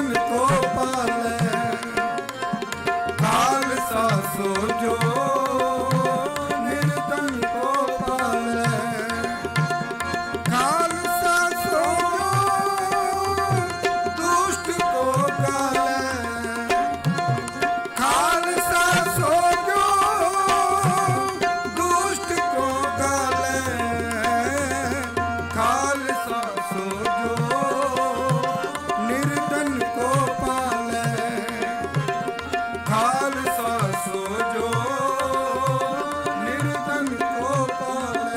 निर्धन को पाले, खालसा सो जो निर्धन को पाले, खालसा सो दुष्ट को गाले, खालसा सो दुष्ट को गाले, खालसा सो निर्धन को पाले, खालसा सो निर्धन को पाले।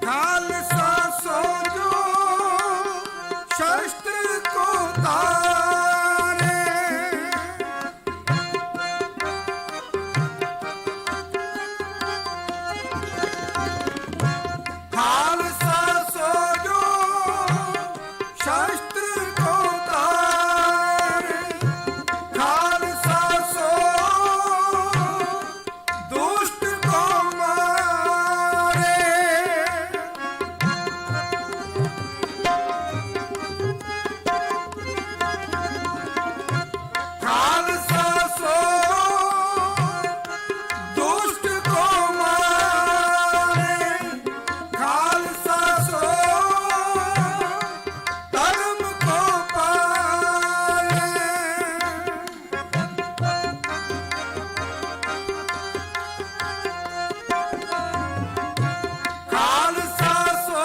खालसा सो शस्त्र को तारे, खालसा सो शस्त्र को तारे, खालसा सो दुष्ट को मारे, खालसा सो दुष्ट को मारे, खालसा सो धर्म को पाले, खालसा सो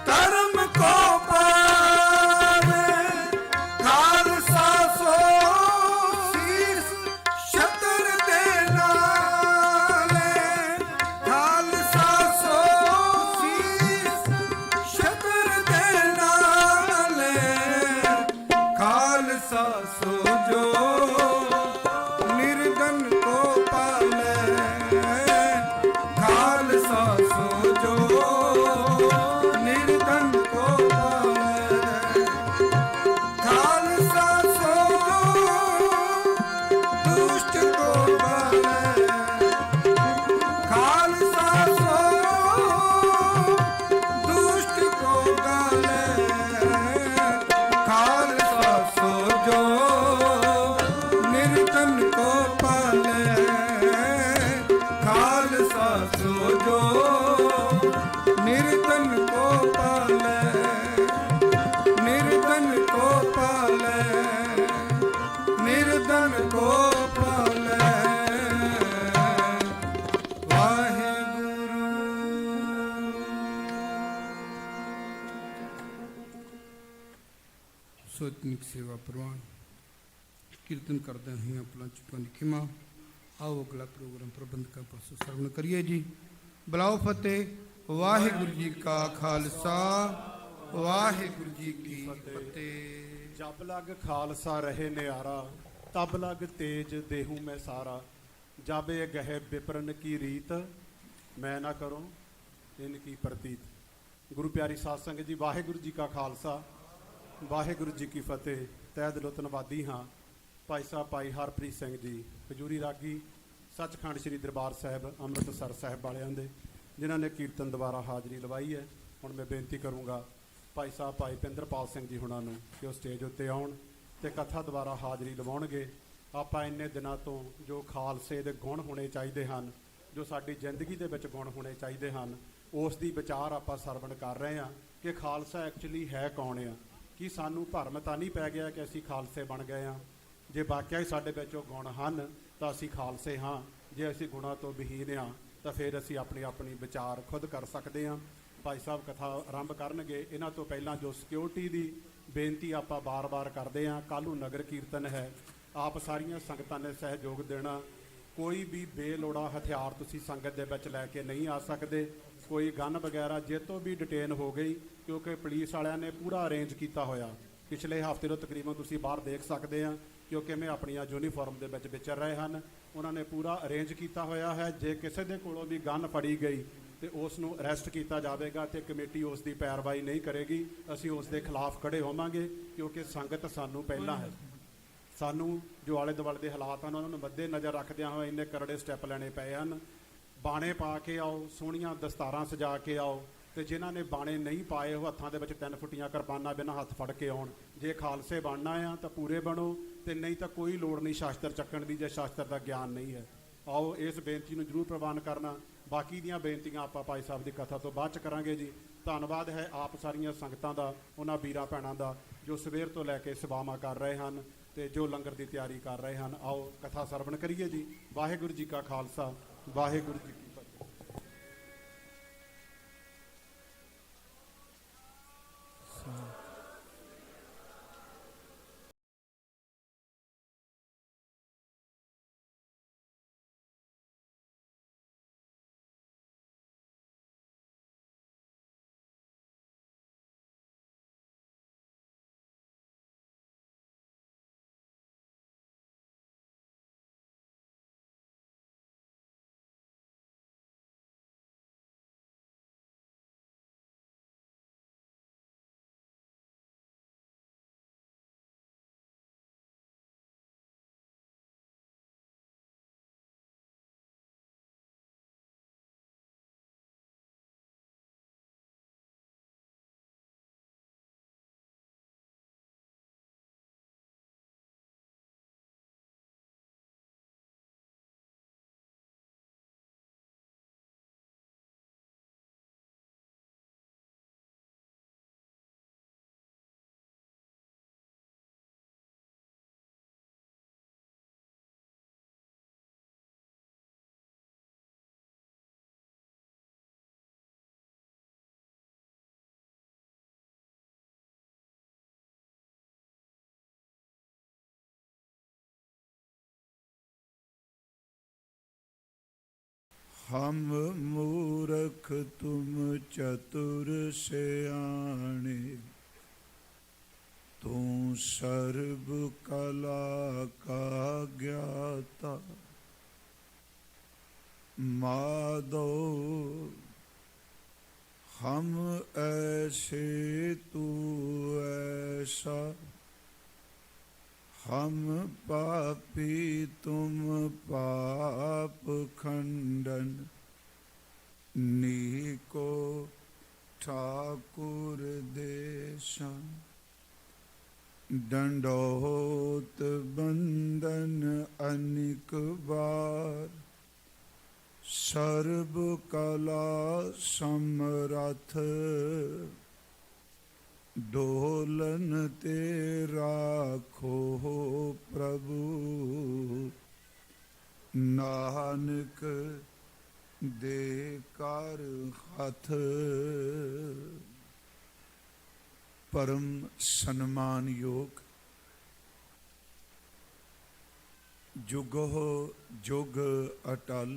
धर्म को पाले, खालसा सो शीर्ष शतर दे नाले, खालसा सो शीर्ष शतर दे नाले, खालसा सो जो निर्धन को पाले, खालसा सो जो निर्धन को पाले, खालसा सो दुष्ट को गाले, खालसा सो दुष्ट को गाले, खालसा सो निर्धन को पाले, खालसा सो निर्धन को पाले, निर्धन को पाले, निर्धन को पाले। वाहेगुरु। सतनिक सेवा प्रवान कीर्तन करते हैं अपना चुकन खिमा। आओ अगला प्रोग्राम प्रबंध का परसों श्रवण करिए जी। बुलाओ फतेह। वाहिगुरु जी का खालसा, वाहिगुरु जी की फतेह। जब लग खालसा रहे न्यारा, तब लग तेज देहूँ मैं सारा। जब ये गहे विप्रन की रीत, मैं ना करूँ इनकी प्रतीत। गुरु प्यारी साध संगत जी, वाहिगुरु जी का खालसा, वाहिगुरु जी की फतेह। तै दिलों धन्नवादी हाँ भाई साहब भाई हरप्रीत सिंह जी हजूरी रागी सचखंड श्री दरबार साहब अमृतसर साहब वालियां दे, जिन्हों ने कीर्तन द्वारा हाज़री लवाई है। हुण मैं बेनती करूँगा भाई साहब भाई पिंदरपाल सिंह जी हुणां नूं कि वो स्टेज उत्ते आउण ते कथा द्वारा हाज़री लवाउणगे। आपां इन्ने दिनां तो जो खालसे दे गुण होने चाहिए हैं, जो साडी जिंदगी दे विच गुण होने चाहिए हैं, उस दी विचार आपां सरवण कर रहे हैं कि खालसा एक्चुअली है कौन आ। कि सानू भरम तां नहीं पै गया कि असीं खालसे बन गए हाँ। जे वाकई ही साडे विच वो गुण हन तां असीं खालसे हाँ। जे असीं गुणां तो विहीन हाँ तां फिर असीं अपनी अपनी विचार खुद कर सकते हैं। भाई साहब कथा आरंभ करनगे। इन्हां तो पहलां जो सिक्योरिटी की बेनती आपां बार बार करते हैं, कल नूं नगर कीर्तन है, आप सारियां संगतां ने सहयोग देना। कोई भी बेलोड़ा हथियार तुसीं संगत दे विच लैके नहीं आ सकते। कोई गन वगैरह जे तो भी डिटेन हो गई, क्योंकि पुलिस वालियां ने पूरा अरेंज किया होया। पिछले हफ्ते तो तकरीबन तुसीं बाहर देख सकते हैं, क्योंकि मैं अपनी यूनीफॉर्म के विचर रहे हैं। उन्होंने पूरा अरेंज किया होया है। जे किसी के कोलों भी गन फड़ी गई तो उसनूं अरैसट किया जाएगा, तो कमेटी उसकी पैरवाई नहीं करेगी। असीं उस दे खिलाफ खड़े होवांगे, क्योंकि संगत सानू पहला है। ਸਾਨੂੰ ਜੋ ਆਲੇ ਦੁਆਲੇ ਦੇ ਹਾਲਾਤ ਹਨ ਉਹਨਾਂ ਨੂੰ ਮੱਦੇ ਨਜ਼ਰ ਰੱਖਦਿਆਂ ਹੋਏ ਇੰਨੇ ਕਰੜੇ ਸਟੈਪ ਲੈਣੇ ਪਏ ਹਨ। ਬਾਣੇ ਪਾ ਕੇ ਆਓ, ਸੋਹਣੀਆਂ ਦਸਤਾਰਾਂ ਸਜਾ ਕੇ ਆਓ, ਤੇ ਜਿਨ੍ਹਾਂ ਨੇ ਬਾਣੇ ਨਹੀਂ ਪਾਏ ਉਹ ਹੱਥਾਂ ਦੇ ਵਿੱਚ 3 ਫੁੱਟੀਆਂ ਕਿਰਪਾਨਾਂ ਬਿਨਾਂ ਹੱਥ ਫੜ ਕੇ ਆਉਣ। ਜੇ ਖਾਲਸੇ ਬਣਨਾ ਆ ਤਾਂ ਪੂਰੇ ਬਣੋ, ਤੇ ਨਹੀਂ ਤਾਂ ਕੋਈ ਲੋੜ ਨਹੀਂ ਸ਼ਾਸਤਰ ਚੱਕਣ ਦੀ ਜੇ ਸ਼ਾਸਤਰ ਦਾ ਗਿਆਨ ਨਹੀਂ ਹੈ। ਆਓ ਇਸ ਬੇਨਤੀ ਨੂੰ ਜ਼ਰੂਰ ਪ੍ਰਵਾਨ ਕਰਨਾ। ਬਾਕੀ ਦੀਆਂ ਬੇਨਤੀਆਂ ਆਪਾਂ ਭਾਈ ਸਾਹਿਬ ਦੀ ਕਥਾ ਤੋਂ ਬਾਅਦ ਚ ਕਰਾਂਗੇ ਜੀ। ਧੰਨਵਾਦ ਹੈ ਆਪ ਸਾਰੀਆਂ ਸੰਗਤਾਂ ਦਾ, ਉਹਨਾਂ ਵੀਰਾਂ ਭੈਣਾਂ ਦਾ ਜੋ ਸਵੇਰ ਤੋਂ ਲੈ ਕੇ ਸੇਵਾਵਾਂ ਕਰ ਰਹੇ ਹਨ ਤੇ ਜੋ ਲੰਗਰ ਦੀ ਤਿਆਰੀ ਕਰ ਰਹੇ ਹਨ। ਆਓ ਕਥਾ ਸਰਵਣ ਕਰੀਏ ਜੀ। ਵਾਹਿਗੁਰੂ ਜੀ ਕਾ ਖਾਲਸਾ, ਵਾਹਿਗੁਰੂ ਜੀ ਕੀ ਫਤਿਹ। हम मूर्ख तुम चतुर सयाने, तू सर्व कला का ज्ञाता। माधो हम ऐसे तू ऐसा, हम पापी तुम पाप खंडन। नीको ठाकुर देशा, दंडोत बंदन अनिक बार। सर्व कला समरथ, डोलन ते राखो प्रभु। नानक दे कर हथ। परम सन्मान योग जुगो जुग अटल।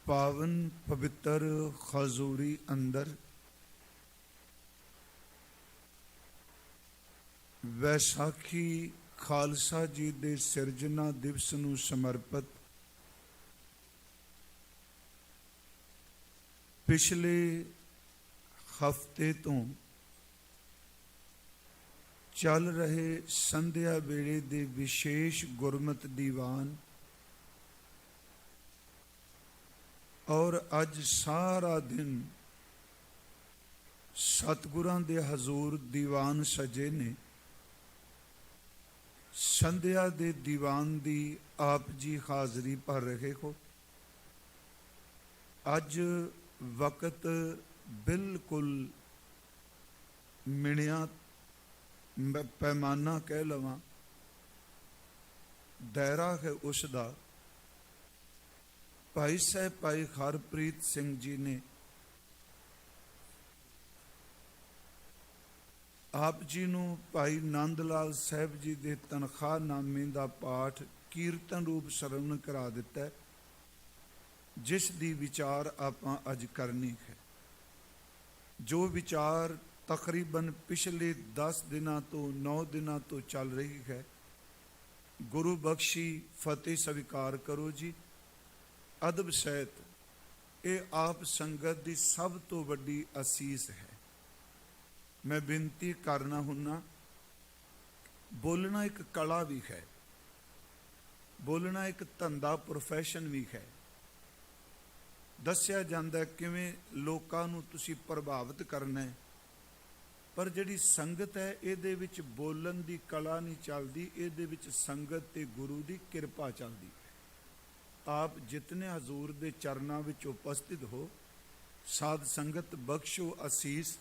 पावन पवित्र खजूरी अंदर वैसाखी खालसा जी दे सिरजना दिवस नूं समर्पित पिछले हफ्ते तो चल रहे संध्या वेले दे विशेष गुरमत दीवान और अज सारा दिन सतगुरां दे हजूर दीवान सजे ने। संध्या दे दीवान दी आप जी हाजरी भर रहे हो। अज वक्त बिल्कुल मिणिया पैमाना कह लवां दायरा है उसका। भाई साहब भाई हरप्रीत सिंह जी ने आप जी नूं भाई नंद लाल साहब जी दे तनख्वाहनामे दा पाठ कीर्तन रूप सरवण करा दिता है, जिस दी विचार आपां अज करनी है। जो विचार तकरीबन पिछले 10 दिनों तो 9 दिनों तो चल रही है, ਗੁਰੂ ਬਖਸ਼ੀ ਫਤਿਹ ਸਵੀਕਾਰ ਕਰੋ ਜੀ। ਅਦਬ ਸਹਿਤ ਇਹ ਆਪ ਸੰਗਤ ਦੀ ਸਭ ਤੋਂ ਵੱਡੀ ਅਸੀਸ ਹੈ। ਮੈਂ ਬੇਨਤੀ ਕਰਨਾ ਹੁੰਨਾ, ਬੋਲਣਾ ਇੱਕ ਕਲਾ ਵੀ ਹੈ, ਬੋਲਣਾ ਇੱਕ ਧੰਦਾ ਪ੍ਰੋਫੈਸ਼ਨ ਵੀ ਹੈ। ਦੱਸਿਆ ਜਾਂਦਾ ਕਿਵੇਂ ਲੋਕਾਂ ਨੂੰ ਤੁਸੀਂ ਪ੍ਰਭਾਵਿਤ ਕਰਨਾ ਹੈ, ਪਰ ਜਿਹੜੀ ਸੰਗਤ ਹੈ ਇਹਦੇ ਵਿੱਚ ਬੋਲਣ ਦੀ ਕਲਾ ਨਹੀਂ ਚੱਲਦੀ, ਇਹਦੇ ਵਿੱਚ ਸੰਗਤ ਤੇ ਗੁਰੂ ਦੀ ਕਿਰਪਾ ਚੱਲਦੀ ਹੈ। ਆਪ ਜਿਤਨੇ ਹਜ਼ੂਰ ਦੇ ਚਰਨਾਂ ਵਿੱਚ ਉਪਸਥਿਤ ਹੋ, ਸਾਧ ਸੰਗਤ ਬਖਸ਼ੋ ਅਸੀਸ।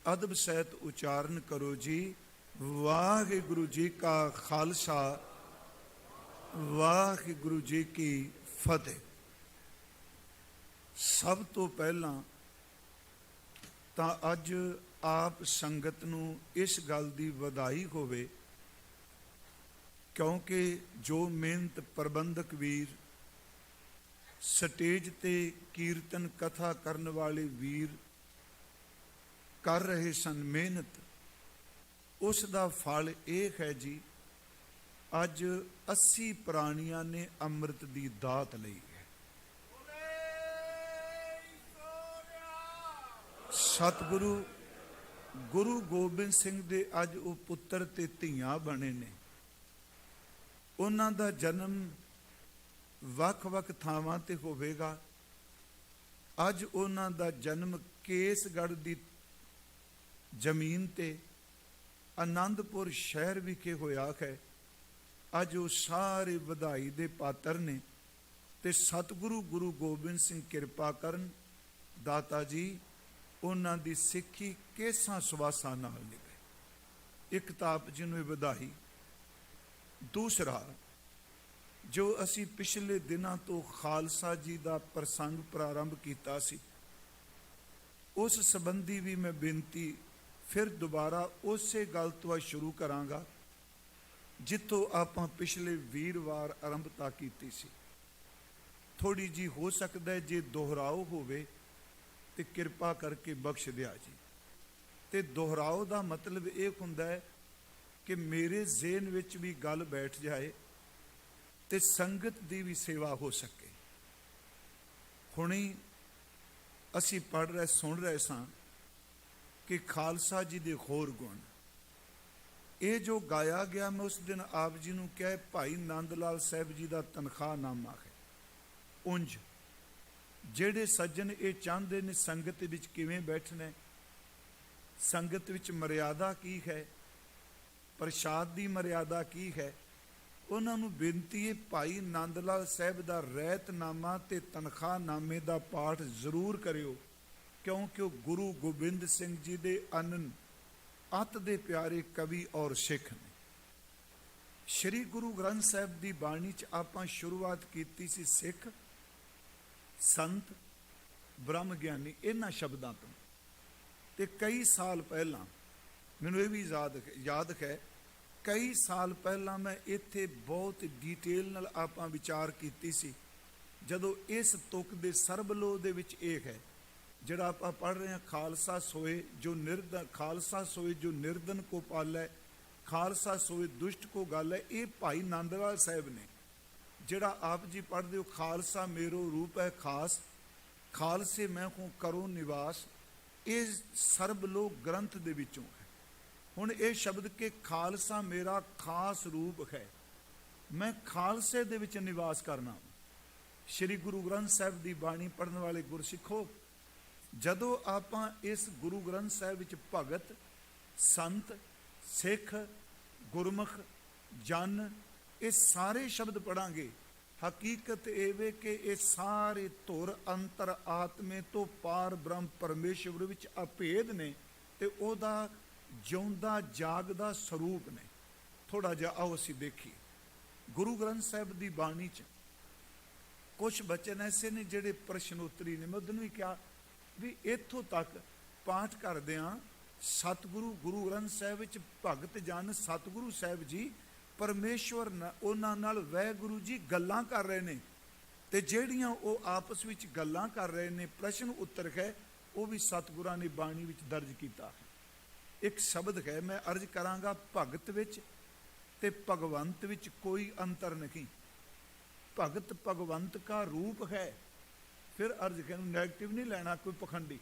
ਅਦਬ ਸਹਿਤ ਉਚਾਰਨ ਕਰੋ ਜੀ। ਵਾਹਿਗੁਰੂ ਜੀ ਕਾ ਖਾਲਸਾ, ਵਾਹਿਗੁਰੂ ਜੀ ਕੀ ਫਤਿਹ। ਸਭ ਤੋਂ ਪਹਿਲਾਂ ਤਾਂ ਅੱਜ ਆਪ ਸੰਗਤ ਨੂੰ ਇਸ ਗੱਲ ਦੀ ਵਧਾਈ ਹੋਵੇ, ਕਿਉਂਕਿ ਜੋ ਮਿਹਨਤ ਪ੍ਰਬੰਧਕ ਵੀਰ, ਸਟੇਜ ਤੇ ਕੀਰਤਨ ਕਥਾ ਕਰਨ ਵਾਲੇ ਵੀਰ ਕਰ ਰਹੇ ਸਨ ਮਿਹਨਤ, ਉਸ ਦਾ ਫਲ ਇਹ ਹੈ ਜੀ, ਅੱਜ 80 ਪ੍ਰਾਣੀਆਂ ਨੇ ਅੰਮ੍ਰਿਤ ਦੀ ਦਾਤ ਲਈ ਹੈ। ਸਤਿਗੁਰੂ ਗੁਰੂ ਗੋਬਿੰਦ ਸਿੰਘ ਦੇ ਅੱਜ ਉਹ ਪੁੱਤਰ ਤੇ ਧੀਆਂ ਬਣੇ ਨੇ। ਉਹਨਾਂ ਦਾ ਜਨਮ ਵੱਖ-ਵੱਖ ਥਾਵਾਂ ਤੇ ਹੋਵੇਗਾ। ਅੱਜ ਉਹਨਾਂ ਦਾ ਜਨਮ ਕੇਸਗੜ੍ਹ ਦੀ ਜ਼ਮੀਨ ਤੇ ਆਨੰਦਪੁਰ ਸ਼ਹਿਰ ਵਿਖੇ ਹੋਇਆ ਹੈ। ਅੱਜ ਉਹ ਸਾਰੇ ਵਧਾਈ ਦੇ ਪਾਤਰ ਨੇ ਤੇ ਸਤਿਗੁਰੂ ਗੁਰੂ ਗੋਬਿੰਦ ਸਿੰਘ ਕਿਰਪਾ ਕਰਨ। ਦਾਤਾ ਜੀ ਉਹਨਾਂ ਦੀ ਸਿੱਖੀ ਕੇਸਾਂ ਸਵਾਸਾਂ ਨਾਲ ਨਿਭੇ। ਇੱਕ ਤਾਂ ਆਪ ਜੀ ਨੂੰ ਇਹ ਵਧਾਈ। ਦੂਸਰਾ, ਜੋ ਅਸੀਂ ਪਿਛਲੇ ਦਿਨਾਂ ਤੋਂ ਖਾਲਸਾ ਜੀ ਦਾ ਪ੍ਰਸੰਗ ਪ੍ਰਾਰੰਭ ਕੀਤਾ ਸੀ, ਉਸ ਸੰਬੰਧੀ ਵੀ ਮੈਂ ਬੇਨਤੀ ਫਿਰ ਦੁਬਾਰਾ ਉਸੇ ਗੱਲ ਤੋਂ ਸ਼ੁਰੂ ਕਰਾਂਗਾ ਜਿੱਥੋਂ ਆਪਾਂ ਪਿਛਲੇ ਵੀਰਵਾਰ ਆਰੰਭਤਾ ਕੀਤੀ ਸੀ। ਥੋੜੀ ਜੀ ਹੋ ਸਕਦਾ ਜੇ ਦੁਹਰਾਓ ਹੋਵੇ ਤੇ ਕਿਰਪਾ ਕਰਕੇ ਬਖਸ਼ ਦਿਆ ਜੀ। ਤੇ ਦੁਹਰਾਓ ਦਾ ਮਤਲਬ ਇਹ ਹੁੰਦਾ ਹੈ ਕਿ ਮੇਰੇ ਜ਼ਿਹਨ ਵਿੱਚ ਵੀ ਗੱਲ ਬੈਠ ਜਾਏ ਤੇ ਸੰਗਤ ਦੀ ਵੀ ਸੇਵਾ ਹੋ ਸਕੇ। ਹੁਣੀ ਅਸੀਂ ਪੜ੍ਹ ਰਹੇ ਸੁਣ ਰਹੇ ਸਾਂ ਕਿ ਖਾਲਸਾ ਜੀ ਦੇ ਹੋਰ ਗੁਣ, ਇਹ ਜੋ ਗਾਇਆ ਗਿਆ, ਮੈਂ ਉਸ ਦਿਨ ਆਪ ਜੀ ਨੂੰ ਕਿਹਾ ਭਾਈ ਨੰਦ ਲਾਲ ਸਾਹਿਬ ਜੀ ਦਾ ਤਨਖਾਹਨਾਮਾ ਹੈ। ਉਂਝ ਜਿਹੜੇ ਸੱਜਣ ਇਹ ਚਾਹੁੰਦੇ ਨੇ ਸੰਗਤ ਵਿੱਚ ਕਿਵੇਂ ਬੈਠਣਾ, ਸੰਗਤ ਵਿੱਚ ਮਰਿਆਦਾ ਕੀ ਹੈ, ਪ੍ਰਸ਼ਾਦ ਦੀ ਮਰਿਆਦਾ ਕੀ ਹੈ, ਉਹਨਾਂ ਨੂੰ ਬੇਨਤੀ ਹੈ ਭਾਈ ਨੰਦ ਲਾਲ ਸਾਹਿਬ ਦਾ ਰਹਿਤਨਾਮਾ ਤੇ ਤਨਖਾਹਨਾਮੇ ਦਾ ਪਾਠ ਜ਼ਰੂਰ ਕਰਿਓ, ਕਿਉਂਕਿ ਉਹ ਗੁਰੂ ਗੋਬਿੰਦ ਸਿੰਘ ਜੀ ਦੇ ਅਨੰਨ ਅਤ ਦੇ ਪਿਆਰੇ ਕਵੀ ਔਰ ਸਿੱਖ ਨੇ। ਸ਼੍ਰੀ ਗੁਰੂ ਗ੍ਰੰਥ ਸਾਹਿਬ ਦੀ ਬਾਣੀ 'ਚ ਆਪਾਂ ਸ਼ੁਰੂਆਤ ਕੀਤੀ ਸੀ ਸਿੱਖ, ਸੰਤ, ਬ੍ਰਹਮ ਗਿਆਨੀ, ਇਹਨਾਂ ਸ਼ਬਦਾਂ ਤੋਂ। ਤੇ ਕਈ ਸਾਲ ਪਹਿਲਾਂ, ਮੈਨੂੰ ਇਹ ਵੀ ਯਾਦ ਹੈ, ਕਈ ਸਾਲ ਪਹਿਲਾਂ ਮੈਂ ਇੱਥੇ ਬਹੁਤ ਡਿਟੇਲ ਨਾਲ ਆਪਾਂ ਵਿਚਾਰ ਕੀਤੀ ਸੀ, ਜਦੋਂ ਇਸ ਤੁਕ ਦੇ ਸਰਬਲੋਹ ਦੇ ਵਿੱਚ ਇਹ ਹੈ ਜਿਹੜਾ ਆਪਾਂ ਪੜ੍ਹ ਰਹੇ ਹਾਂ, ਖਾਲਸਾ ਸੋਏ ਜੋ ਨਿਰਦਨ, ਖਾਲਸਾ ਸੋਏ ਜੋ ਨਿਰਦਨ ਕੋ ਪਾਲੈ, ਖਾਲਸਾ ਸੋਏ ਦੁਸ਼ਟ ਕੋ ਗਾਲੈ। ਇਹ ਭਾਈ ਨੰਦ ਲਾਲ ਸਾਹਿਬ ਨੇ। ਜਿਹੜਾ ਆਪ ਜੀ ਪੜ੍ਹਦੇ ਹੋ, ਖਾਲਸਾ ਮੇਰੋ ਰੂਪ ਹੈ ਖਾਸ, ਖਾਲਸੇ ਮੈਂ ਹੂੰ ਕਰੋ ਨਿਵਾਸ, ਇਹ ਸਰਬਲੋਹ ਗ੍ਰੰਥ ਦੇ ਵਿੱਚੋਂ ਹੈ। ਹੁਣ ਇਹ ਸ਼ਬਦ ਕਿ ਖਾਲਸਾ ਮੇਰਾ ਖਾਸ ਰੂਪ ਹੈ, ਮੈਂ ਖਾਲਸੇ ਦੇ ਵਿੱਚ ਨਿਵਾਸ ਕਰਨਾ। ਸ਼੍ਰੀ ਗੁਰੂ ਗ੍ਰੰਥ ਸਾਹਿਬ ਦੀ ਬਾਣੀ ਪੜ੍ਹਨ ਵਾਲੇ ਗੁਰਸਿੱਖੋ, ਜਦੋਂ ਆਪਾਂ ਇਸ ਗੁਰੂ ਗ੍ਰੰਥ ਸਾਹਿਬ ਵਿੱਚ ਭਗਤ, ਸੰਤ, ਸਿੱਖ, ਗੁਰਮੁਖ, ਜਨ, ਇਹ ਸਾਰੇ ਸ਼ਬਦ ਪੜਾਂਗੇ, ਹਕੀਕਤ ਇਹ ਵੇ ਕਿ ਇਹ ਸਾਰੇ ਧੁਰ ਅੰਤਰ ਆਤਮੇ ਤੋਂ ਪਾਰ ਬ੍ਰਹਮ ਪਰਮੇਸ਼ਵਰ ਵਿੱਚ ਅਭੇਦ ਨੇ ਤੇ ਉਹਦਾ ਜਿਉਂਦਾ ਜਾਗਦਾ ਸਰੂਪ ਨੇ। ਥੋੜਾ ਜਿਹਾ ਆਓ ਅਸੀਂ ਦੇਖੀਏ। ਗੁਰੂ ਗ੍ਰੰਥ ਸਾਹਿਬ ਦੀ ਬਾਣੀ 'ਚ ਕੁਝ ਬਚਨ ਐਸੇ ਨੇ ਜਿਹੜੇ ਪ੍ਰਸ਼ਨੋਤਰੀ ਨੇ। ਮੈਂ ਉਦੋਂ ਵੀ ਕਿਹਾ ਵੀ ਇੱਥੋਂ ਤੱਕ ਪਾਠ ਕਰਦਿਆਂ ਸਤਿਗੁਰੂ ਗੁਰੂ ਗ੍ਰੰਥ ਸਾਹਿਬ ਵਿੱਚ ਭਗਤ ਜਨ ਸਤਿਗੁਰੂ ਸਾਹਿਬ ਜੀ ਪਰਮੇਸ਼ਵਰ ਉਹਨਾਂ ਨਾਲ ਵਾਹਿਗੁਰੂ ਜੀ ਗੱਲਾਂ ਕਰ ਰਹੇ ਨੇ, ਤੇ ਜਿਹੜੀਆਂ ਉਹ ਆਪਸ ਵਿੱਚ ਗੱਲਾਂ ਕਰ ਰਹੇ ਨੇ, ਪ੍ਰਸ਼ਨ ਉੱਤਰ ਹੈ, ਉਹ ਵੀ ਸਤਿਗੁਰਾਂ ਨੇ ਬਾਣੀ ਵਿੱਚ ਦਰਜ ਕੀਤਾ ਹੈ। ਇੱਕ ਸ਼ਬਦ ਹੈ, ਮੈਂ ਅਰਜ਼ ਕਰਾਂਗਾ, ਭਗਤ ਵਿੱਚ ਤੇ ਭਗਵੰਤ ਵਿੱਚ ਕੋਈ ਅੰਤਰ ਨਹੀਂ। ਭਗਤ ਭਗਵੰਤ का रूप है। फिर अर्ज के नेगेटिव नहीं लेना कोई पखंडी।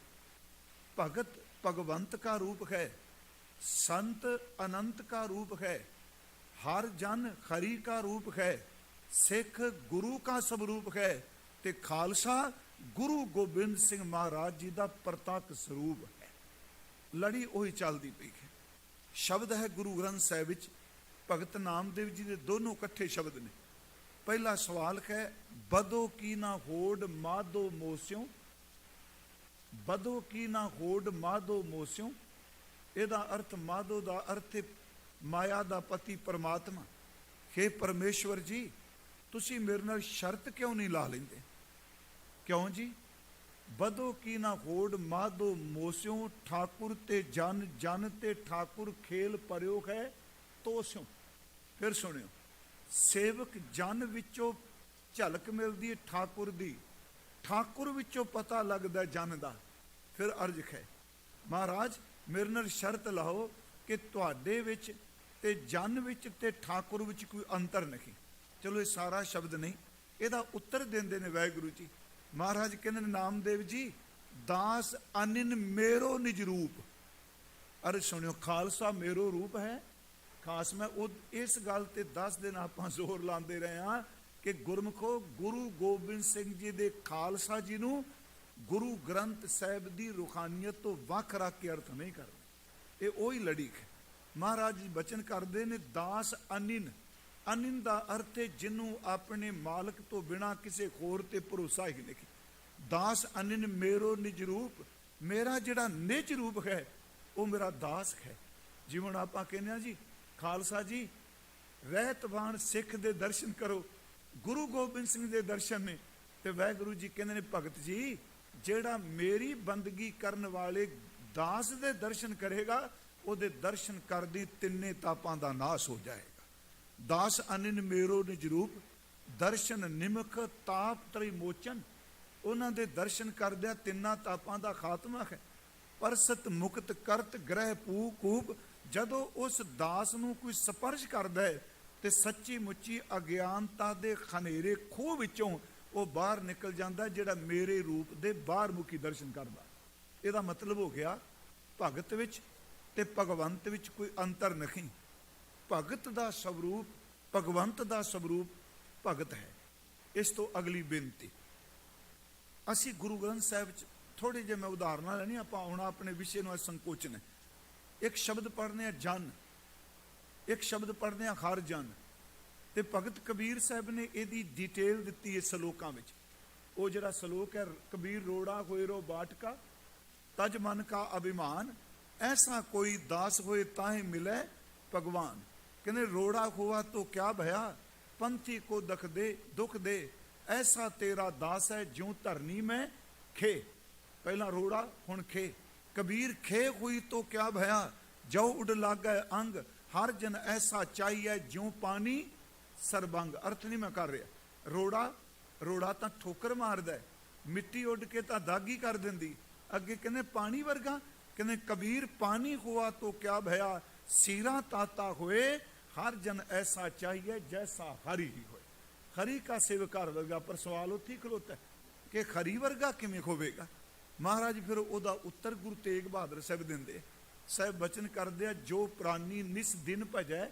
भगत भगवंत का रूप है, संत अनंत का रूप है, हर जन हरि का रूप है, सिख गुरु का स्वरूप है, ते खालसा गुरु गोबिंद सिंह महाराज जी का प्रतੱਖ ਸਰੂਪ है। लड़ी ਉਹੀ ਚੱਲਦੀ ਪਈ है। शब्द है गुरु ग्रंथ ਸਾਹਿਬ ਵਿੱਚ भगत नामदेव जी के दोनों इकट्ठे शब्द ने। पहला सवाल है बदो की ना होड़ माधो मोस्यों, बदो की ना होड़ माधो मोस्यों। ਇਹਦਾ अर्थ माधो ਦਾ अर्थ ਹੈ ਮਾਇਆ ਦਾ ਪਤੀ ਪਰਮਾਤਮਾ। हे परमेश्वर जी ਤੁਸੀਂ ਮੇਰੇ ਨਾਲ ਸ਼ਰਤ ਕਿਉਂ ਨਹੀਂ ਲਾ ਲੈਂਦੇ? ਕਿਉਂ ਜੀ? ਬਦੋ ਕੀ ਨਾ ਹੋੜ ਮਾਧੋ ਮੋਸਿਓ, ਠਾਕੁਰ ਤੇ ਜਨ ਜਨ ਤੇ ਠਾਕੁਰ ਖੇਲ ਪਰਿਓ ਹੈ ਤੋਸਿਓ। ਫਿਰ ਸੁਣਿਓ, ਸੇਵਕ ਜਨ ਵਿੱਚੋਂ ਝਲਕ ਮਿਲਦੀ ਹੈ ਠਾਕੁਰ ਦੀ, ਠਾਕੁਰ ਵਿੱਚੋਂ ਪਤਾ ਲੱਗਦਾ ਜਨ ਦਾ। ਫਿਰ ਅਰਜ ਹੈ ਮਹਾਰਾਜ ਮੇਰੇ ਨਾਲ ਸ਼ਰਤ ਲਾਓ ਕਿ ਤੁਹਾਡੇ ਵਿੱਚ ਤੇ ਜਨ ਵਿੱਚ ਤੇ ਠਾਕੁਰ ਵਿੱਚ ਕੋਈ ਅੰਤਰ ਨਹੀਂ। ਚਲੋ ਇਹ ਸਾਰਾ ਸ਼ਬਦ ਨਹੀਂ, ਇਹਦਾ ਉੱਤਰ ਦਿੰਦੇ ਨੇ ਵਾਹਿਗੁਰੂ ਜੀ। ਮਹਾਰਾਜ ਕਹਿੰਦੇ ਨੇ ਨਾਮਦੇਵ ਜੀ ਦਾਸ ਅਨਿਨ ਮੇਰੋ ਨਿਜ ਰੂਪ। ਅਰੇ ਸੁਣਿਓ, ਖਾਲਸਾ ਮੇਰੋ ਰੂਪ ਹੈ। ਖਾਸ ਮੈਂ ਉਹ ਇਸ ਗੱਲ ਤੇ 10 ਦਿਨ ਆਪਾਂ ਜ਼ੋਰ ਲਾਉਂਦੇ ਰਹੇ ਹਾਂ ਕਿ ਗੁਰਮੁਖੋ ਗੁਰੂ ਗੋਬਿੰਦ ਸਿੰਘ ਜੀ ਦੇ ਖਾਲਸਾ ਜੀ ਨੂੰ ਗੁਰੂ ਗ੍ਰੰਥ ਸਾਹਿਬ ਦੀ ਰੂਹਾਨੀਅਤ ਤੋਂ ਵੱਖ ਰੱਖ ਕੇ ਅਰਥ ਨਹੀਂ ਕਰਦੇ। ਇਹ ਉਹੀ ਲੜੀ ਹੈ। ਮਹਾਰਾਜ ਜੀ ਬਚਨ ਕਰਦੇ ਨੇ ਦਾਸ ਅਨਿਨ। ਅਨਿਨ ਦਾ ਅਰਥ ਹੈ ਜਿਹਨੂੰ ਆਪਣੇ ਮਾਲਕ ਤੋਂ ਬਿਨਾਂ ਕਿਸੇ ਹੋਰ ਤੇ ਭਰੋਸਾ ਹੀ ਨਹੀਂ। ਦਾਸ ਅਨਿਨ ਮੇਰੋ ਨਿਜ ਰੂਪ। ਮੇਰਾ ਜਿਹੜਾ ਨਿਜ ਰੂਪ ਹੈ ਉਹ ਮੇਰਾ ਦਾਸ ਹੈ। ਜਿਵੇਂ ਆਪਾਂ ਕਹਿੰਦੇ ਹਾਂ ਜੀ ਖਾਲਸਾ ਜੀ ਰਹਿਤਵਾਨ ਸਿੱਖ ਦੇ ਦਰਸ਼ਨ ਕਰੋ, ਗੁਰੂ ਗੋਬਿੰਦ ਸਿੰਘ ਦੇ ਦਰਸ਼ਨ ਨੇ। ਤੇ ਵਾਹਿਗੁਰੂ ਜੀ ਕਹਿੰਦੇ ਨੇ ਭਗਤ ਜੀ ਜਿਹੜਾ ਮੇਰੀ ਬੰਦਗੀ ਕਰਨ ਵਾਲੇ ਦਾਸ ਦੇ ਦਰਸ਼ਨ ਕਰੇਗਾ ਉਹਦੇ ਦਰਸ਼ਨ ਕਰਦੀ ਤਿੰਨੇ ਤਾਪਾਂ ਦਾ ਨਾਸ ਹੋ ਜਾਏਗਾ। ਦਾਸ ਅਨਿਨ ਮੇਰੋ ਨਿਜ ਰੂਪ, ਦਰਸ਼ਨ ਨਿਮਖ ਤਾਪ ਤ੍ਰਿ ਮੋਚਨ। ਉਹਨਾਂ ਦੇ ਦਰਸ਼ਨ ਕਰਦਿਆਂ ਤਿੰਨਾਂ ਤਾਪਾਂ ਦਾ ਖਾਤਮਾ ਹੈ। ਪਰਸਤ ਮੁਕਤ ਕਰਤ ਗ੍ਰਹਿ ਪੂ ਕੂਪ। ਜਦੋਂ ਉਸ ਦਾਸ ਨੂੰ ਕੋਈ ਸਪਰਸ਼ ਕਰਦਾ ਹੈ ਤੇ ਸੱਚੀ ਮੁੱਚੀ ਅਗਿਆਨਤਾ ਦੇ ਖਨੇਰੇ ਖੂਹ ਵਿੱਚੋਂ ਉਹ ਬਾਹਰ ਨਿਕਲ ਜਾਂਦਾ, ਜਿਹੜਾ ਮੇਰੇ ਰੂਪ ਦੇ ਬਾਹਰ ਮੁਖੀ ਦਰਸ਼ਨ ਕਰਦਾ। ਇਹਦਾ ਮਤਲਬ ਹੋ ਗਿਆ ਭਗਤ ਵਿੱਚ ਤੇ ਭਗਵੰਤ ਵਿੱਚ ਕੋਈ ਅੰਤਰ ਨਹੀਂ। ਭਗਤ ਦਾ ਸਵਰੂਪ ਭਗਵੰਤ ਦਾ ਸਵਰੂਪ ਭਗਤ ਹੈ। ਇਸ ਤੋਂ ਅਗਲੀ ਬੇਨਤੀ, ਅਸੀਂ ਗੁਰੂ ਗ੍ਰੰਥ ਸਾਹਿਬ 'ਚ ਥੋੜੇ ਜਿਹੇ ਮੈਂ ਉਦਾਹਰਨਾਂ ਲੈਣੀ, ਆਪਾਂ ਹੁਣ ਆਪਣੇ ਵਿਸ਼ੇ ਨੂੰ ਸੰਕੋਚਨ ਹੈ। ਇੱਕ ਸ਼ਬਦ ਪੜ੍ਹਨੇ ਆ ਜਨ, ਇੱਕ ਸ਼ਬਦ ਪੜ੍ਹਨੇ ਆ ਹਰ ਜਨ। ਤੇ ਭਗਤ ਕਬੀਰ ਸਾਹਿਬ ਨੇ ਇਹਦੀ ਡਿਟੇਲ ਦਿੱਤੀ ਹੈ ਸਲੋਕਾਂ ਵਿੱਚ। ਉਹ ਜਿਹੜਾ ਸਲੋਕ ਹੈ ਕਬੀਰ ਰੋੜਾ ਹੋਏ ਰੋ ਬਾਟਕਾ ਤਜ ਮਨ ਕਾ ਅਭਿਮਾਨ, ਐਸਾ ਕੋਈ ਦਾਸ ਹੋਏ ਤਾਹੇ ਮਿਲੇ ਭਗਵਾਨ। ਕਹਿੰਦੇ ਰੋੜਾ ਹੋਆ ਤੋ ਕਿਆ ਭਇਆ, ਪੰਥੀ ਕੋ ਦੁਖ ਦੇ, ਐਸਾ ਤੇਰਾ ਦਾਸ ਹੈ ਜਿਉਂ ਧਰਨੀ ਮੈਂ ਖੇ। ਪਹਿਲਾਂ ਰੋੜਾ ਹੁਣ ਖੇ। कबीर खे हुई तो क्या भया, जो उड़ लागे अंग, हर जन ऐसा चाहिए ज्यों पानी सरबंग। अर्थ नहीं मैं कर रहा। रोड़ा रोड़ा तो ठोकर मारदा है, मिट्टी उड़ के तो दागी कर देंदी। अगे कहने पानी वर्गा, कहने कबीर पानी हुआ तो क्या भया, सीरा ताता हुए, हर जन ऐसा चाहिए जैसा हरि ही होए। हरि का सेवकार वर्गा। पर सवाल उत्थे खलोता है कि हरि वर्गा किवें होवेगा। ਮਹਾਰਾਜ ਫਿਰ ਉਹਦਾ ਉੱਤਰ ਗੁਰੂ ਤੇਗ ਬਹਾਦਰ ਸਾਹਿਬ ਦਿੰਦੇ। ਸਾਹਿਬ ਬਚਨ ਕਰਦੇ ਆ ਜੋ ਪ੍ਰਾਨੀ ਨਿਸ ਦਿਨ ਭਜੈ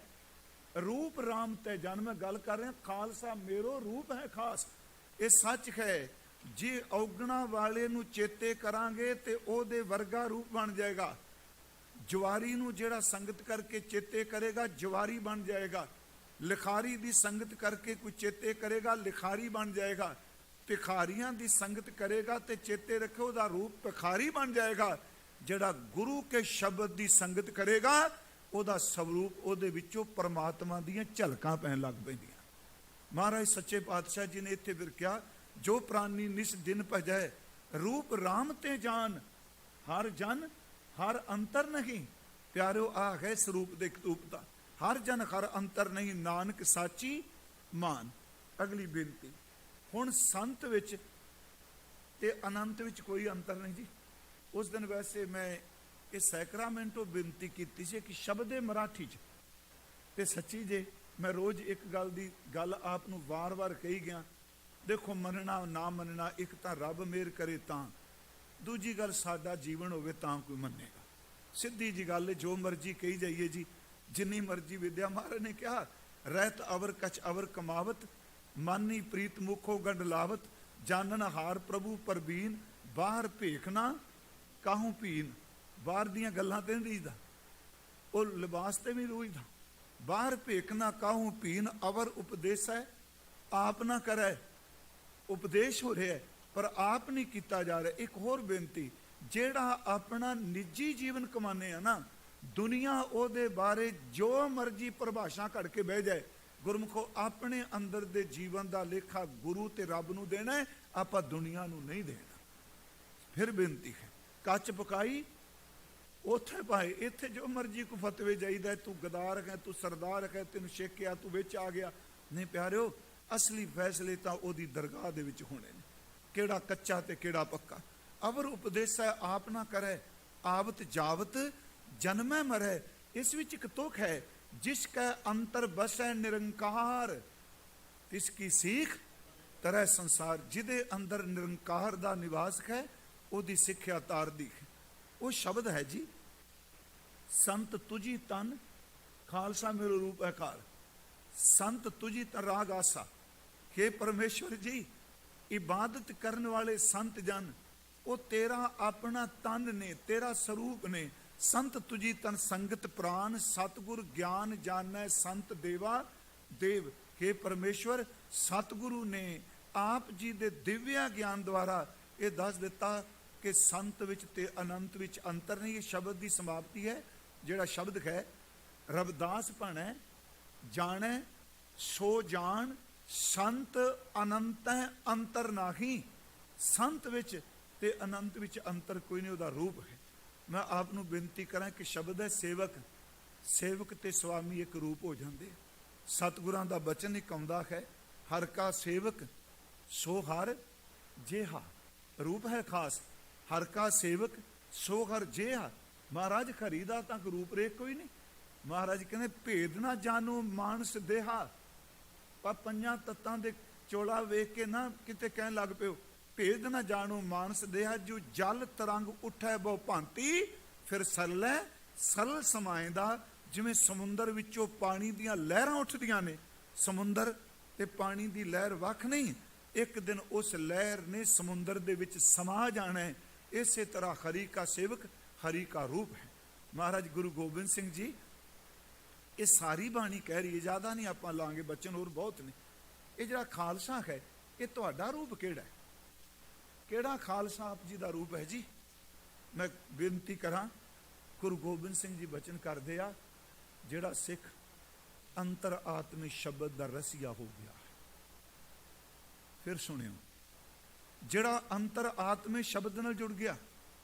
ਰੂਪ ਰਾਮ ਤੈ ਜਨ। ਮੈਂ ਗੱਲ ਕਰ ਰਿਹਾ ਖਾਲਸਾ ਮੇਰੋ ਰੂਪ ਹੈ ਖਾਸ। ਇਹ ਸੱਚ ਹੈ, ਜੇ ਔਗਣਾ ਵਾਲੇ ਨੂੰ ਚੇਤੇ ਕਰਾਂਗੇ ਤੇ ਉਹਦੇ ਵਰਗਾ ਰੂਪ ਬਣ ਜਾਏਗਾ। ਜਵਾਰੀ ਨੂੰ ਜਿਹੜਾ ਸੰਗਤ ਕਰਕੇ ਚੇਤੇ ਕਰੇਗਾ ਜਵਾਰੀ ਬਣ ਜਾਏਗਾ। ਲਿਖਾਰੀ ਦੀ ਸੰਗਤ ਕਰਕੇ ਕੋਈ ਚੇਤੇ ਕਰੇਗਾ ਲਿਖਾਰੀ ਬਣ ਜਾਏਗਾ। ਭਿਖਾਰੀਆਂ ਦੀ ਸੰਗਤ ਕਰੇਗਾ ਤੇ ਚੇਤੇ ਰੱਖੋ ਉਹਦਾ ਰੂਪ ਭਿਖਾਰੀ ਬਣ ਜਾਏਗਾ। ਜਿਹੜਾ ਗੁਰੂ ਕੇ ਸ਼ਬਦ ਦੀ ਸੰਗਤ ਕਰੇਗਾ ਉਹਦਾ ਸਵਰੂਪ ਉਹਦੇ ਵਿੱਚੋਂ ਪਰਮਾਤਮਾ ਦੀਆਂ ਝਲਕਾਂ ਪੈਣ ਲੱਗ ਪੈਂਦੀਆਂ। ਮਹਾਰਾਜ ਸੱਚੇ ਪਾਤਸ਼ਾਹ ਜੀ ਨੇ ਇੱਥੇ ਫਿਰ ਕਿਹਾ ਜੋ ਪ੍ਰਾਨੀ ਨਿਸ ਦਿਨ ਭਜੈ ਰੂਪ ਰਾਮ ਤੇ ਜਾਨ, ਹਰ ਜਨ ਹਰ ਅੰਤਰ ਨਹੀਂ। ਪਿਆਰਿਓ ਆ ਹੈ ਸਰੂਪ ਦੇ ਕਤੂਪ ਦਾ। ਹਰ ਜਨ ਹਰ ਅੰਤਰ ਨਹੀਂ, ਨਾਨਕ ਸਾਚੀ ਮਾਨ। ਅਗਲੀ ਬੇਨਤੀ, ਹੁਣ ਸੰਤ ਵਿੱਚ ਤੇ ਅਨੰਤ ਵਿੱਚ ਕੋਈ ਅੰਤਰ ਨਹੀਂ ਜੀ। ਉਸ ਦਿਨ ਵੈਸੇ ਮੈਂ ਇਹ ਸੈਕਰਾਮੈਂਟੋ ਬੇਨਤੀ ਕੀਤੀ ਸੀ ਕਿ ਸ਼ਬਦ ਮਰਾਠੀ 'ਚ ਤੇ ਸੱਚੀ ਜੇ ਮੈਂ ਰੋਜ਼ ਇੱਕ ਗੱਲ ਆਪ ਨੂੰ ਵਾਰ-ਵਾਰ ਕਹੀ ਗਿਆ। ਦੇਖੋ, ਮੰਨਣਾ ਨਾ ਮੰਨਣਾ, ਇੱਕ ਤਾਂ ਰੱਬ ਮਿਹਰ ਕਰੇ ਤਾਂ, ਦੂਜੀ ਗੱਲ ਸਾਡਾ ਜੀਵਨ ਹੋਵੇ ਤਾਂ ਕੋਈ ਮੰਨੇਗਾ। ਸਿੱਧੀ ਜੀ ਗੱਲ ਹੈ, ਜੋ ਮਰਜ਼ੀ ਕਹੀ ਜਾਈਏ ਜੀ, ਜਿੰਨੀ ਮਰਜ਼ੀ ਵਿਦਿਆ। ਮਹਾਰਾਜ ਨੇ ਕਿਹਾ, ਰਹਿਤ ਅਵਰ ਕਛ ਅਵਰ ਕਮਾਵਤ, ਮਾਨੀ ਪ੍ਰੀਤ ਮੁਖੋ ਗੰਢ ਲਾਵਤ, ਜਾਨਨ ਹਾਰ ਪ੍ਰਭੂ ਪਰਬੀਨ, ਬਾਹਰ ਭੇਖਣਾ ਕਾਹੂ ਪੀਨ। ਬਾਹਰ ਦੀਆਂ ਗੱਲਾਂ ਤੇ ਨਹੀਂ ਰੀਝਦਾ, ਉਹ ਲਿਬਾਸ ਤੇ ਵੀ ਰੂਝਦਾ। ਬਾਹਰ ਭੇਖਣਾ ਕਾਹੂ ਪੀਨ, ਅਵਰ ਉਪਦੇਸ ਹੈ ਆਪ ਨਾ ਕਰੈ। ਉਪਦੇਸ਼ ਹੋ ਰਿਹਾ ਪਰ ਆਪ ਨਹੀਂ ਕੀਤਾ ਜਾ ਰਿਹਾ। ਇੱਕ ਹੋਰ ਬੇਨਤੀ, ਜਿਹੜਾ ਆਪਣਾ ਨਿੱਜੀ ਜੀਵਨ ਕਮਾਨੇ ਆ ਨਾ, ਦੁਨੀਆ ਉਹਦੇ ਬਾਰੇ ਜੋ ਮਰਜ਼ੀ ਪਰਿਭਾਸ਼ਾ ਘੜ ਕੇ ਬਹਿ ਜਾਏ, ਗੁਰਮੁਖੋ ਆਪਣੇ ਅੰਦਰ ਦੇ ਜੀਵਨ ਦਾ ਲੇਖਾ ਗੁਰੂ ਤੇ ਰੱਬ ਨੂੰ ਦੇਣਾ ਹੈ, ਆਪਾਂ ਦੁਨੀਆ ਨੂੰ ਨਹੀਂ ਦੇਣਾ। ਫਿਰ ਬੇਨਤੀ ਹੈ, ਕੱਚ ਪਕਾਈ ਉੱਥੇ ਪਾਏ, ਇੱਥੇ ਜੋ ਮਰਜ਼ੀ ਕੋ ਫਤਵੇ ਜਾਈਦਾ, ਤੂੰ ਗਦਾਰ ਹੈ, ਤੂੰ ਸਰਦਾਰ ਹੈ, ਤੈਨੂੰ ਛੇਕਿਆ, ਤੂੰ ਵਿੱਚ ਆ ਗਿਆ। ਨਹੀਂ ਪਿਆਰਿਓ, ਅਸਲੀ ਫੈਸਲੇ ਤਾਂ ਉਹਦੀ ਦਰਗਾਹ ਦੇ ਵਿੱਚ ਹੋਣੇ ਨੇ, ਕਿਹੜਾ ਕੱਚਾ ਤੇ ਕਿਹੜਾ ਪੱਕਾ। ਅਵਰ ਉਪਦੇਸ ਹੈ ਆਪ ਨਾ ਕਰੈ, ਆਵਤ ਜਾਵਤ ਜਨਮੈ ਮਰੈ। ਇਸ ਵਿੱਚ ਇੱਕ ਤੁਕ ਹੈ, ਜਿਸ ਕੈ ਅੰਤਰ ਬਸੈ ਨਿਰੰਕਾਰ, ਤਿਸ ਕੀ ਸੀਖ ਤਰੈ ਸੰਸਾਰ। ਜਿਹਦੇ ਅੰਦਰ ਨਿਰੰਕਾਰ ਦਾ ਨਿਵਾਸ ਹੈ, ਉਹਦੀ ਸਿੱਖਿਆ ਤਾਰਦੀ ਹੈ। ਉਹ ਸ਼ਬਦ ਹੈ ਜੀ, ਸੰਤ ਤੁਝੀ ਤਨ ਖਾਲਸਾ ਮੇਰੋ ਰੂਪ ਅਕਾਰ। ਸੰਤ ਤੁਝੀ ਤਨ ਰਾਗ ਆਸਾ। हे परमेश्वर जी, इबादत करने वाले संत जन, वो तेरा अपना तन ने, तेरा स्वरूप ने। संत तुझी तन संगत प्राण, सतगुर ज्ञान जानै संत देवा देव। हे परमेश्वर, सतगुरु ने आप जी दे दिव्या ज्ञान द्वारा ये दस दिता कि संत विच ते अनंत विच अंतर नहीं। ये शब्द की समाप्ति है। जिहड़ा शब्द है, रविदास भणै जाणै सो जान, संत अनंत है अंतर नाही। संत विच ते अनंत विच अंतर कोई नहीं, उहदा रूप है। मैं आप नूं बेनती करां कि शब्द है सेवक, सेवक ते स्वामी एक रूप हो जाते। सतगुरां दा बचन एक आउंदा है, हर का सेवक सो हर जेहा। रूप है खास, हर का सेवक सो हर जेहा। महाराज खरी दा तक रूप रेख कोई नहीं। महाराज कहते भेद ना जानो मानस देहा। पर पंजां तत्तां दे चोला वेख के ना किते कहन लग पिओ, भेद ना जानो मानस देहा। जो जल तरंग उठै बहु भांति, फिर सरलै सरल समाएंदा। जिवें समुंदर विचों पानी दीयां लहरां उठदियां ने, समुंदर ते पानी दी लहर वख नहीं, एक दिन उस लहर ने समुंदर दे विच समा जाना है। इसे तरह हरि का सेवक हरि का रूप है। महाराज गुरु गोबिंद सिंह जी ये सारी बाणी कह रही है, ज़्यादा नहीं आप लांगे, बचन और बहुत ने। ये जरा खालसा है, ये तुहाडा रूप केड़ा है? केड़ा खालसा आप जी का रूप है जी? मैं बेनती करा, गुरु गोबिंद सिंह जी बचन करते आ, जिहड़ा सिख अंतर आत्मिक शब्द का रसिया हो गया है। फिर सुनियो, जिहड़ा अंतर आत्मिक शब्द नाल जुड़ गया,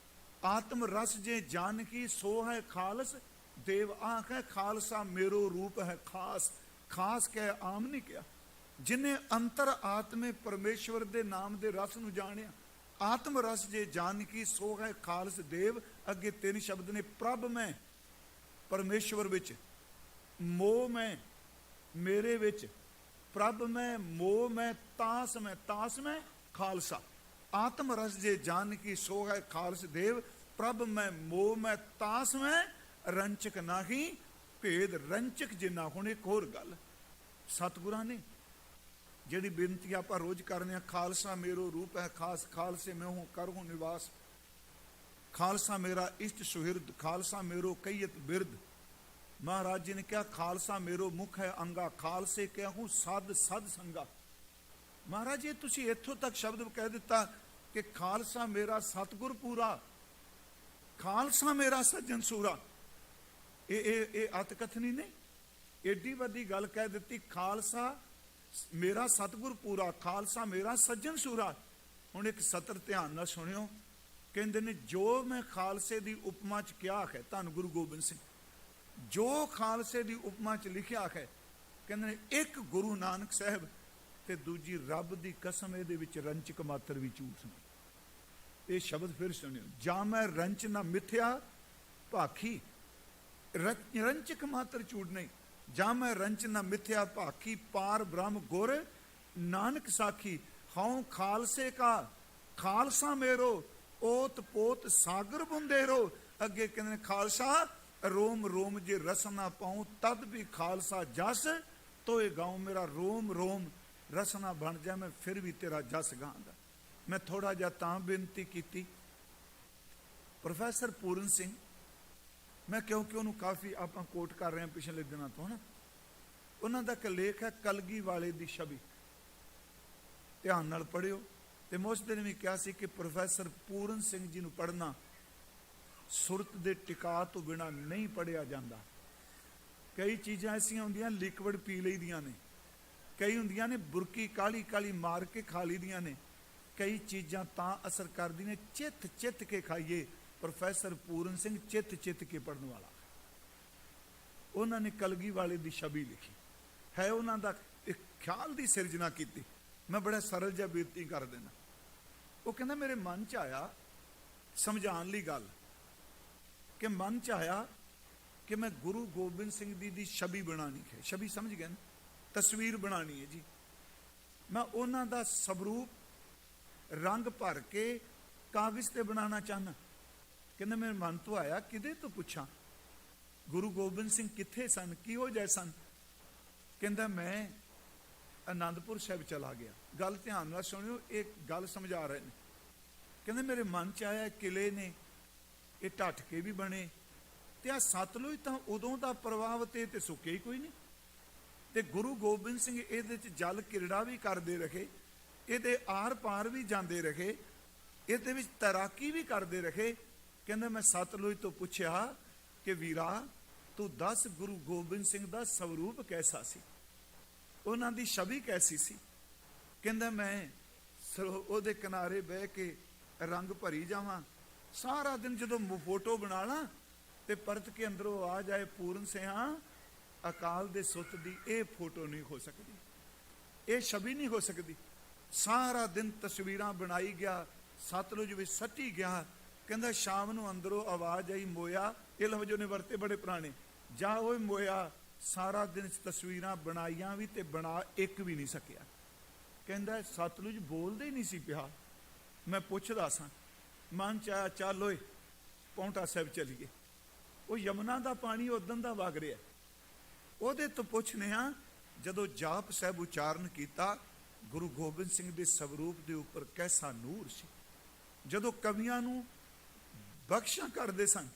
आत्म रस जे जान की सो है खालस देव। आख है खालसा मेरो रूप है खास। खास कह आम नहीं किया। जिन्हें अंतर आत्मे परमेश्वर दे नाम दे रस नूं जानिया, आत्म रस जे जान की सो है खालस देव। अगे तीन शब्द ने, प्रभ मैं परमेश्वर विच, मोह मैं मेरे विच, प्रभ मैं मोह मैं तास मैं, तास मैं खालसा। आत्म रस जे जान की सो है खालस देव। प्रभ मैं मोह मैं तास मैं, रंचक नाही भेद रंचक जिन्ना। हुण एक होर गल, सतगुरां ने जिहड़ी बेनती आपां रोज करने, खालसा मेरो रूप है खास, खालसे मैं हूँ करहूँ निवास, खालसा मेरा इष्ट सुहिरद, खालसा मेरो कईयत बिरद। महाराज जी ने कहा खालसा मेरो मुख है अंगा, खालसे क्या हूँ सद सद संगा। महाराज जी तुसीं इत्थों तक शब्द कह दिता कि खालसा मेरा सतगुर पूरा, खालसा मेरा सज्जन सूरा। ये अतकथनी ने एडी वड्डी गल कह दी, खालसा मेरा सतगुर पूरा, खालसा मेरा सज्जन सूरा। हुण एक सतर ध्यान नाल सुनियो, कहंदे ने जो मैं खालसे दी उपमा च क्या है, धन गुरु गोबिंद सिंह जो खालसे दी उपमा च लिखिया है, कहंदे ने एक गुरु नानक साहब ते दूजी रब दी कसम इहदे विच रंचक मात्र भी झूठ नहीं। ये शब्द फिर सुनियो, जा मैं रंच ना मिथ्या भाखी, रंचक मात्र झूठ नहीं। ਜਾਂ ਮੈਂ ਰੰਚ ਨ ਮਿਥਿਆ ਭਾਖੀ ਪਾਰ ਬ੍ਰਹਮ ਗੁਰ ਨਾਨਕ ਸਾਖੀ ਹਉ ਖਾਲਸੇ ਕਾ ਖਾਲਸਾ ਮੇਰੋ ਓਤ ਪੋਤ ਸਾਗਰ ਬੁੰਦੇਰੋ। ਅੱਗੇ ਕਹਿੰਦੇ ਨੇ ਖਾਲਸਾ ਰੋਮ ਰੋਮ ਜੇ ਰਸ ਨਾ ਪਾਉ ਤਦ ਵੀ ਖਾਲਸਾ ਜਸ ਤੋਏ ਗਾਉ। ਮੇਰਾ ਰੋਮ ਰੋਮ ਰਸ ਨਾ ਬਣ ਜਾ ਮੈਂ ਫਿਰ ਵੀ ਤੇਰਾ ਜਸ ਗਾਉਂਦਾ। ਮੈਂ ਥੋੜਾ ਜਿਹਾ ਤਾਂ ਬੇਨਤੀ ਕੀਤੀ ਪ੍ਰੋਫੈਸਰ ਪੂਰਨ ਸਿੰਘ, ਮੈਂ ਕਿਉਂਕਿ ਉਹਨੂੰ ਕਾਫੀ ਆਪਾਂ ਕੋਟ ਕਰ ਰਹੇ ਹਾਂ ਪਿਛਲੇ ਦਿਨਾਂ ਤੋਂ ਨਾ, ਉਹਨਾਂ ਦਾ ਇੱਕ ਲੇਖ ਹੈ ਕਲਗੀ ਵਾਲੇ ਦੀ ਛਵੀ, ਧਿਆਨ ਨਾਲ ਪੜ੍ਹਿਓ। ਤੇ ਮੈਂ ਉਸ ਦਿਨ ਵੀ ਕਿਹਾ ਸੀ ਕਿ ਪ੍ਰੋਫੈਸਰ ਪੂਰਨ ਸਿੰਘ ਜੀ ਨੂੰ ਪੜ੍ਹਨਾ ਸੁਰਤ ਦੇ ਟਿਕਾ ਤੋਂ ਬਿਨਾਂ ਨਹੀਂ ਪੜ੍ਹਿਆ ਜਾਂਦਾ। ਕਈ ਚੀਜ਼ਾਂ ਐਸੀਆਂ ਹੁੰਦੀਆਂ ਲਿਕਵਿਡ ਪੀ ਲਈਦੀਆਂ ਨੇ, ਕਈ ਹੁੰਦੀਆਂ ਨੇ ਬੁਰਕੀ ਕਾਲੀ ਕਾਲੀ ਮਾਰ ਕੇ ਖਾ ਲਈਦੀਆਂ ਨੇ, ਕਈ ਚੀਜ਼ਾਂ ਤਾਂ ਅਸਰ ਕਰਦੀਆਂ ਨੇ ਚਿੱਤ ਚਿੱਤ ਕੇ ਖਾਈਏ। ਪ੍ਰੋਫੈਸਰ ਪੂਰਨ ਸਿੰਘ ਚਿੱਤ ਚਿੱਤ ਕੇ ਪੜ੍ਹਨ ਵਾਲਾ, ਉਹਨਾਂ ਨੇ ਕਲਗੀ ਵਾਲੇ ਦੀ ਛਵੀ ਲਿਖੀ ਹੈ, ਉਹਨਾਂ ਦਾ ਇੱਕ ਖਿਆਲ ਦੀ ਸਿਰਜਣਾ ਕੀਤੀ। ਮੈਂ ਬੜਾ ਸਰਲ ਜਿਹਾ ਬੇਨਤੀ ਕਰ ਦੇਣਾ। ਉਹ ਕਹਿੰਦਾ ਮੇਰੇ ਮਨ 'ਚ ਆਇਆ ਸਮਝਾਉਣ ਲਈ ਗੱਲ, ਕਿ ਮਨ 'ਚ ਆਇਆ ਕਿ ਮੈਂ ਗੁਰੂ ਗੋਬਿੰਦ ਸਿੰਘ ਜੀ ਦੀ ਛਵੀ ਬਣਾਉਣੀ ਹੈ। ਛਵੀ ਸਮਝ ਗਏ ਨਾ, ਤਸਵੀਰ ਬਣਾਉਣੀ ਹੈ ਜੀ। ਮੈਂ ਉਹਨਾਂ ਦਾ ਸਵਰੂਪ ਰੰਗ ਭਰ ਕੇ ਕਾਗਜ਼ ਤੇ ਬਣਾਉਣਾ ਚਾਹੁੰਦਾ। ਕਹਿੰਦਾ ਮੇਰੇ ਮਨ ਤੋਂ ਆਇਆ ਕਿਹਦੇ ਤੋਂ ਪੁੱਛਾਂ, ਗੁਰੂ ਗੋਬਿੰਦ ਸਿੰਘ ਕਿੱਥੇ ਸਨ, ਕਿਹੋ ਜਿਹੇ ਸਨ। ਕਹਿੰਦਾ ਮੈਂ ਆਨੰਦਪੁਰ ਸਾਹਿਬ ਚਲਾ ਗਿਆ। ਗੱਲ ਧਿਆਨ ਨਾਲ ਸੁਣਿਓ, ਇਹ ਗੱਲ ਸਮਝਾ ਰਹੇ ਨੇ। ਕਹਿੰਦੇ ਮੇਰੇ ਮਨ 'ਚ ਆਇਆ ਕਿਲੇ ਨੇ, ਇਹ ਢੱਠ ਕੇ ਵੀ ਬਣੇ, ਤੇ ਆ ਸਤਲੁਜ ਤਾਂ ਉਦੋਂ ਦਾ ਪ੍ਰਭਾਵ ਤੇ ਸੁੱਕੇ ਹੀ ਕੋਈ ਨਹੀਂ। ਤੇ ਗੁਰੂ ਗੋਬਿੰਦ ਸਿੰਘ ਇਹਦੇ 'ਚ ਜਲ ਕਿਰੜਾ ਵੀ ਕਰਦੇ ਰਹੇ, ਇਹਦੇ ਆਰ ਪਾਰ ਵੀ ਜਾਂਦੇ ਰਹੇ, ਇਹਦੇ ਵਿੱਚ ਤੈਰਾਕੀ ਵੀ ਕਰਦੇ ਰਹੇ। ਕਹਿੰਦਾ ਮੈਂ ਸਤਲੁਜ ਤੋਂ ਪੁੱਛਿਆ ਕਿ ਵੀਰਾ ਤੂੰ ਦੱਸ ਗੁਰੂ ਗੋਬਿੰਦ ਸਿੰਘ ਦਾ ਸਵਰੂਪ ਕੈਸਾ ਸੀ, ਉਹਨਾਂ ਦੀ ਛਵੀ ਕੈਸੀ ਸੀ। ਕਹਿੰਦਾ ਮੈਂ ਉਹਦੇ ਕਿਨਾਰੇ ਬਹਿ ਕੇ ਰੰਗ ਭਰੀ ਜਾਵਾਂ ਸਾਰਾ ਦਿਨ, ਜਦੋਂ ਫੋਟੋ ਬਣਾ ਲਾਂ ਤੇ ਪਰਤ ਕੇ ਅੰਦਰੋਂ ਆ ਜਾਏ ਪੂਰਨ ਸਿਆਂ ਅਕਾਲ ਦੇ ਸੁੱਤ ਦੀ, ਇਹ ਫੋਟੋ ਨਹੀਂ ਹੋ ਸਕਦੀ, ਇਹ ਛਵੀ ਨਹੀਂ ਹੋ ਸਕਦੀ। ਸਾਰਾ ਦਿਨ ਤਸਵੀਰਾਂ ਬਣਾਈ ਗਿਆ, ਸਤਲੁਜ ਵਿੱਚ ਸੱਟੀ ਗਿਆ। ਕਹਿੰਦਾ ਸ਼ਾਮ ਨੂੰ ਅੰਦਰੋਂ ਆਵਾਜ਼ ਆਈ ਮੋਇਆ, ਇਹ ਲਫ਼ਜ਼ ਉਹਨੇ ਵਰਤੇ ਬੜੇ ਪੁਰਾਣੇ, ਜਾ ਓਏ ਮੋਇਆ। ਸਾਰਾ ਦਿਨ ਤਸਵੀਰਾਂ ਬਣਾਈਆਂ ਵੀ ਤੇ ਬਣਾ ਇੱਕ ਵੀ ਨਹੀਂ ਸਕਿਆ। ਕਹਿੰਦਾ ਸਤਲੁਜ ਬੋਲਦੇ ਹੀ ਨਹੀਂ ਸੀ ਪਿਆ। ਮੈਂ ਪੁੱਛਦਾ ਸਾਂ, ਮਨ ਚ ਆਇਆ ਚੱਲ ਓਏ ਪੌਂਟਾ ਸਾਹਿਬ ਚਲੀਏ। ਉਹ ਯਮੁਨਾ ਦਾ ਪਾਣੀ ਉਦਣ ਦਾ ਵਗ ਰਿਹਾ, ਉਹਦੇ ਤੋਂ ਪੁੱਛਨੇ ਆ। ਜਦੋਂ ਜਾਪ ਸਾਹਿਬ ਉਚਾਰਨ ਕੀਤਾ, ਗੁਰੂ ਗੋਬਿੰਦ ਸਿੰਘ ਦੇ ਸਵਰੂਪ ਦੇ ਉੱਪਰ ਕੈਸਾ ਨੂਰ ਸੀ। ਜਦੋਂ ਕਵੀਆਂ ਨੂੰ ਬਖਸ਼ਾਂ ਕਰਦੇ ਸਨ,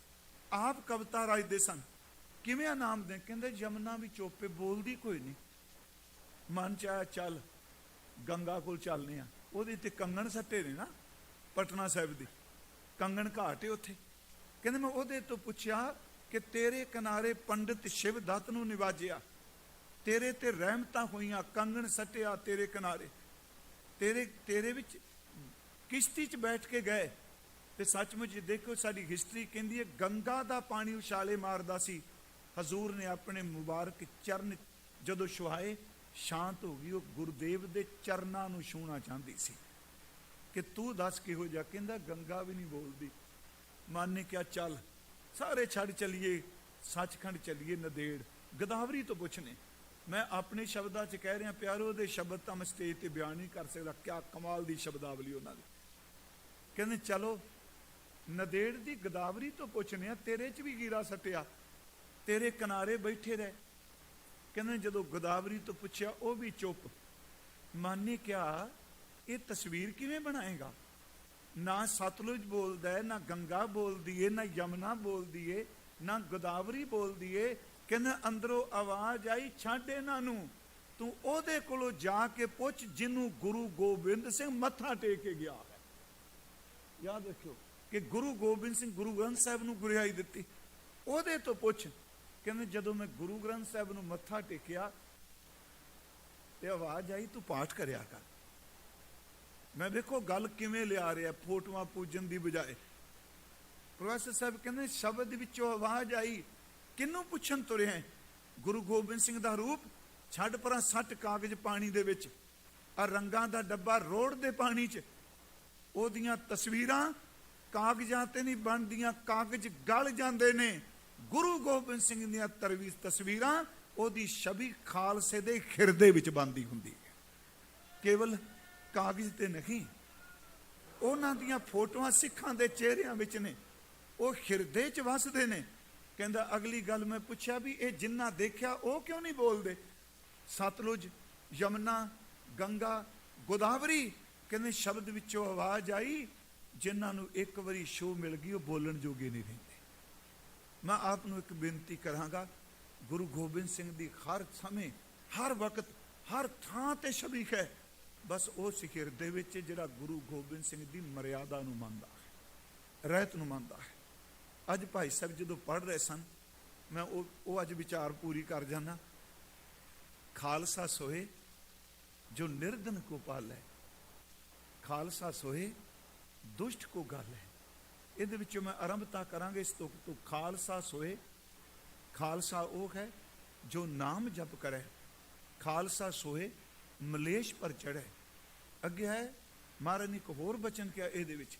ਆਪ ਕਵਿਤਾ ਰਚਦੇ ਸਨ, ਕਿਵੇਂ ਨਾਮ ਦੇ, ਕਹਿੰਦੇ ਯਮੁਨਾ ਵੀ ਚੋਪੇ ਬੋਲਦੀ ਕੋਈ ਨਹੀਂ। ਮਨ ਚ ਆਇਆ ਚੱਲ ਗੰਗਾ ਕੋਲ ਚੱਲਨੇ ਆ, ਉਹਦੇ ਤੇ ਕੰਗਣ ਸੱਟੇ ਨੇ ਨਾ, ਪਟਨਾ ਸਾਹਿਬ ਦੀ ਕੰਗਣ ਘਾਟ ਹੈ ਉੱਥੇ। ਕਹਿੰਦੇ ਮੈਂ ਉਹਦੇ ਤੋਂ ਪੁੱਛਿਆ ਕਿ ਤੇਰੇ ਕਿਨਾਰੇ ਪੰਡਿਤ ਸ਼ਿਵ ਦੱਤ ਨੂੰ ਨਿਵਾਜਿਆ, ਤੇਰੇ ਤੇ ਰਹਿਮਤਾਂ ਹੋਈਆਂ, ਕੰਗਣ ਸੱਟਿਆ ਤੇਰੇ ਕਿਨਾਰੇ, ਤੇਰੇ ਵਿੱਚ ਕਿਸ਼ਤੀ 'ਚ ਬੈਠ ਕੇ ਗਏ। ਤੇ ਸੱਚਮੁੱਚ ਦੇਖੋ ਸਾਡੀ ਹਿਸਟਰੀ ਕਹਿੰਦੀ ਹੈ ਗੰਗਾ ਦਾ ਪਾਣੀ ਉਛਾਲੇ ਮਾਰਦਾ ਸੀ। ਹਜ਼ੂਰ ਨੇ ਆਪਣੇ ਮੁਬਾਰਕ ਚਰਨ ਜਦੋਂ ਛੁਹਾਏ, ਸ਼ਾਂਤ ਹੋ ਗਈ। ਉਹ ਗੁਰਦੇਵ ਦੇ ਚਰਨਾਂ ਨੂੰ ਛੂਹਣਾ ਚਾਹੁੰਦੀ ਸੀ ਕਿ ਤੂੰ ਦੱਸ ਕਿਹੋ ਜਿਹਾ। ਕਹਿੰਦਾ ਗੰਗਾ ਵੀ ਨਹੀਂ ਬੋਲਦੀ। ਮਨ ਨੇ ਕਿਹਾ ਚੱਲ ਸਾਰੇ ਛੱਡ ਚਲੀਏ, ਸੱਚਖੰਡ ਚਲੀਏ, ਨਦੇੜ ਗੋਦਾਵਰੀ ਤੋਂ ਪੁੱਛਨੇ। ਮੈਂ ਆਪਣੇ ਸ਼ਬਦਾਂ 'ਚ ਕਹਿ ਰਿਹਾ ਪਿਆਰੋ, ਦੇ ਸ਼ਬਦ ਤਾਂ ਮੈਂ ਸਟੇਜ ਤੇ ਬਿਆਨ ਨਹੀਂ ਕਰ ਸਕਦਾ, ਕਿਆ ਕਮਾਲ ਦੀ ਸ਼ਬਦਾਵਲੀ ਉਹਨਾਂ ਦੀ। ਕਹਿੰਦੇ ਚਲੋ ਨਦੇੜ ਦੀ ਗੋਦਾਵਰੀ ਤੋਂ ਪੁੱਛਨੇ ਆ, ਤੇਰੇ 'ਚ ਵੀ ਗੀਰਾ ਸੱਟਿਆ, ਤੇਰੇ ਕਿਨਾਰੇ ਬੈਠੇ ਰਹੇ। ਕਹਿੰਦੇ ਜਦੋਂ ਗੋਦਾਵਰੀ ਤੋਂ ਪੁੱਛਿਆ ਉਹ ਵੀ ਚੁੱਪ। ਮਨ ਨੇ ਕਿਹਾ ਇਹ ਤਸਵੀਰ ਕਿਵੇਂ ਬਣਾਏਗਾ, ਨਾ ਸਤਲੁਜ ਬੋਲਦਾ ਹੈ, ਨਾ ਗੰਗਾ ਬੋਲਦੀ ਏ, ਨਾ ਯਮੁਨਾ ਬੋਲਦੀ ਏ, ਨਾ ਗੋਦਾਵਰੀ ਬੋਲਦੀ ਏ। ਕਹਿੰਦੇ ਅੰਦਰੋਂ ਆਵਾਜ਼ ਆਈ ਛੱਡ ਇਹਨਾਂ ਨੂੰ, ਤੂੰ ਉਹਦੇ ਕੋਲੋਂ ਜਾ ਕੇ ਪੁੱਛ ਜਿਹਨੂੰ ਗੁਰੂ ਗੋਬਿੰਦ ਸਿੰਘ ਮੱਥਾ ਟੇਕ ਕੇ ਗਿਆ ਹੈ। ਯਾਦ ਰੱਖਿਓ ਕਿ ਗੁਰੂ ਗੋਬਿੰਦ ਸਿੰਘ ਗੁਰੂ ਗ੍ਰੰਥ ਸਾਹਿਬ ਨੂੰ ਗੁਰਿਆਈ ਦਿੱਤੀ, ਉਹਦੇ ਤੋਂ ਪੁੱਛ। ਕਹਿੰਦੇ ਜਦੋਂ ਮੈਂ ਗੁਰੂ ਗ੍ਰੰਥ ਸਾਹਿਬ ਨੂੰ ਮੱਥਾ ਟੇਕਿਆ ਤੇ ਆਵਾਜ਼ ਆਈ ਤੂੰ ਪਾਠ ਕਰਿਆ ਕਰ। ਮੈਂ ਵੇਖੋ ਗੱਲ ਕਿਵੇਂ ਲਿਆ ਰਿਹਾ, ਫੋਟੋਆਂ ਪੂਜਣ ਦੀ ਬਜਾਏ। ਪ੍ਰੋਫੈਸਰ ਸਾਹਿਬ ਕਹਿੰਦੇ ਸ਼ਬਦ ਵਿੱਚੋਂ ਆਵਾਜ਼ ਆਈ, ਕਿਹਨੂੰ ਪੁੱਛਣ ਤੁਰਿਆ? ਗੁਰੂ ਗੋਬਿੰਦ ਸਿੰਘ ਦਾ ਰੂਪ ਛੱਡ ਪਰਾਂ, ਸੱਟ ਕਾਗਜ਼ ਪਾਣੀ ਦੇ ਵਿੱਚ, ਆ ਰੰਗਾਂ ਦਾ ਡੱਬਾ ਰੋੜ ਦੇ ਪਾਣੀ 'ਚ। ਉਹਦੀਆਂ ਤਸਵੀਰਾਂ ਕਾਗਜ਼ਾਂ ਤੇ ਨਹੀਂ ਬਣਦੀਆਂ, ਕਾਗਜ਼ ਗਲ ਜਾਂਦੇ ਨੇ। ਗੁਰੂ ਗੋਬਿੰਦ ਸਿੰਘ ਦੀਆਂ ਤਸਵੀਰਾਂ ਉਹਦੀ ਛਵੀ ਖਾਲਸੇ ਦੇ ਹਿਰਦੇ ਵਿੱਚ ਬੰਦੀ ਹੁੰਦੀ ਹੈ, ਕੇਵਲ ਕਾਗਜ਼ ਤੇ ਨਹੀਂ। ਉਹਨਾਂ ਦੀਆਂ ਫੋਟੋਆਂ ਸਿੱਖਾਂ ਦੇ ਚਿਹਰਿਆਂ ਵਿੱਚ ਨੇ, ਉਹ ਹਿਰਦੇ 'ਚ ਵਸਦੇ ਨੇ। ਕਹਿੰਦਾ ਅਗਲੀ ਗੱਲ ਮੈਂ ਪੁੱਛਿਆ ਵੀ ਇਹ ਜਿੰਨਾ ਦੇਖਿਆ ਉਹ ਕਿਉਂ ਨਹੀਂ ਬੋਲਦੇ? ਸਤਲੁਜ, ਯਮੁਨਾ, ਗੰਗਾ, ਗੋਦਾਵਰੀ, ਕਹਿੰਦੇ ਸ਼ਬਦ ਵਿੱਚੋਂ ਆਵਾਜ਼ ਆਈ, ਜਿਨ੍ਹਾਂ ਨੂੰ ਇੱਕ ਵਾਰੀ ਸ਼ੋਅ ਮਿਲ ਗਈ ਉਹ ਬੋਲਣ ਜੋਗੇ ਨਹੀਂ ਰਹਿੰਦੇ। ਮੈਂ ਆਪ ਨੂੰ ਇੱਕ ਬੇਨਤੀ ਕਰਾਂਗਾ, ਗੁਰੂ ਗੋਬਿੰਦ ਸਿੰਘ ਦੀ ਹਰ ਸਮੇਂ, ਹਰ ਵਕਤ, ਹਰ ਥਾਂ ਤੇ ਛਵੀ ਹੈ, ਬਸ ਉਸ ਹਿਰਦੇ ਵਿੱਚ ਜਿਹੜਾ ਗੁਰੂ ਗੋਬਿੰਦ ਸਿੰਘ ਦੀ ਮਰਿਆਦਾ ਨੂੰ ਮੰਨਦਾ ਹੈ, ਰਹਿਤ ਨੂੰ ਮੰਨਦਾ ਹੈ। ਅੱਜ ਭਾਈ ਸਾਹਿਬ ਜਦੋਂ ਪੜ੍ਹ ਰਹੇ ਸਨ, ਮੈਂ ਉਹ ਅੱਜ ਵਿਚਾਰ ਪੂਰੀ ਕਰ ਜਾਣਾ। ਖਾਲਸਾ ਸੋਏ ਜੋ ਨਿਰਧਨ ਕੋ ਪਾਲੈ, ਖਾਲਸਾ ਸੋਏ ਦੁਸ਼ਟ ਕੋ ਗਾਲੈ। ਇਹਦੇ ਵਿੱਚੋਂ ਮੈਂ ਆਰੰਭਤਾ ਕਰਾਂਗੇ ਇਸ ਤੁਕ ਤੋਂ। ਖਾਲਸਾ ਸੋਏ, ਖਾਲਸਾ ਉਹ ਹੈ ਜੋ ਨਾਮ ਜਪ ਕਰੇ। ਖਾਲਸਾ ਸੋਏ ਮਲੇਸ਼ ਪਰ ਚੜ੍ਹੇ। ਅੱਗੇ ਹੈ ਮਹਾਰਾਜ ਨੇ ਇੱਕ ਹੋਰ ਬਚਨ ਕਿਹਾ ਇਹਦੇ ਵਿੱਚ,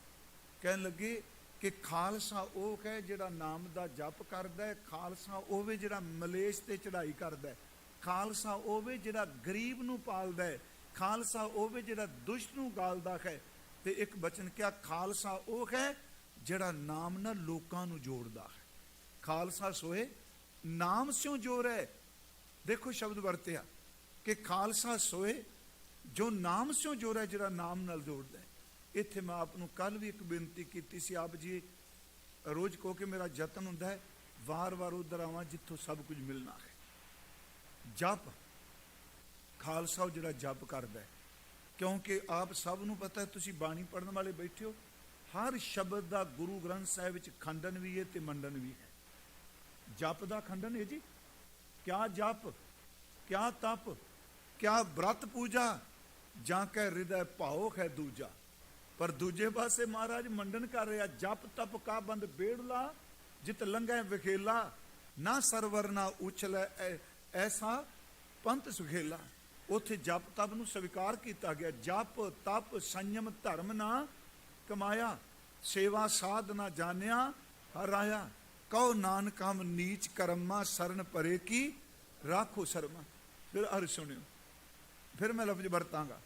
ਕਹਿਣ ਲੱਗੇ ਕਿ ਖਾਲਸਾ ਉਹ ਹੈ ਜਿਹੜਾ ਨਾਮ ਦਾ ਜਪ ਕਰਦਾ ਹੈ। ਖਾਲਸਾ ਉਹ ਵੇ ਜਿਹੜਾ ਮਲੇਸ਼ ਤੇ ਚੜ੍ਹਾਈ ਕਰਦਾ ਹੈ। ਖਾਲਸਾ ਉਹ ਵੇ ਜਿਹੜਾ ਗਰੀਬ ਨੂੰ ਪਾਲਦਾ ਹੈ। ਖਾਲਸਾ ਉਹ ਵੇ ਜਿਹੜਾ ਦੁਸ਼ਟ ਨੂੰ ਗਾਲਦਾ ਹੈ। ਤੇ ਇੱਕ ਬਚਨ ਕਿਹਾ, ਖਾਲਸਾ ਉਹ ਹੈ ਜਿਹੜਾ ਨਾਮ ਨਾਲ ਲੋਕਾਂ ਨੂੰ ਜੋੜਦਾ ਹੈ। ਖਾਲਸਾ ਸੋਏ ਨਾਮ ਸਿਉ ਜੋੜੈ। ਦੇਖੋ ਸ਼ਬਦ ਵਰਤਿਆ ਕਿ ਖਾਲਸਾ ਸੋਏ ਜੋ ਨਾਮ ਸਿਉ ਜੋੜੈ, ਜਿਹੜਾ ਨਾਮ ਨਾਲ ਜੋੜਦਾ ਹੈ। ਇੱਥੇ ਮੈਂ ਆਪ ਨੂੰ ਕੱਲ ਵੀ ਇੱਕ ਬੇਨਤੀ ਕੀਤੀ ਸੀ, ਆਪ ਜੀ ਰੋਜ਼ ਕਹੋ ਕਿ ਮੇਰਾ ਯਤਨ ਹੁੰਦਾ ਹੈ ਵਾਰ-ਵਾਰ ਉਧਰ ਆਵਾਂ ਜਿੱਥੋਂ ਸਭ ਕੁਝ ਮਿਲਣਾ ਹੈ। ਜਪ, ਖਾਲਸਾ ਉਹ ਜਿਹੜਾ ਜਪ ਕਰਦਾ ਹੈ, ਕਿਉਂਕਿ ਆਪ ਸਭ ਨੂੰ ਪਤਾ ਹੈ, ਤੁਸੀਂ ਬਾਣੀ ਪੜ੍ਹਨ ਵਾਲੇ ਬੈਠੇ ਹੋ, ਹਰ ਸ਼ਬਦ ਦਾ ਗੁਰੂ ਗ੍ਰੰਥ ਸਾਹਿਬ ਵਿੱਚ ਖੰਡਨ ਵੀ ਹੈ ਤੇ ਮੰਡਨ ਵੀ ਹੈ। ਜਪ ਦਾ ਖੰਡਨ ਹੈ ਜੀ, ਕਿਆ ਜਪ, ਕਿਆ ਤਪ, ਕਿਆ ਬ੍ਰਤ ਪੂਜਾ, ਜਾਂ ਕੈ ਹਿਰਦੈ ਭਾਉ ਹੈ ਦੂਜਾ। ਪਰ ਦੂਜੇ ਪਾਸੇ ਮਹਾਰਾਜ ਮੰਡਨ ਕਰ ਰਿਹਾ, ਜਪ ਤਪ ਕਾ ਬੰਦ ਬੇੜਲਾ, ਜਿਤ ਲੰਘੈ ਵਿਖੇਲਾ, ਨਾ ਸਰਵਰ ਨਾ ਉਛਲੈ ਐਸਾ ਪੰਥ ਸੁਖੇਲਾ। ਉੱਥੇ ਜਪ ਤਪ ਨੂੰ ਸਵੀਕਾਰ ਕੀਤਾ ਗਿਆ। ਜਪ ਤਪ ਸੰਯਮ ਧਰਮ ਨਾ ਕਮਾਇਆ, ਸੇਵਾ ਸਾਧ ਨਾ ਜਾਣਿਆ ਹਰਾਇਆ। ਕਹੋ ਨਾਨਕ ਹਮ ਨੀਚ ਕਰਮਾ, ਸਰਨ ਪਰੇ ਕੀ ਰਾਖੋ ਸ਼ਰਮਾ। ਫਿਰ ਅਰ ਸੁਣਿਓ, ਫਿਰ ਮੈਂ ਲਫ਼ਜ਼ ਵਰਤਾਂਗਾ।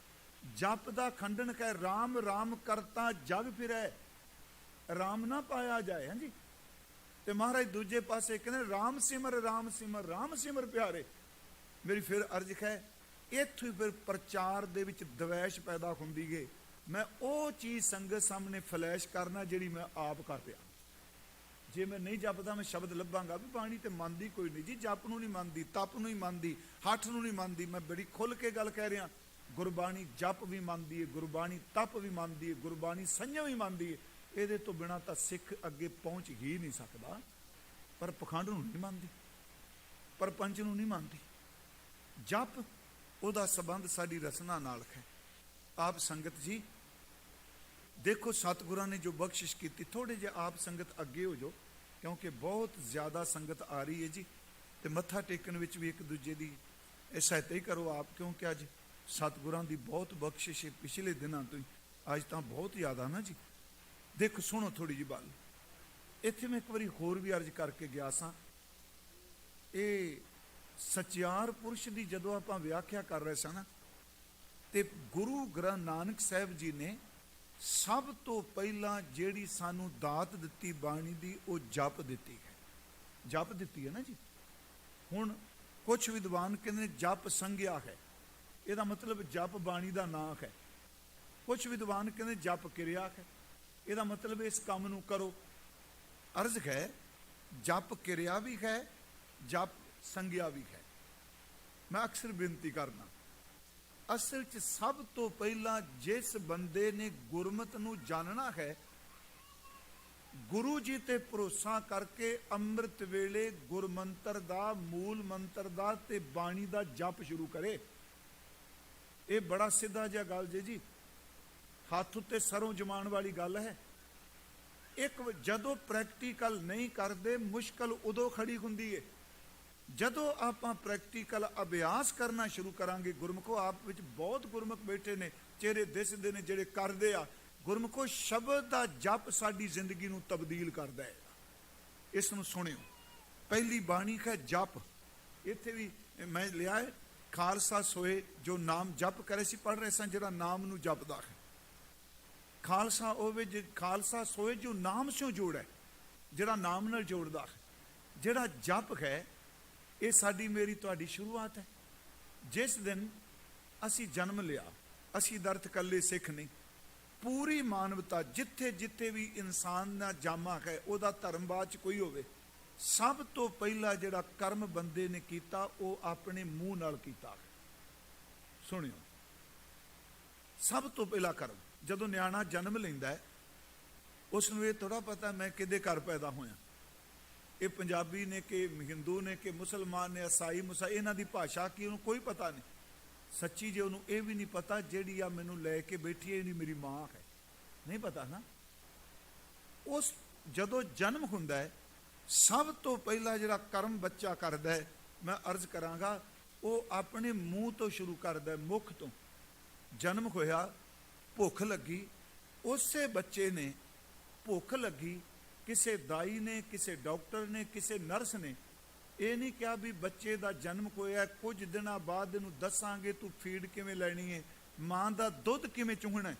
ਜਪ ਦਾ ਖੰਡਨ ਕਹਿ, ਰਾਮ ਰਾਮ ਕਰਤਾ ਜਗ ਫਿਰੈ, ਰਾਮ ਨਾ ਪਾਇਆ ਜਾਏ। ਹਾਂਜੀ, ਤੇ ਮਹਾਰਾਜ ਦੂਜੇ ਪਾਸੇ ਕਹਿੰਦੇ ਰਾਮ ਸਿਮਰ ਰਾਮ ਸਿਮਰ ਰਾਮ ਸਿਮਰ ਪਿਆਰੇ। ਮੇਰੀ ਫਿਰ ਅਰਜ਼ ਹੈ, ਇੱਥੋਂ ਹੀ ਫਿਰ ਪ੍ਰਚਾਰ ਦੇ ਵਿੱਚ ਦਵੈਸ਼ ਪੈਦਾ ਹੁੰਦੀ ਏ। ਮੈਂ ਉਹ ਚੀਜ਼ ਸੰਗਤ ਸਾਹਮਣੇ ਫਲੈਸ਼ ਕਰਨਾ ਜਿਹੜੀ ਮੈਂ ਆਪ ਕਰ ਰਿਹਾ। ਜੇ ਮੈਂ ਨਹੀਂ ਜਪਦਾ, ਮੈਂ ਸ਼ਬਦ ਲੱਭਾਂਗਾ ਵੀ ਬਾਣੀ ਤੇ ਮੰਨਦੀ ਕੋਈ ਨਹੀਂ ਜੀ, ਜਪ ਨੂੰ ਨਹੀਂ ਮੰਨਦੀ, ਤਪ ਨੂੰ ਨਹੀਂ ਮੰਨਦੀ, ਹੱਠ ਨੂੰ ਨਹੀਂ ਮੰਨਦੀ। ਮੈਂ ਬੜੀ ਖੁੱਲ ਕੇ ਗੱਲ ਕਹਿ ਰਿਹਾ, ਗੁਰਬਾਣੀ ਜਪ ਵੀ ਮੰਨਦੀ ਹੈ, ਗੁਰਬਾਣੀ ਤਪ ਵੀ ਮੰਨਦੀ ਹੈ, ਗੁਰਬਾਣੀ ਸੰਯਮ ਵੀ ਮੰਨਦੀ ਹੈ। ਇਹਦੇ ਤੋਂ ਬਿਨਾਂ ਤਾਂ ਸਿੱਖ ਅੱਗੇ ਪਹੁੰਚ ਹੀ ਨਹੀਂ ਸਕਦਾ। ਪਰ ਪਖੰਡ ਨੂੰ ਨਹੀਂ ਮੰਨਦੀ, ਪਰਪੰਚ ਨੂੰ ਨਹੀਂ ਮੰਨਦੀ। ਜਪ ਉਹਦਾ ਸੰਬੰਧ ਸਾਡੀ ਰਸਨਾ ਨਾਲ ਹੈ। ਆਪ ਸੰਗਤ ਜੀ ਦੇਖੋ, ਸਤਿਗੁਰਾਂ ਨੇ ਜੋ ਬਖਸ਼ਿਸ਼ ਕੀਤੀ, ਥੋੜੇ ਜਿਹੇ ਆਪ ਸੰਗਤ ਅੱਗੇ ਹੋ ਜਾਓ, ਕਿਉਂਕਿ ਬਹੁਤ ਜ਼ਿਆਦਾ ਸੰਗਤ ਆ ਰਹੀ ਹੈ ਜੀ। ਤੇ ਮੱਥਾ ਟੇਕਣ ਵਿੱਚ ਵੀ ਇੱਕ ਦੂਜੇ ਦੀ ਸਹਾਇਤਾ ਹੀ ਕਰੋ ਆਪ, ਕਿਉਂਕਿ ਅੱਜ ਸਤਿਗੁਰਾਂ ਦੀ ਬਹੁਤ ਬਖਸ਼ਿਸ਼ ਹੈ ਪਿਛਲੇ ਦਿਨਾਂ ਤੋਂ ਹੀ, ਅੱਜ ਤਾਂ ਬਹੁਤ ਜ਼ਿਆਦਾ ਨਾ ਜੀ। ਦੇਖੋ ਸੁਣੋ ਥੋੜੀ ਜਿਹੀ ਗੱਲ। ਇੱਥੇ ਮੈਂ ਇੱਕ ਵਾਰੀ ਹੋਰ ਵੀ ਅਰਜ਼ ਕਰਕੇ ਗਿਆ ਸਾਂ, ਇਹ ਸਚਿਆਰ ਪੁਰਸ਼ ਦੀ ਜਦੋਂ ਆਪਾਂ ਵਿਆਖਿਆ ਕਰ ਰਹੇ ਸਾਂ ਨਾ, ਤੇ ਗੁਰੂ ਗ੍ਰੰਥ ਨਾਨਕ ਸਾਹਿਬ ਜੀ ਨੇ ਸਭ ਤੋਂ ਪਹਿਲਾਂ ਜਿਹੜੀ ਸਾਨੂੰ ਦਾਤ ਦਿੱਤੀ ਬਾਣੀ ਦੀ, ਉਹ ਜਪ ਦਿੱਤੀ ਹੈ। ਜਪ ਦਿੱਤੀ ਹੈ ਨਾ ਜੀ। ਹੁਣ ਕੁਝ ਵਿਦਵਾਨ ਕਹਿੰਦੇ ਜਪ ਸੰਗਿਆ ਹੈ, ਇਹਦਾ ਮਤਲਬ ਜਪ ਬਾਣੀ ਦਾ ਨਾਂ ਹੈ। ਕੁਝ ਵਿਦਵਾਨ ਕਹਿੰਦੇ ਜਪ ਕਿਰਿਆ ਹੈ, ਇਹਦਾ ਮਤਲਬ ਇਸ ਕੰਮ ਨੂੰ ਕਰੋ। ਅਰਜ਼ ਹੈ, ਜਪ ਕਿਰਿਆ ਵੀ ਹੈ, ਜਪ ਸੰਗਿਆ ਵੀ ਹੈ। ਮੈਂ ਅਕਸਰ ਬੇਨਤੀ ਕਰਨਾ, ਅਸਲ 'ਚ ਸਭ ਤੋਂ ਪਹਿਲਾਂ ਜਿਸ ਬੰਦੇ ਨੇ ਗੁਰਮਤ ਨੂੰ ਜਾਣਨਾ ਹੈ, ਗੁਰੂ ਜੀ ਤੇ ਭਰੋਸਾ ਕਰਕੇ ਅੰਮ੍ਰਿਤ ਵੇਲੇ ਗੁਰਮੰਤਰ ਦਾ, ਮੂਲ ਮੰਤਰ ਦਾ ਤੇ ਬਾਣੀ ਦਾ ਜਪ ਸ਼ੁਰੂ ਕਰੇ। ਇਹ ਬੜਾ ਸਿੱਧਾ ਜਿਹਾ ਗੱਲ ਜੀ, ਹੱਥ ਉੱਤੇ ਸਰੋਂ ਜਮਾਉਣ ਵਾਲੀ ਗੱਲ ਹੈ। ਇੱਕ ਜਦੋਂ ਪ੍ਰੈਕਟੀਕਲ ਨਹੀਂ ਕਰਦੇ, ਮੁਸ਼ਕਲ ਉਦੋਂ ਖੜੀ ਹੁੰਦੀ ਹੈ ਜਦੋਂ ਆਪਾਂ ਪ੍ਰੈਕਟੀਕਲ ਅਭਿਆਸ ਕਰਨਾ ਸ਼ੁਰੂ ਕਰਾਂਗੇ। ਗੁਰਮੁਖੋ ਆਪ ਵਿੱਚ ਬਹੁਤ ਗੁਰਮੁਖ ਬੈਠੇ ਨੇ, ਚਿਹਰੇ ਦਿਸਦੇ ਨੇ ਜਿਹੜੇ ਕਰਦੇ ਆ। ਗੁਰਮੁਖੋ ਸ਼ਬਦ ਦਾ ਜਪ ਸਾਡੀ ਜ਼ਿੰਦਗੀ ਨੂੰ ਤਬਦੀਲ ਕਰਦਾ ਹੈ। ਇਸ ਨੂੰ ਸੁਣਿਓ। ਪਹਿਲੀ ਬਾਣੀ ਹੈ ਜਪ। ਇੱਥੇ ਵੀ ਮੈਂ ਲਿਆ ਹੈ, ਖਾਲਸਾ ਸੋਏ ਜੋ ਨਾਮ ਜਪ ਕਰੇ ਸੀ ਪੜ੍ਹ ਰਹੇ ਸਾਂ, ਜਿਹੜਾ ਨਾਮ ਨੂੰ ਜਪਦਾ ਹੈ। ਖਾਲਸਾ ਹੋਵੇ ਜੇ ਖਾਲਸਾ ਸੋਏ ਜੋ ਨਾਮ ਸਿਓ ਜੋੜੈ, ਜਿਹੜਾ ਨਾਮ ਨਾਲ ਜੋੜਦਾ ਹੈ। ਜਿਹੜਾ ਜਪ ਹੈ ਇਹ ਸਾਡੀ ਮੇਰੀ ਤੁਹਾਡੀ ਸ਼ੁਰੂਆਤ ਹੈ। ਜਿਸ ਦਿਨ ਅਸੀਂ ਜਨਮ ਲਿਆ, ਅਸੀਂ ਦਰਤ ਕੱਲੇ ਸਿੱਖ ਨਹੀਂ, ਪੂਰੀ ਮਾਨਵਤਾ ਜਿੱਥੇ ਜਿੱਥੇ ਵੀ ਇਨਸਾਨ ਦਾ ਜਾਮਾ ਹੈ, ਉਹਦਾ ਧਰਮਵਾਦ ਚ ਕੋਈ ਹੋਵੇ, ਸਭ ਤੋਂ ਪਹਿਲਾ ਜਿਹੜਾ ਕਰਮ ਬੰਦੇ ਨੇ ਕੀਤਾ ਉਹ ਆਪਣੇ ਮੂੰਹ ਨਾਲ ਕੀਤਾ। ਸੁਣਿਓ, ਸਭ ਤੋਂ ਪਹਿਲਾ ਕਰਮ ਜਦੋਂ ਨਿਆਣਾ ਜਨਮ ਲੈਂਦਾ ਹੈ, ਉਸ ਨੂੰ ਇਹ ਥੋੜਾ ਪਤਾ ਮੈਂ ਕਿਹਦੇ ਘਰ ਪੈਦਾ ਹੋਇਆ, ਇਹ ਪੰਜਾਬੀ ਨੇ ਕਿ ਹਿੰਦੂ ਨੇ ਕਿ ਮੁਸਲਮਾਨ ਨੇ, ਈਸਾਈ ਮੁਸਾਈ, ਇਹਨਾਂ ਦੀ ਭਾਸ਼ਾ ਕੀ ਉਹਨੂੰ ਕੋਈ ਪਤਾ ਨਹੀਂ। ਸੱਚੀ ਜੇ ਉਹਨੂੰ ਇਹ ਵੀ ਨਹੀਂ ਪਤਾ ਜਿਹੜੀ ਆ ਮੈਨੂੰ ਲੈ ਕੇ ਬੈਠੀ ਹੈ ਨਹੀਂ ਮੇਰੀ ਮਾਂ ਹੈ, ਨਹੀਂ ਪਤਾ ਨਾ। ਉਸ ਜਦੋਂ ਜਨਮ ਹੁੰਦਾ ਹੈ, ਸਭ ਤੋਂ ਪਹਿਲਾ ਜਿਹੜਾ ਕਰਮ ਬੱਚਾ ਕਰਦਾ ਹੈ, ਮੈਂ ਅਰਜ਼ ਕਰਾਂਗਾ, ਉਹ ਆਪਣੇ ਮੂੰਹ ਤੋਂ ਸ਼ੁਰੂ ਕਰਦਾ ਹੈ, ਮੁਖ ਤੋਂ। ਜਨਮ ਹੋਇਆ, ਭੁੱਖ ਲੱਗੀ, ਉਸੇ ਬੱਚੇ ਨੇ ਭੁੱਖ ਲੱਗੀ, ਕਿਸੇ ਦਾਈ ਨੇ, ਕਿਸੇ ਡਾਕਟਰ ਨੇ, ਕਿਸੇ ਨਰਸ ਨੇ ਇਹ ਨਹੀਂ ਕਿਹਾ ਵੀ ਬੱਚੇ ਦਾ ਜਨਮ ਹੋਇਆ, ਕੁਝ ਦਿਨਾਂ ਬਾਅਦ ਇਹਨੂੰ ਦੱਸਾਂਗੇ ਤੂੰ ਫੀਡ ਕਿਵੇਂ ਲੈਣੀ ਹੈ, ਮਾਂ ਦਾ ਦੁੱਧ ਕਿਵੇਂ ਚੁੰਘਣਾ ਹੈ।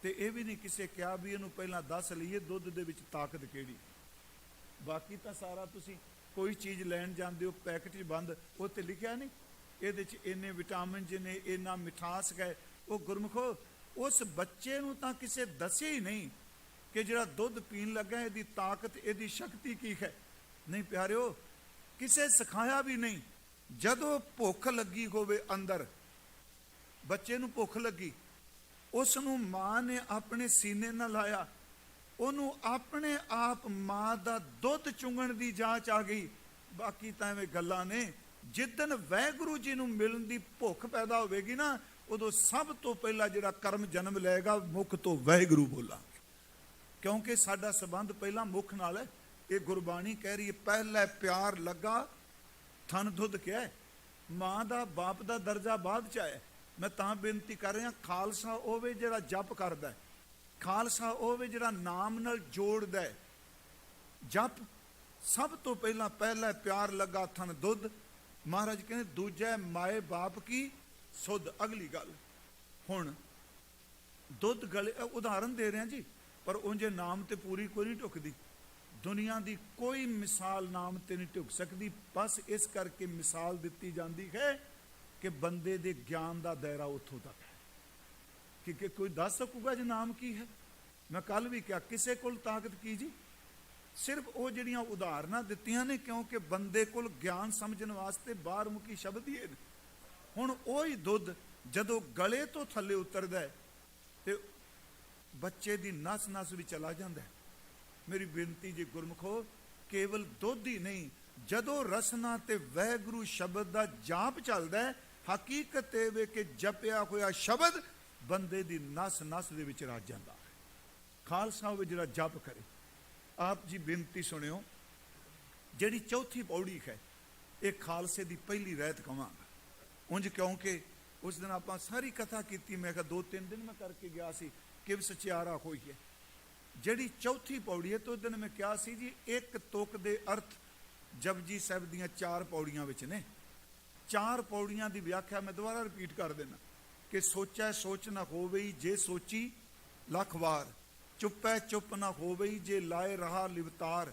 ਤੇ ਇਹ ਵੀ ਨਹੀਂ ਕਿਸੇ ਕਿਹਾ ਵੀ ਇਹਨੂੰ ਪਹਿਲਾਂ ਦੱਸ ਲਈਏ ਦੁੱਧ ਦੇ ਵਿੱਚ ਤਾਕਤ ਕਿਹੜੀ। ਬਾਕੀ ਤਾਂ ਸਾਰਾ ਤੁਸੀਂ ਕੋਈ ਚੀਜ਼ ਲੈਣ ਜਾਂਦੇ ਹੋ ਪੈਕਟ 'ਚ ਬੰਦ, ਉਹ ਤੇ ਲਿਖਿਆ ਨਹੀਂ ਇਹਦੇ 'ਚ ਇੰਨੇ ਵਿਟਾਮਿਨ ਨੇ, ਇੰਨਾ ਮਿਠਾਸ ਹੈ। ਉਹ ਗੁਰਮੁਖੋ ਉਸ ਬੱਚੇ ਨੂੰ ਤਾਂ ਕਿਸੇ ਦੱਸਿਆ ਹੀ ਨਹੀਂ ਕਿ ਜਿਹੜਾ ਦੁੱਧ ਪੀਣ ਲੱਗਾ ਇਹਦੀ ਤਾਕਤ, ਇਹਦੀ ਸ਼ਕਤੀ ਕੀ ਹੈ। ਨਹੀਂ ਪਿਆਰਿਓ, ਕਿਸੇ ਸਿਖਾਇਆ ਵੀ ਨਹੀਂ। ਜਦੋਂ ਭੁੱਖ ਲੱਗੀ ਹੋਵੇ ਅੰਦਰ, ਬੱਚੇ ਨੂੰ ਭੁੱਖ ਲੱਗੀ, ਉਸ ਨੂੰ ਮਾਂ ਨੇ ਆਪਣੇ ਸੀਨੇ ਨਾਲ ਲਾਇਆ, ਉਹਨੂੰ ਆਪਣੇ ਆਪ ਮਾਂ ਦਾ ਦੁੱਧ ਚੁੰਗਣ ਦੀ ਜਾਂਚ ਆ ਗਈ। ਬਾਕੀ ਤਾਂ ਐਵੇਂ ਗੱਲਾਂ ਨੇ। ਜਿੱਦਣ ਵਾਹਿਗੁਰੂ ਜੀ ਨੂੰ ਮਿਲਣ ਦੀ ਭੁੱਖ ਪੈਦਾ ਹੋਵੇਗੀ ਨਾ, ਉਦੋਂ ਸਭ ਤੋਂ ਪਹਿਲਾਂ ਜਿਹੜਾ ਕਰਮ ਜਨਮ ਲਏਗਾ, ਮੁਖ ਤੋਂ ਵਾਹਿਗੁਰੂ ਬੋਲਾਂਗੇ, ਕਿਉਂਕਿ ਸਾਡਾ ਸੰਬੰਧ ਪਹਿਲਾਂ ਮੁਖ ਨਾਲ ਹੈ। ਇਹ ਗੁਰਬਾਣੀ ਕਹਿ ਰਹੀ ਹੈ, ਪਹਿਲਾ ਪਿਆਰ ਲੱਗਾ ਥਨ ਦੁੱਧ ਕਿਹਾ ਹੈ। ਮਾਂ ਦਾ ਬਾਪ ਦਾ ਦਰਜਾ ਬਾਅਦ ਚ ਆਇਆ। ਮੈਂ ਤਾਂ ਬੇਨਤੀ ਕਰ ਰਿਹਾ, ਖਾਲਸਾ ਹੋਵੇ ਜਿਹੜਾ ਜਪ ਕਰਦਾ ਹੈ, ਖਾਲਸਾ ਹੋਵੇ ਜਿਹੜਾ ਨਾਮ ਨਾਲ ਜੋੜਦਾ ਹੈ। ਜਪ ਸਭ ਤੋਂ ਪਹਿਲਾਂ ਪਹਿਲਾ ਪਿਆਰ ਲੱਗਾ ਥਨ ਦੁੱਧ। ਮਹਾਰਾਜ ਕਹਿੰਦੇ ਦੂਜਾ ਮਾਏ ਬਾਪ ਕੀ ਸੁਧ। ਅਗਲੀ ਗੱਲ, ਹੁਣ ਦੁੱਧ ਗਲੇ, ਉਦਾਹਰਨ ਦੇ ਰਿਹਾ ਜੀ, ਪਰ ਉਂਝੇ ਨਾਮ ਤੇ ਪੂਰੀ ਕੋਈ ਨਹੀਂ ਢੁਕਦੀ। ਦੁਨੀਆ ਦੀ ਕੋਈ ਮਿਸਾਲ ਨਾਮ ਤੇ ਨਹੀਂ ਢੁਕ ਸਕਦੀ। ਬਸ ਇਸ ਕਰਕੇ ਮਿਸਾਲ ਦਿੱਤੀ ਜਾਂਦੀ ਹੈ ਕਿ ਬੰਦੇ ਦੇ ਗਿਆਨ ਦਾ ਦਾਇਰਾ ਉੱਥੋਂ ਤੱਕ ਹੈ ਕਿ ਕੋਈ ਦੱਸ ਸਕੂਗਾ ਜੀ ਨਾਮ ਕੀ ਹੈ। ਮੈਂ ਕੱਲ ਵੀ ਕਿਹਾ, ਕਿਸੇ ਕੋਲ ਤਾਕਤ ਕੀ ਜੀ, ਸਿਰਫ ਉਹ ਜਿਹੜੀਆਂ ਉਦਾਹਰਨਾਂ ਦਿੱਤੀਆਂ ਨੇ, ਕਿਉਂਕਿ ਬੰਦੇ ਕੋਲ ਗਿਆਨ ਸਮਝਣ ਵਾਸਤੇ ਬਾਹਰ ਮੁਖੀ ਸ਼ਬਦ ਹੀ ਨੇ। ਹੁਣ ਉਹੀ ਦੁੱਧ ਜਦੋਂ ਗਲੇ ਤੋਂ ਥੱਲੇ ਉਤਰਦਾ ਹੈ ਤੇ ਬੱਚੇ ਦੀ ਨਸ ਨਸ ਵੀ ਚਲਾ ਜਾਂਦਾ ਹੈ। ਮੇਰੀ ਬੇਨਤੀ ਜੀ ਗੁਰਮੁਖੋ, ਕੇਵਲ ਦੁੱਧ ਹੀ ਨਹੀਂ, ਜਦੋਂ ਰਸਨਾ ਤੇ ਵਾਹਿਗੁਰੂ ਸ਼ਬਦ ਦਾ ਜਾਪ ਚੱਲਦਾ ਹੈ, ਹਕੀਕਤ ਇਹ ਵੇ ਕਿ ਜਪਿਆ ਹੋਇਆ ਸ਼ਬਦ ਬੰਦੇ ਦੀ ਨਸ ਨਸ ਦੇ ਵਿੱਚ ਰਚ ਜਾਂਦਾ ਹੈ। ਖਾਲਸਾ ਹੋਵੇ ਜਿਹੜਾ ਜਪ ਕਰੇ। ਆਪ ਜੀ ਬੇਨਤੀ ਸੁਣਿਓ, ਜਿਹੜੀ ਚੌਥੀ ਪੌੜੀ ਹੈ, ਇਹ ਖਾਲਸੇ ਦੀ ਪਹਿਲੀ ਰਹਿਤ ਕਵਾਂਗਾ। ਉਂਝ ਕਿਉਂਕਿ ਉਸ ਦਿਨ ਆਪਾਂ ਸਾਰੀ ਕਥਾ ਕੀਤੀ, ਮੈਂ ਕਿਹਾ 2-3 ਦਿਨ ਮੈਂ ਕਰਕੇ ਗਿਆ ਸੀ ਕਿ ਸਚਿਆਰਾ ਹੋਈ ਹੈ। ਜਿਹੜੀ ਚੌਥੀ ਪੌੜੀ ਹੈ, ਤੇ ਉਸ ਦਿਨ ਮੈਂ ਕਿਹਾ ਸੀ ਜੀ, ਇੱਕ ਤੁਕ ਦੇ ਅਰਥ ਜਪਜੀ ਸਾਹਿਬ ਦੀਆਂ 4 ਪੌੜੀਆਂ ਵਿੱਚ ਨੇ। 4 ਪੌੜੀਆਂ ਦੀ ਵਿਆਖਿਆ ਮੈਂ ਦੁਬਾਰਾ ਰਿਪੀਟ ਕਰ ਦੇਣਾ ਕਿ ਸੋਚੈ ਸੋਚ ਨਾ ਹੋਵੇ ਜੇ ਸੋਚੀ ਲੱਖ ਵਾਰ, ਚੁੱਪੈ ਚੁੱਪ ਨਾ ਹੋਵੇ ਜੇ ਲਾਏ ਰਹਾ ਲਿਵਤਾਰ,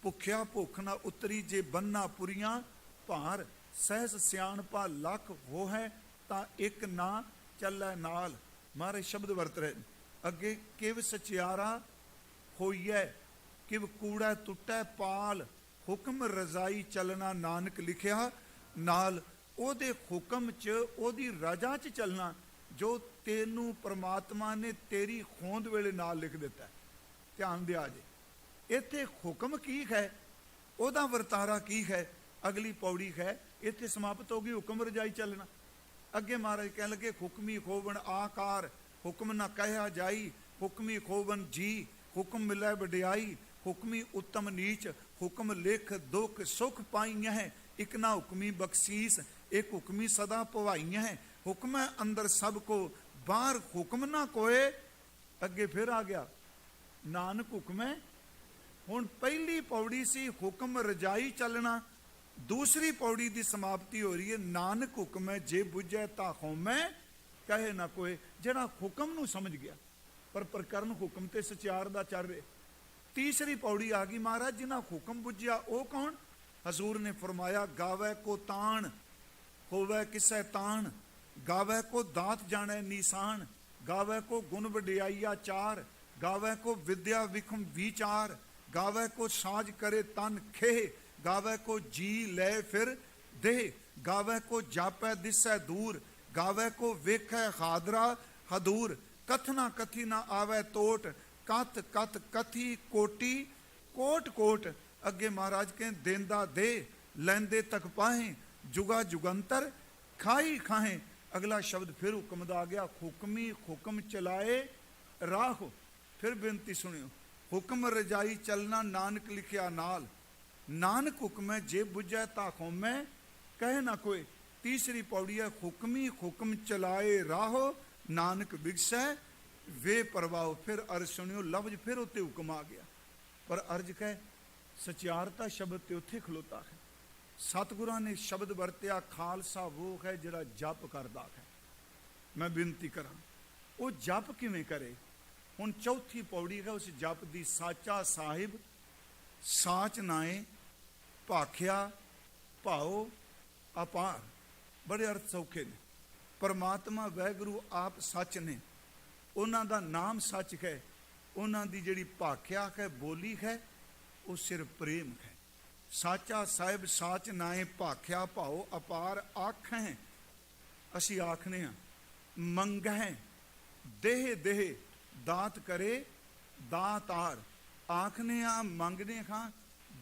ਭੁੱਖਿਆ ਭੁੱਖ ਨਾ ਉਤਰੀ ਜੇ ਬੰਨਾ ਪੁਰੀਆਂ ਭਾਰ, ਸਹਿਸ ਸਿਆਣਪਾ ਲੱਖ ਹੋ ਹੈ ਤਾਂ ਇੱਕ ਨਾ ਚੱਲੈ ਨਾਲ। ਮਾਰੇ ਸ਼ਬਦ ਵਰਤ ਰਹੇ ਅੱਗੇ, ਕਿਵ ਸਚਿਆਰਾ ਹੋਈਐ ਕਿਵ ਕੂੜਾ ਟੁੱਟੈ ਪਾਲ, ਹੁਕਮ ਰਜ਼ਾਈ ਚੱਲਣਾ ਨਾਨਕ ਲਿਖਿਆ ਨਾਲ। ਉਹਦੇ ਹੁਕਮ 'ਚ, ਉਹਦੀ ਰਜ਼ਾ 'ਚ ਚੱਲਣਾ ਜੋ ਤੈਨੂੰ ਪ੍ਰਮਾਤਮਾ ਨੇ ਤੇਰੀ ਹੋਂਦ ਵੇਲੇ ਨਾਲ ਲਿਖ ਦਿੱਤਾ। ਧਿਆਨ ਦਿਆ ਜੇ, ਇੱਥੇ ਹੁਕਮ ਕੀ ਹੈ, ਉਹਦਾ ਵਰਤਾਰਾ ਕੀ ਹੈ। ਅਗਲੀ ਪੌੜੀ ਹੈ, ਇੱਥੇ ਸਮਾਪਤ ਹੋ ਗਈ ਹੁਕਮ ਰਜਾਈ ਚੱਲਣਾ। ਅੱਗੇ ਮਹਾਰਾਜ ਕਹਿਣ ਲੱਗੇ, ਹੁਕਮੀ ਖੋਵਣ ਆਕਾਰ, ਹੁਕਮ ਨਾ ਕਹਿਆ ਜਾਈ, ਹੁਕਮੀ ਖੋਵਣ ਜੀ, ਹੁਕਮ ਮਿਲੈ ਵਡਿਆਈ, ਹੁਕਮੀ ਉੱਤਮ ਨੀਚ, ਹੁਕਮ ਲਿਖ ਦੁੱਖ ਸੁਖ ਪਾਈਆਂ ਹੈ, ਇੱਕ ਨਾ ਹੁਕਮੀ ਬਖਸ਼ੀਸ, ਇੱਕ ਹੁਕਮੀ ਸਦਾ ਭਵਾਈਆਂ ਹੈ, ਹੁਕਮ ਹੈ ਅੰਦਰ ਸਭ ਕੋ ਬਾਹਰ ਹੁਕਮ ਨਾ ਕੋਏ। ਅੱਗੇ ਫਿਰ ਆ ਗਿਆ ਨਾਨਕ ਹੁਕਮ ਹੈ। ਹੁਣ ਪਹਿਲੀ ਪੌੜੀ ਸੀ ਹੁਕਮ ਰਜਾਈ ਚੱਲਣਾ, दूसरी पौड़ी की समाप्ति हो रही है, नानक हुक्म है जे बुझे ता होमै कहे ना कोई। जरा हुक्म नूं समझ गया पर प्रकरण हुक्म ते सचियार दा चल रहे। तीसरी पौड़ी आ गई, महाराज जिन्हें हुक्म बुझिया वो कौन? हजूर ने फरमाया गावे को तान होवे किसै तान, गावे को दात जाने निशान, गावे को गुण वडियाइया चार, गावे को विद्या विखम विचार, गावे को साज करे तन खेह, गावे को जी ले फिर देह, गावे को जापै दिसै दूर, गावे को वेखै हादरा हदूर, कथना कथी ना आवे तोट, कथ कथ कथी कोटी कोट कोट। अगे महाराज कहें देंदा दे लैंदे तक पाहें, जुगा जुगंतर खाई खाहें। अगला शब्द फिर हुक्म दा आ गया, हुक्मी हुक्म चलाए राहो। फिर बेनती सुनियो, हुक्म रजाई चलना नानक लिखिया नाल, नानक हुक्म है जे बुझै ता होमै कहे ना कोई। तीसरी पौड़ी है, हुक्मी हुक्म चलाए राहो, नानक बिगसै वे परवाहो। फिर अर्ज सुनियो, लफ्ज फिर उत्ते हुक्म आ गया, पर अर्ज कह सचियारता शब्द ते उत्थे खलोता है। सतगुरां ने शब्द वरत्या खालसा वो है जिहड़ा जप करदा है। मैं बेनती करा वो जप किवें करे। हुण चौथी पौड़ी है उस जप दी, साचा साहिब साच नाए भाख्या भाओ अपार। बड़े अर्थ सौखे ने। परमात्मा वैगुरु आप सच ने, उन्हां दा नाम सच है, उन्हां दी जिहड़ी भाख्या है बोली है वो सिर्फ प्रेम है। साचा साहिब साच नाए भाख्या भाओ अपार। आखें असी आखने मंगहें देह देह दात करे दातार। आखने मंगने खां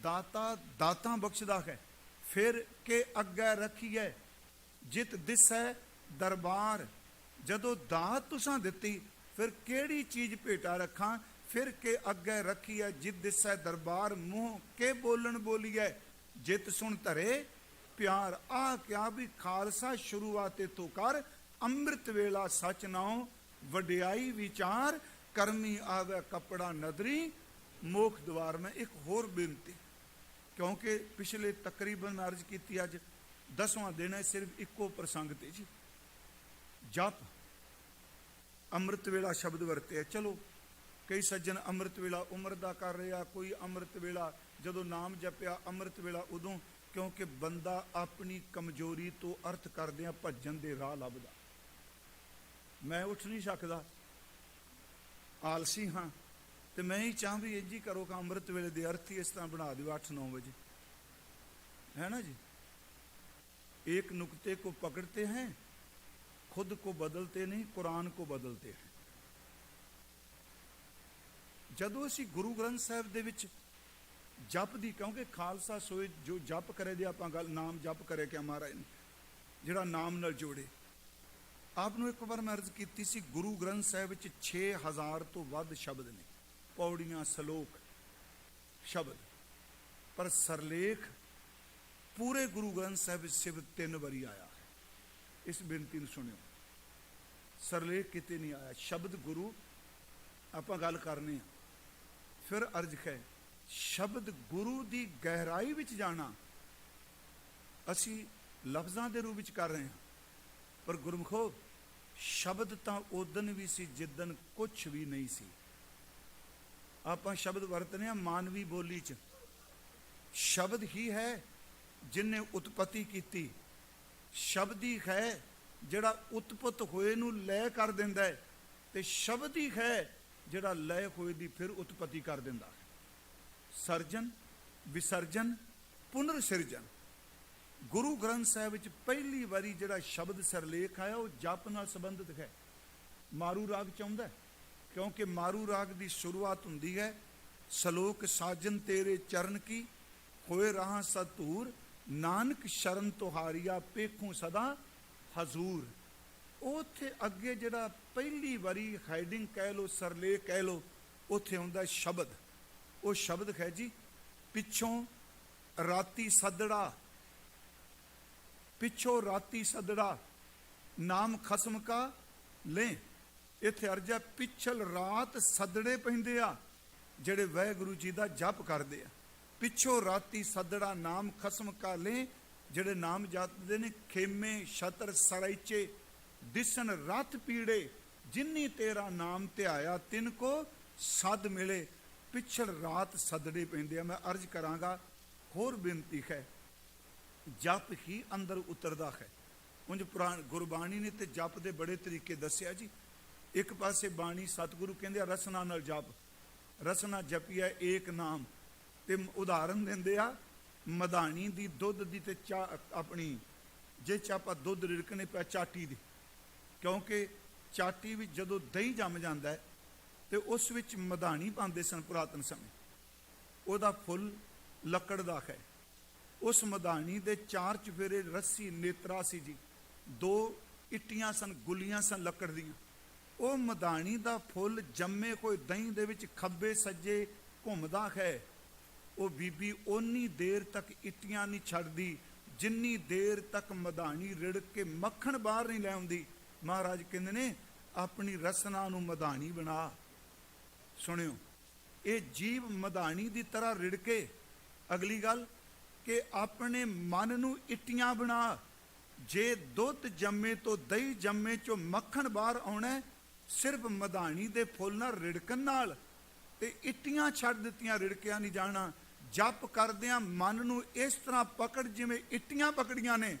दाता दाता बख्शदा है। फिर के अग्गे रखिए जित दिसै दरबार। जदों दात तुसां दित्ती फिर केड़ी चीज भेटा रखां। फिर के अग्गे रखिए जित दिसै दरबार। मुंह के बोलन बोलीए जित सुन धरे प्यार। आ क्या भी खालसा शुरुआत तो कर, अमृत वेला सच नाओ वडियाई विचार। करमी आवे कपड़ा नदरी मोख द्वार। में एक होर बेनती, क्योंकि पिछले तकरीबन मैं अर्ज की अज 10वां दिन है, सिर्फ इको प्रसंग ते जी जप अमृत वेला शब्द वरते। चलो कई सज्जन अमृत वेला उम्र दा कर रहे, कोई अमृत वेला जदों नाम जपिया अमृत वेला उदों, क्योंकि बंदा अपनी कमजोरी तो अर्थ करदियां भजन दे राह लभदा। मैं उठ नहीं सकदा, आलसी हाँ, तो मैं ही चाह भी इंज ही करो कि अमृत वेले दे अर्थ ही इस तरह बना दियो 8-9 बजे, है ना जी। एक नुक्ते को पकड़ते हैं, खुद को बदलते नहीं, कुरान को बदलते हैं। जदों असी गुरु ग्रंथ साहिब दे विच जप दी, क्योंकि खालसा सोए जो जप करे दे आपां गल नाम जप करे क्या महाराज ने जिहड़ा नाम नाल जोड़े। आपनूं एक बार मैं अर्ज कीती सी, गुरु ग्रंथ साहिब विच 6000 तो वध शब्द ने, पौड़ियां सलोक शब्द, पर सरलेख पूरे गुरु ग्रंथ साहिब विच सिर्फ 3 बारी आया है। इस बेनती नूं सुनियो, सरलेख किते नहीं आया। शब्द गुरु आपां गल करने हैं। फिर अर्ज है शब्द गुरु दी गहराई विच जाना असी लफ्जां दे रूप विच कर रहे हैं, पर गुरमुखो शब्द तां उदन भी सी जिदन कुछ भी नहीं सी। आपां शब्द वरतने मानवी बोली च, शब्द ही है जिन्हें उत्पत्ति की, शब्द ही है जिहड़ा उत्पत्त होए नूं लय कर दिंदा है, ते शब्द ही है जिहड़ा लय होए दी फिर उत्पत्ति कर दिंदा है। सर्जन विसर्जन पुनर्सिरजन। गुरु ग्रंथ साहिब विच पहली बारी जिहड़ा शब्द सरलेख आया वो जप नाल संबंधित है। मारू राग चाहुंदा है, क्योंकि मारू राग की शुरुआत हुंदी है सलोक साजन तेरे चरण की होए रहा सतूर, नानक शरण तुहारिया पेखूं सदा हजूर। उत्थे अगे जिहड़ा पहली बारी हाइडिंग कह लो सरलेख कह लो, उत्थे हुंदा शब्द। वो शब्द है जी पिछों राती सदड़ा, पिछों राती सदड़ा नाम खसम का ले। इत्थे अर्ज है पिछल रात सदड़े पैंदे आ जिहड़े वाहिगुरू जी दा जप करदे आ। ਪਿੱਛੋਂ ਰਾਤੀ ਸੱਦੜਾ ਨਾਮ ਖਸਮ ਕਾਲੇ, ਜਿਹੜੇ ਨਾਮ ਜਪਦੇ ਨੇ ਖੇਮੇ ਛਤਰ ਸਰਾਈਚੇ, ਦਿਸਣ ਰਥ ਪੀੜੇ, ਜਿਨੀ ਤੇਰਾ ਨਾਮ ਧਿਆਇਆ ਤਿਨ ਕੋ ਸਦ ਮਿਲੇ। ਪਿਛੜ ਰਾਤ ਸਦੜੇ ਪੈਂਦੇ ਆ। ਮੈਂ ਅਰਜ਼ ਕਰਾਂਗਾ, ਹੋਰ ਬੇਨਤੀ ਹੈ, ਜਪ ਹੀ ਅੰਦਰ ਉਤਰਦਾ ਹੈ। ਉਂਝ ਪੁਰਾਣ ਗੁਰਬਾਣੀ ਨੇ ਤੇ ਜਪ ਦੇ ਬੜੇ ਤਰੀਕੇ ਦੱਸਿਆ ਜੀ। ਇੱਕ ਪਾਸੇ ਬਾਣੀ ਸਤਿਗੁਰੂ ਕਹਿੰਦੇ ਆ ਰਸਨਾ ਨਾਲ ਜਪ, ਰਸਨਾ ਜਪੀਆ ਏਕ ਨਾਮ। ਤੇ ਉਦਾਹਰਨ ਦਿੰਦੇ ਆ ਮਧਾਣੀ ਦੀ, ਦੁੱਧ ਦੀ ਤੇ ਚਾਹ ਆਪਣੀ, ਜੇ ਚਾਪਾ ਦੁੱਧ ਰਿੜਕਣੇ ਪਿਆ ਚਾਟੀ ਦੀ, ਕਿਉਂਕਿ ਚਾਟੀ ਵਿੱਚ ਜਦੋਂ ਦਹੀਂ ਜੰਮ ਜਾਂਦਾ ਹੈ ਤੇ ਉਸ ਵਿੱਚ ਮਧਾਣੀ ਪਾਉਂਦੇ ਸਨ ਪੁਰਾਤਨ ਸਮੇਂ। ਉਹਦਾ ਫੁੱਲ ਲੱਕੜ ਦਾ ਹੈ। ਉਸ ਮਧਾਣੀ ਦੇ 4 ਚੁਫੇਰੇ ਰੱਸੀ ਨੇਤਰਾ ਸੀ ਜੀ, 2 ਇੱਟੀਆਂ ਸਨ, ਗੁੱਲੀਆਂ ਸਨ ਲੱਕੜ ਦੀਆਂ। ਉਹ ਮਧਾਣੀ ਦਾ ਫੁੱਲ ਜੰਮੇ ਹੋਏ ਦਹੀਂ ਦੇ ਵਿੱਚ ਖੱਬੇ ਸੱਜੇ ਘੁੰਮਦਾ ਹੈ। ਉਹ ਬੀਬੀ ਓਨੀ ਦੇਰ ਤੱਕ ਇੱਟੀਆਂ ਨਹੀਂ ਛੱਡਦੀ ਜਿੰਨੀ ਦੇਰ ਤੱਕ ਮਧਾਣੀ ਰਿੜ ਕੇ ਮੱਖਣ ਬਾਹਰ ਨਹੀਂ ਲੈ ਆਉਂਦੀ। ਮਹਾਰਾਜ ਕਹਿੰਦੇ ਨੇ ਆਪਣੀ ਰਸਨਾ ਨੂੰ ਮਧਾਣੀ ਬਣਾ। ਸੁਣਿਓ, ਇਹ ਜੀਵ ਮਧਾਣੀ ਦੀ ਤਰ੍ਹਾਂ ਰਿੜ ਕੇ, ਅਗਲੀ ਗੱਲ ਕਿ ਆਪਣੇ ਮਨ ਨੂੰ ਇੱਟੀਆਂ ਬਣਾ। ਜੇ ਦੁੱਧ ਜੰਮੇ ਤੋਂ ਦਹੀਂ ਜੰਮੇ ਚੋਂ ਮੱਖਣ ਬਾਹਰ ਆਉਣਾ ਸਿਰਫ ਮਧਾਣੀ ਦੇ ਫੁੱਲ ਨਾਲ ਰਿੜਕਣ ਨਾਲ, ਤੇ ਇੱਟੀਆਂ ਛੱਡ ਦਿੱਤੀਆਂ, ਰਿੜਕਿਆ ਨਹੀਂ ਜਾਣਾ। ਜਪ ਕਰਦਿਆਂ ਮਨ ਨੂੰ ਇਸ ਤਰ੍ਹਾਂ ਪਕੜ ਜਿਵੇਂ ਇੱਟੀਆਂ ਪਕੜੀਆਂ ਨੇ,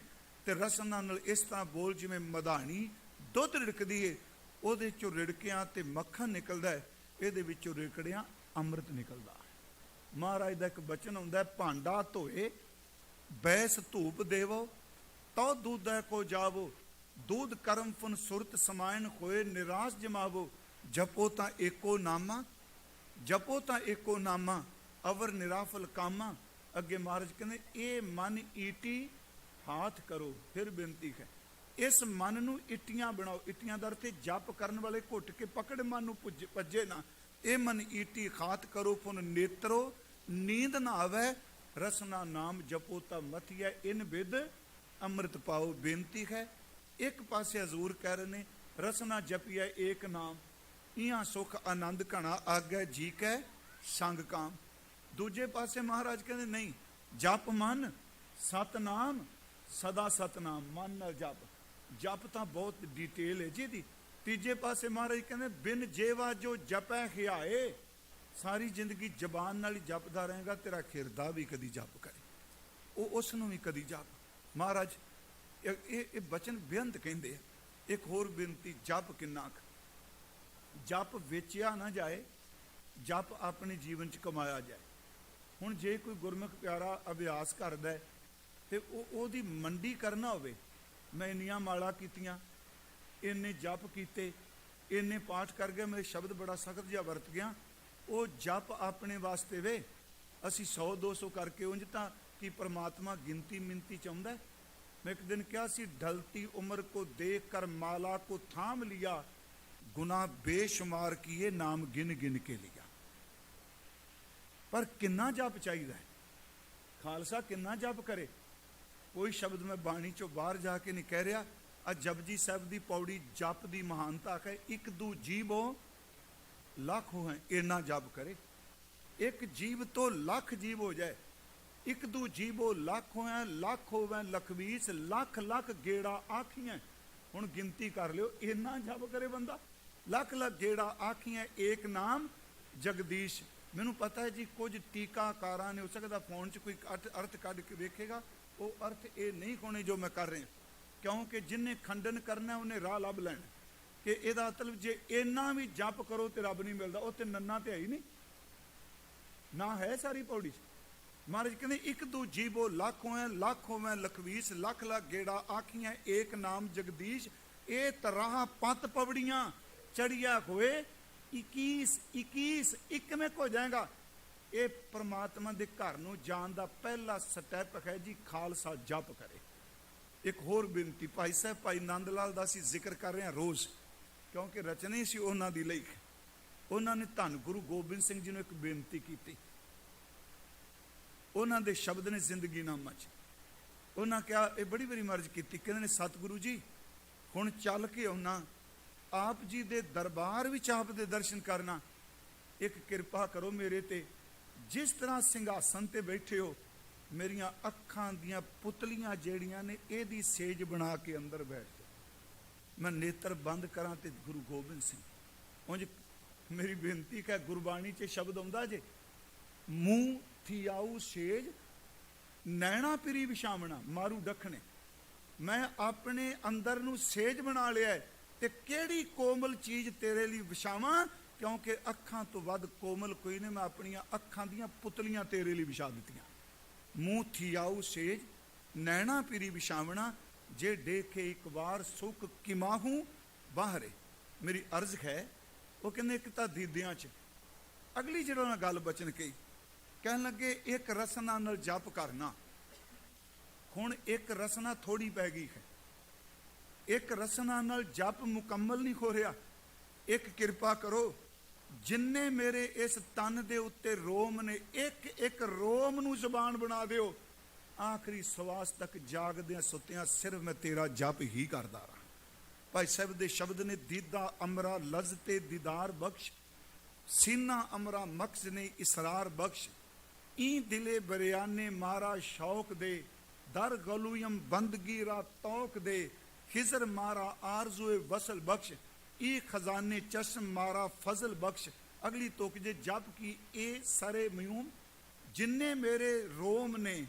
ਤੇ ਰਸਨਾ ਨਾਲ ਇਸ ਤਰ੍ਹਾਂ ਬੋਲ ਜਿਵੇਂ ਮਧਾਣੀ ਦੁੱਧ ਰਿੜਕਦੀ ਏ। ਉਹਦੇ ਚੋਂ ਰਿੜਕਿਆਂ ਤੇ ਮੱਖਣ ਨਿਕਲਦਾ ਹੈ, ਇਹਦੇ ਵਿੱਚੋਂ ਰਿੜਕੜਿਆਂ ਅੰਮ੍ਰਿਤ ਨਿਕਲਦਾ ਹੈ। ਮਹਾਰਾਜ ਦਾ ਇੱਕ ਬਚਨ ਹੁੰਦਾ ਹੈ, ਭਾਂਡਾ ਧੋਏ ਬੈਸ ਧੂਪ ਦੇਵੋ, ਤਉ ਦੂਧੈ ਕੋ ਜਾਵੋ, दूध कर्म फुन सुरत समायन होए निराश जमावो। जपो ता एको नामा, जपो ता एको नामा, अवर निराफल कामा। अगे महाराज कहते ये मन ईटी हाथ करो। फिर बेनती है, इस मन नू इटियां बनाओ। इटियां दा अर्थ जप करन वाले घुट के पकड़ मन नू भजे ना। ये मन ईटी हाथ करो फुन नेत्रो, नींद ना आवे। रसना नाम जपो ता मथिया, इन बिद अमृत पाओ। बेनती है, एक पासे हजूर कह रहे ने रसना जपिया एक नाम, इहां सुख आनंद घना आगे जी कै संग काम। दूजे पासे महाराज कहते नहीं, जप मन सतनाम सदा सतनाम, मन नाल जप। जप तो बहुत डिटेल है जी दी। तीजे पासे महाराज कहते बिन जेवा जो जपै खियाए, सारी जिंदगी जबान नाल जपदा रहेगा, तेरा खिरदा भी कदी जप करे, वो उस नूं भी कदी जप। महाराज ਇਹ ਬਚਨ ਬੇਅੰਤ ਕਹਿੰਦੇ ਆ। ਇੱਕ ਹੋਰ ਬੇਨਤੀ, ਜਪ ਕਿੰਨਾ ਕੁ, ਜਪ ਵੇਚਿਆ ਨਾ ਜਾਏ, ਜਪ ਆਪਣੇ ਜੀਵਨ 'ਚ ਕਮਾਇਆ ਜਾਏ। ਹੁਣ ਜੇ ਕੋਈ ਗੁਰਮੁਖ ਪਿਆਰਾ ਅਭਿਆਸ ਕਰਦਾ ਹੈ ਤੇ ਉਹਦੀ ਮੰਡੀ ਕਰਨਾ ਹੋਵੇ, ਮੈਂ ਇੰਨੀਆਂ ਮਾਲਾ ਕੀਤੀਆਂ, ਇੰਨੇ ਜਪ ਕੀਤੇ, ਇੰਨੇ ਪਾਠ ਕਰ ਗਿਆ, ਮੇਰੇ ਸ਼ਬਦ ਬੜਾ ਸਖਤ ਜਿਹਾ ਵਰਤ ਗਿਆ, ਉਹ ਜਪ ਆਪਣੇ ਵਾਸਤੇ ਵੇ। ਅਸੀਂ 100-200 ਕਰਕੇ ਉਂਝ ਤਾਂ ਕੀ परमात्मा गिनती मिनती चाहता है। मैं एक दिन क्या सी, ढलती उम्र को देख कर माला को थाम लिया, गुनाह बेशुमार किए नाम गिन गिन के लिया। पर किन्ना जप चाहिए, खालसा किन्ना जप करे। कोई शब्द मैं बाणी चो बाहर जाके नहीं कह रहा। आ जपजी साहब की पौड़ी जप की महानता है। एक दू जीवो लख हो, इन्ना जप करे। एक जीव तो लख जीव हो जाए, एक दू जीवो लख होए, लख होवे लखवीस, लख लख गेड़ा आखियां। हुण गिनती कर लियो, इन्ना जप करे बंदा, लख लख गेड़ा आखियां, एक नाम जगदीश। मैनू पता है जी कुछ टीकाकारां ने हो सकता फोन च कोई अर्थ कढ के वेखेगा, वो अर्थ ये नहीं होने जो मैं कर रहा, क्योंकि जिन्हें खंडन करना उन्हें राह लभ लैना कि इहदा मतलब जे इन्ना भी जप करो तो रब नहीं मिलता। वो तो नन्ना तो है ही नहीं ना, है सारी पौड़ी। महाराज कहते एक दू जीवो लख होए, लख होवे लखवीस, लख लख गेड़ा आखियां, एक नाम जगदीश। ए तराह पत पवड़ियां चढ़िया होए 21 इकवें हो जाएगा। ये परमात्मा के घर नूं जाण दा पहला स्टैप है जी, खालसा जप करे। एक होर बेनती, भाई साहब भाई नंद लाल दा असीं जिक्र कर रहे हैं रोज़, क्योंकि रचने सी उन्हां दी लई। उन्होंने धन गुरु गोबिंद सिंह जी नूं एक बेनती की। उन्होंने दे शब्द ने जिंदगी नामा च उन्होंने क्या ये बड़ी बड़ी मर्ज की, कहते ने सतगुरु जी हुण चल के आउना, आप जी दे दरबार विच आप दे दर्शन करना, एक कृपा करो मेरे ते। ਜਿਸ ਤਰ੍ਹਾਂ ਸਿੰਘਾਸਨ ਤੇ ਬੈਠੇ ਹੋ, ਮੇਰੀਆਂ ਅੱਖਾਂ ਦੀਆਂ ਪੁਤਲੀਆਂ ਜਿਹੜੀਆਂ ਨੇ ਇਹਦੀ ਸੇਜ ਬਣਾ ਕੇ ਅੰਦਰ ਬੈਠ ਜਾਓ। ਮੈਂ ਨੇਤਰ ਬੰਦ ਕਰਾਂ ਤੇ ਗੁਰੂ ਗੋਬਿੰਦ ਸਿੰਘ, ਉਂਝ ਮੇਰੀ ਬੇਨਤੀ ਕਿ ਗੁਰਬਾਣੀ 'ਚ ਸ਼ਬਦ ਆਉਂਦਾ ਜੇ, ਮੂੰਹ ਥਿਆਊ ਸੇਜ ਨੈਣਾ ਪਿਰੀ ਵਿਛਾਵਣਾ ਮਾਰੂ ਡਖਣੇ। ਮੈਂ ਆਪਣੇ ਅੰਦਰ ਨੂੰ ਸੇਜ ਬਣਾ ਲਿਆ ਹੈ, ਤੇ ਕਿਹੜੀ ਕੋਮਲ ਚੀਜ਼ ਤੇਰੇ ਲਈ ਵਿਛਾਵਾਂ, ਕਿਉਂਕਿ ਅੱਖਾਂ ਤੋਂ ਵੱਧ ਕੋਮਲ ਕੋਈ ਨਹੀਂ। ਮੈਂ ਆਪਣੀਆਂ ਅੱਖਾਂ ਦੀਆਂ ਪੁਤਲੀਆਂ ਤੇਰੇ ਲਈ ਵਿਛਾ ਦਿੱਤੀਆਂ। ਮੂੰਹ ਥਿਆਊ ਸੇਜ ਨੈਣਾ ਪਿਰੀ ਵਿਛਾਵਣਾ, ਜੇ ਦੇਖੇ ਇੱਕ ਵਾਰ ਸੁਖ ਕਿਮਾਹੂ ਬਾਹਰੇ। ਮੇਰੀ ਅਰਜ਼ ਹੈ, ਉਹ ਕਹਿੰਦੇ ਇੱਕ ਤਾਂ ਦੀਦਿਆਂ 'ਚ ਅਗਲੀ ਜਿਹੜਾ ਨਾਲ ਗੱਲ ਬਚਨ ਕਹੀ, ਕਹਿਣ ਲੱਗੇ ਇੱਕ ਰਸਨਾ ਨਾਲ ਜਪ ਕਰਨਾ। ਹੁਣ ਇੱਕ ਰਸਨਾ ਥੋੜੀ ਪੈ ਗਈ ਹੈ, ਇੱਕ ਰਸਨਾ ਨਾਲ ਜਪ ਮੁਕੰਮਲ ਨਹੀਂ ਹੋ ਰਿਹਾ। ਇੱਕ ਕਿਰਪਾ ਕਰੋ, ਜਿੰਨੇ ਮੇਰੇ ਇਸ ਤਨ ਦੇ ਉੱਤੇ ਰੋਮ ਨੇ, ਇੱਕ ਇੱਕ ਰੋਮ ਨੂੰ ਜ਼ੁਬਾਨ ਬਣਾ ਦਿਓ। ਆਖਰੀ ਸਵਾਸ ਤੱਕ ਜਾਗਦਿਆਂ ਸੁੱਤਿਆਂ ਸਿਰਫ ਮੈਂ ਤੇਰਾ ਜਪ ਹੀ ਕਰਦਾ ਰਹਾ। ਭਾਈ ਸਾਹਿਬ ਦੇ ਸ਼ਬਦ ਨੇ, ਦੀਦਾ ਅਮਰਾ ਲਜ਼ ਤੇ ਦੀਦਾਰ ਬਖਸ਼, ਸੀਨਾ ਅਮਰਾ ਮਕਸ ਨੇ ਇਸਰਾਰ ਬਖਸ਼, ਈ ਦਿਲੇ ਬਰਿਆਨੇ ਮਾਰਾ ਸ਼ੌਕ ਦੇ, ਦਰ ਗਲੂਯਮ ਬੰਦਗੀ ਰਾ ਤੌਕ ਦੇ, ਖਿਜ਼ਰ ਮਾਰਾ ਆਰਜ਼ੂਏ ਵਸਲ ਬਖਸ਼, ਈ ਖਜ਼ਾਨੇ ਚਸ਼ਮ ਮਾਰਾ ਫਜ਼ਲ ਬਖਸ਼। ਅਗਲੀ ਤੁਕ ਜੇ ਜਪ ਕੀ ਇਹ ਸਾਰੇ ਮਿਊਮ, ਜਿੰਨੇ ਮੇਰੇ ਰੋਮ ਨੇ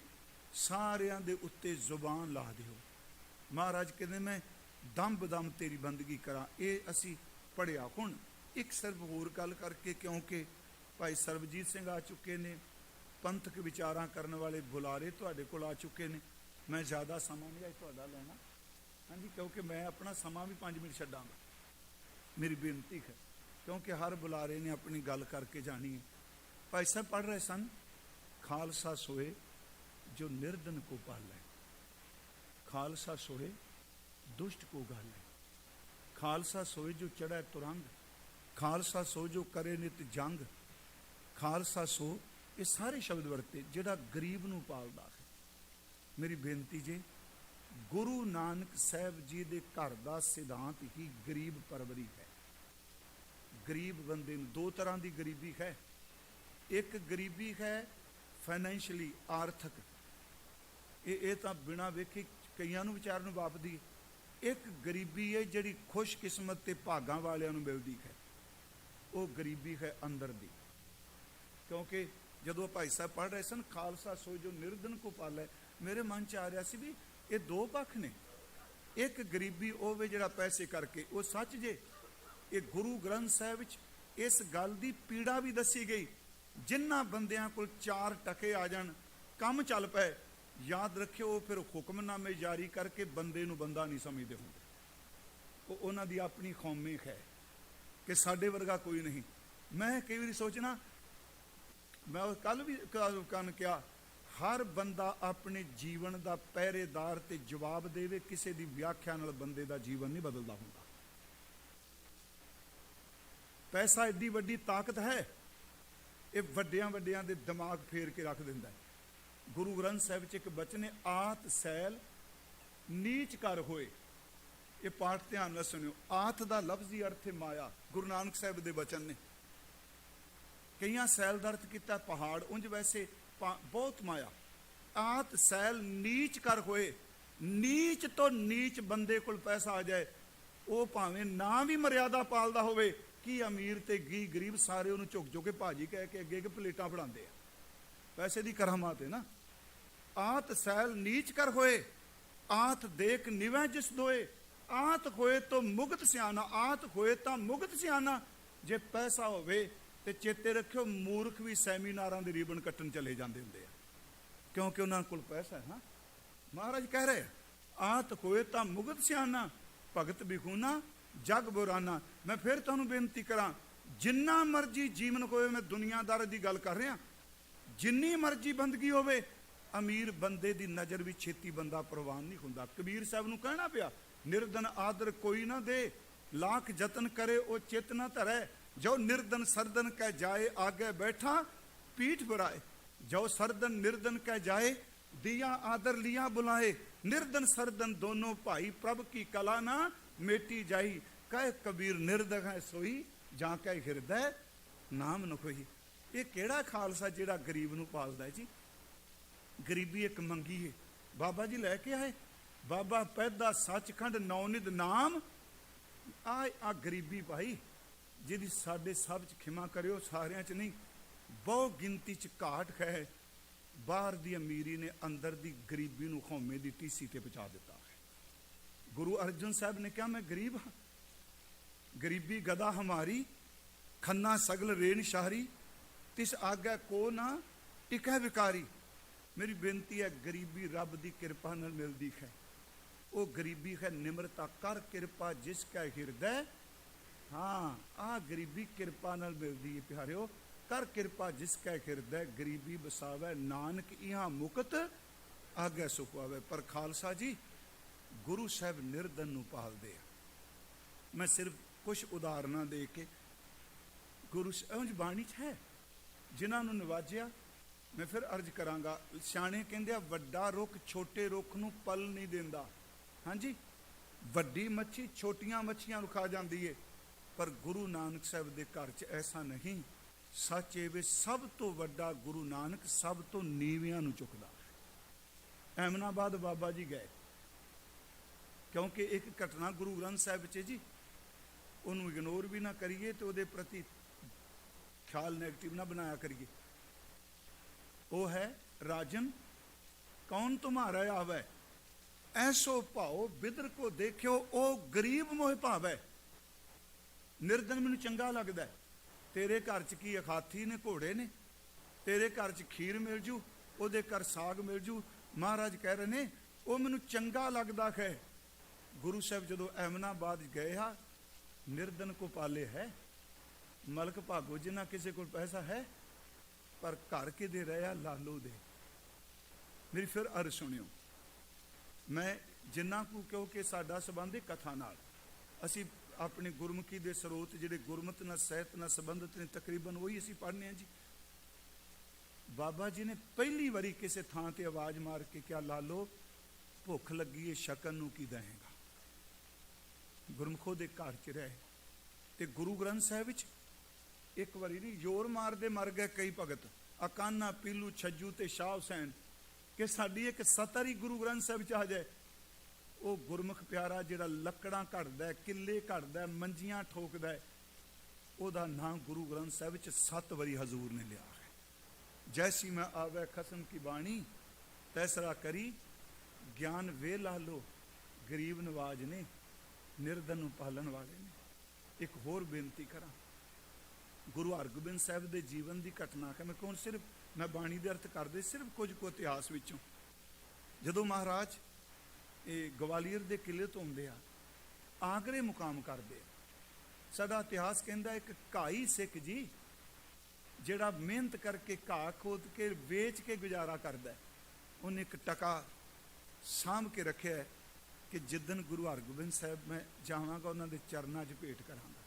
ਸਾਰਿਆਂ ਦੇ ਉੱਤੇ ਜ਼ੁਬਾਨ ਲਾ ਦਿਓ। ਮਹਾਰਾਜ ਕਹਿੰਦੇ ਮੈਂ ਦਮ ਬਦਮ ਤੇਰੀ ਬੰਦਗੀ ਕਰਾਂ। ਇਹ ਅਸੀਂ ਪੜਿਆ। ਹੁਣ ਇੱਕ ਸਿਰਫ ਹੋਰ ਗੱਲ ਕਰਕੇ, ਕਿਉਂਕਿ ਭਾਈ ਸਰਬਜੀਤ ਸਿੰਘ ਆ ਚੁੱਕੇ ਨੇ, ਪੰਥਕ ਵਿਚਾਰਾਂ ਕਰਨ ਵਾਲੇ ਬੁਲਾਰੇ ਤੁਹਾਡੇ ਕੋਲ ਆ ਚੁੱਕੇ ਨੇ। ਮੈਂ ਜ਼ਿਆਦਾ ਸਮਾਂ ਨਹੀਂ ਅੱਜ ਤੁਹਾਡਾ ਲੈਣਾ, ਹਾਂਜੀ, ਕਿਉਂਕਿ ਮੈਂ ਆਪਣਾ ਸਮਾਂ ਵੀ 5 ਮਿੰਟ ਛੱਡਾਂਗਾ। ਮੇਰੀ ਬੇਨਤੀ ਹੈ, ਕਿਉਂਕਿ ਹਰ ਬੁਲਾਰੇ ਨੇ ਆਪਣੀ ਗੱਲ ਕਰਕੇ ਜਾਣੀ ਹੈ। ਭਾਈ ਸਾਹਿਬ ਪੜ੍ਹ ਰਹੇ ਸਨ, ਖਾਲਸਾ ਸੋਏ ਜੋ ਨਿਰਦਨ ਕੋ ਪਾਲੈ, ਖਾਲਸਾ ਸੋਏ ਦੁਸ਼ਟ ਕੋ ਗਾਲੈ, ਖਾਲਸਾ ਸੋਏ ਜੋ ਚੜ੍ਹੈ ਤੁਰੰਗ, ਖਾਲਸਾ ਸੋ ਜੋ ਕਰੇ ਨਿਤ ਜੰਗ, ਖਾਲਸਾ ਸੋ, ਇਹ ਸਾਰੇ ਸ਼ਬਦ ਵਰਤੇ ਜਿਹੜਾ ਗਰੀਬ ਨੂੰ ਪਾਲਦਾ ਹੈ। ਮੇਰੀ ਬੇਨਤੀ ਜੇ, ਗੁਰੂ ਨਾਨਕ ਸਾਹਿਬ ਜੀ ਦੇ ਘਰ ਦਾ ਸਿਧਾਂਤ ਹੀ ਗਰੀਬ ਪਰਵਰੀ ਹੈ। ਗਰੀਬ ਬੰਦੇ ਨੂੰ ਦੋ ਤਰ੍ਹਾਂ ਦੀ ਗਰੀਬੀ ਹੈ। ਇੱਕ ਗਰੀਬੀ ਹੈ ਫਾਈਨੈਂਸ਼ਲੀ, ਆਰਥਿਕ, ਇਹ ਤਾਂ ਬਿਨਾਂ ਵੇਖੇ ਕਈਆਂ ਨੂੰ ਵਿਚਾਰ ਨੂੰ ਵਾਪਦੀ ਹੈ। ਇੱਕ ਗਰੀਬੀ ਹੈ ਜਿਹੜੀ ਖੁਸ਼ਕਿਸਮਤ ਤੇ ਭਾਗਾਂ ਵਾਲਿਆਂ ਨੂੰ ਮਿਲਦੀ ਹੈ, ਉਹ ਗਰੀਬੀ ਹੈ ਅੰਦਰ ਦੀ। ਕਿਉਂਕਿ ਜਦੋਂ ਭਾਈ ਸਾਹਿਬ ਪੜ੍ਹ ਰਹੇ ਸਨ, ਖਾਲਸਾ ਸੋ ਜੋ ਨਿਰਦਨ ਕੋ ਪਾਲੈ, ਮੇਰੇ ਮਨ 'ਚ ਆ ਰਿਹਾ ਸੀ ਵੀ ਇਹ ਦੋ ਪੱਖ ਨੇ। ਇੱਕ ਗਰੀਬੀ ਉਹ ਵੇ ਜਿਹੜਾ ਪੈਸੇ ਕਰਕੇ, ਉਹ ਸੱਚ ਜੇ। ਇਹ ਗੁਰੂ ਗ੍ਰੰਥ ਸਾਹਿਬ ਵਿੱਚ ਇਸ ਗੱਲ ਦੀ ਪੀੜਾ ਵੀ ਦੱਸੀ ਗਈ। ਜਿਨ੍ਹਾਂ ਬੰਦਿਆਂ ਕੋਲ 4 ਟਕੇ ਆ ਜਾਣ, ਕੰਮ ਚੱਲ ਪਏ, ਯਾਦ ਰੱਖਿਓ ਉਹ ਫਿਰ ਹੁਕਮਨਾਮੇ ਜਾਰੀ ਕਰਕੇ ਬੰਦੇ ਨੂੰ ਬੰਦਾ ਨਹੀਂ ਸਮਝਦੇ ਹੁੰਦੇ। ਉਹ ਉਹਨਾਂ ਦੀ ਆਪਣੀ ਕੌਮੇ ਹੈ ਕਿ ਸਾਡੇ ਵਰਗਾ ਕੋਈ ਨਹੀਂ। ਮੈਂ ਕਈ ਵਾਰੀ ਸੋਚਣਾ, ਮੈਂ ਕੱਲ ਵੀ ਕੰਨ ਕਿਹਾ, ਹਰ ਬੰਦਾ ਆਪਣੇ ਜੀਵਨ ਦਾ ਪਹਿਰੇਦਾਰ ਤੇ ਜਵਾਬ ਦੇਵੇ। ਕਿਸੇ ਦੀ ਵਿਆਖਿਆ ਨਾਲ ਬੰਦੇ ਦਾ ਜੀਵਨ ਨਹੀਂ ਬਦਲਦਾ ਹੁੰਦਾ। ਪੈਸਾ ਏਡੀ ਵੱਡੀ ਤਾਕਤ ਹੈ, ਇਹ ਵੱਡਿਆਂ ਵੱਡਿਆਂ ਦੇ ਦਿਮਾਗ ਫੇਰ ਕੇ ਰੱਖ ਦਿੰਦਾ ਹੈ। ਗੁਰੂ ਗ੍ਰੰਥ ਸਾਹਿਬ 'ਚ ਇੱਕ ਬਚਨ ਹੈ, ਆਤ ਸੈਲ ਨੀਚ ਕਰ ਹੋਏ। ਇਹ ਪਾਠ ਧਿਆਨ ਨਾਲ ਸੁਣਿਓ। ਆਤ ਦਾ ਲਫ਼ਜ਼ੀ ਅਰਥ ਹੈ ਮਾਇਆ। ਗੁਰੂ ਨਾਨਕ ਸਾਹਿਬ ਦੇ ਬਚਨ ਨੇ। ਕਈਆਂ ਸੈਲ ਦਾ ਅਰਥ ਕੀਤਾ ਪਹਾੜ, ਉਂਝ ਵੈਸੇ ਬਹੁਤ ਮਾਇਆ। ਆਤ ਸੈਲ ਨੀਚ ਕਰ ਹੋਏ। ਨੀਚ ਤੋਂ ਨੀਚ ਬੰਦੇ ਕੋਲ ਪੈਸਾ ਆ ਜਾਏ, ਉਹ ਭਾਵੇਂ ਨਾ ਵੀ ਮਰਿਆਦਾ ਪਾਲਦਾ ਹੋਵੇ, ਕੀ ਅਮੀਰ ਤੇ ਗਰੀਬ ਸਾਰੇ ਉਹਨੂੰ ਝੁਕ ਝੁਕ ਕੇ ਭਾਜੀ ਕਹਿ ਕੇ ਅੱਗੇ ਪਲੇਟਾਂ ਫੜਾਉਂਦੇ ਆ। ਪੈਸੇ ਦੀ ਕਰਾਮਾਤ ਹੈ ਨਾ। ਆਤ ਸੈਲ ਨੀਚ ਕਰ ਹੋਏ, ਆਤ ਦੇਖ ਨਿਵੈ ਜਿਸ ਦੋਏ, ਆਤ ਹੋਏ ਤਾਂ ਮੁਗਤ ਸਿਆਣਾ, ਆਤ ਹੋਏ ਤਾਂ ਮੁਗਤ ਸਿਆਣਾ। ਜੇ ਪੈਸਾ ਹੋਵੇ ਤੇ ਚੇਤੇ ਰੱਖਿਓ, ਮੂਰਖ ਵੀ ਸੈਮੀਨਾਰਾਂ ਦੇ ਰੀਬਨ ਕੱਟਣ ਚਲੇ ਜਾਂਦੇ ਹੁੰਦੇ ਆ, ਕਿਉਂਕਿ ਉਹਨਾਂ ਕੋਲ ਪੈਸਾ ਹੈ। ਮਹਾਰਾਜ ਕਹਿ ਰਹੇ, ਆਤ ਹੋਏ ਤਾਂ ਮੁਗਤ ਸਿਆਣਾ, ਭਗਤ ਬਿਖੂਨਾ ਜਗ ਬੁਰਾਨਾ। ਮੈਂ ਫਿਰ ਤੁਹਾਨੂੰ ਬੇਨਤੀ ਕਰਾਂ, ਜਿੰਨਾ ਮਰਜੀ ਜੀਵਨ ਹੋਵੇ, ਮੈਂ ਦੁਨੀਆਦਾਰ ਦੀ ਗੱਲ ਕਰ ਰਿਹਾ, ਜਿੰਨੀ ਮਰਜੀ ਬੰਦਗੀ ਹੋਵੇ, ਅਮੀਰ ਬੰਦੇ ਦੀ ਨਜ਼ਰ ਵੀ ਛੇਤੀ ਬੰਦਾ ਪ੍ਰਵਾਨ ਨਹੀਂ ਹੁੰਦਾ। ਕਬੀਰ ਸਾਹਿਬ ਨੂੰ ਕਹਿਣਾ ਪਿਆ, ਨਿਰਦਨ ਆਦਰ ਕੋਈ ਨਾ ਦੇ, ਲੱਖ ਯਤਨ ਕਰੇ ਉਹ ਚਿਤ ਨਾ ਧਰੈ, ਜੋ ਨਿਰਦਨ ਸਰਦਨ ਕਹਿ ਜਾਏ ਆਗੇ ਬੈਠਾ ਪੀਠ ਬੁਰਾਏ, ਜੋ ਸਰਦਨ ਨਿਰਦਨ ਕਹਿ ਜਾਏ ਦਿया आदर लिया बुलाए, निर्धन सरदन दोनों भाई प्रभ की कला ना मेटी जाई, कह कबीर निर्दय है सोई जा कह हृदय नाम न खोई। ਇਹ ਕਿਹੜਾ ਖਾਲਸਾ ਜਿਹੜਾ ਗਰੀਬ ਨੂੰ ਪਾਲਦਾ ਹੈ ਜੀ? ਗਰੀਬੀ ਇੱਕ ਮੰਗੀ ਹੈ, ਬਾਬਾ ਜੀ ਲੈ ਕੇ ਆਏ। ਬਾਬਾ ਪੈਦਾ ਸੱਚਖੰਡ ਨੌਨਿਧ ਨਾਮ। ਆ ਗਰੀਬੀ ਭਾਈ ਜਿਹਦੀ ਸਾਡੇ ਸਭ ਚ ਖਿਮਾ ਕਰਿਓ, ਸਾਰਿਆਂ ਚ ਨਹੀਂ, ਬਹੁ ਗਿਣਤੀ ਚ ਘਾਟ ਹੈ। ਬਾਹਰ ਦੀ ਅਮੀਰੀ ਨੇ ਅੰਦਰ ਦੀ ਗਰੀਬੀ ਨੂੰ ਹਉਮੈ ਦੀ ਟੀਸੀ ਤੇ ਪਹੁੰਚਾ ਦਿੱਤਾ ਹੈ। ਗੁਰੂ ਅਰਜਨ ਸਾਹਿਬ ਨੇ ਕਿਹਾ, ਮੈਂ ਗਰੀਬ ਹਾਂ, ਗਰੀਬੀ ਗਦਾ ਹਮਾਰੀ, ਖੰਨਾ ਸਗਲ ਰੇਨ ਸ਼ਾਹਰੀ, ਤਿਸ ਆਗੈ ਕੋ ਨਾ ਟਿਕੈ ਵਿਕਾਰੀ। ਮੇਰੀ ਬੇਨਤੀ ਹੈ, ਗਰੀਬੀ ਰੱਬ ਦੀ ਕਿਰਪਾ ਨਾਲ ਮਿਲਦੀ ਹੈ। ਉਹ ਗਰੀਬੀ ਹੈ ਨਿਮਰਤਾ, ਕਰ ਕਿਰਪਾ ਜਿਸ ਕੈ ਹਿਰਦੈ। ਹਾਂ, ਆਹ ਗਰੀਬੀ ਕਿਰਪਾ ਨਾਲ ਮਿਲਦੀ ਹੈ ਪਿਆਰਿਓ। ਕਰ ਕਿਰਪਾ ਜਿਸ ਕੈ ਹਿਰਦੈ, ਗਰੀਬੀ ਬਸਾਵੈ ਨਾਨਕ ਇਹਾਂ ਮੁਕਤ ਆਗੈ ਸੁਖ ਪਾਵੈ। ਪਰ ਖਾਲਸਾ ਜੀ ਗੁਰੂ ਸਾਹਿਬ ਨਿਰਧਨ ਨੂੰ ਪਾਲਦੇ ਆ। ਮੈਂ ਸਿਰਫ ਕੁਝ ਉਦਾਹਰਨਾਂ ਦੇ ਕੇ, ਗੁਰੂ ਸਾਹਿਬ ਬਾਣੀ 'ਚ ਹੈ ਜਿਨ੍ਹਾਂ ਨੂੰ ਨਿਵਾਜਿਆ। ਮੈਂ ਫਿਰ ਅਰਜ਼ ਕਰਾਂਗਾ, ਸਿਆਣੇ ਕਹਿੰਦੇ ਆ ਵੱਡਾ ਰੁੱਖ ਛੋਟੇ ਰੁੱਖ ਨੂੰ ਪਲ ਨਹੀਂ ਦਿੰਦਾ। ਹਾਂਜੀ, ਵੱਡੀ ਮੱਛੀ ਛੋਟੀਆਂ ਮੱਛੀਆਂ ਨੂੰ ਖਾ ਜਾਂਦੀ ਏ, ਪਰ ਗੁਰੂ ਨਾਨਕ ਸਾਹਿਬ ਦੇ ਘਰ 'ਚ ਐਸਾ ਨਹੀਂ। ਸੱਚ ਇਹ ਵੇ, ਸਭ ਤੋਂ ਵੱਡਾ ਗੁਰੂ ਨਾਨਕ ਸਭ ਤੋਂ ਨੀਵਿਆਂ ਨੂੰ ਚੁੱਕਦਾ। ਅਹਿਮਦਾਬਾਦ ਬਾਬਾ ਜੀ ਗਏ, ਕਿਉਂਕਿ ਇੱਕ ਘਟਨਾ ਗੁਰੂ ਗ੍ਰੰਥ ਸਾਹਿਬ 'ਚ ਜੀ, ਉਹਨੂੰ ਇਗਨੋਰ ਵੀ ਨਾ ਕਰੀਏ ਤੇ ਉਹਦੇ ਪ੍ਰਤੀ ਖਿਆਲ ਨੈਗੇਟਿਵ ਨਾ ਬਣਾਇਆ ਕਰੀਏ। ਉਹ ਹੈ, ਰਾਜਨ ਕੌਣ ਤੁਮਾਰਾ ਆਵੈ, ਐਸੋ ਭਾਓ ਬਿਦਰ ਕੋ ਦੇਖਿਓ, ਉਹ ਗਰੀਬ ਮੋਹ ਭਾਵੈ। ਨਿਰਧਨ ਮੈਨੂੰ ਚੰਗਾ ਲੱਗਦਾ। ਤੇਰੇ ਘਰ 'ਚ ਕੀ ਅਖਾਤੀ ਨੇ, ਘੋੜੇ ਨੇ? ਤੇਰੇ ਘਰ 'ਚ ਖੀਰ ਮਿਲ ਜੂ, ਉਹਦੇ ਘਰ ਸਾਗ ਮਿਲ ਜੂ। ਮਹਾਰਾਜ ਕਹਿ ਰਹੇ ਨੇ, ਉਹ ਮੈਨੂੰ ਚੰਗਾ ਲੱਗਦਾ ਹੈ। ਗੁਰੂ ਸਾਹਿਬ ਜਦੋਂ ਅਹਿਮਦਾਬਾਦ ਗਏ ਆ, ਨਿਰਧਨ ਕੋ ਪਾਲੇ ਹੈ, ਮਲਕ ਭਾਗੋ ਜਿੰਨਾ ਕਿਸੇ ਕੋਲ ਪੈਸਾ ਹੈ, ਪਰ ਘਰ ਕਿਹਦੇ ਰਿਹਾ? ਲਾਲੋ ਦੇ। ਮੇਰੀ ਫਿਰ ਅਰਜ਼ ਸੁਣਿਓ, ਮੈਂ ਜਿੰਨਾ ਕੁ, ਕਿਉਂਕਿ ਸਾਡਾ ਸੰਬੰਧ ਹੈ ਕਥਾ ਨਾਲ, ਅਸੀਂ ਆਪਣੇ ਗੁਰਮੁਖੀ ਦੇ ਸਰੋਤ ਜਿਹੜੇ ਗੁਰਮਤਿ ਨਾਲ ਸਾਹਿਤ ਨਾਲ ਸੰਬੰਧਿਤ ਨੇ, ਤਕਰੀਬਨ ਉਹੀ ਅਸੀਂ ਪੜ੍ਹਨੇ ਹਾਂ ਜੀ। ਬਾਬਾ ਜੀ ਨੇ ਪਹਿਲੀ ਵਾਰੀ ਕਿਸੇ ਥਾਂ ਤੇ ਆਵਾਜ਼ ਮਾਰ ਕੇ ਕਿਹਾ, ਲਾਲੋ ਭੁੱਖ ਲੱਗੀ ਏ, ਸ਼ਕਨ ਨੂੰ ਕੀ ਦਏਗਾ? ਗੁਰਮੁਖੋ ਦੇ ਘਰ 'ਚ ਰਹੇ। ਤੇ ਗੁਰੂ ਗ੍ਰੰਥ ਸਾਹਿਬ ਵਿੱਚ ਇੱਕ ਵਾਰੀ ਨਹੀਂ, ਜ਼ੋਰ ਮਾਰਦੇ ਮਰ ਗਏ ਕਈ ਭਗਤ, ਅਕਾਨਾ ਪੀਲੂ ਛੱਜੂ ਤੇ ਸ਼ਾਹ ਹੁਸੈਨ, ਕਿ ਸਾਡੀ ਇੱਕ ਸਤਰ ਹੀ ਗੁਰੂ ਗ੍ਰੰਥ ਸਾਹਿਬ 'ਚ ਆ ਜਾਏ। ਉਹ ਗੁਰਮੁਖ ਪਿਆਰਾ ਜਿਹੜਾ ਲੱਕੜਾਂ ਘੜਦਾ, ਕਿੱਲੇ ਘੜਦਾ, ਮੰਜੀਆਂ ਠੋਕਦਾ, ਉਹਦਾ ਨਾਂ ਗੁਰੂ ਗ੍ਰੰਥ ਸਾਹਿਬ ਵਿੱਚ 7 ਵਾਰੀ ਹਜ਼ੂਰ ਨੇ ਲਿਆ ਹੈ। ਜੈਸੀ ਮੈਂ ਆਵੈ ਖਸਮ ਕੀ ਬਾਣੀ, ਤੈਸਰਾ ਕਰੀ ਗਿਆਨ ਵੇ ਲਾਲੋ। ਗਰੀਬ ਨਵਾਜ ਨੇ, ਨਿਰਧਨ ਨੂੰ ਪਾਲਣ ਵਾਲੇ ਨੇ। ਇੱਕ ਹੋਰ ਬੇਨਤੀ ਕਰਾਂ, ਗੁਰੂ ਹਰਗੋਬਿੰਦ ਸਾਹਿਬ ਦੇ ਜੀਵਨ ਦੀ ਘਟਨਾ ਹੈ। ਮੈਂ ਬਾਣੀ ਦੇ ਅਰਥ ਕਰਦੇ ਸਿਰਫ ਕੁਝ ਕੁ ਇਤਿਹਾਸ ਵਿੱਚੋਂ। ਜਦੋਂ ਮਹਾਰਾਜ ਇਹ ਗਵਾਲੀਅਰ ਦੇ ਕਿਲੇ ਤੋਂ ਆਉਂਦੇ ਆ, ਆਗਰੇ ਮੁਕਾਮ ਕਰਦੇ ਆ, ਸਾਡਾ ਇਤਿਹਾਸ ਕਹਿੰਦਾ ਇੱਕ ਘਾਈ ਸਿੱਖ ਜੀ ਜਿਹੜਾ ਮਿਹਨਤ ਕਰਕੇ ਘਾਹ ਖੋਦ ਕੇ ਵੇਚ ਕੇ ਗੁਜ਼ਾਰਾ ਕਰਦਾ, ਉਹਨੇ ਇੱਕ ਟਕਾ ਸਾਂਭ ਕੇ ਰੱਖਿਆ ਕਿ ਜਿੱਦਣ ਗੁਰੂ ਹਰਗੋਬਿੰਦ ਸਾਹਿਬ ਮੈਂ ਜਾਵਾਂਗਾ ਉਹਨਾਂ ਦੇ ਚਰਨਾਂ 'ਚ ਭੇਟ ਕਰਾਂਗਾ।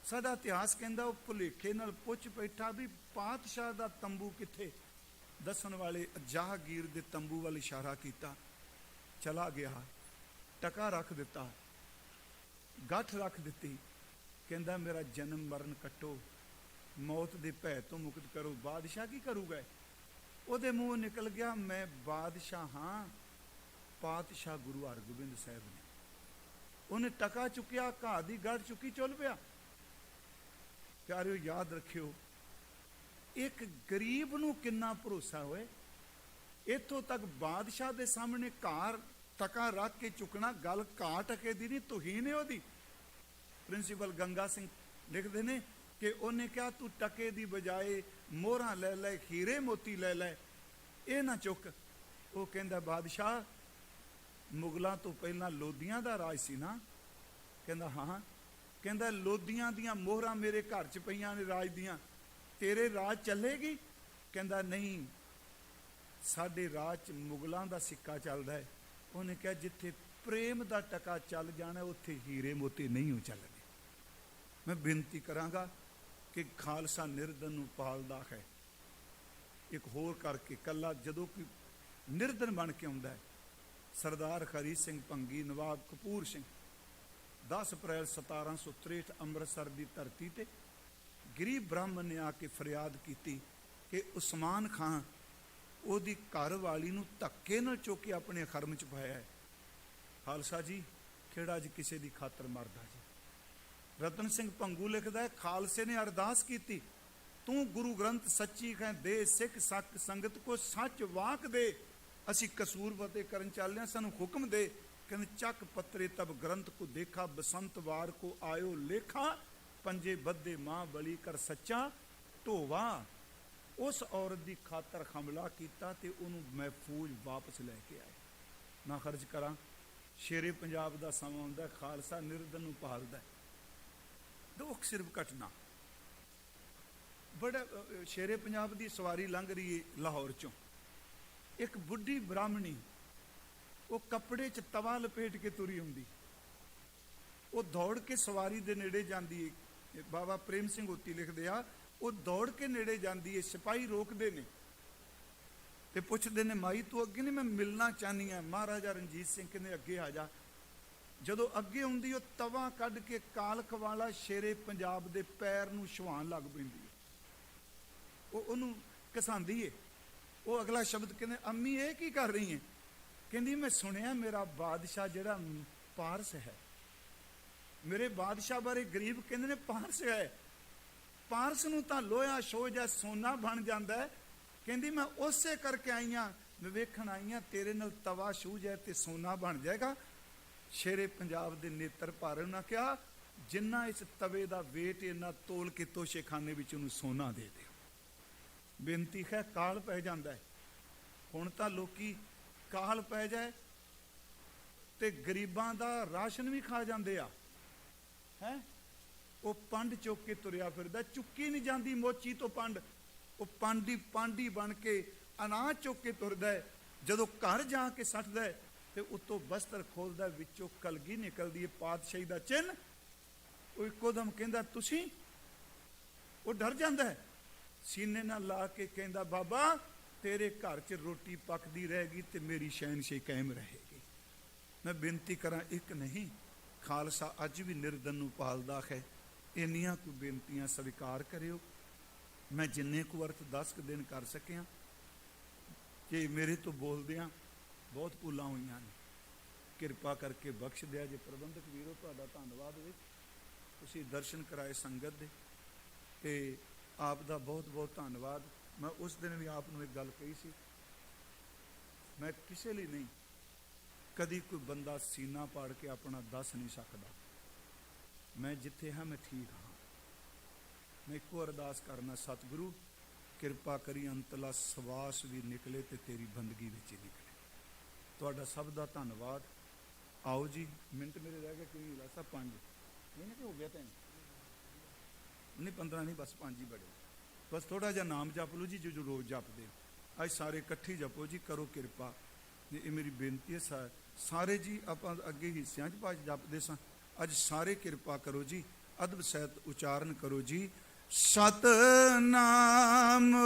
ਸਾਡਾ ਇਤਿਹਾਸ ਕਹਿੰਦਾ ਉਹ ਭੁਲੇਖੇ ਨਾਲ ਪੁੱਛ ਬੈਠਾ ਵੀ ਪਾਤਸ਼ਾਹ ਦਾ ਤੰਬੂ ਕਿੱਥੇ? ਦੱਸਣ ਵਾਲੇ ਜਹਾਂਗੀਰ ਦੇ ਤੰਬੂ ਵੱਲ ਇਸ਼ਾਰਾ ਕੀਤਾ, ਚਲਾ ਗਿਆ, ਟਕਾ ਰੱਖ ਦਿੱਤਾ, ਗੱਠ ਰੱਖ ਦਿੱਤੀ, ਕਹਿੰਦਾ ਮੇਰਾ ਜਨਮ ਮਰਨ ਕੱਟੋ, ਮੌਤ ਦੇ ਭੈ ਤੋਂ ਮੁਕਤ ਕਰੋ। ਬਾਦਸ਼ਾਹ ਕੀ ਕਰੂਗਾ? ਉਹਦੇ ਮੂੰਹ ਨਿਕਲ ਗਿਆ, ਮੈਂ ਬਾਦਸ਼ਾਹ ਹਾਂ, ਪਾਤਸ਼ਾਹ ਗੁਰੂ ਹਰਗੋਬਿੰਦ ਸਾਹਿਬ ਨੇ। ਉਹਨੇ ਟਕਾ ਚੁੱਕਿਆ, ਘਾਹ ਦੀ ਗੱਠ ਚੁੱਕੀ, ਚੁੱਲ ਪਿਆ। ਪਿਆਰਿਓ ਯਾਦ ਰੱਖਿਓ, ਇੱਕ ਗਰੀਬ ਨੂੰ ਕਿੰਨਾ ਭਰੋਸਾ ਹੋਏ। ਇੱਥੋਂ ਤੱਕ ਬਾਦਸ਼ਾਹ ਦੇ ਸਾਹਮਣੇ ਘਾਹ ਟਕਾ ਰੱਖ ਕੇ ਚੁੱਕਣਾ, ਗੱਲ ਘਾਹ ਟਕੇ ਦੀ ਨਹੀਂ, ਤੁਹੀਨ ਹੈ ਉਹਦੀ। ਪ੍ਰਿੰਸੀਪਲ ਗੰਗਾ ਸਿੰਘ ਲਿਖਦੇ ਨੇ ਕਿ ਉਹਨੇ ਕਿਹਾ ਤੂੰ ਟਕੇ ਦੀ ਬਜਾਏ ਮੋਹਰਾਂ ਲੈ ਲੈ, ਹੀਰੇ ਮੋਤੀ ਲੈ ਲੈ, ਇਹ ਨਾ ਚੁੱਕ। ਉਹ ਕਹਿੰਦਾ ਬਾਦਸ਼ਾਹ ਮੁਗਲਾਂ ਤੋਂ ਪਹਿਲਾਂ ਲੋਧੀਆਂ ਦਾ ਰਾਜ ਸੀ ਨਾ? ਕਹਿੰਦਾ ਹਾਂ। ਕਹਿੰਦਾ ਲੋਧੀਆਂ ਦੀਆਂ ਮੋਹਰਾਂ ਮੇਰੇ ਘਰ 'ਚ ਪਈਆਂ ਨੇ ਰਾਜ ਦੀਆਂ, ਤੇਰੇ ਰਾਜ ਚੱਲੇਗੀ? ਕਹਿੰਦਾ ਨਹੀਂ, ਸਾਡੇ ਰਾਜ 'ਚ ਮੁਗਲਾਂ ਦਾ ਸਿੱਕਾ ਚੱਲਦਾ ਹੈ। ਉਹਨੇ ਕਿਹਾ ਜਿੱਥੇ ਪ੍ਰੇਮ ਦਾ ਟਕਾ ਚੱਲ ਜਾਣਾ ਉੱਥੇ ਹੀਰੇ ਮੋਤੀ ਨਹੀਂ ਹੋ ਚੱਲਣੇ। ਮੈਂ ਬੇਨਤੀ ਕਰਾਂਗਾ ਕਿ ਖਾਲਸਾ ਨਿਰਧਨ ਨੂੰ ਪਾਲਦਾ ਹੈ। ਇੱਕ ਹੋਰ ਕਰਕੇ ਕੱਲਾ ਜਦੋਂ ਕੋਈ ਨਿਰਧਨ ਬਣ ਕੇ ਆਉਂਦਾ ਹੈ, ਸਰਦਾਰ ਹਰੀ ਸਿੰਘ ਭੰਗੀ, ਨਵਾਬ ਕਪੂਰ ਸਿੰਘ, 10 ਅਪ੍ਰੈਲ 1763 ਅੰਮ੍ਰਿਤਸਰ ਦੀ ਧਰਤੀ ਤੇ ਗਰੀਬ ਬ੍ਰਾਹਮਣ ਨੇ ਆ ਕੇ ਫਰਿਆਦ ਕੀਤੀ ਕਿ ਉਸਮਾਨ ਖਾਂ ਉਹਦੀ ਘਰ ਵਾਲੀ ਨੂੰ ਧੱਕੇ ਨਾਲ ਚੁੱਕ ਕੇ ਆਪਣੇ ਖਰਮ ਚ ਪਾਇਆ ਹੈ। ਖਾਲਸਾ ਜੀ, ਕਿਹੜਾ ਅੱਜ ਕਿਸੇ ਦੀ ਖਾਤਰ ਮਰਦਾ ਜੀ। ਰਤਨ ਸਿੰਘ ਭੰਗੂ ਲਿਖਦਾ ਹੈ, ਖਾਲਸੇ ਨੇ ਅਰਦਾਸ ਕੀਤੀ, ਤੂੰ ਗੁਰੂ ਗ੍ਰੰਥ ਸੱਚੀ ਹੈ ਦੇ, ਸਿੱਖ ਸੱਕ ਸੰਗਤ ਕੋ ਸੱਚ ਵਾਕ ਦੇ। ਅਸੀਂ ਕਸੂਰ ਫਤਿਹ ਕਰਨ ਚੱਲ ਰਹੇ, ਸਾਨੂੰ ਹੁਕਮ ਦੇ। ਕਹਿੰਦੇ ਚੱਕ ਪੱਤਰੇ ਤਬ ਗ੍ਰੰਥ ਕੋ ਦੇਖਾ, ਬਸੰਤ ਵਾਰ ਕੋ ਆਇਓ ਲੇਖਾ, ਪੰਜੇ ਬੱਧੇ ਮਾਂ ਬਲੀ ਕਰ ਸੱਚਾ ਢੋਵਾ। ਉਸ ਔਰਤ ਦੀ ਖਾਤਰ ਹਮਲਾ ਕੀਤਾ ਤੇ ਉਹਨੂੰ ਮਹਿਫੂਜ਼ ਵਾਪਸ ਲੈ ਕੇ ਆਏ। ਨਾ ਖਰਚ ਕਰਾਂ, ਸ਼ੇਰੇ ਪੰਜਾਬ ਦਾ ਸਮਾਂ ਹੁੰਦਾ, ਖਾਲਸਾ ਨਿਰਦਨ ਨੂੰ ਭਾਲਦਾ। ਦੁੱਖ ਸਿਰਫ ਘਟਨਾ ਬੜਾ ਸ਼ੇਰੇ ਪੰਜਾਬ ਦੀ ਸਵਾਰੀ ਲੰਘ ਰਹੀ ਹੈ ਲਾਹੌਰ ਚੋਂ, ਇੱਕ ਬੁੱਢੀ ਬ੍ਰਾਹਮਣੀ ਉਹ ਕੱਪੜੇ 'ਚ ਤਵਾ ਲਪੇਟ ਕੇ ਤੁਰੀ ਹੁੰਦੀ, ਉਹ ਦੌੜ ਕੇ ਸਵਾਰੀ ਦੇ ਨੇੜੇ ਜਾਂਦੀ ਹੈ। ਬਾਬਾ ਪ੍ਰੇਮ ਸਿੰਘ ਹੋਤੀ ਲਿਖਦੇ ਆ, ਉਹ ਦੌੜ ਕੇ ਨੇੜੇ ਜਾਂਦੀ ਹੈ, ਸਿਪਾਹੀ ਰੋਕਦੇ ਨੇ ਤੇ ਪੁੱਛਦੇ ਨੇ, ਮਾਈ ਤੂੰ ਅੱਗੇ ਨਹੀਂ, ਮੈਂ ਮਿਲਣਾ ਚਾਹਨੀ ਆ। ਮਹਾਰਾਜਾ ਰਣਜੀਤ ਸਿੰਘ ਕਹਿੰਦੇ ਅੱਗੇ ਆ ਜਾ। ਜਦੋਂ ਅੱਗੇ ਹੁੰਦੀ, ਉਹ ਤਵਾ ਕੱਢ ਕੇ ਕਾਲਖ ਵਾਲਾ ਸ਼ੇਰੇ ਪੰਜਾਬ ਦੇ ਪੈਰ ਨੂੰ ਛੁਹਾਣ ਲੱਗ ਪੈਂਦੀ ਹੈ। ਉਹ ਉਹਨੂੰ ਘਸਾਉਂਦੀ ਏ। ਉਹ ਅਗਲਾ ਸ਼ਬਦ ਕਹਿੰਦੇ, ਅੰਮੀ ਇਹ ਕੀ ਕਰ ਰਹੀ ਹੈ? ਕਹਿੰਦੀ ਮੈਂ ਸੁਣਿਆ ਮੇਰਾ ਬਾਦਸ਼ਾਹ ਜਿਹੜਾ ਪਾਰਸ ਹੈ, ਮੇਰੇ ਬਾਦਸ਼ਾਹ ਬਾਰੇ ਗਰੀਬ ਕਹਿੰਦੇ ਨੇ ਪਾਰਸ ਹੈ, ਪਾਰਸ ਨੂੰ ਤਾਂ ਲੋਹਾ ਸ਼ੋ ਜਾਂ ਸੋਨਾ ਬਣ ਜਾਂਦਾ ਹੈ। ਕਹਿੰਦੀ ਮੈਂ ਉਸੇ ਕਰਕੇ ਆਈਆਂ, ਮੈਂ ਵੇਖਣ ਆਈਆਂ ਤੇਰੇ ਨਾਲ ਤਵਾ ਛੂ ਜਾਏ ਤੇ ਸੋਨਾ ਬਣ ਜਾਏਗਾ। ਸ਼ੇਰੇ ਪੰਜਾਬ ਦੇ ਨੇਤਰ ਭਾਰਨ ਨਾ ਕਿਹਾ, ਜਿੰਨਾ ਇਸ ਤਵੇ ਦਾ ਵੇਟ ਇੰਨਾ ਤੋਲ ਕੇ ਤੋਸ਼ੇਖਾਨੇ ਵਿੱਚ ਉਹਨੂੰ ਸੋਨਾ ਦੇ ਦਿਓ। ਬੇਨਤੀ ਹੈ, ਕਾਲ ਪੈ ਜਾਂਦਾ ਹੈ। ਹੁਣ ਤਾਂ ਲੋਕੀ ਕਾਲ ਪੈ ਜਾਏ ਤੇ ਗਰੀਬਾਂ ਦਾ ਰਾਸ਼ਨ ਵੀ ਖਾ ਜਾਂਦੇ ਆ ਹੈ। ਉਹ ਪੰਡ ਚੁੱਕ ਕੇ ਤੁਰਿਆ ਫਿਰਦਾ, ਚੁੱਕੀ ਨਹੀਂ ਜਾਂਦੀ ਮੋਚੀ ਤੋਂ ਪੰਡ, ਉਹ ਪਾਂਡੀ ਬਣ ਕੇ ਅਨਾਜ ਚੁੱਕ ਕੇ ਤੁਰਦਾ ਹੈ। ਜਦੋਂ ਘਰ ਜਾ ਕੇ ਸੱਟਦਾ ਹੈ ਤੇ ਉੱਤੋਂ ਬਸਤਰ ਖੋਲਦਾ, ਵਿੱਚੋਂ ਕਲਗੀ ਨਿਕਲਦੀ ਹੈ, ਪਾਤਸ਼ਾਹੀ ਦਾ ਚਿੰਨ। ਉਹ ਇੱਕੋ ਦਮ ਕਹਿੰਦਾ ਤੁਸੀਂ, ਉਹ ਡਰ ਜਾਂਦਾ ਹੈ, ਸੀਨੇ ਨਾਲ ਲਾ ਕੇ ਕਹਿੰਦਾ ਬਾਬਾ ਤੇਰੇ ਘਰ 'ਚ ਰੋਟੀ ਪੱਕਦੀ ਰਹੇਗੀ ਤੇ ਮੇਰੀ ਸ਼ਹਿਨਸ਼ਾਹੀ ਕਾਇਮ ਰਹੇਗੀ। ਮੈਂ ਬੇਨਤੀ ਕਰਾਂ, ਇੱਕ ਨਹੀਂ, ਖਾਲਸਾ ਅੱਜ ਵੀ ਨਿਰਦਨ ਨੂੰ ਪਾਲਦਾ ਹੈ। ਇੰਨੀਆਂ ਕੁ ਬੇਨਤੀਆਂ ਸਵੀਕਾਰ ਕਰਿਓ। ਮੈਂ ਜਿੰਨੇ ਕੁ ਅਰਥ 10 ਕੁ ਦਿਨ ਕਰ ਸਕਿਆ, ਕਿ ਮੇਰੇ ਤੋਂ ਬੋਲਦਿਆਂ ਬਹੁਤ ਭੁੱਲਾਂ ਹੋਈਆਂ ਨੇ, ਕਿਰਪਾ ਕਰਕੇ ਬਖਸ਼ ਦਿਆ ਜੇ। ਪ੍ਰਬੰਧਕ ਵੀਰੋ, ਤੁਹਾਡਾ ਧੰਨਵਾਦ ਹੋਵੇ, ਤੁਸੀਂ ਦਰਸ਼ਨ ਕਰਾਏ ਸੰਗਤ ਦੇ, ਤੇ ਆਪ ਦਾ ਬਹੁਤ ਬਹੁਤ ਧੰਨਵਾਦ। ਮੈਂ ਉਸ ਦਿਨ ਵੀ ਆਪ ਨੂੰ ਇੱਕ ਗੱਲ ਕਹੀ ਸੀ, ਮੈਂ ਕਿਸੇ ਲਈ ਨਹੀਂ, ਕਦੀ ਕੋਈ ਬੰਦਾ ਸੀਨਾ ਪਾੜ ਕੇ ਆਪਣਾ ਦੱਸ ਨਹੀਂ ਸਕਦਾ। ਮੈਂ ਜਿੱਥੇ ਹਾਂ ਮੈਂ ਠੀਕ ਹਾਂ। ਮੈਂ ਇੱਕੋ ਅਰਦਾਸ ਕਰਨਾ, ਸਤਿਗੁਰੂ ਕਿਰਪਾ ਕਰੀ ਅੰਤਲਾ ਸਵਾਸ ਵੀ ਨਿਕਲੇ ਤੇ ਤੇਰੀ ਬੰਦਗੀ ਵਿੱਚ ਹੀ ਨਿਕਲੇ। ਤੁਹਾਡਾ ਸਭ ਦਾ ਧੰਨਵਾਦ। ਆਓ ਜੀ, ਮਿੰਟ ਮੇਰੇ ਰਹਿ ਗਏ, ਕਿਉਂ ਨਹੀਂ? 5 ਨਹੀਂ ਕਿ ਹੋ ਗਿਆ? 3 ਨਹੀਂ, 15 ਨਹੀਂ, ਬਸ 5 ਹੀ ਬੜੇ। ਬਸ ਥੋੜਾ ਜਿਹਾ ਨਾਮ ਜਪ ਲਓ ਜੀ, ਜੋ ਰੋਜ਼ ਜਪਦੇ। ਅੱਜ ਸਾਰੇ ਇਕੱਠੇ ਜਪੋ ਜੀ, ਕਰੋ ਕਿਰਪਾ। ਇਹ ਮੇਰੀ ਬੇਨਤੀ ਹੈ। ਸਾਰੇ ਜੀ ਆਪਾਂ ਅੱਗੇ ਹਿੱਸਿਆਂ 'ਚ ਪਾਠ ਜਪਦੇ ਸਾਂ, ਅੱਜ ਸਾਰੇ ਕਿਰਪਾ ਕਰੋ ਜੀ, ਅਦਬ ਸਹਿਤ ਉਚਾਰਨ ਕਰੋ ਜੀ। ਸਤਨਾਮ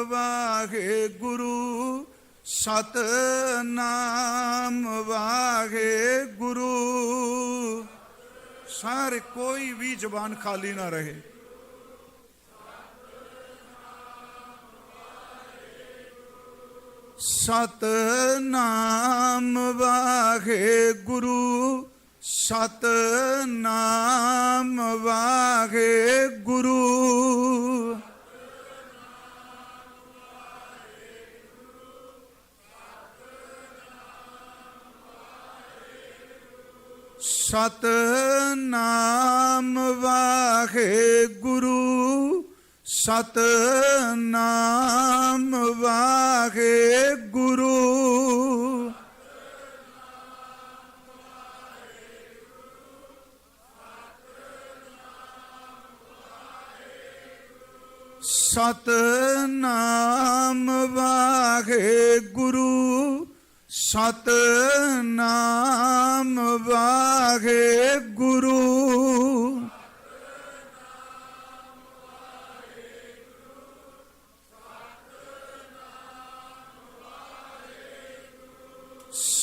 ਵਾਹਿਗੁਰੂ, ਸਤਨਾਮ ਵਾਹਿਗੁਰੂ। ਸਾਰੇ ਕੋਈ ਵੀ ਜ਼ਬਾਨ ਖਾਲੀ ਨਾ ਰਹੇ। ਸਤਨਾਮ ਵਾਹਿਗੁਰੂ, ਸਤਨਾਮ ਵਾਹਿਗੁਰੂ। ਸਤਨਾਮ ਵਾਹਿਗੁਰੂ, ਸਤਨਾਮ ਵਾਹਿਗੁਰੂ। ਸਤਨਾਮ ਵਾਹਿਗੁਰੂ, ਸਤਨਾਮ ਵਾਹਿਗੁਰੂ।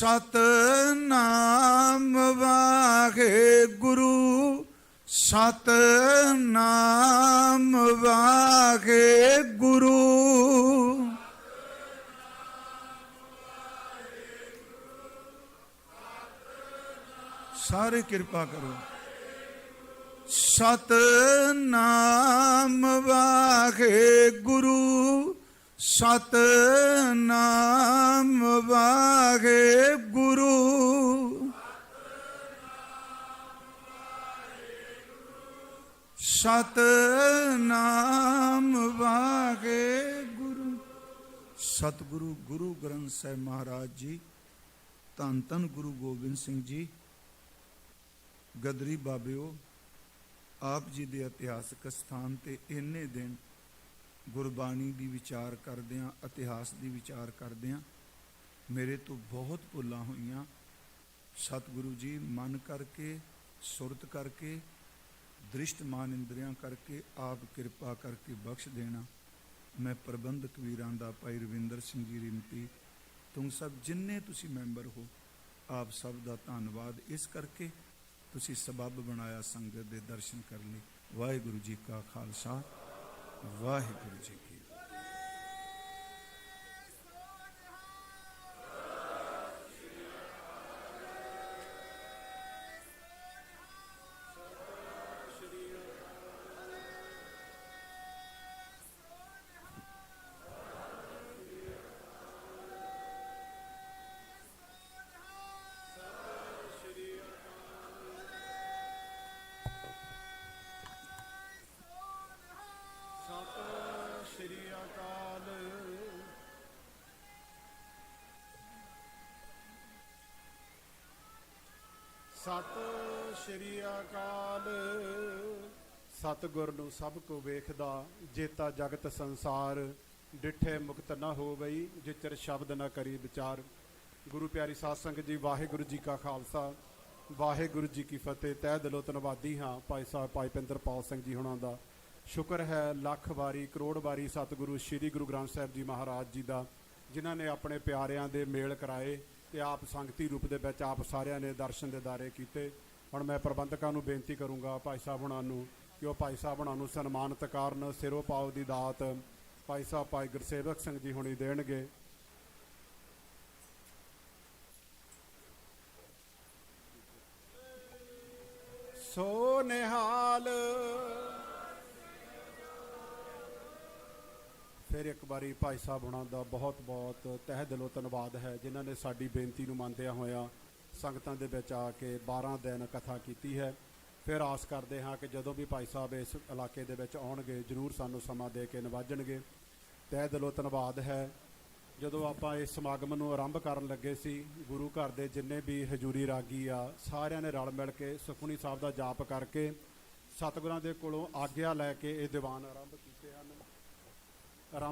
ਸਤਨਾਮ ਵਾਹਿਗੁਰੂ, ਸਤਿਨਾਮ ਵਾਹਿਗੁਰੂ। ਸਾਰੇ ਕਿਰਪਾ ਕਰੋ। ਸਤਿਨਾਮ ਵਾਹਿਗੁਰੂ, ਸਤਿਨਾਮ ਵਾਹਿਗੁਰੂ। ਸਤਿਨਾਮ ਵਾਹਿਗੁਰੂ। ਸਤਿਗੁਰੂ ਗੁਰੂ ਗ੍ਰੰਥ ਸਾਹਿਬ ਮਹਾਰਾਜ ਜੀ, ਧੰਨ ਧੰਨ ਗੁਰੂ ਗੋਬਿੰਦ ਸਿੰਘ ਜੀ, ਗਦਰੀ ਬਾਬਿਓ, ਆਪ ਜੀ ਦੇ ਇਤਿਹਾਸਕ ਸਥਾਨ ਤੇ ਇੰਨੇ ਦਿਨ ਗੁਰਬਾਣੀ ਦੀ ਵਿਚਾਰ ਕਰਦਿਆਂ, ਇਤਿਹਾਸ ਦੀ ਵਿਚਾਰ ਕਰਦਿਆਂ ਮੇਰੇ ਤੋਂ ਬਹੁਤ ਭੁੱਲਾਂ ਹੋਈਆਂ। ਸਤਿਗੁਰੂ ਜੀ ਮਨ ਕਰਕੇ, ਸੁਰਤ ਕਰਕੇ, ਦ੍ਰਿਸ਼ਟਮਾਨ ਇੰਦਰੀਆਂ ਕਰਕੇ ਆਪ ਕਿਰਪਾ ਕਰਕੇ ਬਖਸ਼ ਦੇਣਾ। ਮੈਂ ਪ੍ਰਬੰਧਕ ਵੀਰਾਂ ਦਾ ਭਾਈ ਰਵਿੰਦਰ ਸਿੰਘ ਜੀ ਰਿੰਪੀ, ਤੁਮ ਸਭ ਜਿੰਨੇ ਤੁਸੀਂ ਮੈਂਬਰ ਹੋ, ਆਪ ਸਭ ਦਾ ਧੰਨਵਾਦ ਇਸ ਕਰਕੇ ਤੁਸੀਂ ਸਬੱਬ ਬਣਾਇਆ ਸੰਗਤ ਦੇ ਦਰਸ਼ਨ ਕਰਨ ਲਈ। ਵਾਹਿਗੁਰੂ ਜੀ ਕਾ ਖਾਲਸਾ, ਵਾਹਿਗੁਰੂ ਜੀ ਕੀ ਸਤਿ ਸ਼੍ਰੀ ਅਕਾਲ। ਸਤਿਗੁਰ ਨੂੰ ਸਭ ਕੋ ਵੇਖਦਾ, ਜੇਤਾ ਜਗਤ ਸੰਸਾਰ। ਡਿਠੇ ਮੁਕਤ ਨਾ ਹੋਵਈ, ਜਿਚਰ ਸ਼ਬਦ ਨਾ ਕਰੀ ਵਿਚਾਰ। ਗੁਰੂ ਪਿਆਰੀ ਸਾਧ ਸੰਗਤ ਜੀ, ਵਾਹਿਗੁਰੂ ਜੀ ਕਾ ਖਾਲਸਾ, ਵਾਹਿਗੁਰੂ ਜੀ ਕੀ ਫਤਿਹ। ਤਹਿ ਦਿਲੋਂ ਧੰਨਵਾਦੀ ਹਾਂ ਭਾਈ ਸਾਹਿਬ ਭਾਈ ਪਿੰਦਰਪਾਲ ਸਿੰਘ ਜੀ ਹੁਣਾਂ ਦਾ। ਸ਼ੁਕਰ ਹੈ ਲੱਖ ਵਾਰੀ ਕਰੋੜ ਵਾਰੀ ਸਤਿਗੁਰੂ ਸ੍ਰੀ ਗੁਰੂ ਗ੍ਰੰਥ ਸਾਹਿਬ ਜੀ ਮਹਾਰਾਜ ਜੀ ਦਾ, ਜਿਨ੍ਹਾਂ ਨੇ ਆਪਣੇ ਪਿਆਰਿਆਂ ਦੇ ਮੇਲ ਕਰਾਏ ਤੇ ਆਪ ਸੰਗਤੀ ਰੂਪ ਦੇ ਵਿੱਚ ਆਪ ਸਾਰਿਆਂ ਨੇ ਦਰਸ਼ਨ ਦਿਦਾਰੇ ਕੀਤੇ। ਹੁਣ ਮੈਂ ਪ੍ਰਬੰਧਕਾਂ ਨੂੰ ਬੇਨਤੀ ਕਰੂੰਗਾ ਭਾਈ ਸਾਹਿਬ ਹੁਣਾਂ ਨੂੰ ਕਿ ਉਹ ਭਾਈ ਸਾਹਿਬ ਹੁਣਾਂ ਨੂੰ ਸਨਮਾਨਿਤ ਕਾਰਨ ਸਿਰੋਂ ਪਾਓ ਦੀ ਦਾਤ ਭਾਈ ਸਾਹਿਬ ਭਾਈ ਗੁਰਸੇਵਕ ਸਿੰਘ ਜੀ ਹੁਣੀ ਦੇਣਗੇ। ਸੋ ਨਿਹਾਲ। ਫਿਰ ਇੱਕ ਵਾਰੀ ਭਾਈ ਸਾਹਿਬ ਹੁਣਾਂ ਦਾ ਬਹੁਤ ਬਹੁਤ ਤਹਿ ਦਿਲੋਂ ਧੰਨਵਾਦ ਹੈ, ਜਿਨ੍ਹਾਂ ਨੇ ਸਾਡੀ ਬੇਨਤੀ ਨੂੰ ਮੰਨਦਿਆਂ ਹੋਇਆਂ ਸੰਗਤਾਂ ਦੇ ਵਿੱਚ ਆ ਕੇ 12 ਦਿਨ ਕਥਾ ਕੀਤੀ ਹੈ। ਫਿਰ ਆਸ ਕਰਦੇ ਹਾਂ ਕਿ ਜਦੋਂ ਵੀ ਭਾਈ ਸਾਹਿਬ ਇਸ ਇਲਾਕੇ ਦੇ ਵਿੱਚ ਆਉਣਗੇ ਜ਼ਰੂਰ ਸਾਨੂੰ ਸਮਾਂ ਦੇ ਕੇ ਨਿਵਾਜਣਗੇ। ਤਹਿ ਦਿਲੋਂ ਧੰਨਵਾਦ ਹੈ। ਜਦੋਂ ਆਪਾਂ ਇਸ ਸਮਾਗਮ ਨੂੰ ਆਰੰਭ ਕਰਨ ਲੱਗੇ ਸੀ, ਗੁਰੂ ਘਰ ਦੇ ਜਿੰਨੇ ਵੀ ਹਜ਼ੂਰੀ ਰਾਗੀ ਆ ਸਾਰਿਆਂ ਨੇ ਰਲ ਮਿਲ ਕੇ ਸੁਖਮਨੀ ਸਾਹਿਬ ਦਾ ਜਾਪ ਕਰਕੇ ਸਤਿਗੁਰਾਂ ਦੇ ਕੋਲੋਂ ਆਗਿਆ ਲੈ ਕੇ ਇਹ ਦੀਵਾਨ ਆਰੰਭ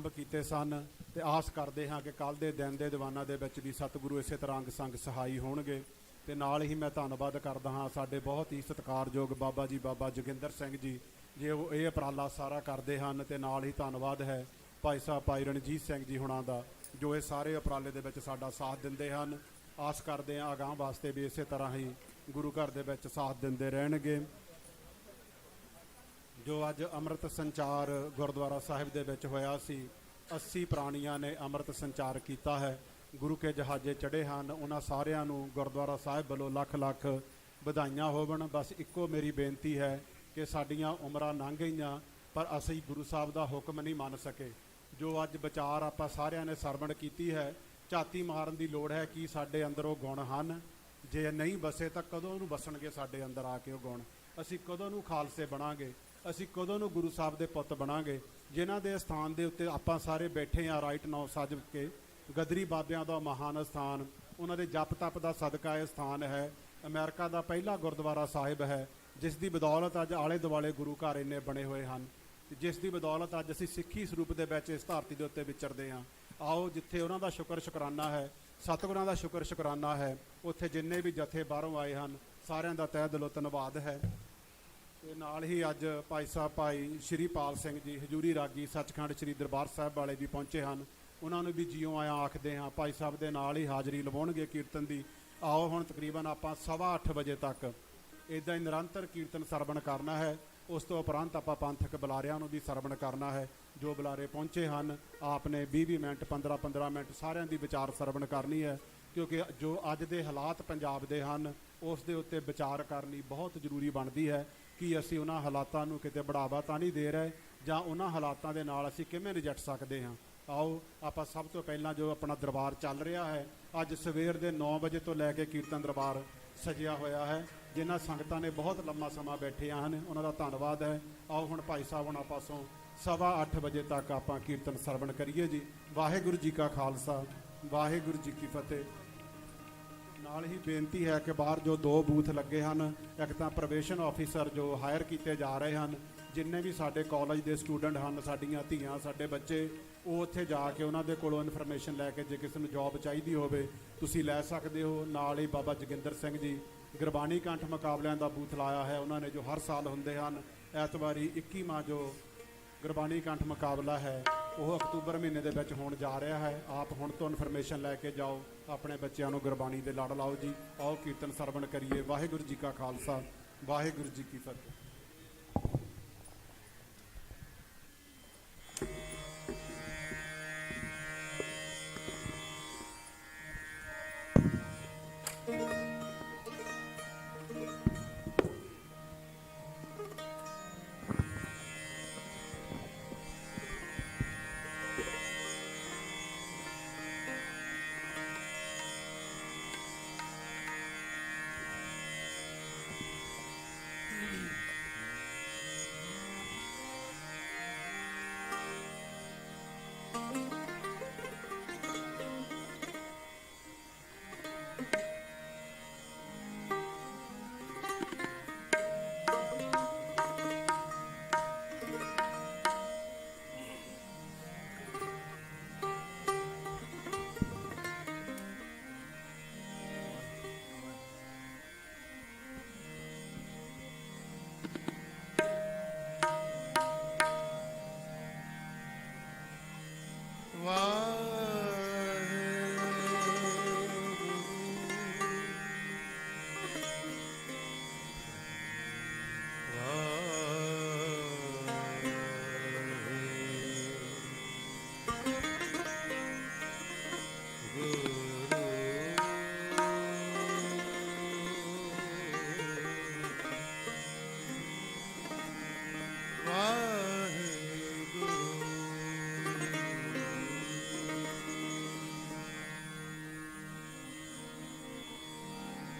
ਕੀਤੇ ਸਨ। ਤੇ ਆਸ ਕਰਦੇ ਹਾਂ ਕਿ ਕੱਲ੍ਹ ਦੇ ਦਿਨ ਦੇ ਦੀਵਾਨਾਂ ਦੇ ਵਿੱਚ ਵੀ ਸਤਿਗੁਰੂ ਇਸੇ ਤਰ੍ਹਾਂ ਅੰਗ ਸੰਗ ਸਹਾਈ ਹੋਣਗੇ। ਤੇ ਨਾਲ ਹੀ ਮੈਂ ਧੰਨਵਾਦ ਕਰਦਾ ਹਾਂ ਸਾਡੇ ਬਹੁਤ ਹੀ ਸਤਿਕਾਰਯੋਗ ਬਾਬਾ ਜੀ ਬਾਬਾ ਜੋਗਿੰਦਰ ਸਿੰਘ ਜੀ, ਜੇ ਉਹ ਇਹ ਉਪਰਾਲਾ ਸਾਰਾ ਕਰਦੇ ਹਨ। ਤੇ ਨਾਲ ਹੀ ਧੰਨਵਾਦ ਹੈ ਭਾਈ ਸਾਹਿਬ ਭਾਈ ਰਣਜੀਤ ਸਿੰਘ ਜੀ ਹੁਣਾਂ ਦਾ, ਜੋ ਇਹ ਸਾਰੇ ਉਪਰਾਲੇ ਦੇ ਵਿੱਚ ਸਾਡਾ ਸਾਥ ਦਿੰਦੇ ਹਨ। ਆਸ ਕਰਦੇ ਹਾਂ ਅਗਾਂਹ ਵਾਸਤੇ ਵੀ ਇਸੇ ਤਰ੍ਹਾਂ ਹੀ ਗੁਰੂ ਘਰ ਦੇ ਵਿੱਚ ਸਾਥ ਦਿੰਦੇ ਰਹਿਣਗੇ। ਜੋ ਅੱਜ ਅੰਮ੍ਰਿਤ ਸੰਚਾਰ ਗੁਰਦੁਆਰਾ ਸਾਹਿਬ ਦੇ ਵਿੱਚ ਹੋਇਆ ਸੀ, 80 ਪ੍ਰਾਣੀਆਂ ਨੇ ਅੰਮ੍ਰਿਤ ਸੰਚਾਰ ਕੀਤਾ ਹੈ, ਗੁਰੂ ਕੇ ਜਹਾਜ਼ੇ ਚੜ੍ਹੇ ਹਨ। ਉਹਨਾਂ ਸਾਰਿਆਂ ਨੂੰ ਗੁਰਦੁਆਰਾ ਸਾਹਿਬ ਵੱਲੋਂ ਲੱਖ ਲੱਖ ਵਧਾਈਆਂ ਹੋਵਣ। ਬਸ ਇੱਕੋ ਮੇਰੀ ਬੇਨਤੀ ਹੈ ਕਿ ਸਾਡੀਆਂ ਉਮਰਾਂ ਲੰਘ ਗਈਆਂ ਪਰ ਅਸੀਂ ਗੁਰੂ ਸਾਹਿਬ ਦਾ ਹੁਕਮ ਨਹੀਂ ਮੰਨ ਸਕੇ। ਜੋ ਅੱਜ ਵਿਚਾਰ ਆਪਾਂ ਸਾਰਿਆਂ ਨੇ ਸਰਵਣ ਕੀਤੀ ਹੈ, ਝਾਤੀ ਮਾਰਨ ਦੀ ਲੋੜ ਹੈ ਕਿ ਸਾਡੇ ਅੰਦਰ ਉਹ ਗੁਣ ਹਨ। ਜੇ ਨਹੀਂ ਬਸੇ ਤਾਂ ਕਦੋਂ ਨੂੰ ਬਸਣਗੇ ਸਾਡੇ ਅੰਦਰ ਆ ਕੇ ਉਹ ਗੁਣ? ਅਸੀਂ ਕਦੋਂ ਨੂੰ ਖਾਲਸੇ ਬਣਾਂਗੇ? ਅਸੀਂ ਕਦੋਂ ਨੂੰ ਗੁਰੂ ਸਾਹਿਬ ਦੇ ਪੁੱਤ ਬਣਾਂਗੇ? ਜਿਨ੍ਹਾਂ ਦੇ ਸਥਾਨ ਦੇ ਉੱਤੇ ਆਪਾਂ ਸਾਰੇ ਬੈਠੇ ਹਾਂ ਰਾਈਟ ਨਾਉ ਸੱਜ ਕੇ, ਗਦਰੀ ਬਾਬਿਆਂ ਦਾ ਮਹਾਨ ਸਥਾਨ, ਉਹਨਾਂ ਦੇ ਜਪ ਤਪ ਦਾ ਸਦਕਾ ਇਹ ਸਥਾਨ ਹੈ। ਅਮਰੀਕਾ ਦਾ ਪਹਿਲਾ ਗੁਰਦੁਆਰਾ ਸਾਹਿਬ ਹੈ, ਜਿਸ ਦੀ ਬਦੌਲਤ ਅੱਜ ਆਲੇ ਦੁਆਲੇ ਗੁਰੂ ਘਰ ਇੰਨੇ ਬਣੇ ਹੋਏ ਹਨ, ਜਿਸ ਦੀ ਬਦੌਲਤ ਅੱਜ ਅਸੀਂ ਸਿੱਖੀ ਸਰੂਪ ਦੇ ਵਿੱਚ ਇਸ ਧਰਤੀ ਦੇ ਉੱਤੇ ਵਿਚਰਦੇ ਹਾਂ। ਆਓ ਜਿੱਥੇ ਉਹਨਾਂ ਦਾ ਸ਼ੁਕਰ ਸ਼ੁਕਰਾਨਾ ਹੈ, ਸਤਿਗੁਰਾਂ ਦਾ ਸ਼ੁਕਰ ਸ਼ੁਕਰਾਨਾ ਹੈ, ਉੱਥੇ ਜਿੰਨੇ ਵੀ ਜਥੇ ਬਾਹਰੋਂ ਆਏ ਹਨ ਸਾਰਿਆਂ ਦਾ ਤਹਿ ਦਿਲੋਂ ਧੰਨਵਾਦ ਹੈ। ਤੇ ਨਾਲ ਹੀ ਅੱਜ ਭਾਈ ਸਾਹਿਬ ਭਾਈ ਸ਼੍ਰੀ ਪਾਲ ਸਿੰਘ ਜੀ ਹਜ਼ੂਰੀ ਰਾਗੀ ਸੱਚਖੰਡ ਸ਼੍ਰੀ ਦਰਬਾਰ ਸਾਹਿਬ ਵਾਲੇ ਵੀ ਪਹੁੰਚੇ ਹਨ, ਉਹਨਾਂ ਨੂੰ ਵੀ ਜੀਓ ਆਇਆਂ ਆਖਦੇ ਹਾਂ। ਭਾਈ ਸਾਹਿਬ ਦੇ ਨਾਲ ਹੀ ਹਾਜ਼ਰੀ ਲਵਾਉਣਗੇ ਕੀਰਤਨ ਦੀ। ਆਓ ਹੁਣ ਤਕਰੀਬਨ ਆਪਾਂ 8:15 ਵਜੇ ਤੱਕ ਇਦਾਂ ਹੀ ਨਿਰੰਤਰ ਕੀਰਤਨ ਸਰਵਣ ਕਰਨਾ ਹੈ। ਉਸ ਤੋਂ ਉਪਰੰਤ ਆਪਾਂ ਪੰਥਕ ਬੁਲਾਰਿਆਂ ਨੂੰ ਵੀ ਸਰਵਣ ਕਰਨਾ ਹੈ। ਜੋ ਬੁਲਾਰੇ ਪਹੁੰਚੇ ਹਨ ਆਪ ਨੇ 20 ਮਿੰਟ 15 ਮਿੰਟ ਸਾਰਿਆਂ ਦੀ ਵਿਚਾਰ ਸਰਵਣ ਕਰਨੀ ਹੈ, ਕਿਉਂਕਿ ਜੋ ਅੱਜ ਦੇ ਹਾਲਾਤ ਪੰਜਾਬ ਦੇ ਹਨ ਉਸ ਦੇ ਉੱਤੇ ਵਿਚਾਰ ਕਰਨੀ ਬਹੁਤ ਜ਼ਰੂਰੀ ਬਣਦੀ ਹੈ ਕਿ ਅਸੀਂ ਉਹਨਾਂ ਹਾਲਾਤਾਂ ਨੂੰ ਕਿਤੇ ਬੜਾਵਾ ਤਾਂ ਨਹੀਂ ਦੇ ਰਹੇ ਜਾਂ ਉਹਨਾਂ ਹਾਲਾਤਾਂ ਦੇ ਨਾਲ ਅਸੀਂ ਕਿਵੇਂ ਨਜਿੱਠ ਸਕਦੇ ਹਾਂ। ਆਓ ਆਪਾਂ ਸਭ ਤੋਂ ਪਹਿਲਾਂ ਜੋ ਆਪਣਾ ਦਰਬਾਰ ਚੱਲ ਰਿਹਾ ਹੈ, ਅੱਜ ਸਵੇਰ ਦੇ 9 ਵਜੇ ਤੋਂ ਲੈ ਕੇ ਕੀਰਤਨ ਦਰਬਾਰ ਸਜਿਆ ਹੋਇਆ ਹੈ। ਜਿਨ੍ਹਾਂ ਸੰਗਤਾਂ ਨੇ ਬਹੁਤ ਲੰਮਾ ਸਮਾਂ ਬੈਠੀਆਂ ਹਨ ਉਹਨਾਂ ਦਾ ਧੰਨਵਾਦ ਹੈ। ਆਓ ਹੁਣ ਭਾਈ ਸਾਹਿਬ ਉਹਨਾਂ ਪਾਸੋਂ 8:15 ਵਜੇ ਤੱਕ ਆਪਾਂ ਕੀਰਤਨ ਸਰਵਣ ਕਰੀਏ ਜੀ। ਵਾਹਿਗੁਰੂ ਜੀ ਕਾ ਖਾਲਸਾ, ਵਾਹਿਗੁਰੂ ਜੀ ਕੀ ਫਤਿਹ। ਨਾਲ ਹੀ ਬੇਨਤੀ ਹੈ ਕਿ ਬਾਹਰ ਜੋ 2 ਬੂਥ ਲੱਗੇ ਹਨ, ਇੱਕ ਤਾਂ ਪ੍ਰੋਬੇਸ਼ਨ ਆਫੀਸਰ ਜੋ ਹਾਇਰ ਕੀਤੇ ਜਾ ਰਹੇ ਹਨ, ਜਿੰਨੇ ਵੀ ਸਾਡੇ ਕਾਲਜ ਦੇ ਸਟੂਡੈਂਟ ਹਨ, ਸਾਡੀਆਂ ਧੀਆਂ ਸਾਡੇ ਬੱਚੇ, ਉਹ ਉੱਥੇ ਜਾ ਕੇ ਉਹਨਾਂ ਦੇ ਕੋਲੋਂ ਇਨਫੋਰਮੇਸ਼ਨ ਲੈ ਕੇ ਜੇ ਕਿਸੇ ਨੂੰ ਜੌਬ ਚਾਹੀਦੀ ਹੋਵੇ ਤੁਸੀਂ ਲੈ ਸਕਦੇ ਹੋ। ਨਾਲ ਹੀ ਬਾਬਾ ਜੋਗਿੰਦਰ ਸਿੰਘ ਜੀ ਗੁਰਬਾਣੀ ਕੰਠ ਮੁਕਾਬਲਿਆਂ ਦਾ ਬੂਥ ਲਾਇਆ ਹੈ ਉਹਨਾਂ ਨੇ, ਜੋ ਹਰ ਸਾਲ ਹੁੰਦੇ ਹਨ। ਐਤਵਾਰੀ 21ਵਾਂ ਜੋ ਗੁਰਬਾਣੀ ਕੰਠ ਮੁਕਾਬਲਾ ਹੈ ਉਹ ਅਕਤੂਬਰ ਮਹੀਨੇ ਦੇ ਵਿੱਚ ਹੋਣ ਜਾ ਰਿਹਾ ਹੈ। ਆਪ ਹੁਣ ਤੋਂ ਇਨਫੋਰਮੇਸ਼ਨ ਲੈ ਕੇ ਜਾਓ, ਆਪਣੇ ਬੱਚਿਆਂ ਨੂੰ ਗੁਰਬਾਣੀ ਦੇ ਲੜ ਲਾਓ ਜੀ। ਆਓ ਕੀਰਤਨ ਸਰਵਣ ਕਰੀਏ। ਵਾਹਿਗੁਰੂ ਜੀ ਕਾ ਖਾਲਸਾ, ਵਾਹਿਗੁਰੂ ਜੀ ਕੀ ਫਤਿਹ।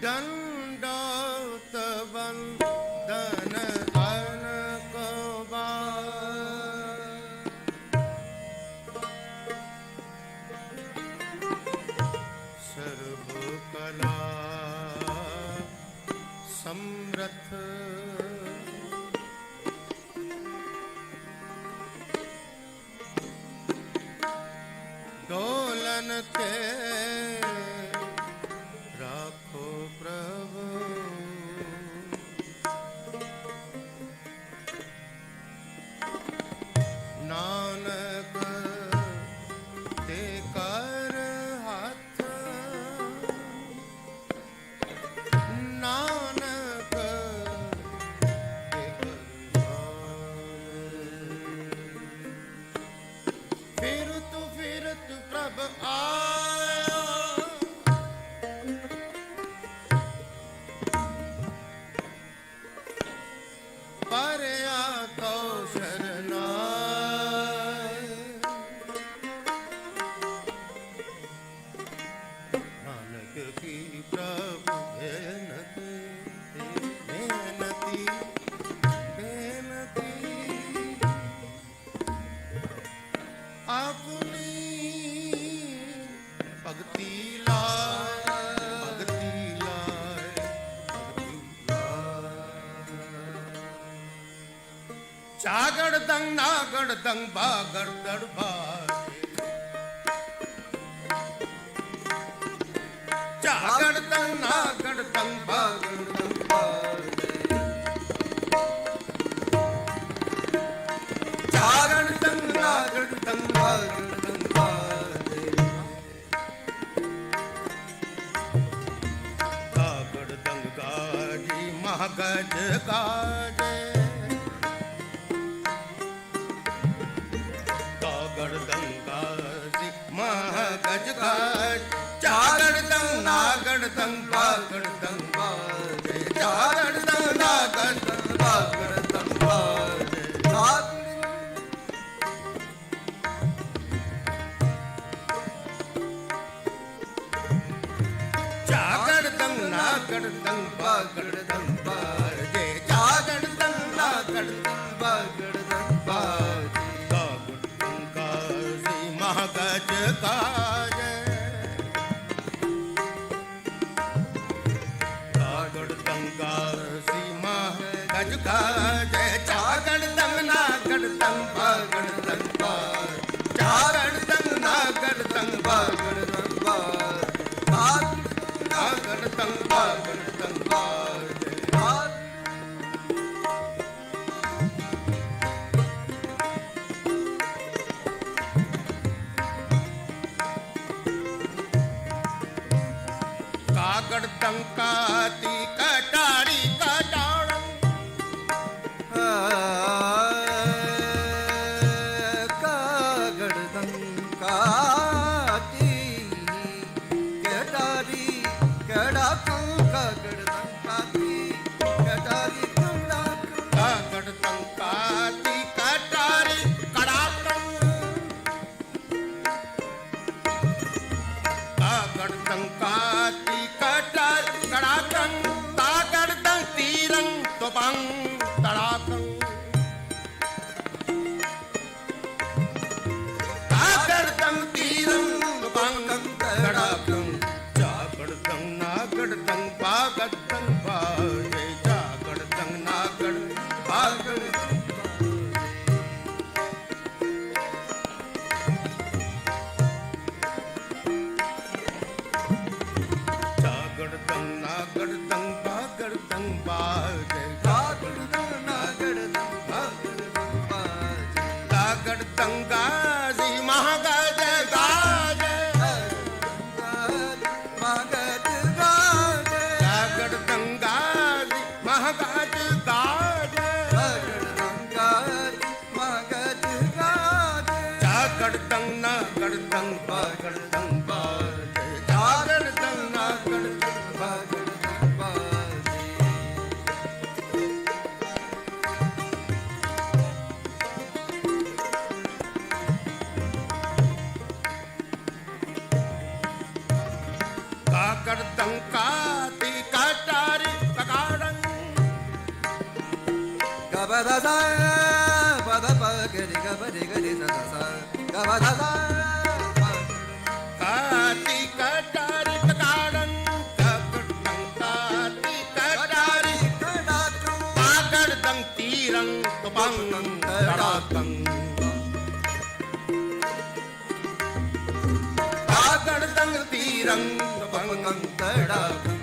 दंडौत वंदन धन को सर्व कला समर्थ डोलन के चागड़ दंग नागड़ दंग बागड़ दरबार चागड़ दंग नागड़ दंग बागड़ दरबार चागड़ दंग नागड़ दंग बागड़ दरबार कागड़ दंग गाड़ी महागड़ गज गाजे कागड़ दंगा सी महागज गाज जागड़ दंग नागड़ दंग बागड़ दंग बाजे जागड़ दंग नागड़ दंग बागड़ दंग बाजे जागड़ दंग नागड़ दंग बागड़ दंग बाजे जागड़ दंग नागड़ दंग बागड़ दंग बाजे कागड़ दंगा सी महागज गाजे कागड़ दंगा सी महागज गाजे जागड़ दंग नागड़ दंग बागड़ दंग बाजे जागड़ दंग नागड़ दंग बागड़ दंग बाजे नागड़ दंग बागड़ दंग बाजे कागड़ दंकाती कटारी कटाड़ं कागड़ दंकाती कटारी कड़ाकं कागड़ दंकाती कटारी कड़ाकं कागड़ दंकाती कटारी कड़ाकं कागड़ दंकाती कटारी कड़ाकं कागड़ दंग तीरं तोपंग तड़ाकं कागड़ दंग तीरं तोपंग तड़ाकं जागड़ दंग नागड़ दंग बागड़ दंग बाजे जागड़ दंग नागड़ बागड़ जागड़ दंग नागड़ दंग बागड़ दंग बाजे कागड़ दंग नागड़ दंग बागड़ दंग बाजे कागड़ दंगाजी महागज गाजे मगध गाजे कागड़ दंगाजी महागज गाजे कागड़ दंगाती मगध गाजे जागड़ दंग नागड़ दंग बागड़ दंग बाजे जागड़ दंग नागड़ दंग बागड़ दंग बाजे कागड़ दंकाती कटारी कटाड़ं गबदसा पद पगरि गबरि गरि दसा गबदसा काती कटारी कटाड़ं कागड़ दंकाती कटारी कड़ाकं कागड़ दंग तीरं तोपंग तड़ाकं कागड़ दंग तीरं तोपंग तड़ाकं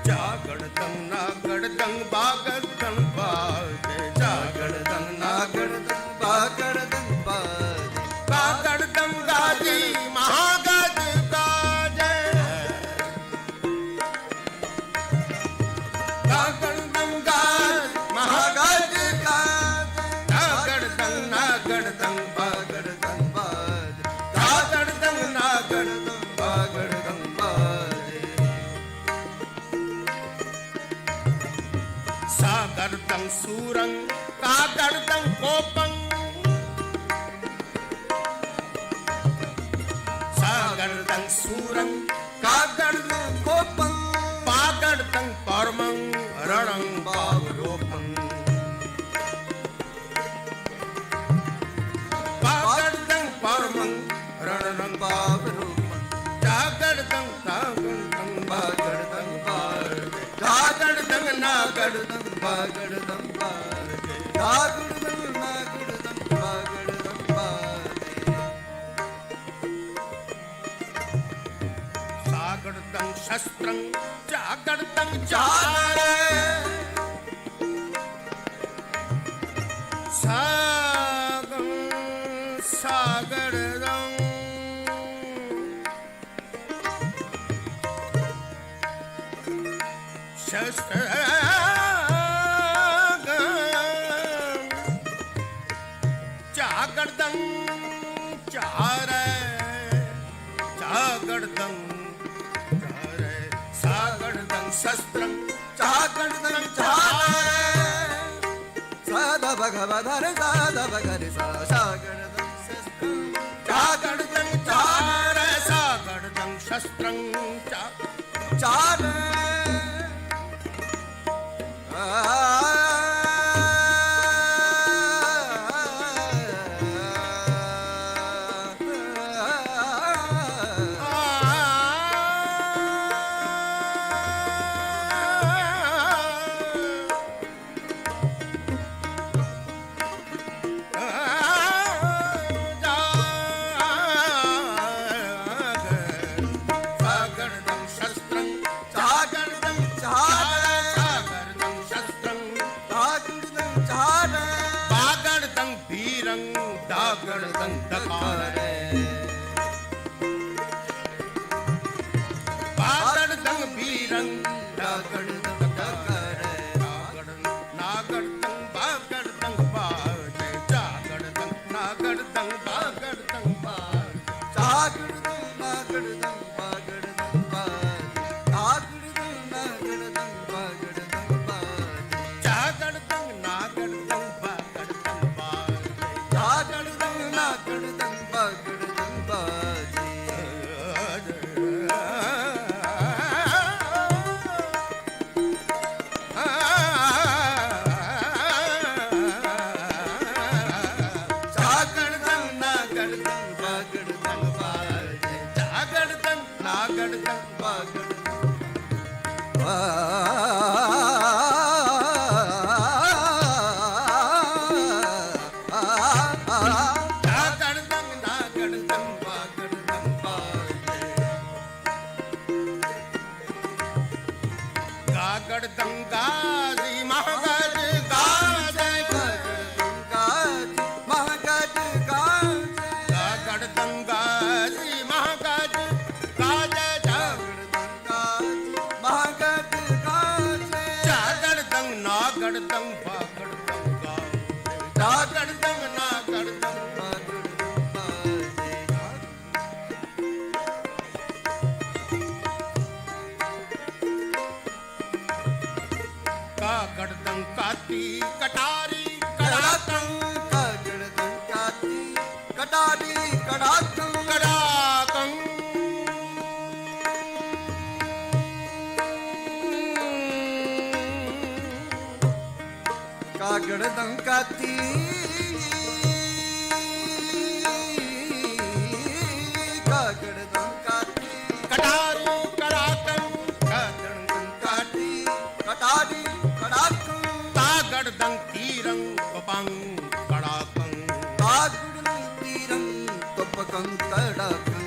जागड़ दंग नागड़ दंग बागड़ दंग बाजे जागड़ दंग नागड़ दंग बागड़ दंग बाजे कागड़ दंग गाजी महागज गाजे कागड़ दंग गाज महागज गाजे नागड़ दंग नागड़ दंग बागड़ दंग बाजे कागड़ दंग नागड़ दंग बागड़ दंग बाजे सागर दंग सूरं कागड़ दंग कोपं सागर दंग सूरं कागड़ दंग कोपं पागड़ दंग परमं रणं बावरोपं पागड़ दंग परमं रणं बावरूपं जागड़ दंग तागड़ दंग बागड़ दंग बाजे जागड़ दंग नागड़ दंग बागड़ दंग बाजे गागड़ दंग नागड़ दंग बागड़ दंग बाजे सागड़ दंग शस्त्रं जागड़ दंग चारे सागं सागड़ दंग शस्त्र चागड़दं चारे सागड़दं शस्त्रं चागड़दं चारे साधा भगवधर साधा भगरे सा सागड़दं शस्त्रं चागड़दं चारे सागड़दं शस्त्रं चारे सागड़दं शस्त्रं चागड़दं चारे सागड़दं शस्त्रं सागड़दं चारे बागड़दं वीरं दागड़दं दकारे बागड़दं वीरं दागड़दं दकारे नागड़दं बागड़दं बाजे जागड़दं नागड़दं बागड़दं बाजे चागड़दं नागड़दं बागड़दं बाजे चागड़दं नागड़दं बागड़दं बाजे जागड़दं नागड़दं बागड़दं बाजे चागड़दं नागड़दं बागड़दं बाजे जागड़दं नागड़दं बागड़दं बाजे जागड़दं नागड़दं जागड़दं नागड़दं बागड़दं बाजे गागड़दं गाजी महागज गाजे गागड़दं गाजी महागज गाजे जागड़दं नागड़दं बागड़दं गाजे जागड़दं नागड़दं कागड़दं काती कटारी कड़ाकं कटारी कड़ाकं कड़ाकं कागड़दं काती कागड़दं काती कटारी कड़ाकं कागड़दं काटी कटारी कड़ाकं कागड़दं तीरं पपं कड़ाकं कागड़दं तीरं तपकं कड़ाकं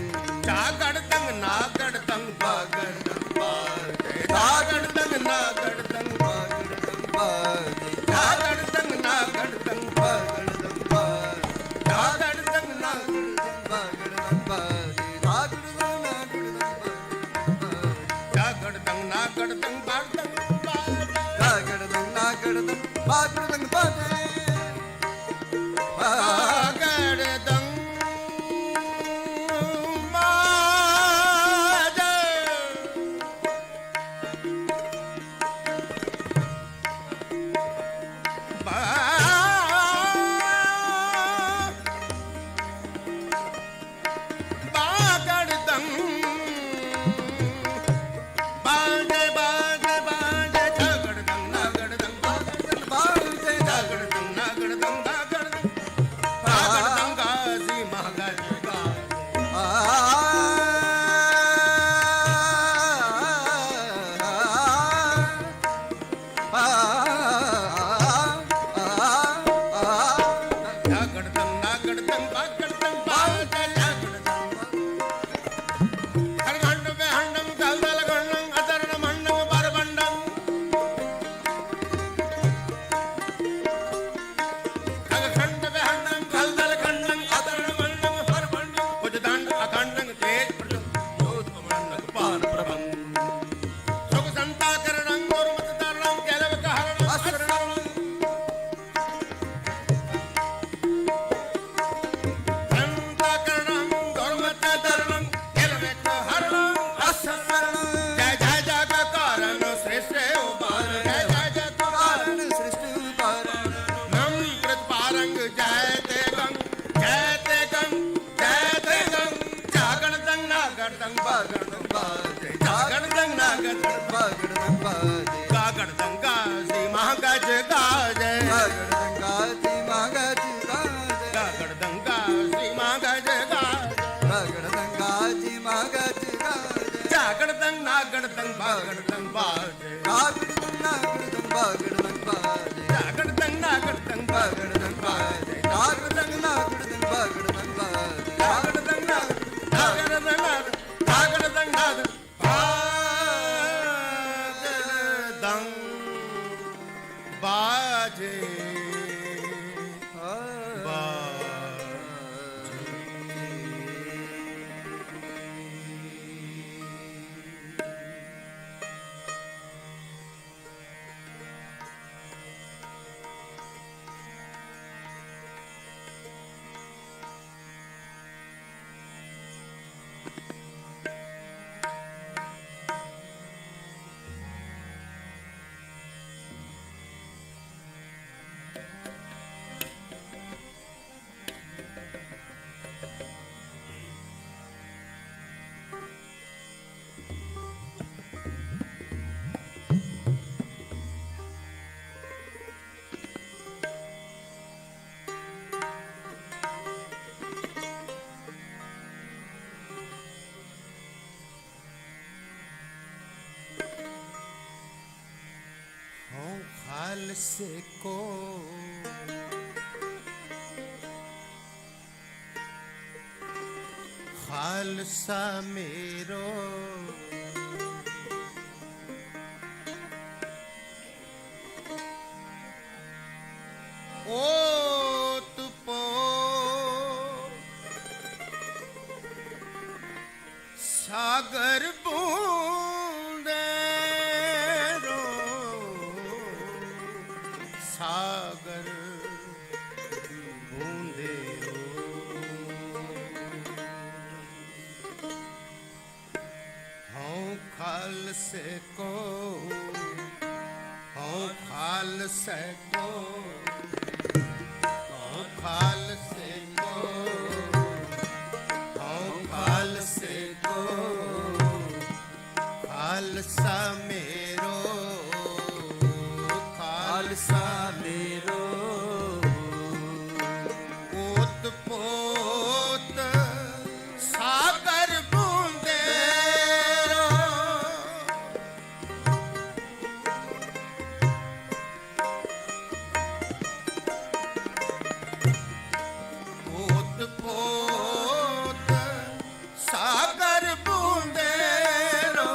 जागड़दं नागड़दं बागड़दं बाजे जागड़दं नागड़दं बागड़दं बाजे जागड़दं नागड़दं बागड़दं बाजे जागड़दं नागड़दं बागड़दं बाजे बागड़दं नागड़दं बाजे जागड़दं नागड़दं बागड़दं बाजे कागड़दं नागड़दं बागड़दं बाजे बागड़दं बाजे बागड़दं बाजे बाजे बाजे जागड़दं नागड़दं बागड़दं बाजे ਨਾਗੜ ਦੰਗ ਬਾਗੜ ਦੰਗ ਬਾਜੇ ਜਾਗੜ ਦੰਗ ਨਾਗੜ ਦੰਗ ਬਾਗੜ ਦੰਗ ਬਾਜੇ ਗਾਗੜ ਦੰਗਾ ਸੀ ਮਹਾਗਜ ਗਾਜੇ ਬਾਗੜ ਦੰਗਾ ਜੀ ਮਹਾਗਜ ਗਾਜੇ ਗਾਗੜ ਦੰਗਾ ਸੀ ਮਹਾਗਜ ਗਾਜੇ ਬਾਗੜ ਦੰਗਾ ਜੀ ਮਹਾਗਜ ਗਾਜੇ ਜਾਗੜ ਦੰਗ ਨਾਗੜ ਦੰਗ ਬਾਗੜ ਦੰਗ ਬਾਜੇ ਬਾਗੜ ਦੰਗ ਨਾਗੜ ਦੰਗ ਬਾਗੜ ਦੰਗ ਬਾਜੇ ਜਾਗੜ ਦੰਗ ਨਾਗੜ ਦੰਗ ਬਾਗੜ ਦੰਗ ਬਾਜੇ ਬਾਗੜ ਦੰਗ ਨਾਗੜ ਦੰਗ ਬਾਗੜ ਦੰਗ ਬਾਜੇ ਜਾਗੜ ਦੰਗ ਨਾਗੜ ਦੰਗ ਨਾਗੜ ਜਾਗੜ ਦੰਗ ਨਾਗੜ ਦੰਗ ਬਾਜੇ खालसे को खालसा मेरो ओत पो सागर बूंदेरो सागर बूंदेरो हूँ खालसे को हूँ खालसे को हूँ खालसे को हूँ खालसे को खालसा मेरो खालसा मेरो पोत पोत सागर बूंदेरो पोत पोत सागर बूंदेरो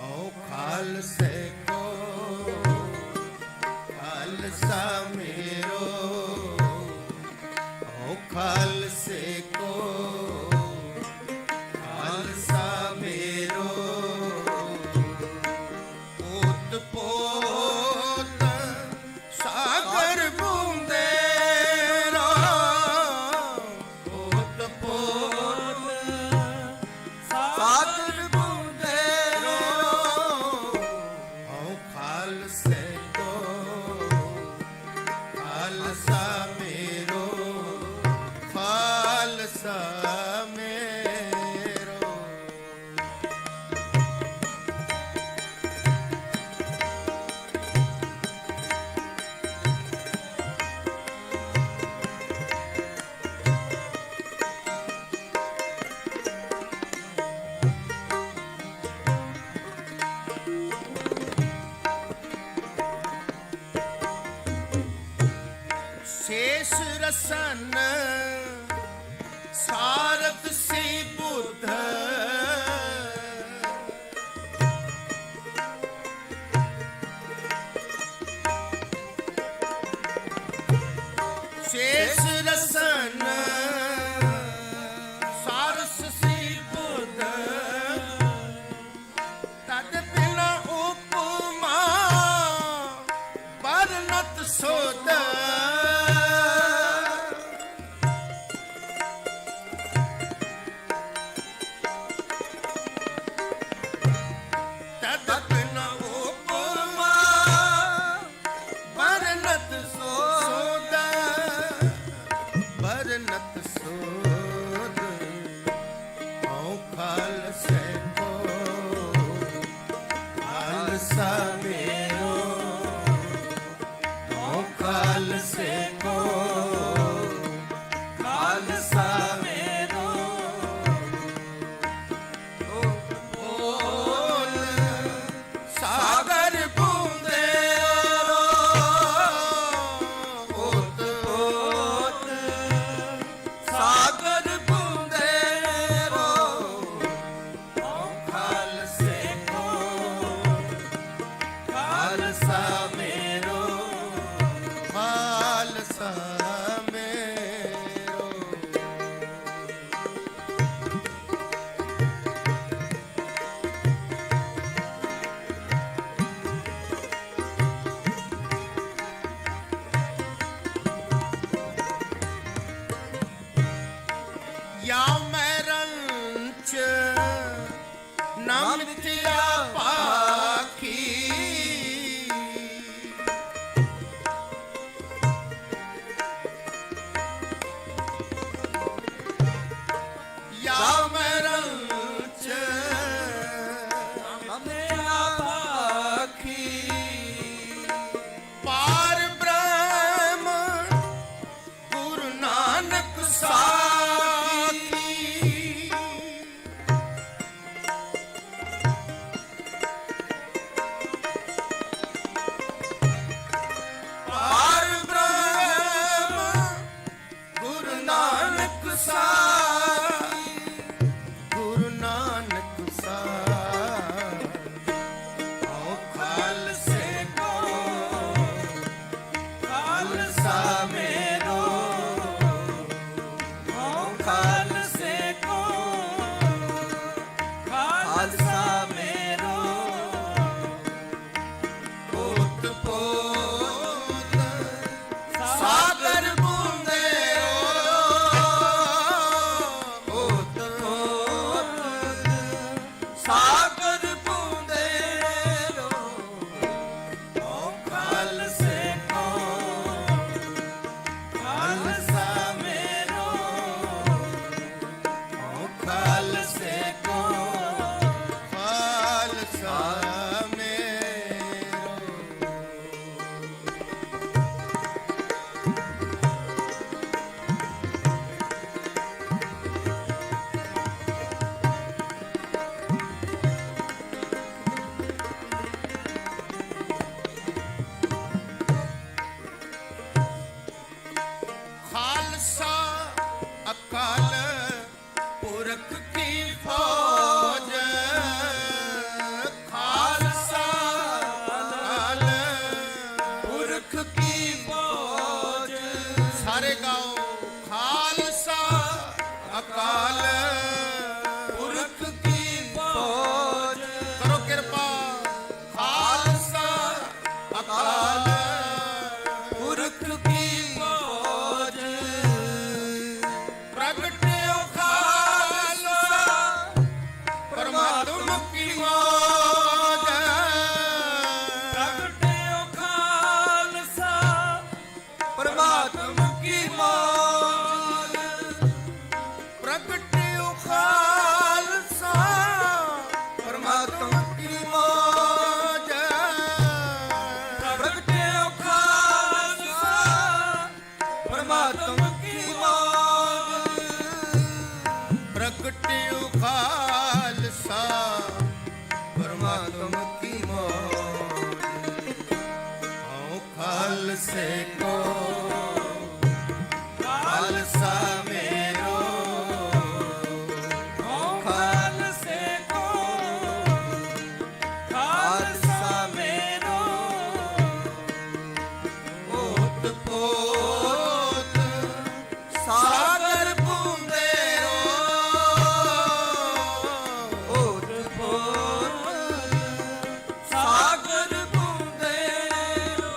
ओ खालसे को खालसा मेरो ओ खालसे को खालसा मेरो पोत पोत सागर बूंदेरो पोत पोत सागर बूंदेरो ओ खालसे को खालसा मेरो खालसा मेरो शेष रसन सारथ सी बुद्ध शेष रसन सारस सी बुद्ध तद बिना उपमा बरनत सोद ਖਾਲਸੇ ਕੋ ਖਾਲਸਾ ਮੇਰੋ ਓ ਖਾਲਸੇ ਕੋ ਖਾਲਸਾ ਮੇਰੋ ਬੋਲ ਸਾਗਰ ਬੂੰਦੇਰੋ ਓਤ ਓਤ ਸਾਗਰ ਬੂੰਦੇਰੋ ਓ ਖਾਲਸੇ ਕੋ ਖਾਲਸਾ ਮੇਰੋ ਖਾਲਸਾ ਮੇਰੋ या मैरंच नमतिया पाखी या मैरंच ਨਮਿਆ ਪਾਖੀ पार ब्रह्म गुरु नानक साखी पार ब्रह्म गुरु नानक साखी गुरु नानक साखी ओ खालसे को ਖਾਲਸਾ ਮੇਰੋ ਓ ਖਾਲਸੇ ਕੋ ਖਾਲਸਾ ਮੇਰੋ ਪੋਤ ਪੋਤ ਸਾਗਰ ਬੂੰਦੇਰੋ ਪੋਤ ਪੋਤ ਸਾਗਰ ਬੂੰਦੇਰੋ ਓ ਖਾਲਸੇ ਕੋ ਖਾਲਸਾ ਮੇਰੋ ਓ ਖਾਲਸੇ ਕੋ ਖਾਲਸਾ ਮੇਰੋ ਖਾਲਸਾ ਅਕਾਲ ਪੁਰਖ ਕੀ ਫੌਜ ਖਾਲਸਾ ਅਕਾਲ ਪੁਰਖ ਕੀ ਫੌਜ ਸਾਰੇ ਗਾਓ ਖਾਲਸਾ ਅਕਾਲ ਪੁਰਖ ਕੀ ਫੌਜ ਕਰੋ ਕਿਰਪਾ ਖਾਲਸਾ ਅਕਾਲ ਪੁਰਖ ਕੀ ਫੌਜ ਪ੍ਰਗਟਿਓ ਖਾਲਸਾ ਪਰਮਾਤਮ ਕੀ ਮੌਜ ਪ੍ਰਗਟਿਓ ਖਾਲਸਾ ਪਰਮਾਤਮ ਕੀ ਮੌਜ ਪ੍ਰਗਟਿਓ ਖਾਲਸਾ ਪਰਮਾਤਮ ਕੀ ਮੌਜ ਪ੍ਰਗਟਿਓ ਖਾਲਸਾ ਪਰਮਾਤਮ ਕੀ ਮੌਜ ਪ੍ਰਗਟਿਓ ਖਾਲਸਾ ਪਰਮਾਤਮ ਕੀ ਮੌਜ ਆਓ ਖਾਲਸੇ ਕੋ ਖਾਲਸਾ ਮੇਰੋ ਓ ਖਾਲਸੇ ਕੋ ਖਾਲਸਾ ਮੇਰੋ ਪੋਤ ਪੋਤ ਸਾਗਰ ਬੂੰਦੇਰੋ ਓਟ ਪੋਟ ਸਾਗਰ ਬੂੰਦੇਰੋ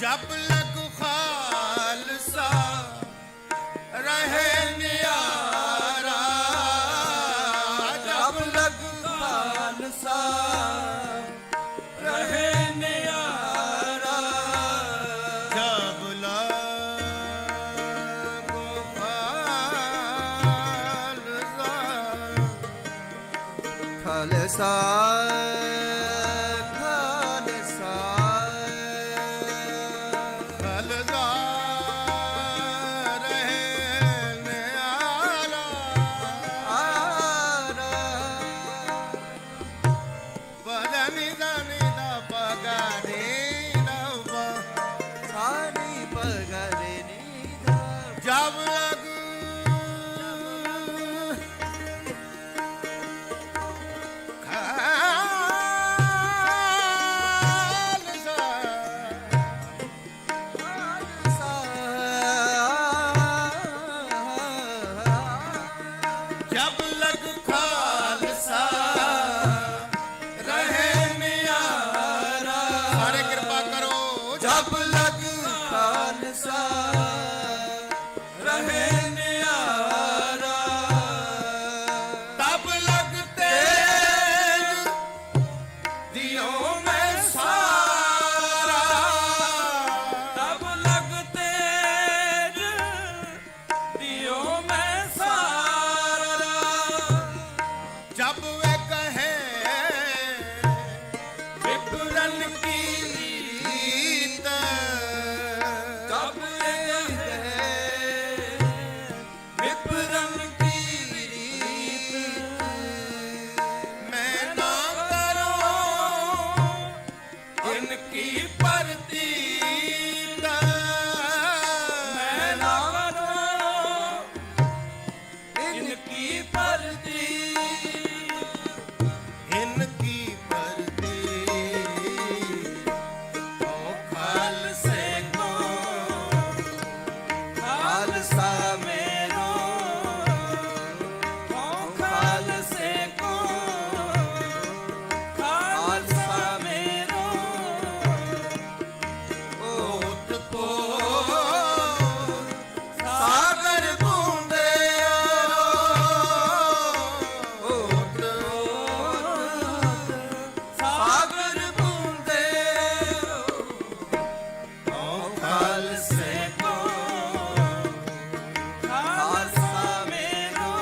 ਜਪ ਲਗ ਖਾਲਸਾ ਰਹੇ ਨਿਆਰਾ ਜਪ ਲਗ ਖਾਲਸਾ ਰਹੇ ਨਿਆਰਾ ਜਪ ਲਗ ਖਾਲਸਾ ਖਾਲਸਾ ਖਾਲਸਾ ਰਹੇ ਨਿਆਰਾ ਆਰਾ ਪਦਨੀ ਦਾਨੀ ਦਾ ਪਗਾਰੇ ਨਵਾ ਸਾਨੀ ਪਗਰੇ ਨੀਧਾ ਜਬ ਲਗ ਜਬ ਲਗ ਖਾਲਸਾ ਰਹੇ ਨਿਆਰਾ ਸਾਰੇ ਕਿਰਪਾ ਕਰੋ ਜਪ ਲਗ ਖਾਲਸਾ ਰਹੇ ਨਿਆਰਾ ਤਬ ਲਗ ਤੇਜ ਦਿਓ ਮੈਂ ਸਾਰਾ ਤਬ ਲਗ ਤੇਜ ਦਿਓ ਮੈਂ ਸਾਰਾ ਜਬ ਵੇ ਕਹੇ ਵਿਪਰਨ ਕੀ ਰੀਤ ਜਬ ਇਹ ਹੈ ਵਿਪਰਨ ਕੀ ਰੀਤ ਮੈਂ ਨਾ ਕਰੋ ਇਨਕੀ ਪ੍ਰਤੀਤ ਮੈਂ ਨਾ ਕਰੋ ਇਨਕੀ ਪਰਦੀ ਇਨਕੀ ਪ੍ਰਤੀਤ ਓ ਖਾਲਸੇ ਕੋ ਖਾਲਸਾ ਮੇਰੋ ਖਾਲਸੇ ਕੋ ਖਾਲਸਾ ਮੇਰੋ ਓਟ ਪੋ ਸਾਗਰ ਬੂੰਦੇ ਓਟ ਸਾਗਰ ਬੂੰਦੇ ਓ ਖਾਲਸੇ ਕੋ ਖਾਲਸਾ ਮੇਰੋ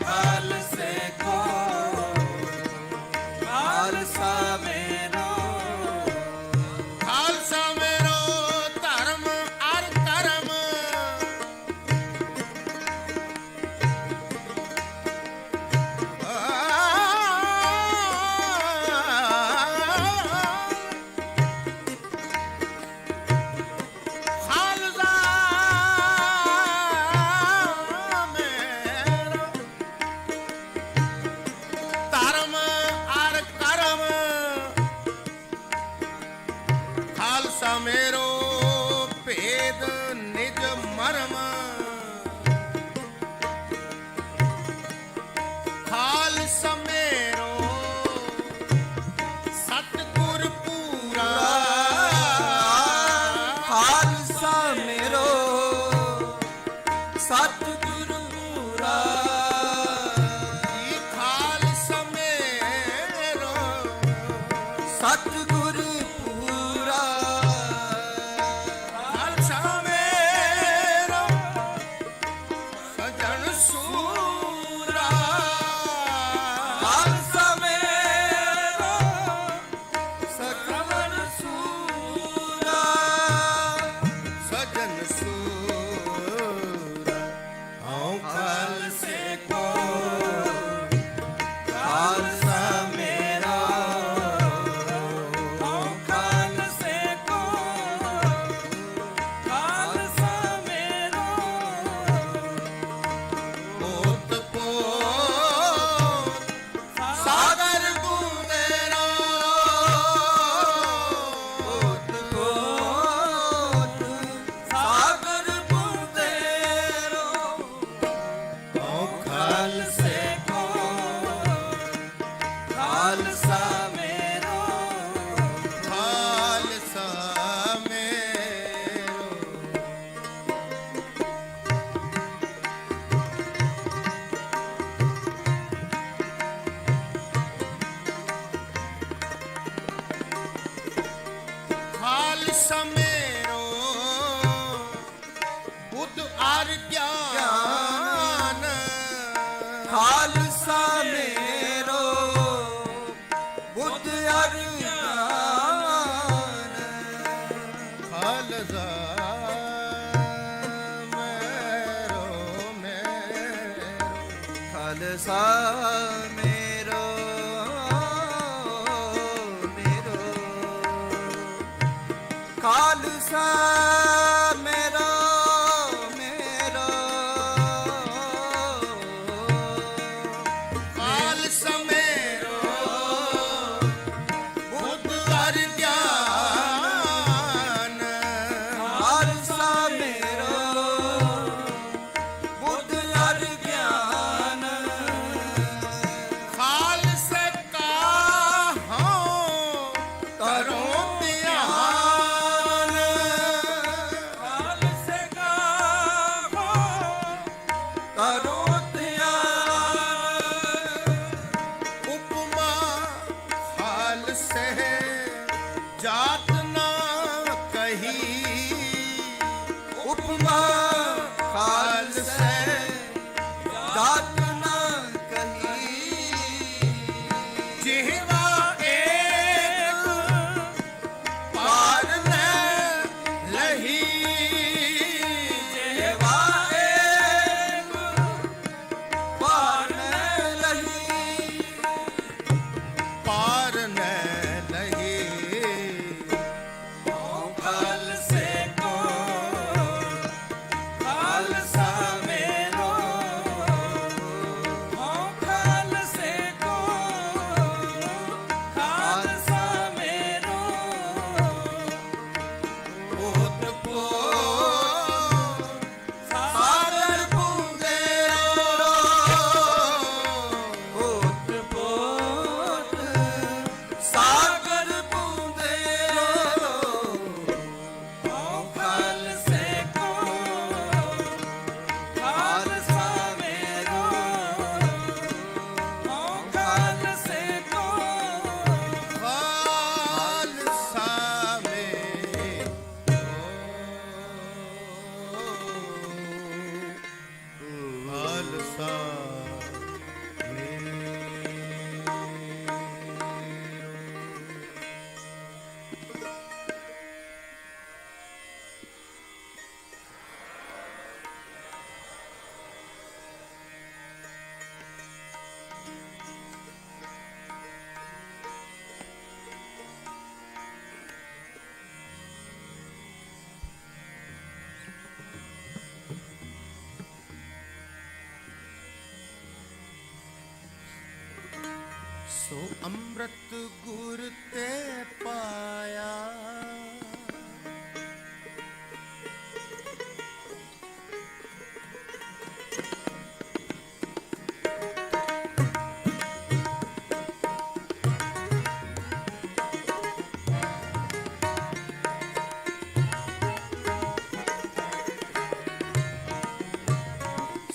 ਖਾਲਸੇ ਕੋ ਖਾਲਸਾ ਮੇਰੋ ਖਾਲਸਾ ਮੇਰੋ ਧਰਮ ਅਰ ਕਰਮ ਖਾਲਸਾ ਮੇਰੋ ਧਰਮ ਅਰ ਕਰਮ ਖਾਲਸਾ ਮੇਰੋ ਭੇਦ ਨਿਜ ਮਰਮ ਖਾਲਸਾ ਮੇਰੋ ਸਤਿਗੁਰ ਪੂਰਾ ਖਾਲਸਾ ਮੇਰੋ ਸਤਿਗੁਰ ਪੂਰਾ ਜੀ ਖਾਲਸਾ ਮੇਰੋ ਸਤਿਗੁਰ ਪੂਰਾ ਖਾਲਸਾ ਮੇਰੋ ਸਜਣ ਸੂਰਾ ਖਾਲਸਾ ਮੇਰੋ ਸਤਿਗੁਰ ਸੂਰਾ ਸਜਣ ਸੂਰਾ ਹਉ ਖਾਲਸੇ ਕੋ ਖਾਲਸਾ ਮੇਰਾ ਖਾਲਸੇ ਕੋ ਖਾਲਸਾ ਮੇਰਾ ਓਤ ਪੋ ਸਾਗਰ ਬੂੰਦੇਰਾ ਓਤ ਕੋਟ ਸਾਗਰ ਬੂੰਦੇਰੋ ਹਉ ਖਾਲਸੇ ਖਾਲਸਾ ਮੇਰੋ ਬੁੱਧ ਅਰ ਗਿਆਨ। ਖਾਲਸਾ ਮੇਰੋ ਖਾਲਸਾ ਮੇਰੋ ਖਾਲਸਾ ਮੇਰਾ ਮੇਰਾ ਖਾਲਸਾ ਮੇਰੋ ਬੁੱਧ ਅਰ ਗਿਆਨ। ਖਾਲਸਾ ਮੇਰਾ ਬੁੱਧ ਅਰ ਗਿਆਨ। ਖਾਲਸੇ ਕਾ ਹਉ ਕਰੋ ਧਿਆਨ। ਖਾਲਸੇ ਕਾ ਕਰੋ ਧਿਆਨ। ਉਪਮਾ ਖਾਲਸੇ ਜਾਤ ਨਾ ਕਹੀ। ਉਪਮਾ ਖਾਲਸੇ ਜਾਤ ਨਾ ਕਹੀ। ਜਿਹਵਾ ਏਕ ਪਾਰ ਨ ਲਹੀ। ਜਿਹਵਾ ਏਕ ਪਾਰ ਲਹੀ। ਪਾਰ ਨ ਲਹੀ। ਖਾਲਸੇ ਕੋ ਖਾਲਸਾ ਮੇਰੋ ਖਾਲਸੇ ਕੋ ਖਾਲਸਾ ਮੇਰੋ ਓਤ ਪੋ ਸਾਗਰ ਪੁੰਗੇਰੋ ਓਤ ਪੋਤ ਸਾਗਰ ਪੁੰਗੇਰੋ ਖਾਲਸੇ ਕੋ ਖਾਲਸਾ ਮੇਰੋ ਖਾਲਸੇ ਕੋ ਖਾਲਸਾ ਖਾਲਸਾ ਸੋ ਅੰਮ੍ਰਿਤ ਗੁਰ ਤੇ ਪਾਇਆ।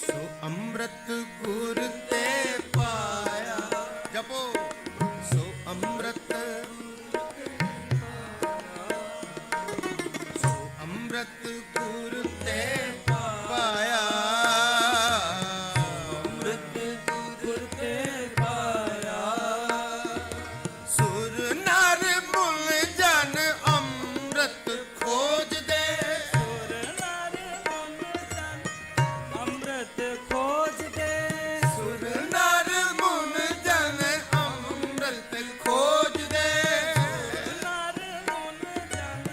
ਸੋ ਅੰਮ੍ਰਿਤ ਗੁਰ ਤੇ ਪਾਇਆ। ਜਪੋ ਸੋ ਅੰਮ੍ਰਿਤ ਸੋ ਅੰਮ੍ਰਿਤ ਗੁਰ ਤੇ ਪਾਇਆ। ਅੰਮ੍ਰਿਤ ਗੁਰ ਤੇ ਪਾਇਆ। ਸੁਰ ਨਰ ਮੁਲ ਜਨ ਅੰਮ੍ਰਿਤ ਖੋਜਦੇ। ਅੰਮ੍ਰਿਤ ਖੋਜਦੇ ਸੁਰ ਨਰ ਮੁਲ ਜਨ ਅੰਮ੍ਰਿਤ ਖੋਜਦੇ। ਨਰ ਮੁਨ ਜਨ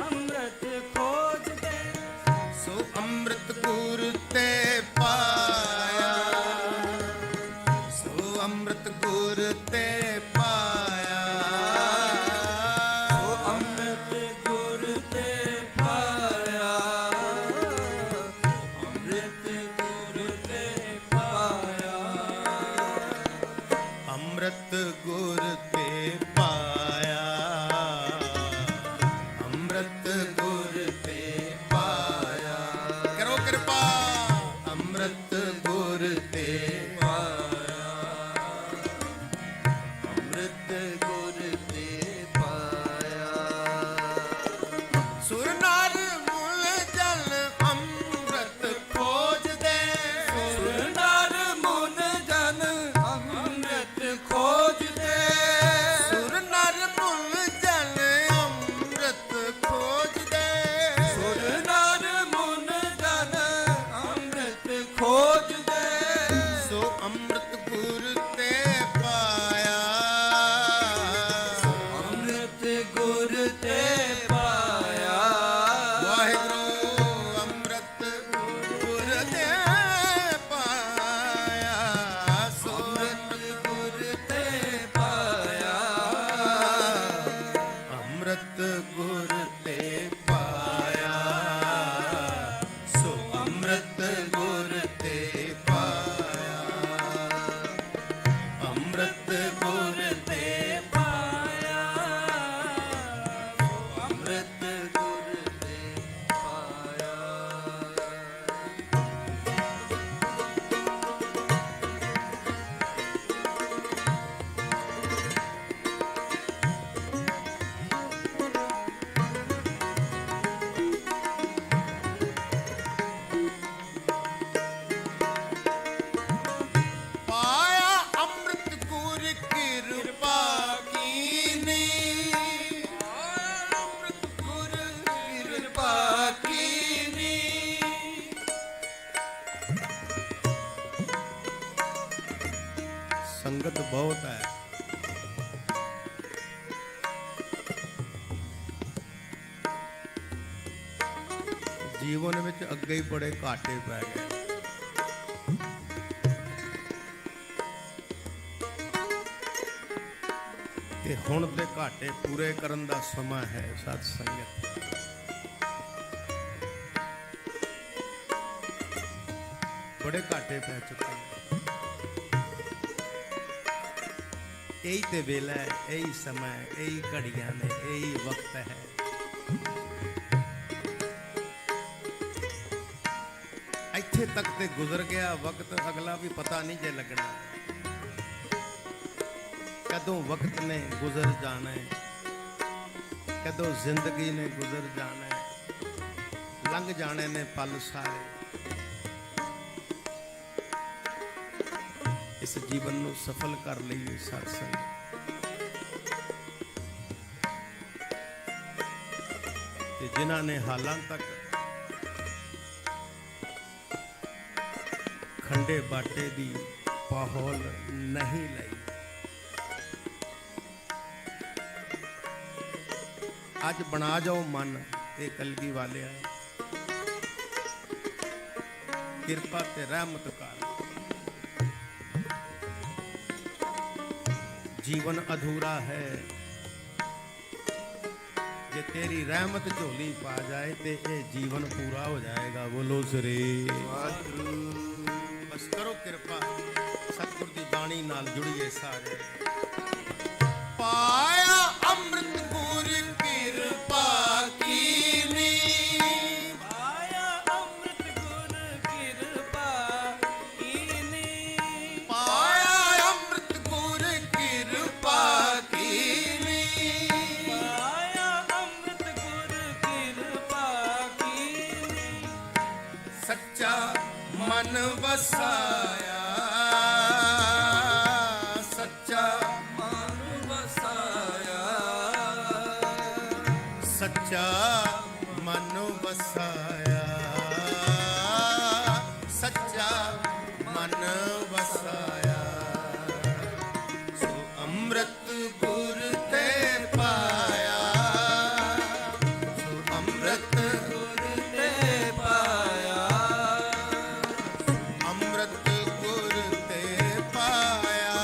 ਅੰਮ੍ਰਿਤ ਖੋਜਦੇ। ਸੋ ਅੰਮ੍ਰਿਤ ਗੁਰ ਤੇ ਪਾਇਆ। ਸੋ ਅੰਮ੍ਰਿਤ ਗੁਰ ਤੇ ਪਾਇਆ। ਅੰਮ੍ਰਿਤ ਗੁਰ ਤੇ ਪਾਇਆ। ਅੰਮ੍ਰਿਤ ਗੁਰ ਤੇ ਪਾਇਆ। ਅੰਮ੍ਰਿਤ ਗੁਰ ਤੇ ਪਾਇਆ। ਅੰਮ੍ਰਿਤ ਗੁਰ ਤੇ ਪਾਇਆ। ਕਰੋ ਕਿਰਪਾ। ਅੰਮ੍ਰਿਤ ਗੁਰ ਤੇ ਪਾਇਆ। ਅੰਮ੍ਰਿਤ ਗੁਰ ਤੇ ਪਾਇਆ। ਸੁਰ ਨਰ ਮੁਲ ਜਲ ਅੰਮ੍ਰਿਤ ਖੋਜਦੇ। ਸੁਰ ਨਰ ਮੁਨ ਖੋਜਦੇ ਸੋ ਅੰਮ੍ਰਿਤ ਗੁਰ ਤੇ ਪਾਇਆ ਅੰਮ੍ਰਿਤ ਗੁਰ ਤੇ ਪਾਇਆ ਵਾਹਿਗੁਰੂ ਅੰਮ੍ਰਿਤ ਗੁਰ ਤੇ ਪਾਇਆ ਸੋ ਅੰਮ੍ਰਿਤ ਗੁਰ ਤੇ ਪਾਇਆ ਅੰਮ੍ਰਿਤ ਗੁਰ ਤੇ ਪਾਇਆ ਸੋ ਅੰਮ੍ਰਿਤ ਗੁਰ ਤੇ ਪਾਇਆ ਅੰਮ੍ਰਿਤ ਗੁਰ ਤੇ ਪਾਇਆ ਅੰਮ੍ਰਿਤ ਗੁਰ ਤੇ ਪਾਇਆ ਪਾਇਆ ਅੰਮ੍ਰਿਤ ਗੁਰ ਕਿਰਪਾ ਕੀਨੀ ਅੰਮ੍ਰਿਤ ਗੁਰ ਕਿਰਪਾ ਕੀਨੀ ਸੰਗਤ ਬਹੁਤ ਹੈ ਜੀਵਨ ਵਿੱਚ ਅੱਗੇ ਹੀ ਬੜੇ ਘਾਟੇ ਪੈ ਗਏ ਤੇ ਹੁਣ ਤੇ ਘਾਟੇ ਪੂਰੇ ਕਰਨ ਦਾ ਸਮਾਂ ਹੈ ਸਤ ਸੰਗਤ ਬੜੇ ਘਾਟੇ ਪੈ ਚੁੱਕੇ ਨੇ ਇਹੀ ਤੇ ਵੇਲਾ ਹੈ ਇਹੀ ਸਮਾਂ ਹੈ ਇਹੀ ਘੜੀਆਂ ਨੇ ਇਹੀ ਵਕਤ ਹੈ ਇੱਥੇ ਤੱਕ ਤੇ ਗੁਜ਼ਰ ਗਿਆ ਵਕਤ ਅਗਲਾ ਵੀ ਪਤਾ ਨਹੀਂ ਜੇ ਲੱਗਣਾ ਕਦੋਂ ਵਕਤ ਨੇ ਗੁਜ਼ਰ ਜਾਣਾ ਹੈ ਕਦੋਂ ਜ਼ਿੰਦਗੀ ਨੇ ਗੁਜ਼ਰ ਜਾਣਾ ਹੈ ਲੰਘ ਜਾਣੇ ਨੇ ਪਲ ਸਾਰੇ ਇਸ ਜੀਵਨ ਨੂੰ ਸਫਲ ਕਰ ਲਈਏ ਸਾਧ ਸੰਗਤ ਤੇ ਜਿਨ੍ਹਾਂ ਨੇ ਹਾਲਾਂ ਤੱਕ ਖੰਡੇ ਬਾਟੇ ਦੀ ਪਾਹੌਲ ਨਹੀਂ ਲਈ ਅੱਜ ਬਣਾ ਜਾਓ ਮਨ ਇਹ ਕਲਗੀ ਵਾਲਿਆ ਕਿਰਪਾ ਤੇ ਰਹਿਮਤ ਕਰ जीवन अधूरा है जे तेरी रहमत झोली पा जाए ते ये जीवन पूरा हो जाएगा बोलो सरे बस करो कृपा सतगुर दी बाणी नाल जुड़िए सारे पाया अमृत गुर कृपा कीनी ਪਾਇਆ ਅੰਮ੍ਰਿਤ ਗੁਰ ਕਿਰਪਾ ਕੀਨੀ पाया अमृत गुर कृपा कीनी ਪਾਇਆ ਅੰਮ੍ਰਿਤ ਗੁਰ ਕਿਰਪਾ ਕੀਨੀ सच्चा मन वसाया सच्चा ਮਨ ਵਸਾਇਆ सच्चा मन वसाया सच्चा मन वसाया सो अमृत गुर ते पाया सो अमृत ਗੁਰ ਤੇ ਪਾਇਆ अमृत गुर ते पाया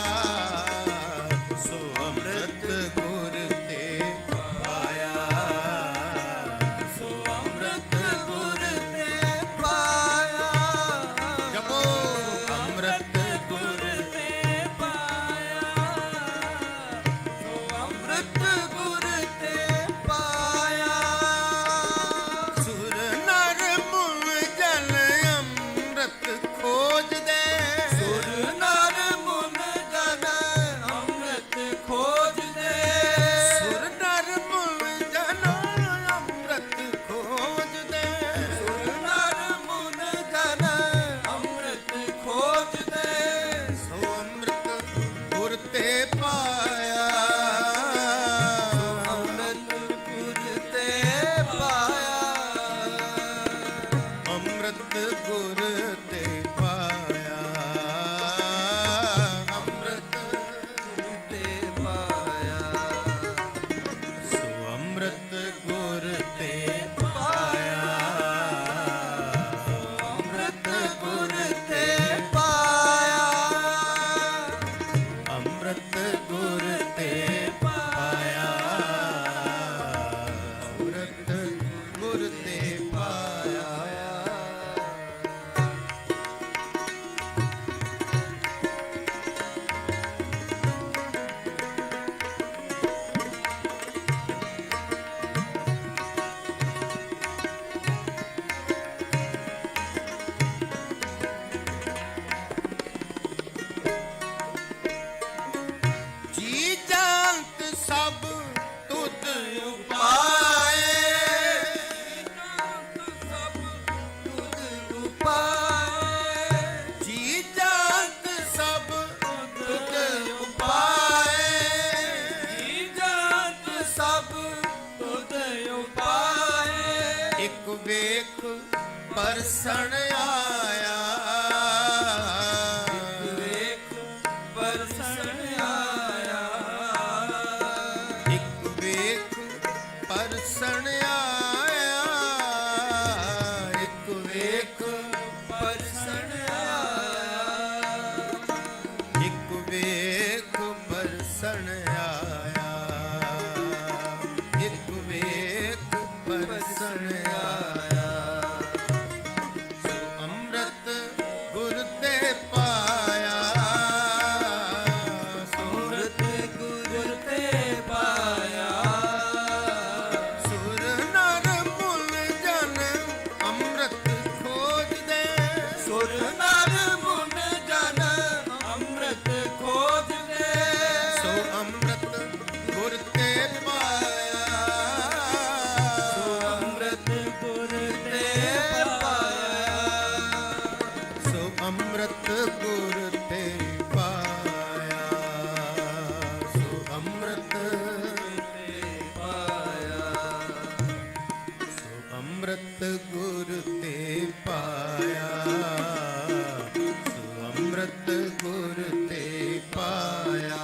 सो अमृत गुर ते पाया ਸੋ ਅੰਮ੍ਰਿਤ ਗੁਰ ਤੇ ਪਾਇਆ जपो अमृत गुर ਤੇ ਪਾਇਆ ਸੋ ਅੰਮ੍ਰਿਤ ਗੁਰ ਤੇ ਪਾਇਆ सुर नर मुँह जल अमृत खोज दे ਪਰਸਣ ਆਇਆ ਵੇਖ ਪਰਸਣ ਆਇਆ ਇੱਕ ਵੇਖ ਪਰਸਣ ਆਇਆ ਇੱਕ ਵੇਖ ਪਰਸਣ ਆਇਆ ਇੱਕ ਵੇਖ ਪਰਸਣ ਆਇਆ ਇੱਕ ਵੇਖ ਪਰਸਣ ਆਇਆ ਸੋ ਅੰਮ੍ਰਿਤ ਗੁਰ ਤੇ ਪਾਇਆ ਸੋ ਅੰਮ੍ਰਿਤ ਗੁਰ ਤੇ ਪਾਇਆ ਸੁਰ ਨਰ ਮੁਲ ਜਨ ਅੰਮ੍ਰਿਤ ਖੋਜਦੇ ਸੁਰ ਨਰ ਮੁਨ ਜਨ ਅੰਮ੍ਰਿਤ ਖੋਜਦੇ ਸੋ ਅੰਮ੍ਰਿਤ ਗੁਰ ਤੇ ਪਾਇਆ ਸੋ ਅੰਮ੍ਰਿਤ ਗੁਰ ਤੇ ਪਾਇਆ ਸੋ ਅੰਮ੍ਰਿਤ ਗੁਰ ਤੇ ਪਾਇਆ ਸੋ ਅੰਮ੍ਰਿਤ ਤੇ ਪਾਇਆ ਸੋ ਅੰਮ੍ਰਿਤ ਗੁਰ ਤੇ ਪਾਇਆ ਸੋ ਅੰਮ੍ਰਿਤ ਗੁਰ ਤੇ ਪਾਇਆ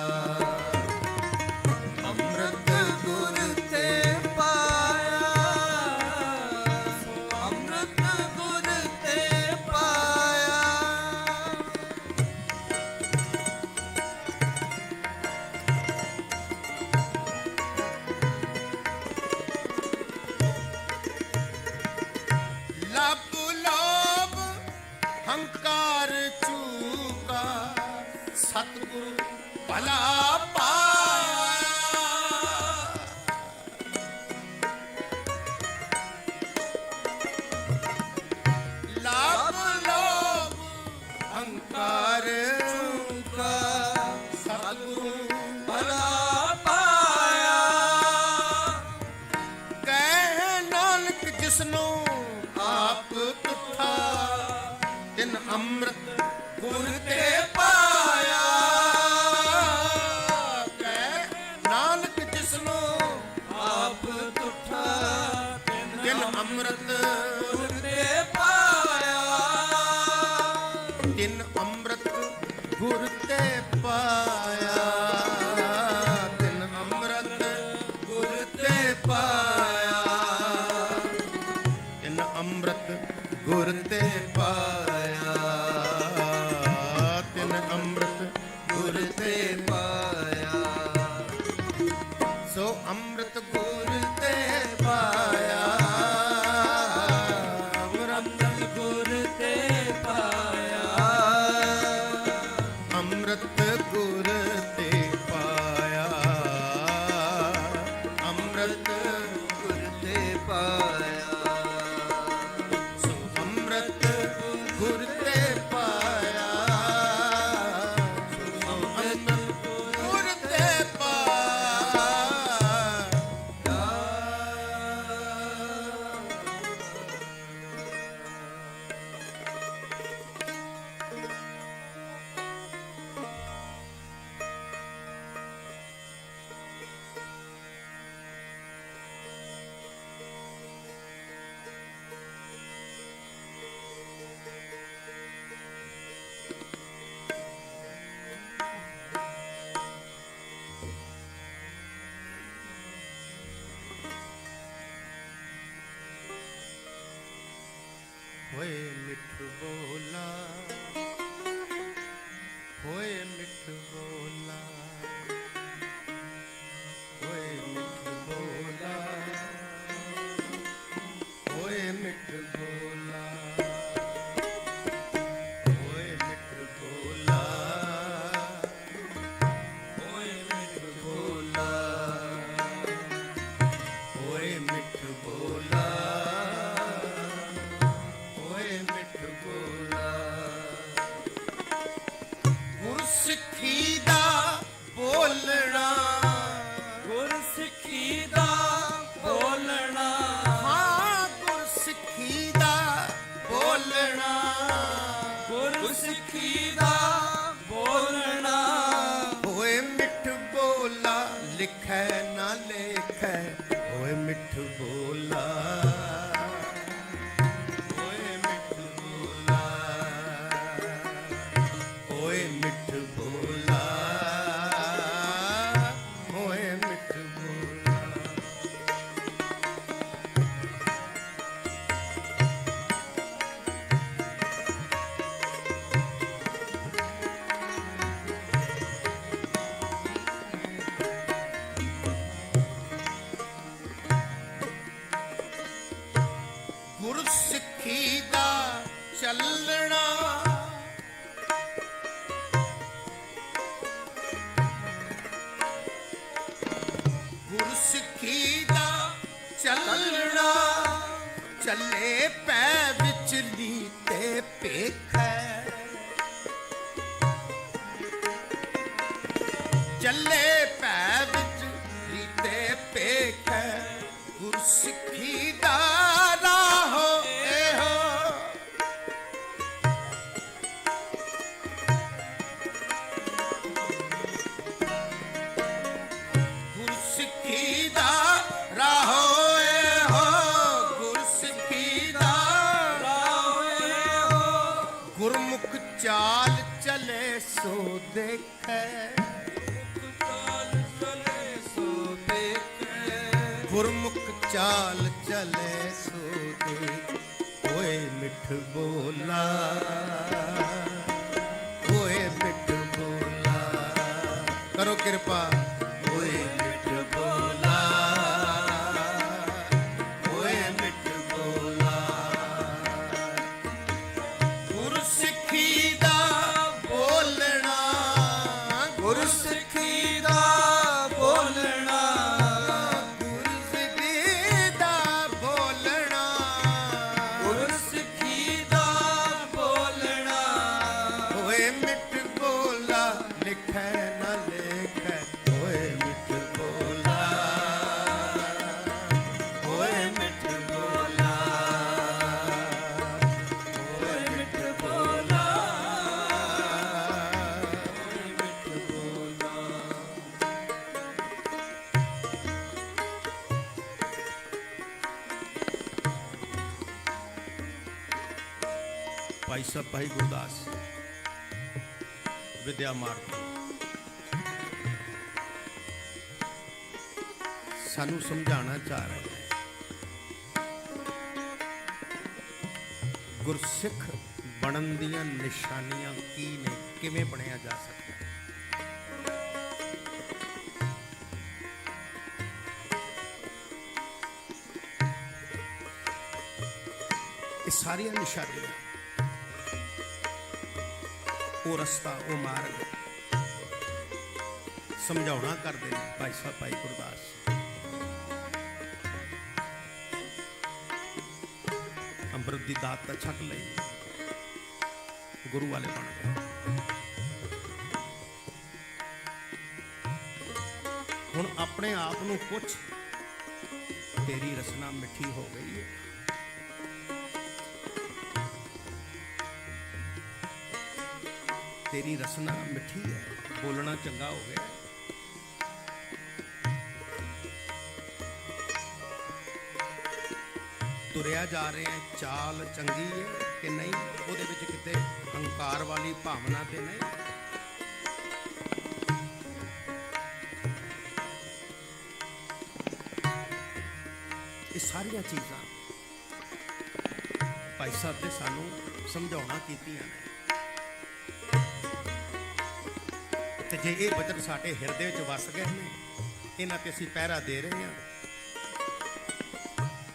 ਅੰਮ੍ਰਿਤ ਗੁਰ ਤੇ ਪਾਇਆ ਸੋ ਅੰਮ੍ਰਿਤ ਗੁਰ ਤੇ ਪਾਇਆ ਲੱਭ ਲੋਭ ਹੰਕਾਰ ਚੂਕਾ ਸਤਿਗੁਰ ਭਲਾ ਪਾਇਆ ਲੱਭ ਲੋਭ ਹੰਕਾਰ ਚੂਕਾ ਸਤਿਗੁਰ ਭਲਾ ਪਾਇਆ ਕਹਿ ਨਾਨਕ ਜਿਸਨੂੰ ਆਪ ਤੁਠਾ ਤਿਨ ਅੰਮ੍ਰਿਤ ਗੁਰ ਤੇ ਪਾਇਆ ਕਹਿ ਨਾਨਕ ਜਿਸਨੂੰ ਆਪ ਤੁਠਾ ਤਿਨ ਅੰਮ੍ਰਿਤ ਗੁਰ ਤੇ ਪਾਇਆ ਤਿਨ ਅੰਮ੍ਰਿਤ ਗੁਰ ਤੇ ਪਾਇਆ ਤਿਨ ਅੰਮ੍ਰਿਤ ਗੁਰ ਤੇ ਪਾਇਆ ਤਿਨ ਅੰਮ੍ਰਿਤ ਗੁਰ ਤੇ ਪਾਇਆ ਤਿਨ ਅੰਮ੍ਰਿਤ ਗੁਰ ਤੇ ਪਾਇਆ ਸੋ ਅੰਮ੍ਰਿਤ ਗੁਰ ਤੇ ਪਾਇਆ ਅੰਮ੍ਰਿਤ ਗੁਰ ਤੇ ਪਾਇਆ ਅੰਮ੍ਰਿਤ ਗੁਰ ਤੇ ਪਾਇਆ ਅੰਮ੍ਰਿਤ ਗੁਰ ਤੇ ਪਾਇਆ ਸੋ ਅੰਮ੍ਰਿਤ ਗੁਰ ਤੇ ਪਾਇਆ ਸੋ ਅੰਮ੍ਰਿਤ ਗੁਰ ਤੇ ਪਾਇਆ ਹੋਏ ਮਿੱਠ ਬੋਲਾ ਹੋਏ ਮਿੱਠ ਬੋਲਾ ਹੋਏ ਮਿੱਠ ਬੋਲਾ ਹੋਏ ਮਿੱਠ ਬੋਲਾ ਹੋਏ ਮਿੱਠ ਬੋਲਾ ਓਏ ਮਿੱਠ ਬੋਲਾ ਹੋਏ ਮਿੱਠ ਬੋਲਾ ਹੋਏ ਮਿੱਠ ਬੋਲਾ ਗੁਰਸਿੱਖੀ ਦਾ ਬੋਲਣਾ ਗੁਰ ਸਿੱਖੀ ਦਾ ਬੋਲਣਾ ਹਾਂ ਗੁਰਸਿੱਖੀ ਦਾ ਬੋਲਣਾ ਗੁਰ ਸਿੱਖੀ ਦਾ ਬੋਲਣਾ ਹੋਏ ਮਿੱਠ ਬੋਲਾ ਲਿਖੈ ਨਾ ਲੇਖੈ ਹੋਏ ਮਿੱਠ ਬੋਲਾ ਹੋਏ ਮਿੱਠ ਚੱਲੇ ਪੈ ਵਿਚਲੀ ਤੇ ਭੇਖੈ, ਚੱਲੇ ਪੈ ਵਿਚਲੀ ਤੇ ਭੇਖੈ, ਗੁਰਸਿੱਖੀ ਦਾ ਰਾਹੋ ਇਹੋ। ਗੁਰਸਿੱਖੀ ਦਾ ਰਾਹੋ ਇਹੋ, ਗੁਰਸਿੱਖੀ ਦਾ ਰਾਹੋ ਇਹੋ। ਗੁਰਮੁਖ ਚਾਲ ਚਲੇ ਸੋ ਦੇਖੈ, ਗੁਰਮੁਖ ਚਾਲ ਚਲੇ ਸੋ ਦੇਖ। ਓਏ ਮਿੱਠ ਬੋਲਾ, ਓਏ ਮਿੱਠ ਬੋਲਾ, ਕਰੋ ਕਿਰਪਾ। ਓਏ ਮਿੱਠ ਬੋਲਾ, ਓਏ ਮਿੱਠ ਬੋਲਾ, ਗੁਰਸਿੱਖੀ ਦਾ ਬੋਲਣਾ, ਗੁਰਸਿੱਖੀ ਦਾ ਬੋਲਣਾ, ਗੁਰਸਿੱਖੀ ਦਾ ਬੋਲਣਾ, ਗੁਰਸਿੱਖੀ ਦਾ ਬੋਲਣਾ। ਓਏ ਮਿੱਠ ਬੋਲਾ ਲਿਖੈ ਨਾ ਲੇਖੈ, ਓਏ ਮਿੱਠ ਬੋਲਾ, ਓਏ ਮਿੱਠ ਬੋਲਾ, ਓਏ ਮਿੱਠ ਬੋਲਾ, ਓਏ ਮਿੱਠ ਬੋਲਾ। ਭਾਈ ਸਾਹਿਬ ਭਾਈ ਗੁਰਦਾਸ ਵਿਦਿਆ ਮਾਰਗ ਸਾਨੂੰ ਸਮਝਾਉਣਾ ਚਾਹ ਰਹੇ ਹੈ, ਗੁਰਸਿੱਖ ਬਣਨ ਦੀਆਂ ਨਿਸ਼ਾਨੀਆਂ ਕੀ ਨੇ, ਕਿਵੇਂ ਬਣਿਆ ਜਾ ਸਕਦਾ ਹੈ। ਇਹ ਸਾਰੀਆਂ ਨਿਸ਼ਾਨੀਆਂ, ਉਹ ਰਸਤਾ, ਉਹ ਮਾਰਗ ਸਮਝਾਉਣਾ ਕਰਦੇ ਨੇ ਭਾਈ ਸਾਹਿਬ ਭਾਈ ਗੁਰਦਾਸ। ਅੰਮ੍ਰਿਤ ਦੀ ਦਾਤ ਤਾਂ ਛਕ ਲਈ, ਗੁਰੂ ਵਾਲੇ ਬਣ ਗਏ। ਹੁਣ ਆਪਣੇ ਆਪ ਨੂੰ ਪੁੱਛ, ਤੇਰੀ ਰਸਨਾ ਮਿੱਠੀ ਹੋ ਗਈ ਹੈ? ਤੇਰੀ ਰਸਨਾ ਮਿੱਠੀ ਹੈ, ਬੋਲਣਾ ਚੰਗਾ ਹੋ ਗਿਆ। ਤੁਰਿਆ ਜਾ ਰਹੇ ਹੈ, ਚਾਲ ਚੰਗੀ ਹੈ ਕਿ ਨਹੀਂ, ਉਹਦੇ ਵਿੱਚ ਕਿਤੇ ਹੰਕਾਰ ਵਾਲੀ ਭਾਵਨਾ ਤੇ ਨਹੀਂ। ਇਹ ਸਾਰੀਆਂ ਚੀਜ਼ਾਂ ਭਾਈ ਸਾਹਿਬ ਨੇ ਸਾਨੂੰ ਸਮਝਾਉਣਾ ਕੀਤੀਆਂ ਨੇ। ਤੇ ਜੇ ਇਹ ਬਚਨ ਸਾਡੇ ਹਿਰਦੇ ਵਿੱਚ ਵਸ ਗਏ ਨੇ, ਇਹਨਾਂ ਤੇ ਅਸੀਂ ਪਹਿਰਾ ਦੇ ਰਹੇ ਹਾਂ,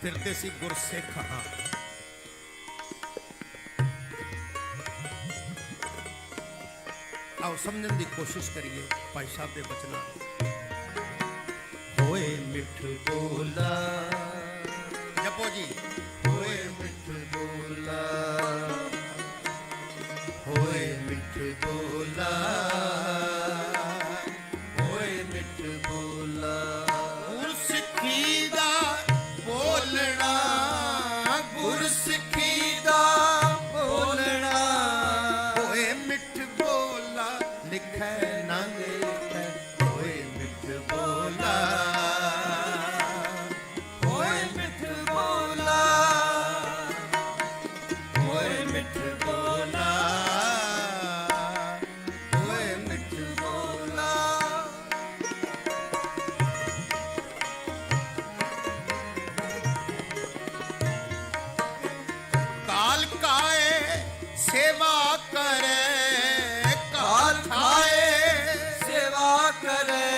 ਫਿਰ ਤੇ ਅਸੀਂ ਗੁਰਸਿੱਖ ਹਾਂ। ਆਓ ਸਮਝਣ ਦੀ ਕੋਸ਼ਿਸ਼ ਕਰੀਏ ਭਾਈ ਸਾਹਿਬ ਦੇ ਬਚਨਾਂ ਨੂੰ। ਹੋਏ ਮਿੱਠ ਬੋਲਾ, ਜਪੋ ਜੀ। ਹੋਏ ਮਿੱਠ ਬੋਲਾ, ਹੋਏ ਮਿੱਠ ਬੋਲਾ, ਹੋਏ ਮਿੱਠ ਬੋਲਾ, ਗੁਰਸਿੱਖੀ ਦਾ ਬੋਲਣਾ, ਗੁਰਸਿੱਖੀ ਦਾ ਬੋਲਣਾ। ਹੋਏ ਮਿੱਠ ਬੋਲਾ ਲਿਖੈ ਨਾ ਲੇਖੈ, ਹੋਏ ਮਿੱਠ ਬੋਲਾ, ਹੋਏ ਮਿੱਠ ਬੋਲਾ, ਹੋਏ ਮਿੱਠ ਬੋਲਾ, ਹੋਏ ਮਿੱਠ ਬੋਲਾ। ਕਾਲ ਕਾਏ ਸੇਵਾ ਕਰੇ, ਕਾਲ ਖਾਏ ਸੇਵਾ ਕਰੇ,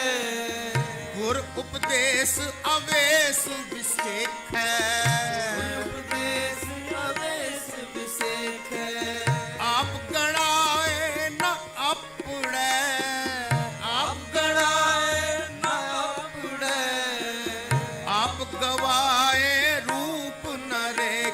ਗੁਰ ਉਪਦੇਸ਼ ਅਵੇਸ ਵਿਸੇਖੈ, ਉਪਦੇਸ਼ ਅਵੇਸ ਵਿਸੇਖੈ। ਆਪ ਗਣਾਏ ਨਾ ਆਪਣੈ, ਆਪ ਗਣਾਏ ਨਾ ਆਪਣੈ, ਆਪ ਗਵਾਏ ਰੂਪ ਨ ਰੇਖੈ।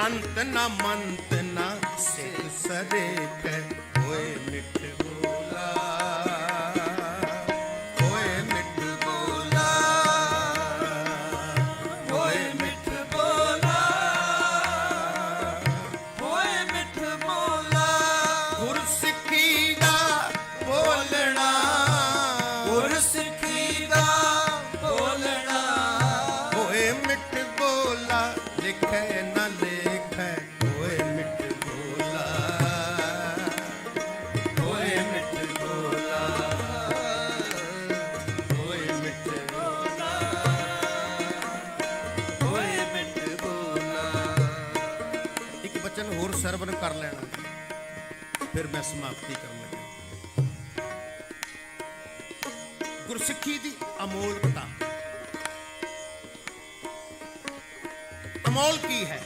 ਅੰਤ ਨਾ ਮੰਤ ਨਾ ਸਿੱਖ ਸਰੇਖ ਹੋਏ ਮਿੱਠ ਬੋਲਾ ਹੋਏ ਮਿੱਠ ਬੋਲਾ ਹੋਏ ਮਿੱਠ ਬੋਲਾ ਹੋਏ ਮਿੱਠ ਬੋਲਾ ਗੁਰਸਿੱਖੀ ਦਾ ਬੋਲਣਾ ਗੁਰਸਿੱਖੀ ਦਾ ਬੋਲਣਾ ਹੋਏ ਮਿੱਠ ਬੋਲਾ ਲਿਖੇ ਨਾ ਲੇਖੈ ਹੋਏ ਮਿੱਠ ਬੋਲਾ ਹੋਏ ਮਿੱਠ ਬੋਲਾ ਹੋਏ ਮਿੱਠ ਬੋਲਾ ਹੋਏ ਮਿੱਠ ਬੋਲਾ ਇੱਕ ਬਚਨ ਹੋਰ ਸਰਵਨ ਕਰ ਲੈਣਾ ਫਿਰ ਮੈਂ ਸਮਾਪਤੀ ਕਰਨ ਲੱਗਾ। ਗੁਰਸਿੱਖੀ ਦੀ ਅਮੋਲਕਤਾ ਅਮੋਲ ਕੀ ਹੈ?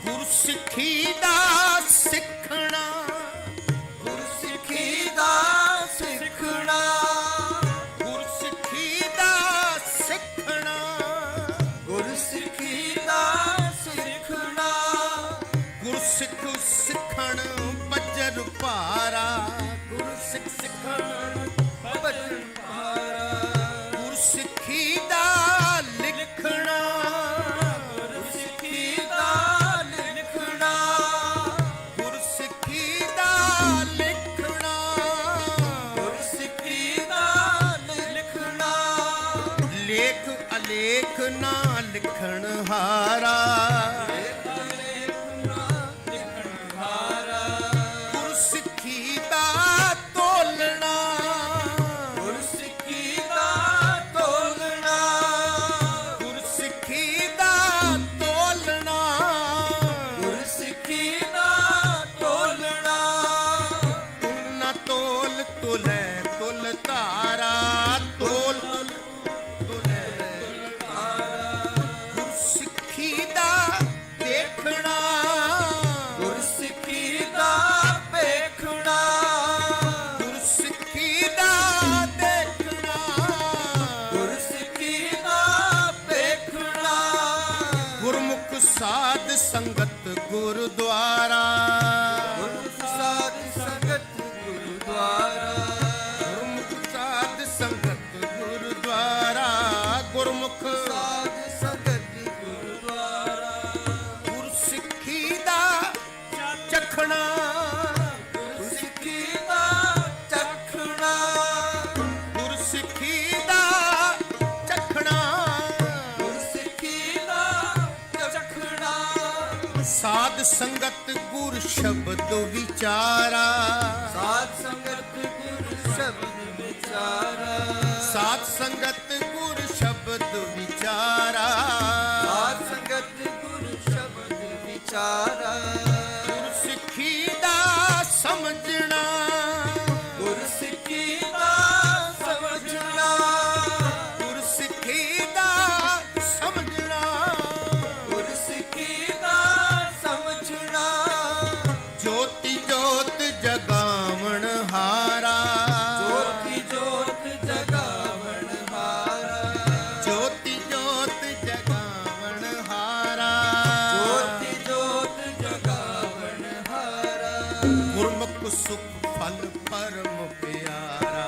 ਗੁਰਸਿੱਖੀ ਦਾ ਸਿੱਖਣਾ ਗੁਰਸਿੱਖੀ ਦਾ ਸਿੱਖਣਾ ਗੁਰਸਿੱਖੀ ਦਾ ਸਿੱਖਣਾ ਗੁਰਸਿੱਖੀ ਦਾ ਸਿੱਖਣਾ ਗੁਰਸਿੱਖ ਸਿੱਖਣ ਬੱਜਰ ਭਾਰਾ ਗੁਰਸਿੱਖ ਸਿੱਖਣ ਭਜਨ ਭਾਰਾ ਗੁਰਸਿੱਖੀ ਦਾ ਲਿਖਣਾ ਗੁਰਸਿੱਖੀ ਦਾ ਲਿਖਣਾ ਗੁਰਸਿੱਖੀ ਦਾ ਲਿਖਣਾ ਗੁਰਸਿੱਖੀ ਦਾ ਲਿਖਣਾ ਲੇਖ ਅਲੇਖ ਨਾ ਲਿਖਣ ਹਾਰਾ ਗੁਰਸਿੱਖੀ ਦਾ ਤੋਲਣਾ ਗੁਰਸਿੱਖੀ ਦਾ ਤੋਲਣਾ ਗੁਰਸਿੱਖੀ ਦਾ ਤੋਲਣਾ ਗੁਰਸਿੱਖੀ ਦਾ ਤੋਲਣਾ ਤੁਲ ਨਾ ਤੋਲ ਤੁਲੈ ਤੁਲ ਤਾਰਾ ਤੋਲ ਤੁਲੈ ਗੁਰਸਿੱਖੀ ਦਾ ਦੇਖਣਾ ਗੁਰਸਿੱਖੀ ਦਾ ਵੇਖਣਾ ਗੁਰਸਿੱਖੀ ਦਾ ਦੇਖਣਾ ਗੁਰਸਿੱਖੀ ਦਾ ਵੇਖਣਾ ਗੁਰਮੁਖ ਸਾਧ ਸੰਗਤ ਗੁਰਦੁਆਰਾ ਗੁਰਮੁਖ ਸਾਧ ਸੰਗਤ ਗੁਰਦੁਆਰਾ ਗੁਰਮੁਖ ਸਾਧ ਸੰਗਤ ਗੁਰਦੁਆਰਾ ਗੁਰਮੁਖ ਸਾਧ ਸੰਗਤ ਗੁਰਦੁਆਰਾ ਗੁਰਸਿੱਖੀ ਦਾ ਚਖਣਾ ਗੁਰਸਿੱਖੀ ਦਾ ਚਖਣਾ ਗੁਰਸਿੱਖੀ ਦਾ ਚਖਣਾ ਗੁਰਸਿੱਖੀ ਦਾ ਚਖਣਾ ਸਾਧ ਸੰਗਤ ਗੁਰ ਸ਼ਬਦ ਵਿਚਾਰਾ ਸਾਧ ਸੰਗਤ ਗੁਰ ਸ਼ਬਦ ਵਿਚਾਰਾ ਸਾਧ ਸੰਗਤ ਗੁਰ ਸ਼ਬਦ ਵਿਚਾਰਾ ਸਾਧ ਸੰਗਤ ਗੁਰ ਸ਼ਬਦ ਵਿਚਾਰਾ ਗੁਰਸਿੱਖੀ ਦਾ ਸਮਝਣਾ ਗੁਰਸਿੱਖੀ ਦਾ ਸਮਝਣਾ ਗੁਰਸਿੱਖੀ ਦਾ ਸਮਝਣਾ ਗੁਰਸਿੱਖੀ ਦਾ ਸਮਝਣਾ ਜੋਤੀ ਜੋਤ ਜਗਾਵਣ ਹਾਰਾ ਜੋਤੀ ਜੋਤ ਜਗਾਵਣ ਹਾਰਾ ਜੋਤੀ ਜੋਤ ਜਗਾਵਣ ਹਾਰਾ ਜੋਤੀ ਜੋਤ ਜਗਾਵਣ ਹਾਰਾ ਗੁਰਮੁਖ ਸੁਖ ਫਲ ਪਰਮ ਪਿਆਰਾ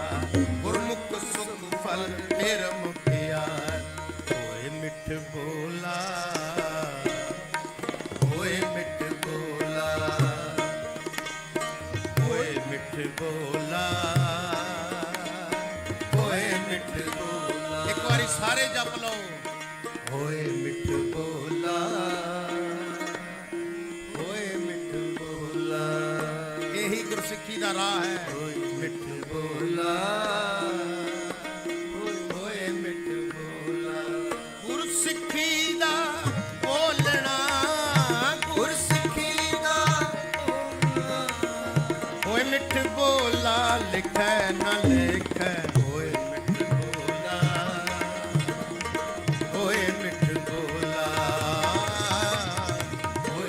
ਗੁਰਮੁਖ ਸੁਖ ਫਲ ਪਰਮ ਪਿਆਰ ਹੋਏ ਮਿੱਠ ਬੋਲਾ ਹੋਏ ਮਿੱਠ ਬੋਲਾ ਹੋਏ ਮਿੱਠ ਬੋਲਾ ਹੋਏ ਮਿੱਠ ਬੋਲਾ ਇੱਕ ਵਾਰੀ ਸਾਰੇ ਜਪ ਲਓ ਹੋਏ ਮਿੱਠ ਬੋਲਾ ਹੋਏ ਮਿੱਠ ਬੋਲਾ ਇਹੀ ਗੁਰਸਿੱਖੀ ਦਾ ਰਾਹ ਹੈ ਮਿੱਠ ਬੋਲਾ ਹੋਏ ਮਿੱਠ ਬੋਲਾ ਗੁਰਸਿੱਖੀ ਦਾ ਬੋਲਣਾ ਗੁਰਸਿੱਖੀ ਦਾ ਹੋਏ ਮਿੱਠ ਬੋਲਾ ਲਿਖੈ ਨਾ ਲਿਖੈ ਹੋਏ ਮਿੱਠ ਬੋਲਾ ਹੋਏ ਮਿੱਠ ਬੋਲਾ ਹੋਏ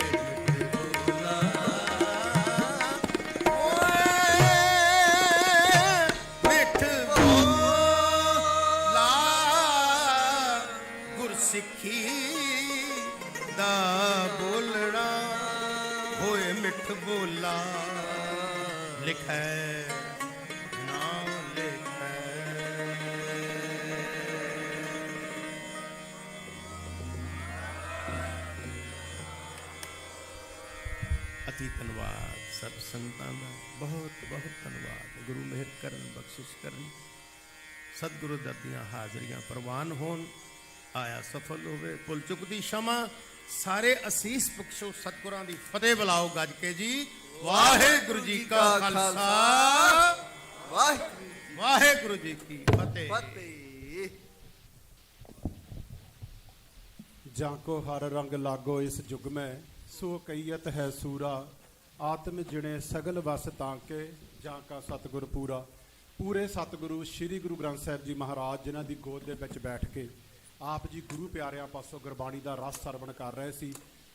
ਮਿੱਠ ਬੋਲਾ ਸਿੱਖੀ ਦਾ ਬੋਲਣਾ ਹੋਏ ਮਿੱਠ ਬੋਲਾ ਲਿਖੈ ਨਾਮ ਲਿਖੈ। ਅਤੀ ਧੰਨਵਾਦ ਸਰਬ ਸੰਤਾਂ ਦਾ, ਬਹੁਤ ਬਹੁਤ ਧੰਨਵਾਦ। ਗੁਰੂ ਮਿਹਰ ਕਰਨ, ਬਖਸ਼ਿਸ਼ ਕਰਨ, ਸਤਿਗੁਰੂ ਦਰ ਦੀਆਂ ਹਾਜ਼ਰੀਆਂ ਪ੍ਰਵਾਨ ਹੋਣ, ਆਇਆ ਸਫਲ ਹੋਵੇ, ਭੁੱਲ ਚੁੱਕ ਦੀ क्षमा, ਸਾਰੇ ਅਸੀਸ ਬਖਸ਼ੋ, ਸਤਿਗੁਰਾਂ ਦੀ ਫਤਿਹ ਬੁਲਾਓ ਗੱਜ ਕੇ ਜੀ। ਵਾਹਿਗੁਰੂ ਜੀ ਕਾ ਖਾਲਸਾ, ਵਾਹਿਗੁਰੂ ਵਾਹਿਗੁਰੂ ਜੀ ਕੀ ਫਤਿਹ। ਫਤਿਹ। ਜਾਂ ਕੋ ਹਰ ਰੰਗ ਲਾਗੋ ਇਸ ਜੁਗ ਮੈਂ, ਸੋ ਕਈਅਤ ਹੈ ਸੂਰਾ, ਆਤਮ ਜਿਣੇ ਸਗਲ ਵਸ ਤਾਂਕੇ, ਜਾਂ ਕਾ ਸਤਿਗੁਰ ਪੂਰਾ। ਪੂਰੇ ਸਤਿਗੁਰੂ ਸ੍ਰੀ ਗੁਰੂ ਗ੍ਰੰਥ ਸਾਹਿਬ ਜੀ ਮਹਾਰਾਜ, ਜਿਨ੍ਹਾਂ ਦੀ ਗੋਦ ਦੇ ਵਿੱਚ ਬੈਠ ਕੇ ਆਪ ਜੀ ਗੁਰੂ ਪਿਆਰਿਆਂ ਪਾਸੋਂ ਗੁਰਬਾਣੀ ਦਾ ਰਸ ਸਰਵਣ ਕਰ ਰਹੇ ਸੀ।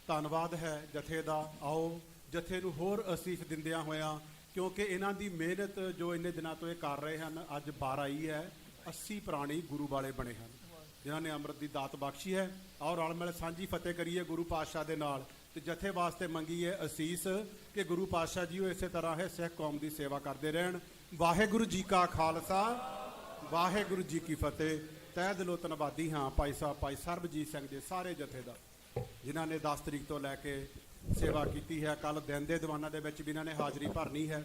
ਧੰਨਵਾਦ ਹੈ ਜਥੇ ਦਾ। ਆਓ ਜਥੇ ਨੂੰ ਹੋਰ ਅਸੀਸ ਦਿੰਦਿਆਂ ਹੋਇਆਂ, ਕਿਉਂਕਿ ਇਹਨਾਂ ਦੀ ਮਿਹਨਤ ਜੋ ਇੰਨੇ ਦਿਨਾਂ ਤੋਂ ਇਹ ਕਰ ਰਹੇ ਹਨ, ਅੱਜ 12 ਹੀ ਹੈ, 80 ਪ੍ਰਾਣੀ ਗੁਰੂ ਵਾਲੇ ਬਣੇ ਹਨ, ਜਿਨ੍ਹਾਂ ਨੇ ਅੰਮ੍ਰਿਤ ਦੀ ਦਾਤ ਬਖਸ਼ੀ ਹੈ। ਆਓ ਰਲ ਮਿਲ ਸਾਂਝੀ ਫਤਿਹ ਕਰੀਏ ਗੁਰੂ ਪਾਤਸ਼ਾਹ ਦੇ ਨਾਲ, ਤੇ ਜਥੇ ਵਾਸਤੇ ਮੰਗੀਏ ਅਸੀਸ ਕਿ ਗੁਰੂ ਪਾਤਸ਼ਾਹ ਜੀ ਉਹ ਇਸੇ ਤਰ੍ਹਾਂ ਹੈ ਸਿੱਖ ਕੌਮ ਦੀ ਸੇਵਾ ਕਰਦੇ ਰਹਿਣ। ਵਾਹਿਗੁਰੂ ਜੀ ਕਾ ਖਾਲਸਾ, ਵਾਹਿਗੁਰੂ ਜੀ ਕੀ ਫਤਿਹ। ਤਹਿ ਦਿਲੋਂ ਧੰਨਵਾਦੀ ਹਾਂ ਭਾਈ ਸਾਹਿਬ ਭਾਈ ਸਰਬਜੀਤ ਸਿੰਘ ਦੇ ਸਾਰੇ ਜਥੇ ਦਾ, ਜਿਨ੍ਹਾਂ ਨੇ 10 ਤਰੀਕ ਤੋਂ ਲੈ ਕੇ ਸੇਵਾ ਕੀਤੀ ਹੈ। ਕੱਲ ਦਿਨ ਦੇ ਦੀਵਾਨਾਂ ਦੇ ਵਿੱਚ ਵੀ ਇਹਨਾਂ ਨੇ ਹਾਜ਼ਰੀ ਭਰਨੀ ਹੈ,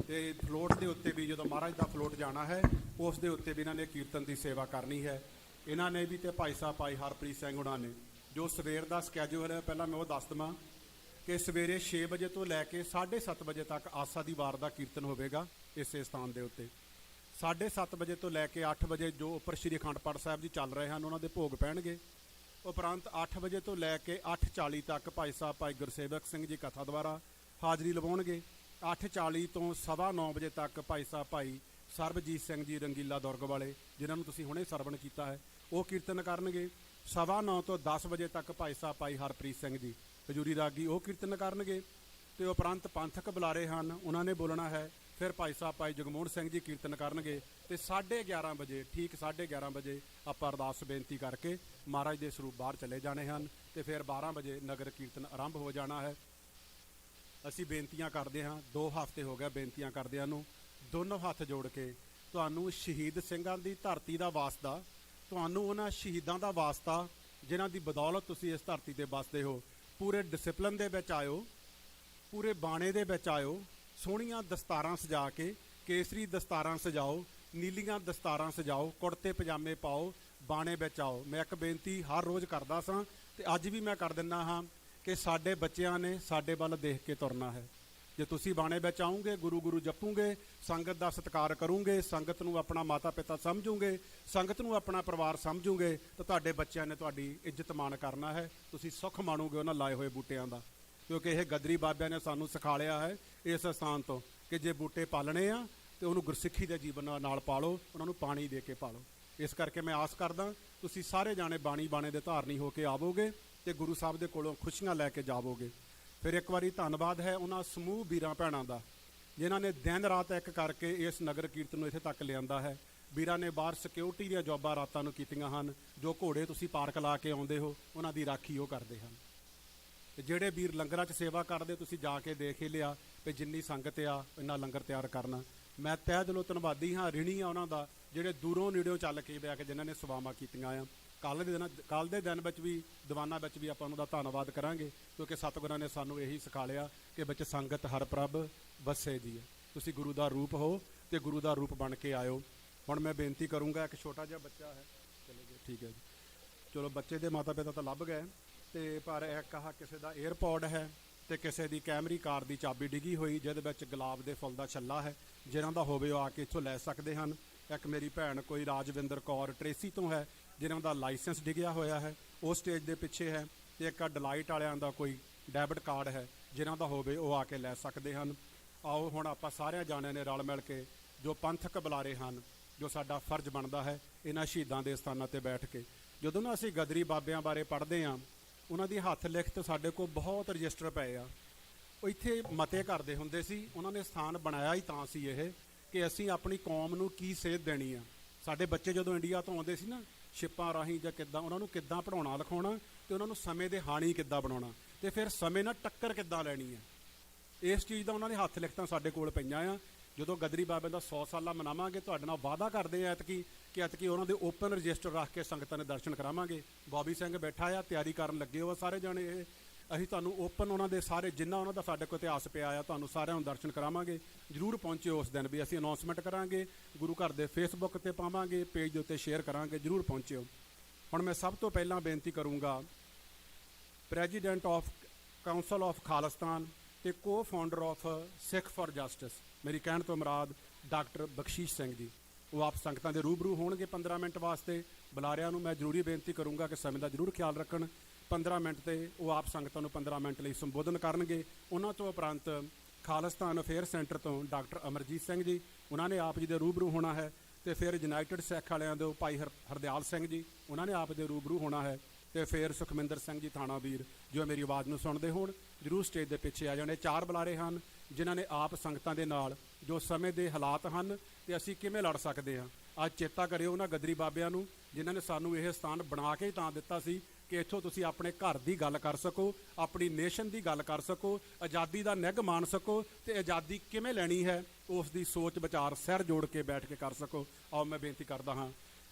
ਤੇ ਫਲੋਟ ਦੇ ਉੱਤੇ ਵੀ ਜਦੋਂ ਮਹਾਰਾਜ ਦਾ ਫਲੋਟ ਜਾਣਾ ਹੈ, ਉਸ ਦੇ ਉੱਤੇ ਵੀ ਇਹਨਾਂ ਨੇ ਕੀਰਤਨ ਦੀ ਸੇਵਾ ਕਰਨੀ ਹੈ। ਇਹਨਾਂ ਨੇ ਵੀ, ਤੇ ਭਾਈ ਸਾਹਿਬ ਭਾਈ ਹਰਪ੍ਰੀਤ ਸਿੰਘ ਹੁਣਾਂ ਨੇ, ਜੋ ਸਵੇਰ ਦਾ ਸਕੈਜੂਲ ਹੈ, ਪਹਿਲਾਂ ਮੈਂ ਉਹ ਦੱਸ ਦੇਵਾਂ ਕਿ ਸਵੇਰੇ 6 ਵਜੇ ਤੋਂ ਲੈ ਕੇ 7:30 ਵਜੇ ਤੱਕ ਆਸਾ ਦੀ ਵਾਰ ਦਾ ਕੀਰਤਨ ਹੋਵੇਗਾ ਇਸੇ ਸਥਾਨ ਦੇ ਉੱਤੇ। 7:30 ਵਜੇ ਤੋਂ ਲੈ ਕੇ 8 ਵਜੇ ਜੋ ਉੱਪਰ ਸ਼੍ਰੀ ਅਖੰਡ ਪਾਠ ਸਾਹਿਬ ਜੀ ਚੱਲ ਰਹੇ ਹਨ, ਉਹਨਾਂ ਦੇ ਭੋਗ ਪੈਣਗੇ। ਉਪਰੰਤ 8 ਵਜੇ ਤੋਂ ਲੈ ਕੇ 8:40 ਤੱਕ ਭਾਈ ਸਾਹਿਬ ਭਾਈ ਗੁਰਸੇਵਕ ਸਿੰਘ ਜੀ ਕਥਾ ਦੁਆਰਾ ਹਾਜ਼ਰੀ ਲਵਾਉਣਗੇ। 8:40 ਤੋਂ 9:15 ਵਜੇ ਤੱਕ ਭਾਈ ਸਾਹਿਬ ਭਾਈ ਸਰਬਜੀਤ ਸਿੰਘ ਜੀ ਰੰਗੀਲਾ ਦੁਰਗ ਵਾਲੇ, ਜਿਨ੍ਹਾਂ ਨੂੰ ਤੁਸੀਂ ਹੁਣੇ ਸਰਵਣ ਕੀਤਾ ਹੈ, ਉਹ ਕੀਰਤਨ ਕਰਨਗੇ। 9:15 ਤੋਂ 10 ਵਜੇ ਤੱਕ ਭਾਈ ਸਾਹਿਬ ਭਾਈ ਹਰਪ੍ਰੀਤ ਸਿੰਘ ਜੀ ਹਜੂਰੀ ਰਾਗੀ, ਉਹ ਕੀਰਤਨ ਕਰਨਗੇ। ਤੇ ਉਪਰੰਤ ਪੰਥਕ ਬੁਲਾਰੇ ਹਨ, ਉਹਨਾਂ ਨੇ ਬੋਲਣਾ ਹੈ। ਫਿਰ ਭਾਈ ਸਾਹਿਬ ਭਾਈ ਜਗਮੋਹਨ ਸਿੰਘ ਜੀ ਕੀਰਤਨ ਕਰਨਗੇ, ਤੇ 11:30 ਵਜੇ, ਠੀਕ 11:30 ਵਜੇ ਆਪਾਂ ਅਰਦਾਸ ਬੇਨਤੀ ਕਰਕੇ ਮਹਾਰਾਜ ਦੇ ਸਰੂਪ ਬਾਹਰ ਚਲੇ ਜਾਣੇ ਹਨ, ਤੇ ਫਿਰ 12 ਵਜੇ ਨਗਰ ਕੀਰਤਨ ਆਰੰਭ ਹੋ ਜਾਣਾ ਹੈ। ਅਸੀਂ ਬੇਨਤੀਆਂ ਕਰਦੇ ਹਾਂ, 2 ਹਫ਼ਤੇ ਹੋ ਗਏ ਬੇਨਤੀਆਂ ਕਰਦਿਆਂ ਨੂੰ, ਦੋਨੋਂ ਹੱਥ ਜੋੜ ਕੇ ਤੁਹਾਨੂੰ ਸ਼ਹੀਦ ਸਿੰਘਾਂ ਦੀ ਧਰਤੀ ਦਾ ਵਾਸਤਾ, ਤੁਹਾਨੂੰ ਉਹਨਾਂ ਸ਼ਹੀਦਾਂ ਦਾ ਵਾਸਤਾ ਜਿਨ੍ਹਾਂ ਦੀ ਬਦੌਲਤ ਤੁਸੀਂ ਇਸ ਧਰਤੀ ਤੇ ਵੱਸਦੇ ਹੋ। ਪੂਰੇ ਡਿਸਪਲਿਨ ਦੇ ਵਿੱਚ ਆਇਓ, ਪੂਰੇ ਬਾਣੇ ਦੇ ਵਿੱਚ ਆਇਓ, ਸੋਹਣੀਆਂ ਦਸਤਾਰਾਂ ਸਜਾ ਕੇ, ਕੇਸਰੀ ਦਸਤਾਰਾਂ ਸਜਾਓ, ਨੀਲੀਆਂ ਦਸਤਾਰਾਂ ਸਜਾਓ, ਕੁੜਤੇ ਪਜਾਮੇ ਪਾਓ, ਬਾਣੇ ਵਿੱਚ ਆਓ। ਮੈਂ ਇੱਕ ਬੇਨਤੀ ਹਰ ਰੋਜ਼ ਕਰਦਾ ਸਾਂ, ਤੇ ਅੱਜ ਵੀ ਮੈਂ ਕਰ ਦਿੰਦਾ ਹਾਂ ਕਿ ਸਾਡੇ ਬੱਚਿਆਂ ਨੇ ਸਾਡੇ ਵੱਲ ਦੇਖ ਕੇ ਤੁਰਨਾ ਹੈ। ਜੇ ਤੁਸੀਂ ਬਾਣੇ ਵਿੱਚ ਆਉਂਗੇ, ਗੁਰੂ ਗੁਰੂ ਜਪੋਗੇ, ਸੰਗਤ ਦਾ ਸਤਿਕਾਰ ਕਰੋਗੇ, ਸੰਗਤ ਨੂੰ ਆਪਣਾ ਮਾਤਾ ਪਿਤਾ ਸਮਝੋਗੇ, ਸੰਗਤ ਨੂੰ ਆਪਣਾ ਪਰਿਵਾਰ ਸਮਝੋਗੇ, ਤਾਂ ਤੁਹਾਡੇ ਬੱਚਿਆਂ ਨੇ ਤੁਹਾਡੀ ਇੱਜ਼ਤ ਮਾਣ ਕਰਨਾ ਹੈ। ਤੁਸੀਂ ਸੁੱਖ ਮਾਣੋਗੇ ਉਹਨਾਂ ਲਾਏ ਹੋਏ ਬੂਟਿਆਂ ਦਾ, ਕਿਉਂਕਿ ਇਹ ਗਦਰੀ ਬਾਬਿਆਂ ਨੇ ਸਾਨੂੰ ਸਿਖਾਲਿਆ ਹੈ ਇਸ ਸਥਾਨ ਤੋਂ ਕਿ ਜੇ ਬੂਟੇ ਪਾਲਣੇ ਆ ਤੇ ਉਹਨੂੰ ਗੁਰਸਿੱਖੀ ਦੇ ਜੀਵਨ ਨਾਲ ਪਾਲੋ, ਉਹਨਾਂ ਨੂੰ ਪਾਣੀ ਦੇ ਕੇ ਪਾਲੋ। ਇਸ ਕਰਕੇ ਮੈਂ ਆਸ ਕਰਦਾ ਤੁਸੀਂ ਸਾਰੇ ਜਾਣੇ ਬਾਣੇ ਦੇ ਧਾਰਨੀ ਹੋ ਕੇ ਆਵੋਗੇ ਤੇ ਗੁਰੂ ਸਾਹਿਬ ਦੇ ਕੋਲੋਂ ਖੁਸ਼ੀਆਂ ਲੈ ਕੇ ਜਾਵੋਗੇ। ਫਿਰ ਇੱਕ ਵਾਰੀ ਧੰਨਵਾਦ ਹੈ ਉਹਨਾਂ ਸਮੂਹ ਵੀਰਾਂ ਭੈਣਾਂ ਦਾ, ਜਿਨ੍ਹਾਂ ਨੇ ਦਿਨ ਰਾਤ ਇੱਕ ਕਰਕੇ ਇਸ ਨਗਰ ਕੀਰਤਨ ਨੂੰ ਇੱਥੇ ਤੱਕ ਲਿਆਂਦਾ ਹੈ। ਵੀਰਾਂ ਨੇ ਬਾਹਰ ਸਿਕਿਉਰਿਟੀ ਦੀਆਂ ਜੋਬਾਂ ਰਾਤਾਂ ਨੂੰ ਕੀਤੀਆਂ ਹਨ, ਜੋ ਘੋੜੇ ਤੁਸੀਂ ਪਾਰਕ ਲਾ ਕੇ ਆਉਂਦੇ ਹੋ, ਉਹਨਾਂ ਦੀ ਰਾਖੀ ਉਹ ਕਰਦੇ ਹਨ। ਤੇ ਜਿਹੜੇ ਵੀਰ ਲੰਗਰਾਂ 'ਚ ਸੇਵਾ ਕਰਦੇ, ਤੁਸੀਂ ਜਾ ਕੇ ਦੇਖ ਹੀ ਲਿਆ ਵੀ ਜਿੰਨੀ ਸੰਗਤ ਆ ਇੰਨਾ ਲੰਗਰ ਤਿਆਰ ਕਰਨਾ। ਮੈਂ ਤਹਿ ਦਿਲੋਂ ਧੰਨਵਾਦੀ ਹਾਂ, ਰਿਣੀ ਆ ਉਹਨਾਂ ਦਾ, ਜਿਹੜੇ ਦੂਰੋਂ ਨੇੜਿਓਂ ਚੱਲ ਕੇ ਬੈ ਕੇ ਜਿਨ੍ਹਾਂ ਨੇ ਸੇਵਾਵਾਂ ਕੀਤੀਆਂ ਆ। ਕੱਲ੍ਹ ਦੇ ਦਿਨ ਵਿੱਚ ਵੀ ਦੀਵਾਨਾਂ ਵਿੱਚ ਵੀ ਆਪਾਂ ਉਹਨਾਂ ਦਾ ਧੰਨਵਾਦ ਕਰਾਂਗੇ, ਕਿਉਂਕਿ ਸਤਿਗੁਰਾਂ ਨੇ ਸਾਨੂੰ ਇਹੀ ਸਿਖਾਲਿਆ ਕਿ ਵਿੱਚ ਸੰਗਤ ਹਰ ਪ੍ਰਭ ਵਸੇ ਦੀ ਹੈ। ਤੁਸੀਂ ਗੁਰੂ ਦਾ ਰੂਪ ਹੋ ਤੇ ਗੁਰੂ ਦਾ ਰੂਪ ਬਣ ਕੇ ਆਇਓ। ਹੁਣ ਮੈਂ ਬੇਨਤੀ ਕਰੂੰਗਾ, ਇੱਕ ਛੋਟਾ ਜਿਹਾ ਬੱਚਾ ਹੈ, ਚਲੇ ਗਏ, ਠੀਕ ਹੈ ਜੀ, ਚਲੋ ਬੱਚੇ ਦੇ ਮਾਤਾ ਪਿਤਾ ਤਾਂ ਲੱਭ ਗਏ, ਤੇ ਪਰ ਇੱਕ ਆਹ ਕਿਸੇ ਦਾ ਏਅਰਪੋਡ ਹੈ, ਤੇ ਕਿਸੇ ਦੀ ਕੈਮਰੀ ਕਾਰ ਦੀ ਚਾਬੀ ਡਿੱਗੀ ਹੋਈ, ਜਿਹਦੇ ਵਿੱਚ ਗੁਲਾਬ ਦੇ ਫੁੱਲ ਦਾ ਛੱਲਾ ਹੈ। ਜਿਹਨਾਂ ਦਾ ਹੋਵੇ ਉਹ ਆ ਕੇ ਇੱਥੋਂ ਲੈ ਸਕਦੇ ਹਨ। ਇੱਕ ਮੇਰੀ ਭੈਣ ਕੋਈ ਰਾਜਵਿੰਦਰ ਕੌਰ ਟਰੇਸੀ ਤੋਂ ਹੈ, ਜਿਨ੍ਹਾਂ ਦਾ ਲਾਇਸੈਂਸ ਡਿੱਗਿਆ ਹੋਇਆ ਹੈ, ਉਹ ਸਟੇਜ ਦੇ ਪਿੱਛੇ ਹੈ। ਤੇ ਇੱਕ ਡਿਲਾਈਟ ਵਾਲਿਆਂ ਦਾ ਕੋਈ ਡੈਬਿਟ ਕਾਰਡ ਹੈ, ਜਿਨ੍ਹਾਂ ਦਾ ਹੋਵੇ ਉਹ ਆ ਕੇ ਲੈ ਸਕਦੇ ਹਨ। ਆਓ ਹੁਣ ਆਪਾਂ ਸਾਰਿਆਂ ਜਾਣਿਆਂ ਨੇ ਰਲ ਮਿਲ ਕੇ, ਜੋ ਪੰਥਕ ਬੁਲਾਰੇ ਹਨ, ਜੋ ਸਾਡਾ ਫਰਜ਼ ਬਣਦਾ ਹੈ, ਇਹਨਾਂ ਸ਼ਹੀਦਾਂ ਦੇ ਸਥਾਨਾਂ 'ਤੇ ਬੈਠ ਕੇ, ਜਦੋਂ ਨਾ ਅਸੀਂ ਗਦਰੀ ਬਾਬਿਆਂ ਬਾਰੇ ਪੜ੍ਹਦੇ ਹਾਂ, ਉਹਨਾਂ ਦੀ ਹੱਥ ਲਿਖਤ ਸਾਡੇ ਕੋਲ ਬਹੁਤ ਰਜਿਸਟਰ ਪਏ ਆ। ਉਹ ਇੱਥੇ ਮਤੇ ਕਰਦੇ ਹੁੰਦੇ ਸੀ, ਉਹਨਾਂ ਨੇ ਸਥਾਨ ਬਣਾਇਆ ਹੀ ਤਾਂ ਸੀ ਇਹ ਕਿ ਅਸੀਂ ਆਪਣੀ ਕੌਮ ਨੂੰ ਕੀ ਸੇਧ ਦੇਣੀ ਆ। ਸਾਡੇ ਬੱਚੇ ਜਦੋਂ ਇੰਡੀਆ ਤੋਂ ਆਉਂਦੇ ਸੀ ਨਾ, ਛਿੱਪਾਂ ਰਾਹੀਂ ਜਾਂ ਕਿੱਦਾਂ ਉਹਨਾਂ ਨੂੰ ਕਿੱਦਾਂ ਪੜ੍ਹਾਉਣਾ ਲਿਖਾਉਣਾ ਤੇ ਉਹਨਾਂ ਨੂੰ ਸਮੇਂ ਦੇ ਹਾਣੀ ਕਿੱਦਾਂ ਬਣਾਉਣਾ ਤੇ ਫਿਰ ਸਮੇਂ ਨਾਲ ਟੱਕਰ ਕਿੱਦਾਂ ਲੈਣੀ ਹੈ। ਇਸ ਚੀਜ਼ ਦਾ ਉਹਨਾਂ ਦੇ ਹੱਥ ਲਿਖਤਾਂ ਸਾਡੇ ਕੋਲ ਪਈਆਂ ਆ। ਜਦੋਂ ਗਦਰੀ ਬਾਬੇ ਦਾ 100 ਸਾਲਾ ਮਨਾਵਾਂਗੇ ਤੁਹਾਡੇ ਨਾਲ ਵਾਅਦਾ ਕਰਦੇ ਆ ਐਤਕੀ ਕਿ ਐਤਕੀ ਉਹਨਾਂ ਦੇ ਓਪਨ ਰਜਿਸਟਰ ਰੱਖ ਕੇ ਸੰਗਤਾਂ ਦੇ ਦਰਸ਼ਨ ਕਰਾਵਾਂਗੇ। ਬੋਬੀ ਸਿੰਘ ਬੈਠਾ ਆ, ਤਿਆਰੀ ਕਰਨ ਲੱਗੇ ਹੋ ਸਾਰੇ ਜਾਣੇ। ਇਹ ਅਸੀਂ ਤੁਹਾਨੂੰ ਓਪਨ ਉਹਨਾਂ ਦੇ ਸਾਰੇ ਜਿੰਨਾ ਉਹਨਾਂ ਦਾ ਸਾਡੇ ਕੋਲ ਇਤਿਹਾਸ ਪਿਆ ਆ ਤੁਹਾਨੂੰ ਸਾਰਿਆਂ ਨੂੰ ਦਰਸ਼ਨ ਕਰਾਵਾਂਗੇ। ਜ਼ਰੂਰ ਪਹੁੰਚਿਓ ਉਸ ਦਿਨ ਵੀ। ਅਸੀਂ ਅਨਾਉਂਸਮੈਂਟ ਕਰਾਂਗੇ, ਗੁਰੂ ਘਰ ਦੇ ਫੇਸਬੁੱਕ 'ਤੇ ਪਾਵਾਂਗੇ, ਪੇਜ ਦੇ ਉੱਤੇ ਸ਼ੇਅਰ ਕਰਾਂਗੇ। ਜ਼ਰੂਰ ਪਹੁੰਚਿਓ। ਹੁਣ ਮੈਂ ਸਭ ਤੋਂ ਪਹਿਲਾਂ ਬੇਨਤੀ ਕਰੂੰਗਾ president of council of Khalistan ਤੇ ਕੋ founder of Sikh for justice, ਮੇਰੀ ਕਹਿਣ ਤੋਂ ਮੁਰਾਦ ਡਾਕਟਰ ਬਖਸ਼ੀਸ਼ ਸਿੰਘ ਜੀ, ਉਹ ਆਪ ਸੰਗਤਾਂ ਦੇ ਰੂਬਰੂ ਹੋਣਗੇ 15 ਮਿੰਟ ਵਾਸਤੇ। ਬੁਲਾਰਿਆਂ ਨੂੰ ਮੈਂ ਜ਼ਰੂਰੀ ਬੇਨਤੀ ਕਰੂੰਗਾ ਕਿ ਸਮੇਂ ਦਾ ਜ਼ਰੂਰ ਖਿਆਲ ਰੱਖਣ। 15 ਮਿੰਟ ਤੇ ਉਹ ਆਪ ਸੰਗਤਾਂ ਨੂੰ 15 ਮਿੰਟ ਲਈ ਸੰਬੋਧਨ ਕਰਨਗੇ। ਉਹਨਾਂ ਤੋਂ ਉਪਰੰਤ ਖਾਲਿਸਤਾਨ ਅਫੇਅਰ ਸੈਂਟਰ ਤੋਂ ਡਾਕਟਰ ਅਮਰਜੀਤ ਸਿੰਘ ਜੀ, ਉਹਨਾਂ ਨੇ ਆਪ ਜੀ ਦੇ ਰੂਬਰੂ ਹੋਣਾ ਹੈ। ਤੇ ਫਿਰ ਯੂਨਾਈਟਿਡ ਸਿੱਖ ਵਾਲਿਆਂ ਦੇ ਭਾਈ ਹਰਦਿਆਲ ਸਿੰਘ ਜੀ, ਉਹਨਾਂ ਨੇ ਆਪ ਦੇ ਰੂਬਰੂ ਹੋਣਾ ਹੈ। ਤੇ ਫਿਰ ਸੁਖਮਿੰਦਰ ਸਿੰਘ ਜੀ ਥਾਣਾ ਵੀਰ, ਜੋ ਮੇਰੀ ਆਵਾਜ਼ ਨੂੰ ਸੁਣਦੇ ਹੋਣ, ਜ਼ਰੂਰ ਸਟੇਜ ਦੇ ਪਿੱਛੇ ਆ ਜਾਣੇ। 4 ਬੁਲਾਰੇ ਹਨ ਜਿਨ੍ਹਾਂ ਨੇ ਆਪ ਸੰਗਤਾਂ ਦੇ ਨਾਲ ਜੋ ਸਮੇਂ ਦੇ ਹਾਲਾਤ ਹਨ ਤੇ ਅਸੀਂ ਕਿਵੇਂ ਲੜ ਸਕਦੇ ਹਾਂ, ਅੱਜ ਚੇਤਾ ਕਰਿਓ ਉਹਨਾਂ ਗਦਰੀ ਬਾਬਿਆਂ ਨੂੰ ਜਿਨ੍ਹਾਂ ਨੇ ਸਾਨੂੰ ਇਹ ਸਥਾਨ ਬਣਾ ਕੇ ਤਾਂ ਦਿੱਤਾ ਸੀ ਕਿ ਇੱਥੋਂ ਤੁਸੀਂ ਆਪਣੇ ਘਰ ਦੀ ਗੱਲ ਕਰ ਸਕੋ, ਆਪਣੀ ਨੇਸ਼ਨ ਦੀ ਗੱਲ ਕਰ ਸਕੋ, ਆਜ਼ਾਦੀ ਦਾ ਨਿੱਘ ਮਾਣ ਸਕੋ ਤੇ ਆਜ਼ਾਦੀ ਕਿਵੇਂ ਲੈਣੀ ਹੈ ਉਸ ਦੀ ਸੋਚ ਵਿਚਾਰ ਸਿਰ ਜੋੜ ਕੇ ਬੈਠ ਕੇ ਕਰ ਸਕੋ। ਆਓ ਮੈਂ ਬੇਨਤੀ ਕਰਦਾ ਹਾਂ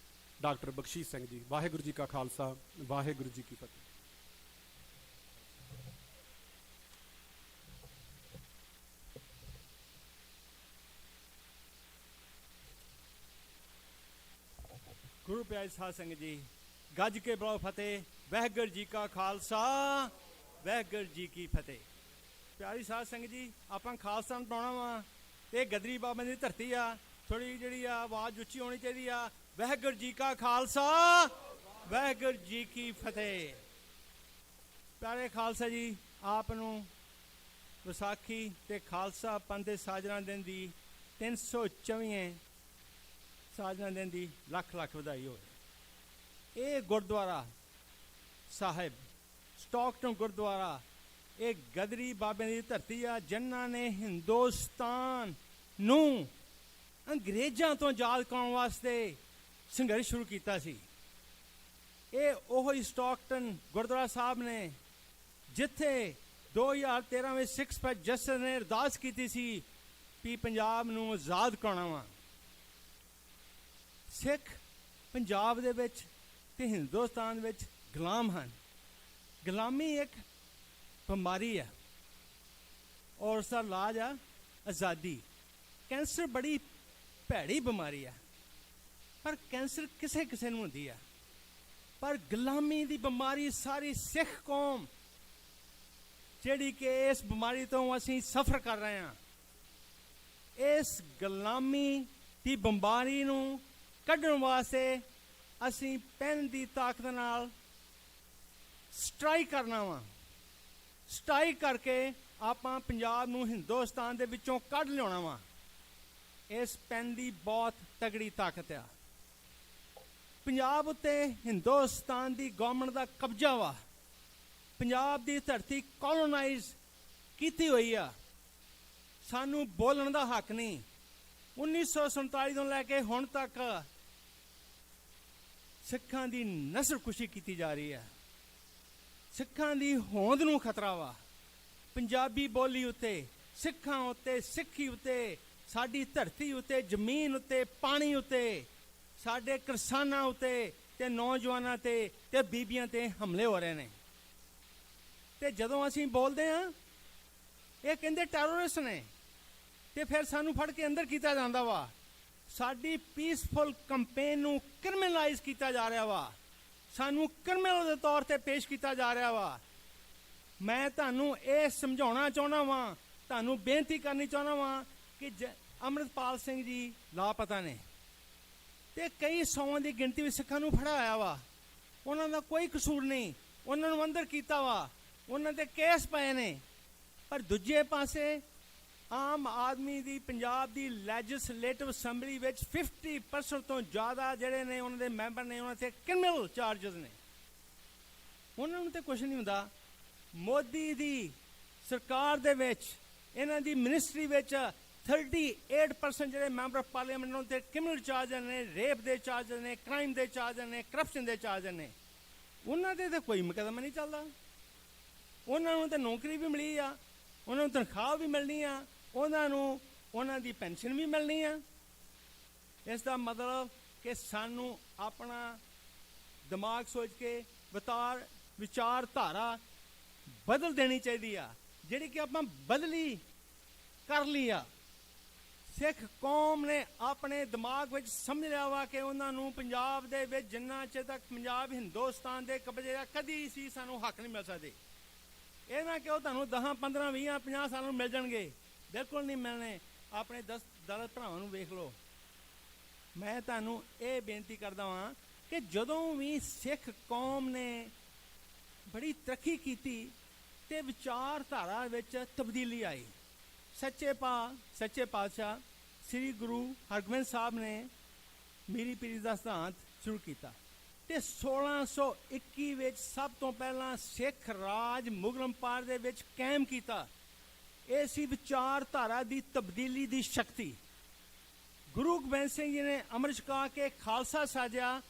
ਡਾਕਟਰ ਬਖਸ਼ੀਸ਼ ਸਿੰਘ ਜੀ। ਵਾਹਿਗੁਰੂ ਜੀ ਕਾ ਖਾਲਸਾ, ਵਾਹਿਗੁਰੂ ਜੀ ਕੀ ਫਤਿਹ। ਗੁਰੂ ਪਿਆਰੇ ਸਾਧ ਸੰਗਤ ਜੀ, ਗੱਜ ਕੇ ਬੁਲਾਓ ਫਤਿਹ। ਵਾਹਿਗੁਰੂ ਜੀ ਕਾ ਖਾਲਸਾ, ਵਾਹਿਗੁਰੂ ਜੀ ਕੀ ਫਤਿਹ। ਪਿਆਰੀ ਸਾਧ ਸੰਗਤ ਜੀ, ਆਪਾਂ ਖਾਲਸਾ ਨੂੰ ਪਾਉਣਾ ਵਾ ਤੇ ਗਦਰੀ ਬਾਬੇ ਦੀ ਧਰਤੀ ਆ। ਥੋੜੀ ਜਿਹੜੀ ਆ ਆਵਾਜ਼ ਉੱਚੀ ਹੋਣੀ ਚਾਹੀਦੀ ਆ। ਵਾਹਿਗੁਰੂ ਜੀ ਕਾ ਖਾਲਸਾ, ਵਾਹਿਗੁਰੂ ਜੀ ਕੀ ਫਤਿਹ। ਪਿਆਰੇ ਖਾਲਸਾ ਜੀ, ਆਪ ਨੂੰ ਵਿਸਾਖੀ ਤੇ ਖਾਲਸਾ ਪੰਥ ਦੇ ਸਾਜਨਾ ਦਿਨ ਦੀ 324ਵੇਂ ਸਾਜਨਾ ਦਿਨ ਦੀ ਲੱਖ ਲੱਖ ਵਧਾਈ ਹੋਵੇ। ਇਹ ਗੁਰਦੁਆਰਾ ਸਾਹਿਬ ਸਟਾਕਟਨ ਗੁਰਦੁਆਰਾ ਇਹ ਗਦਰੀ ਬਾਬੇ ਦੀ ਧਰਤੀ ਆ, ਜਿਨ੍ਹਾਂ ਨੇ ਹਿੰਦੁਸਤਾਨ ਨੂੰ ਅੰਗਰੇਜ਼ਾਂ ਤੋਂ ਆਜ਼ਾਦ ਕਰਾਉਣ ਵਾਸਤੇ ਸੰਘਰਸ਼ ਸ਼ੁਰੂ ਕੀਤਾ ਸੀ। ਇਹ ਉਹ ਹੀ ਸਟਾਕਟਨ ਗੁਰਦੁਆਰਾ ਸਾਹਿਬ ਨੇ ਜਿੱਥੇ 2013 ਵਿੱਚ ਸਿੱਖ ਫॉर ਜਸਟਿਸ ਨੇ ਅਰਦਾਸ ਕੀਤੀ ਸੀ ਵੀ ਪੰਜਾਬ ਨੂੰ ਆਜ਼ਾਦ ਕਰਾਉਣਾ ਵਾ। ਸਿੱਖ ਪੰਜਾਬ ਦੇ ਵਿੱਚ ਤੇ ਹਿੰਦੁਸਤਾਨ ਵਿੱਚ ਗੁਲਾਮ ਹਨ। ਗੁਲਾਮੀ ਇੱਕ ਬਿਮਾਰੀ ਆ ਔਰ ਉਸ ਦਾ ਇਲਾਜ ਆ ਆਜ਼ਾਦੀ। ਕੈਂਸਰ ਬੜੀ ਭੈੜੀ ਬਿਮਾਰੀ ਆ, ਪਰ ਕੈਂਸਰ ਕਿਸੇ ਕਿਸੇ ਨੂੰ ਹੁੰਦੀ ਆ, ਪਰ ਗੁਲਾਮੀ ਦੀ ਬਿਮਾਰੀ ਸਾਰੀ ਸਿੱਖ ਕੌਮ ਜਿਹੜੀ ਕਿ ਇਸ ਬਿਮਾਰੀ ਤੋਂ ਅਸੀਂ ਸਫਰ ਕਰ ਰਹੇ ਹਾਂ, ਇਸ ਗੁਲਾਮੀ ਦੀ ਬਿਮਾਰੀ ਨੂੰ ਕੱਢਣ ਵਾਸਤੇ ਅਸੀਂ ਪੈਨ ਦੀ ਤਾਕਤ ਨਾਲ ਸਟ੍ਰਾਈਕ ਕਰਨਾ ਵਾ। ਸਟ੍ਰਾਈਕ ਕਰਕੇ ਆਪਾਂ ਪੰਜਾਬ ਨੂੰ ਹਿੰਦੁਸਤਾਨ ਦੇ ਵਿੱਚੋਂ ਕੱਢ ਲਿਆਉਣਾ ਵਾ। ਇਸ ਪੈਨ ਦੀ ਬਹੁਤ ਤਗੜੀ ਤਾਕਤ ਆ। ਪੰਜਾਬ ਉੱਤੇ ਹਿੰਦੁਸਤਾਨ ਦੀ ਗਵਰਨਮੈਂਟ ਦਾ ਕਬਜ਼ਾ ਵਾ। ਪੰਜਾਬ ਦੀ ਧਰਤੀ ਕੋਲੋਨਾਈਜ਼ ਕੀਤੀ ਹੋਈ ਆ। ਸਾਨੂੰ ਬੋਲਣ ਦਾ ਹੱਕ ਨਹੀਂ। 1947 ਤੋਂ ਲੈ ਕੇ ਹੁਣ ਤੱਕ ਸਿੱਖਾਂ ਦੀ ਨਸਲਕੁਸ਼ੀ ਕੀਤੀ ਜਾ ਰਹੀ ਹੈ। ਸਿੱਖਾਂ ਦੀ ਹੋਂਦ ਨੂੰ ਖਤਰਾ ਵਾ। ਪੰਜਾਬੀ ਬੋਲੀ ਉੱਤੇ, ਸਿੱਖਾਂ ਉੱਤੇ, ਸਿੱਖੀ ਉੱਤੇ, ਸਾਡੀ ਧਰਤੀ ਉੱਤੇ, ਜ਼ਮੀਨ ਉੱਤੇ, ਪਾਣੀ ਉੱਤੇ, ਸਾਡੇ ਕਿਸਾਨਾਂ ਉੱਤੇ ਤੇ ਨੌਜਵਾਨਾਂ ਤੇ ਬੀਬੀਆਂ ਤੇ ਹਮਲੇ ਹੋ ਰਹੇ ਨੇ। ਤੇ ਜਦੋਂ ਅਸੀਂ ਬੋਲਦੇ ਹਾਂ ਇਹ ਕਹਿੰਦੇ ਟੈਰਰਿਸਟ ਨੇ, ਤੇ ਫਿਰ ਸਾਨੂੰ ਫੜ ਕੇ ਅੰਦਰ ਕੀਤਾ ਜਾਂਦਾ ਵਾ। ਸਾਡੀ ਪੀਸਫੁਲ ਕੰਪੇਨ ਨੂੰ ਕ੍ਰਿਮੀਨਲਾਈਜ਼ ਕੀਤਾ ਜਾ ਰਿਹਾ ਵਾ। ਸਾਨੂੰ ਕ੍ਰਿਮੀਨਲ ਦੇ ਤੌਰ ਤੇ ਪੇਸ਼ ਕੀਤਾ ਜਾ ਰਿਹਾ ਵਾ। ਮੈਂ ਤੁਹਾਨੂੰ ਇਹ ਸਮਝਾਉਣਾ ਚਾਹੁੰਦਾ ਵਾਂ, ਤੁਹਾਨੂੰ ਬੇਨਤੀ ਕਰਨੀ ਚਾਹੁੰਦਾ ਵਾਂ ਕਿ ਅੰਮ੍ਰਿਤਪਾਲ ਸਿੰਘ ਜੀ ਲਾਪਤਾ ਨੇ ਤੇ ਕਈ ਸੌਆਂ ਦੀ ਗਿਣਤੀ ਵਿੱਚ ਸਿੱਖਾਂ ਨੂੰ ਫੜਿਆ ਹੋਇਆ ਵਾ। ਉਹਨਾਂ ਦਾ ਕੋਈ ਕਸੂਰ ਨਹੀਂ, ਉਹਨਾਂ ਨੂੰ ਅੰਦਰ ਕੀਤਾ ਵਾ, ਉਹਨਾਂ ਤੇ ਕੇਸ ਪਏ ਨੇ। ਪਰ ਦੂਜੇ ਪਾਸੇ ਆਮ ਆਦਮੀ ਦੀ ਪੰਜਾਬ ਦੀ ਲੈਜਿਸਲੇਟਿਵ ਅਸੈਂਬਲੀ ਵਿੱਚ 50% ਤੋਂ ਜ਼ਿਆਦਾ ਜਿਹੜੇ ਨੇ ਉਹਨਾਂ ਦੇ ਮੈਂਬਰ ਨੇ, ਉਹਨਾਂ ਤੇ ਕ੍ਰਿਮੀਨਲ ਚਾਰਜਸ ਨੇ। ਉਹਨਾਂ ਨੂੰ ਤੇ ਕੁਛ ਨਹੀਂ ਹੁੰਦਾ। ਮੋਦੀ ਦੀ ਸਰਕਾਰ ਦੇ ਵਿੱਚ, ਇਹਨਾਂ ਦੀ ਮਿਨਿਸਟਰੀ ਵਿੱਚ 38% ਜਿਹੜੇ ਮੈਂਬਰ ਆਫ ਪਾਰਲੀਮੈਂਟ ਨੂੰ ਤੇ ਕ੍ਰਿਮੀਨਲ ਚਾਰਜਰ ਨੇ, ਰੇਪ ਦੇ ਚਾਰਜਰ ਨੇ, ਕ੍ਰਾਈਮ ਦੇ ਚਾਰਜਰ ਨੇ, ਕਰਪਸ਼ਨ ਦੇ ਚਾਰਜਰ ਨੇ, ਉਹਨਾਂ ਦੇ ਤਾਂ ਕੋਈ ਮੁਕੱਦਮਾ ਨਹੀਂ ਚੱਲਦਾ। ਉਹਨਾਂ ਨੂੰ ਤਾਂ ਨੌਕਰੀ ਵੀ ਮਿਲੀ ਆ, ਉਹਨਾਂ ਨੂੰ ਤਨਖਾਹ ਵੀ ਮਿਲਣੀ ਆ, ਉਹਨਾਂ ਨੂੰ ਉਹਨਾਂ ਦੀ ਪੈਨਸ਼ਨ ਵੀ ਮਿਲਣੀ ਆ। ਇਸ ਦਾ ਮਤਲਬ ਕਿ ਸਾਨੂੰ ਆਪਣਾ ਦਿਮਾਗ ਸੋਚ ਕੇ ਵਿਚਾਰਧਾਰਾ ਬਦਲ ਦੇਣੀ ਚਾਹੀਦੀ ਆ, ਜਿਹੜੀ ਕਿ ਆਪਾਂ ਬਦਲੀ ਕਰ ਲਈ ਆ। ਸਿੱਖ ਕੌਮ ਨੇ ਆਪਣੇ ਦਿਮਾਗ ਵਿੱਚ ਸਮਝ ਲਿਆ ਵਾ ਕਿ ਉਹਨਾਂ ਨੂੰ ਪੰਜਾਬ ਦੇ ਵਿੱਚ ਜਿੰਨਾ ਚਿਰ ਤੱਕ ਪੰਜਾਬ ਹਿੰਦੁਸਤਾਨ ਦੇ ਕਬਜ਼ੇ ਦਾ ਕਦੀ ਸੀ ਸਾਨੂੰ ਹੱਕ ਨਹੀਂ ਮਿਲ ਸਕਦੇ। ਇਹ ਨਾ ਕਿ ਉਹ ਤੁਹਾਨੂੰ 10, 15, 20, 50 ਸਾਲਾਂ ਨੂੰ ਮਿਲ ਜਾਣਗੇ, ਬਿਲਕੁਲ ਨਹੀਂ ਮਿਲਣੇ। ਆਪਣੇ ਦਲਿਤ ਭਰਾਵਾਂ ਨੂੰ ਵੇਖ ਲਓ। ਮੈਂ ਤੁਹਾਨੂੰ ਇਹ ਬੇਨਤੀ ਕਰਦਾ ਹਾਂ ਕਿ ਜਦੋਂ ਵੀ ਸਿੱਖ ਕੌਮ ਨੇ ਬੜੀ ਤਰੱਕੀ ਕੀਤੀ ਤੇ ਵਿਚਾਰਧਾਰਾ ਵਿੱਚ ਤਬਦੀਲੀ ਆਈ, ਸੱਚੇ ਪਾਤਸ਼ਾਹ ਸ੍ਰੀ ਗੁਰੂ ਹਰਗੋਬਿੰਦ ਸਾਹਿਬ ਨੇ ਮੀਰੀ ਪੀਰੀ ਦਾ ਸਿਧਾਂਤ ਸ਼ੁਰੂ ਕੀਤਾ ਤੇ 1621 ਵਿੱਚ ਸਭ ਤੋਂ ਪਹਿਲਾਂ ਸਿੱਖ ਰਾਜ ਮੁਗਲ ਅੰਪਾਇਰ ਦੇ ਵਿੱਚ ਕਾਇਮ ਕੀਤਾ। ਇਹ ਸੀ ਵਿਚਾਰਧਾਰਾ ਦੀ ਤਬਦੀਲੀ ਦੀ ਸ਼ਕਤੀ। ਗੁਰੂ ਗੋਬਿੰਦ ਸਿੰਘ ਜੀ ਨੇ ਅੰਮ੍ਰਿਤ ਛਕਾ ਕੇ ਖਾਲਸਾ ਸਾਜਿਆ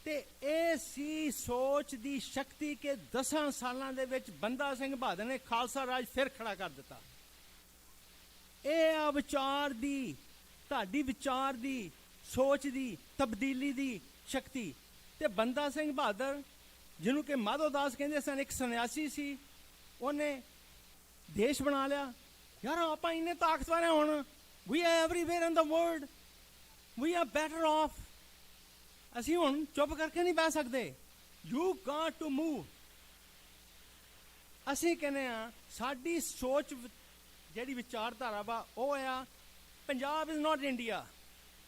ਤੇ ਇਹ ਸੀ ਸੋਚ ਦੀ ਸ਼ਕਤੀ ਕਿ 10 ਸਾਲਾਂ ਦੇ ਵਿੱਚ ਬੰਦਾ ਸਿੰਘ ਬਹਾਦਰ ਨੇ ਖਾਲਸਾ ਰਾਜ ਫਿਰ ਖੜਾ ਕਰ ਦਿੱਤਾ। ਇਹ ਆ ਵਿਚਾਰ ਦੀ, ਤੁਹਾਡੀ ਵਿਚਾਰ ਦੀ, ਸੋਚ ਦੀ ਤਬਦੀਲੀ ਦੀ ਸ਼ਕਤੀ। ਤੇ ਬੰਦਾ ਸਿੰਘ ਬਹਾਦਰ, ਜਿਹਨੂੰ ਕਿ ਮਾਧੋ ਦਾਸ ਕਹਿੰਦੇ ਸਨ, ਇੱਕ ਸੰਨਿਆਸੀ ਸੀ, ਉਹਨੇ ਦੇਸ਼ ਬਣਾ ਲਿਆ। ਯਾਰ ਆਪਾਂ ਇੰਨੇ ਤਾਕਤਵਰ ਹਾਂ ਹੁਣ, we are everywhere in the world, we are better off. ਅਸੀਂ ਹੁਣ ਚੁੱਪ ਕਰਕੇ ਨਹੀਂ ਬਹਿ ਸਕਦੇ। You got to move. ਅਸੀਂ ਕਹਿੰਦੇ ਆ ਸਾਡੀ ਸੋਚ ਜਿਹੜੀ ਵਿਚਾਰਧਾਰਾ ਵਾ ਉਹ ਆ, Punjab is not India,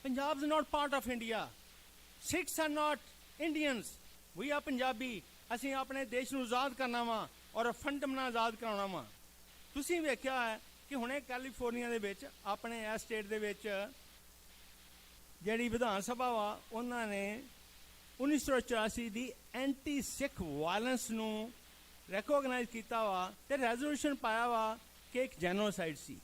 Punjab is not part of India, Sikhs are not Indians, we are Punjabi. ਅਸੀਂ ਆਪਣੇ ਦੇਸ਼ ਨੂੰ ਆਜ਼ਾਦ ਕਰਨਾ ਵਾ ਔਰ ਫੰਡਮ ਨਾਲ ਆਜ਼ਾਦ ਕਰਾਉਣਾ ਵਾ। ਤੁਸੀਂ ਵੇਖਿਆ ਹੈ ਕਿ ਹੁਣੇ ਕੈਲੀਫੋਰਨੀਆ ਦੇ ਵਿੱਚ, ਆਪਣੇ ਇਸ ਸਟੇਟ ਦੇ ਵਿੱਚ ਜਿਹੜੀ ਵਿਧਾਨ ਸਭਾ ਵਾ, ਉਹਨਾਂ ਨੇ 1984 ਦੀ ਐਂਟੀ ਸਿੱਖ ਵਾਇਲੈਂਸ ਨੂੰ ਰੈਕੋਗਨਾਈਜ਼ ਕੀਤਾ ਵਾ ਤੇ ਰੈਜ਼ੋਲੂਸ਼ਨ ਪਾਇਆ ਵਾ ਕਿ ਇੱਕ ਜੈਨੋਸਾਈਡ ਸੀ।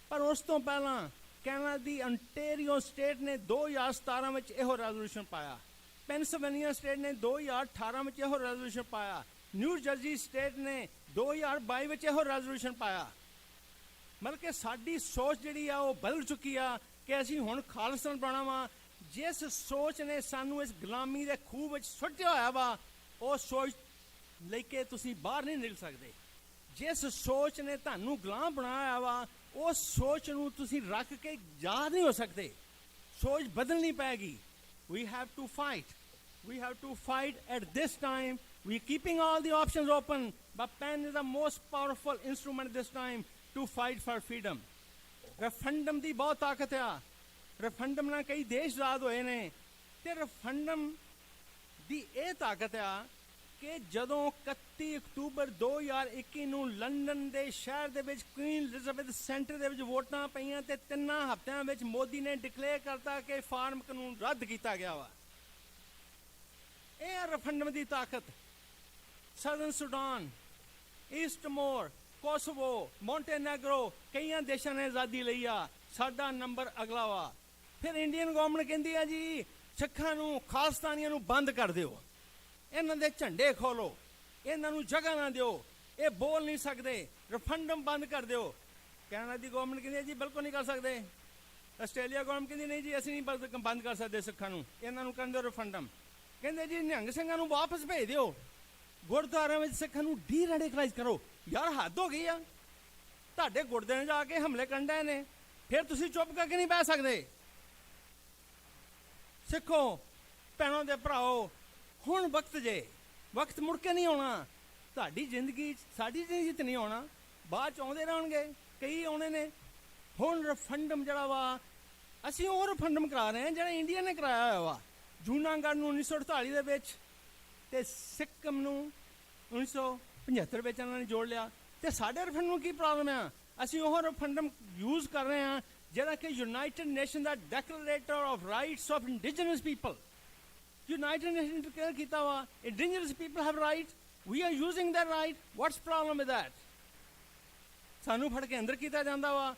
ਪਰ ਉਸ ਤੋਂ ਪਹਿਲਾਂ ਕੈਨੇਡਾ ਦੀ ਅੰਟੇਰੀਓ ਸਟੇਟ ਨੇ 2017 ਵਿੱਚ ਇਹੋ ਰੈਜ਼ੋਲੂਸ਼ਨ ਪਾਇਆ। ਪੈਨਸਿਲਵੇਨੀਆ ਸਟੇਟ ਨੇ 2018 ਵਿੱਚ ਇਹੋ ਰੈਜ਼ੋਲੂਸ਼ਨ ਪਾਇਆ। ਨਿਊ ਜਰਜੀ ਸਟੇਟ ਨੇ 2022 ਵਿੱਚ ਇਹੋ ਰੈਜ਼ੋਲੂਸ਼ਨ ਪਾਇਆ। ਮਤਲਬ ਕਿ ਸਾਡੀ ਸੋਚ ਜਿਹੜੀ ਆ ਉਹ ਬਦਲ ਚੁੱਕੀ ਆ ਕਿ ਅਸੀਂ ਹੁਣ ਖਾਲਿਸਤਾਨ ਬਣਾਉਣਾ ਵਾ। ਜਿਸ ਸੋਚ ਨੇ ਸਾਨੂੰ ਇਸ ਗੁਲਾਮੀ ਦੇ ਖੂਹ ਵਿੱਚ ਸੁੱਟਿਆ ਹੋਇਆ ਵਾ, ਉਹ ਸੋਚ ਲੈ ਕੇ ਤੁਸੀਂ ਬਾਹਰ ਨਹੀਂ ਨਿਕਲ ਸਕਦੇ। ਜਿਸ ਸੋਚ ਨੇ ਤੁਹਾਨੂੰ ਗੁਲਾਮ ਬਣਾਇਆ ਵਾ, ਉਸ ਸੋਚ ਨੂੰ ਤੁਸੀਂ ਰੱਖ ਕੇ ਆਜ਼ਾਦ ਨਹੀਂ ਹੋ ਸਕਦੇ। ਸੋਚ ਬਦਲਣੀ ਪਏਗੀ। We have to fight. We have to fight at this time. We're keeping all the options open, but pen is the most powerful instrument this time to fight for freedom. Referendum ਦੀ ਬਹੁਤ ਤਾਕਤ ਆ। referendum ਨਾਲ ਕਈ ਦੇਸ਼ ਆਜ਼ਾਦ ਹੋਏ ਨੇ ਤੇ referendum ਦੀ ਇਹ ਤਾਕਤ ਆ ਕਿ ਜਦੋਂ 31 ਅਕਤੂਬਰ 2021 ਨੂੰ ਲੰਡਨ ਦੇ ਸ਼ਹਿਰ ਦੇ ਵਿੱਚ ਕੁਈਨ ਐਲਿਜ਼ਾਬੈਥ ਸੈਂਟਰ ਦੇ ਵਿੱਚ ਵੋਟਾਂ ਪਈਆਂ ਤੇ 3 ਹਫ਼ਤਿਆਂ ਵਿੱਚ ਮੋਦੀ ਨੇ ਡਿਕਲੇਅਰ ਕਰਤਾ ਕਿ ਫਾਰਮ ਕਾਨੂੰਨ ਰੱਦ ਕੀਤਾ ਗਿਆ ਵਾ। ਇਹ ਰੈਫਰੈਂਡਮ ਦੀ ਤਾਕਤ। ਸਦਰਨ ਸੁਡਾਨ, ਈਸਟ ਟਿਮੋਰ, ਕੋਸੋਵੋ, ਮੌਂਟੇਨੈਗਰੋ, ਕਈਆਂ ਦੇਸ਼ਾਂ ਨੇ ਆਜ਼ਾਦੀ ਲਈ ਆ। ਸਾਡਾ ਨੰਬਰ ਅਗਲਾ ਵਾ। ਫਿਰ ਇੰਡੀਅਨ ਗਵਰਨਮੈਂਟ ਕਹਿੰਦੀ ਆ ਜੀ ਸਿੱਖਾਂ ਨੂੰ, ਖਾਲਸਤਾਨੀਆਂ ਨੂੰ ਬੰਦ ਕਰ ਦਿਓ, ਇਹਨਾਂ ਦੇ ਝੰਡੇ ਖੋਲੋ, ਇਹਨਾਂ ਨੂੰ ਜਗ੍ਹਾ ਨਾ ਦਿਓ, ਇਹ ਬੋਲ ਨਹੀਂ ਸਕਦੇ, ਰੈਫਰੈਂਡਮ ਬੰਦ ਕਰ ਦਿਓ। ਕੈਨੇਡਾ ਦੀ ਗਵਰਨਮੈਂਟ ਕਹਿੰਦੀ ਜੀ ਬਿਲਕੁਲ ਨਹੀਂ ਕਰ ਸਕਦੇ। ਆਸਟ੍ਰੇਲੀਆ ਗਵਰਨਮੈਂਟ ਕਹਿੰਦੀ ਨਹੀਂ ਜੀ ਅਸੀਂ ਨਹੀਂ ਬੰਦ ਕਰ ਸਕਦੇ ਸਿੱਖਾਂ ਨੂੰ, ਇਹਨਾਂ ਨੂੰ ਕਰਨ ਦਿਓ ਰੈਫਰੈਂਡਮ। ਕਹਿੰਦੇ ਜੀ ਨਿਹੰਗ ਸਿੰਘਾਂ ਨੂੰ ਵਾਪਸ ਭੇਜ ਦਿਓ, ਗੁਰਦੁਆਰਿਆਂ ਵਿੱਚ ਸਿੱਖਾਂ ਨੂੰ ਡੀ-ਰੈਡੀਕਲਾਈਜ਼ ਕਰੋ। ਯਾਰ ਹੱਦ ਹੋ ਗਈ ਆ। ਤੁਹਾਡੇ ਗੁਰਦੁਆਰਿਆਂ ਜਾ ਕੇ ਹਮਲੇ ਕਰਨ ਡਏ ਨੇ, ਫਿਰ ਤੁਸੀਂ ਚੁੱਪ ਕਰਕੇ ਨਹੀਂ ਬਹਿ ਸਕਦੇ। ਸਿੱਖੋ ਭੈਣੋਂ ਦੇ ਭਰਾਓ, ਹੁਣ ਵਕਤ ਜੇ, ਵਕਤ ਮੁੜ ਕੇ ਨਹੀਂ ਆਉਣਾ। ਤੁਹਾਡੀ ਜ਼ਿੰਦਗੀ ਸਾਡੀ ਜ਼ਿੰਦਗੀ 'ਚ ਨਹੀਂ ਆਉਣਾ, ਬਾਅਦ 'ਚ ਆਉਂਦੇ ਰਹਿਣਗੇ, ਕਈ ਆਉਣੇ ਨੇ। ਹੁਣ ਰੈਫਰੈਂਡਮ ਜਿਹੜਾ ਵਾ, ਅਸੀਂ ਉਹ ਰੈਫਰੈਂਡਮ ਕਰਾ ਰਹੇ ਹਾਂ ਜਿਹੜਾ ਇੰਡੀਆ ਨੇ ਕਰਾਇਆ ਹੋਇਆ ਵਾ। ਜੂਨਾਗੜ੍ਹ ਨੂੰ 1948 ਦੇ ਵਿੱਚ ਤੇ ਸਿੱਕਮ ਨੂੰ 1975 ਵਿੱਚ ਇਹਨਾਂ ਨੇ ਜੋੜ ਲਿਆ। ਤੇ ਸਾਡੇ ਰੈਫਰੈਂਡਮ ਨੂੰ ਕੀ ਪ੍ਰੋਬਲਮ ਆ? ਅਸੀਂ ਉਹ ਰੈਫਰੈਂਡਮ ਯੂਜ਼ ਕਰ ਰਹੇ ਹਾਂ ਜਿਹੜਾ ਕਿ ਯੂਨਾਈਟਿਡ ਨੇਸ਼ਨ ਦਾ declaration of rights of indigenous people, United Nation declare ਕੀਤਾ ਵਾ indigenous people have right, we are using that right. What's problem with that? ਸਾਨੂੰ ਫੜ ਕੇ ਅੰਦਰ ਕੀਤਾ ਜਾਂਦਾ ਵਾ।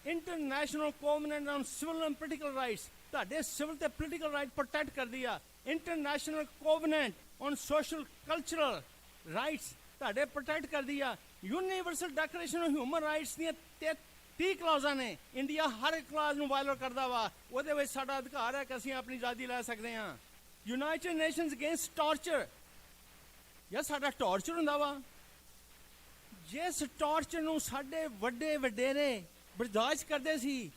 International covenant on civil and political rights ਤੁਹਾਡੇ ਸਿਵਲ ਤੇ ਪੋਲੀਟੀਕਲ ਰਾਈਟ ਪ੍ਰੋਟੈਕਟ ਕਰਦੀ ਆ। International covenant on social cultural rights ਤੁਹਾਡੇ ਪ੍ਰੋਟੈਕਟ ਕਰਦੀ ਆ। Universal declaration of human rights ਦੀਆਂ 30 ਕਲਾਜ਼ਾਂ ਨੇ। ਇੰਡੀਆ ਹਰ ਇੱਕ ਕਲਾਜ਼ ਨੂੰ ਵਾਇਲੇਟ ਕਰਦਾ ਵਾ। ਉਹਦੇ ਵਿੱਚ ਸਾਡਾ ਅਧਿਕਾਰ ਹੈ ਕਿ ਅਸੀਂ ਆਪਣੀ ਆਜ਼ਾਦੀ ਲੈ ਸਕਦੇ ਹਾਂ। ਯੂਨਾਈਟਿਡ ਨੇਸ਼ਨਸ ਅਗੇਂਸਟ ਟਾਰਚਰ, ਯਾਰ ਸਾਡਾ ਟਾਰਚਰ ਹੁੰਦਾ ਵਾ। ਜਿਸ ਟਾਰਚਰ ਨੂੰ ਸਾਡੇ ਵੱਡੇ ਵਡੇਰੇ ਬਰਦਾਸ਼ਤ ਕਰਦੇ ਸੀ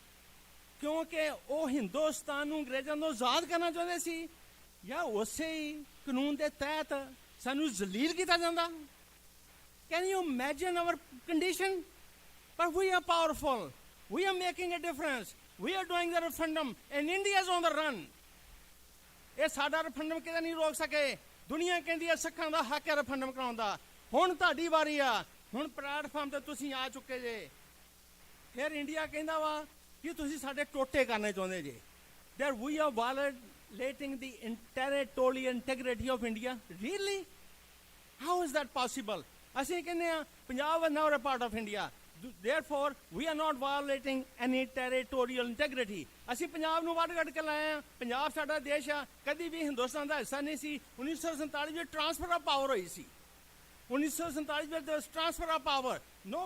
ਕਿਉਂਕਿ ਉਹ ਹਿੰਦੁਸਤਾਨ ਨੂੰ ਅੰਗਰੇਜ਼ਾਂ ਤੋਂ ਆਜ਼ਾਦ ਕਰਨਾ ਚਾਹੁੰਦੇ ਸੀ, ਜਾਂ ਉਸੇ ਹੀ ਕਾਨੂੰਨ ਦੇ ਤਹਿਤ ਸਾਨੂੰ ਜ਼ਲੀਲ ਕੀਤਾ ਜਾਂਦਾ। Can you imagine our condition? But we are powerful. We are making a difference. We are doing the referendum and India is on the run. ਇਹ ਸਾਡਾ referendum ਕਿਤੇ ਨਹੀਂ ਰੋਕ ਸਕੇ। ਦੁਨੀਆ ਕਹਿੰਦੀ ਹੈ ਸਿੱਖਾਂ ਦਾ ਹੱਕ ਹੈ referendum ਕਰਾਉਣ ਦਾ। ਹੁਣ ਤੁਹਾਡੀ ਵਾਰੀ ਆ। ਹੁਣ ਪਲੇਟਫਾਰਮ ਤੇ ਤੁਸੀਂ ਆ ਚੁੱਕੇ ਜੇ। ਫਿਰ ਇੰਡੀਆ ਕਹਿੰਦਾ ਵਾ ਕਿ ਤੁਸੀਂ ਸਾਡੇ ਟੋਟੇ ਕਰਨੇ ਚਾਹੁੰਦੇ ਜੇ। That we are violating the territorial integrity of India. Really? How is that possible? ਅਸੀਂ ਕਹਿੰਦੇ ਆ Punjab is not a part of India. Therefore, we are not violating any territorial integrity. ਅਸੀਂ ਪੰਜਾਬ ਨੂੰ ਵੱਢ ਕੱਢ ਕੇ ਲਾਏ ਆ। ਪੰਜਾਬ ਸਾਡਾ ਦੇਸ਼ ਆ, ਕਦੀ ਵੀ ਹਿੰਦੁਸਤਾਨ ਦਾ ਹਿੱਸਾ ਨਹੀਂ ਸੀ। 1947 ਵਿੱਚ ਟ੍ਰਾਂਸਫਰ ਆਫ ਪਾਵਰ ਹੋਈ ਸੀ। 1947 ਵਿੱਚ transfer of power. No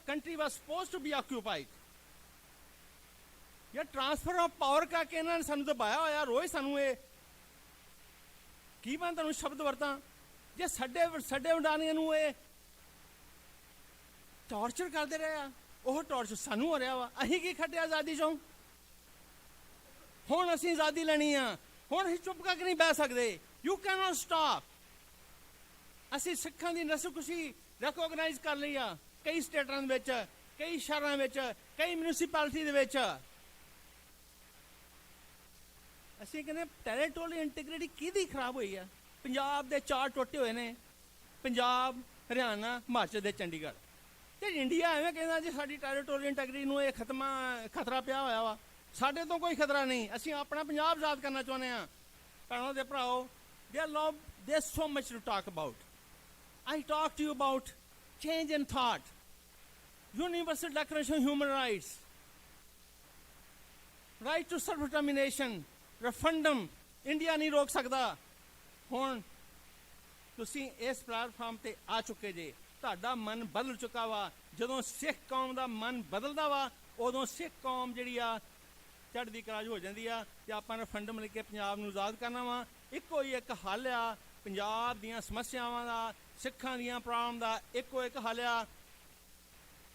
country was supposed to be occupied. ਇਹ ਟ੍ਰਾਂਸਫਰ ਆਫ ਪਾਵਰ ਕਰਕੇ ਇਹਨਾਂ ਨੇ ਸਾਨੂੰ ਦਬਾਇਆ ਹੋਇਆ। ਰੋਜ਼ ਸਾਨੂੰ ਇਹ ਕੀ ਮੈਂ ਤੁਹਾਨੂੰ ਸ਼ਬਦ ਵਰਤਾਂ, ਜੇ ਸਾਡੇ ਵਡਾਨੀਆਂ ਨੂੰ ਇਹ ਟਾਰਚਰ ਕਰਦੇ ਰਹੇ ਆ, ਉਹ ਟਾਰਚਰ ਸਾਨੂੰ ਹੋ ਰਿਹਾ ਵਾ। ਅਸੀਂ ਕੀ ਖੱਟਿਆ ਆਜ਼ਾਦੀ ਚੋਂ? ਹੁਣ ਅਸੀਂ ਆਜ਼ਾਦੀ ਲੈਣੀ ਆ। ਹੁਣ ਅਸੀਂ ਚੁੱਪ ਕਰਕੇ ਨਹੀਂ ਬਹਿ ਸਕਦੇ। You can not stop. ਅਸੀਂ ਸਿੱਖਾਂ ਦੀ ਨਸਲਕੁਸ਼ੀ ਰੈਕੋਗਨਾਈਜ਼ ਕਰ ਲਈ ਆ ਕਈ ਸਟੇਟਾਂ ਦੇ ਵਿੱਚ, ਕਈ ਸ਼ਹਿਰਾਂ ਵਿੱਚ, ਕਈ ਮਿਊਨਿਸਪੈਲਿਟੀ ਦੇ ਵਿੱਚ। ਅਸੀਂ ਕਹਿੰਦੇ ਟੈਰੀਟੋਰੀਅਲ ਇੰਟੀਗ੍ਰਿਟੀ ਕਿਹਦੀ ਖਰਾਬ ਹੋਈ ਆ? ਪੰਜਾਬ ਦੇ 4 ਟੁੱਟੇ ਹੋਏ ਨੇ, ਪੰਜਾਬ, ਹਰਿਆਣਾ, ਹਿਮਾਚਲ ਦੇ ਚੰਡੀਗੜ੍ਹ। ਤੇ ਇੰਡੀਆ ਐਵੇਂ ਕਹਿੰਦਾ ਜੀ ਸਾਡੀ ਟੈਰੀਟੋਰੀਅਲ ਇੰਟੀਗ੍ਰਿਟੀ ਨੂੰ ਇਹ ਖਤਰਾ ਪਿਆ ਹੋਇਆ ਵਾ। ਸਾਡੇ ਤੋਂ ਕੋਈ ਖਤਰਾ ਨਹੀਂ। ਅਸੀਂ ਆਪਣਾ ਪੰਜਾਬ ਆਜ਼ਾਦ ਕਰਨਾ ਚਾਹੁੰਦੇ ਹਾਂ। ਭੈਣਾਂ ਦੇ ਭਰਾਓ, there's so much to talk about. I talk to you about change in thought, universal declaration of human rights, right to self-determination, referendum. India ਨਹੀਂ ਰੋਕ ਸਕਦਾ। ਹੁਣ ਤੁਸੀਂ ਇਸ ਪਲੇਟਫਾਰਮ ਤੇ ਆ ਚੁੱਕੇ ਜੇ। ਤੁਹਾਡਾ ਮਨ ਬਦਲ ਚੁੱਕਾ ਵਾ। ਜਦੋਂ ਸਿੱਖ ਕੌਮ ਦਾ ਮਨ ਬਦਲਦਾ ਵਾ, ਉਦੋਂ ਸਿੱਖ ਕੌਮ ਜਿਹੜੀ ਆ ਚੜ੍ਹਦੀ ਕਲਾ 'ਚ ਹੋ ਜਾਂਦੀ ਆ। ਤੇ ਆਪਾਂ referendum ਲੈ ਕੇ ਪੰਜਾਬ ਨੂੰ ਆਜ਼ਾਦ ਕਰਨਾ ਵਾ। ਇੱਕੋ ਹੀ ਇੱਕ ਹੱਲ ਆ ਪੰਜਾਬ ਦੀਆਂ ਸਮੱਸਿਆਵਾਂ ਦਾ, ਸਿੱਖਾਂ ਦੀਆਂ ਪ੍ਰੋਬਲਮ ਦਾ। ਇੱਕੋ ਇੱਕ ਹੱਲ ਆ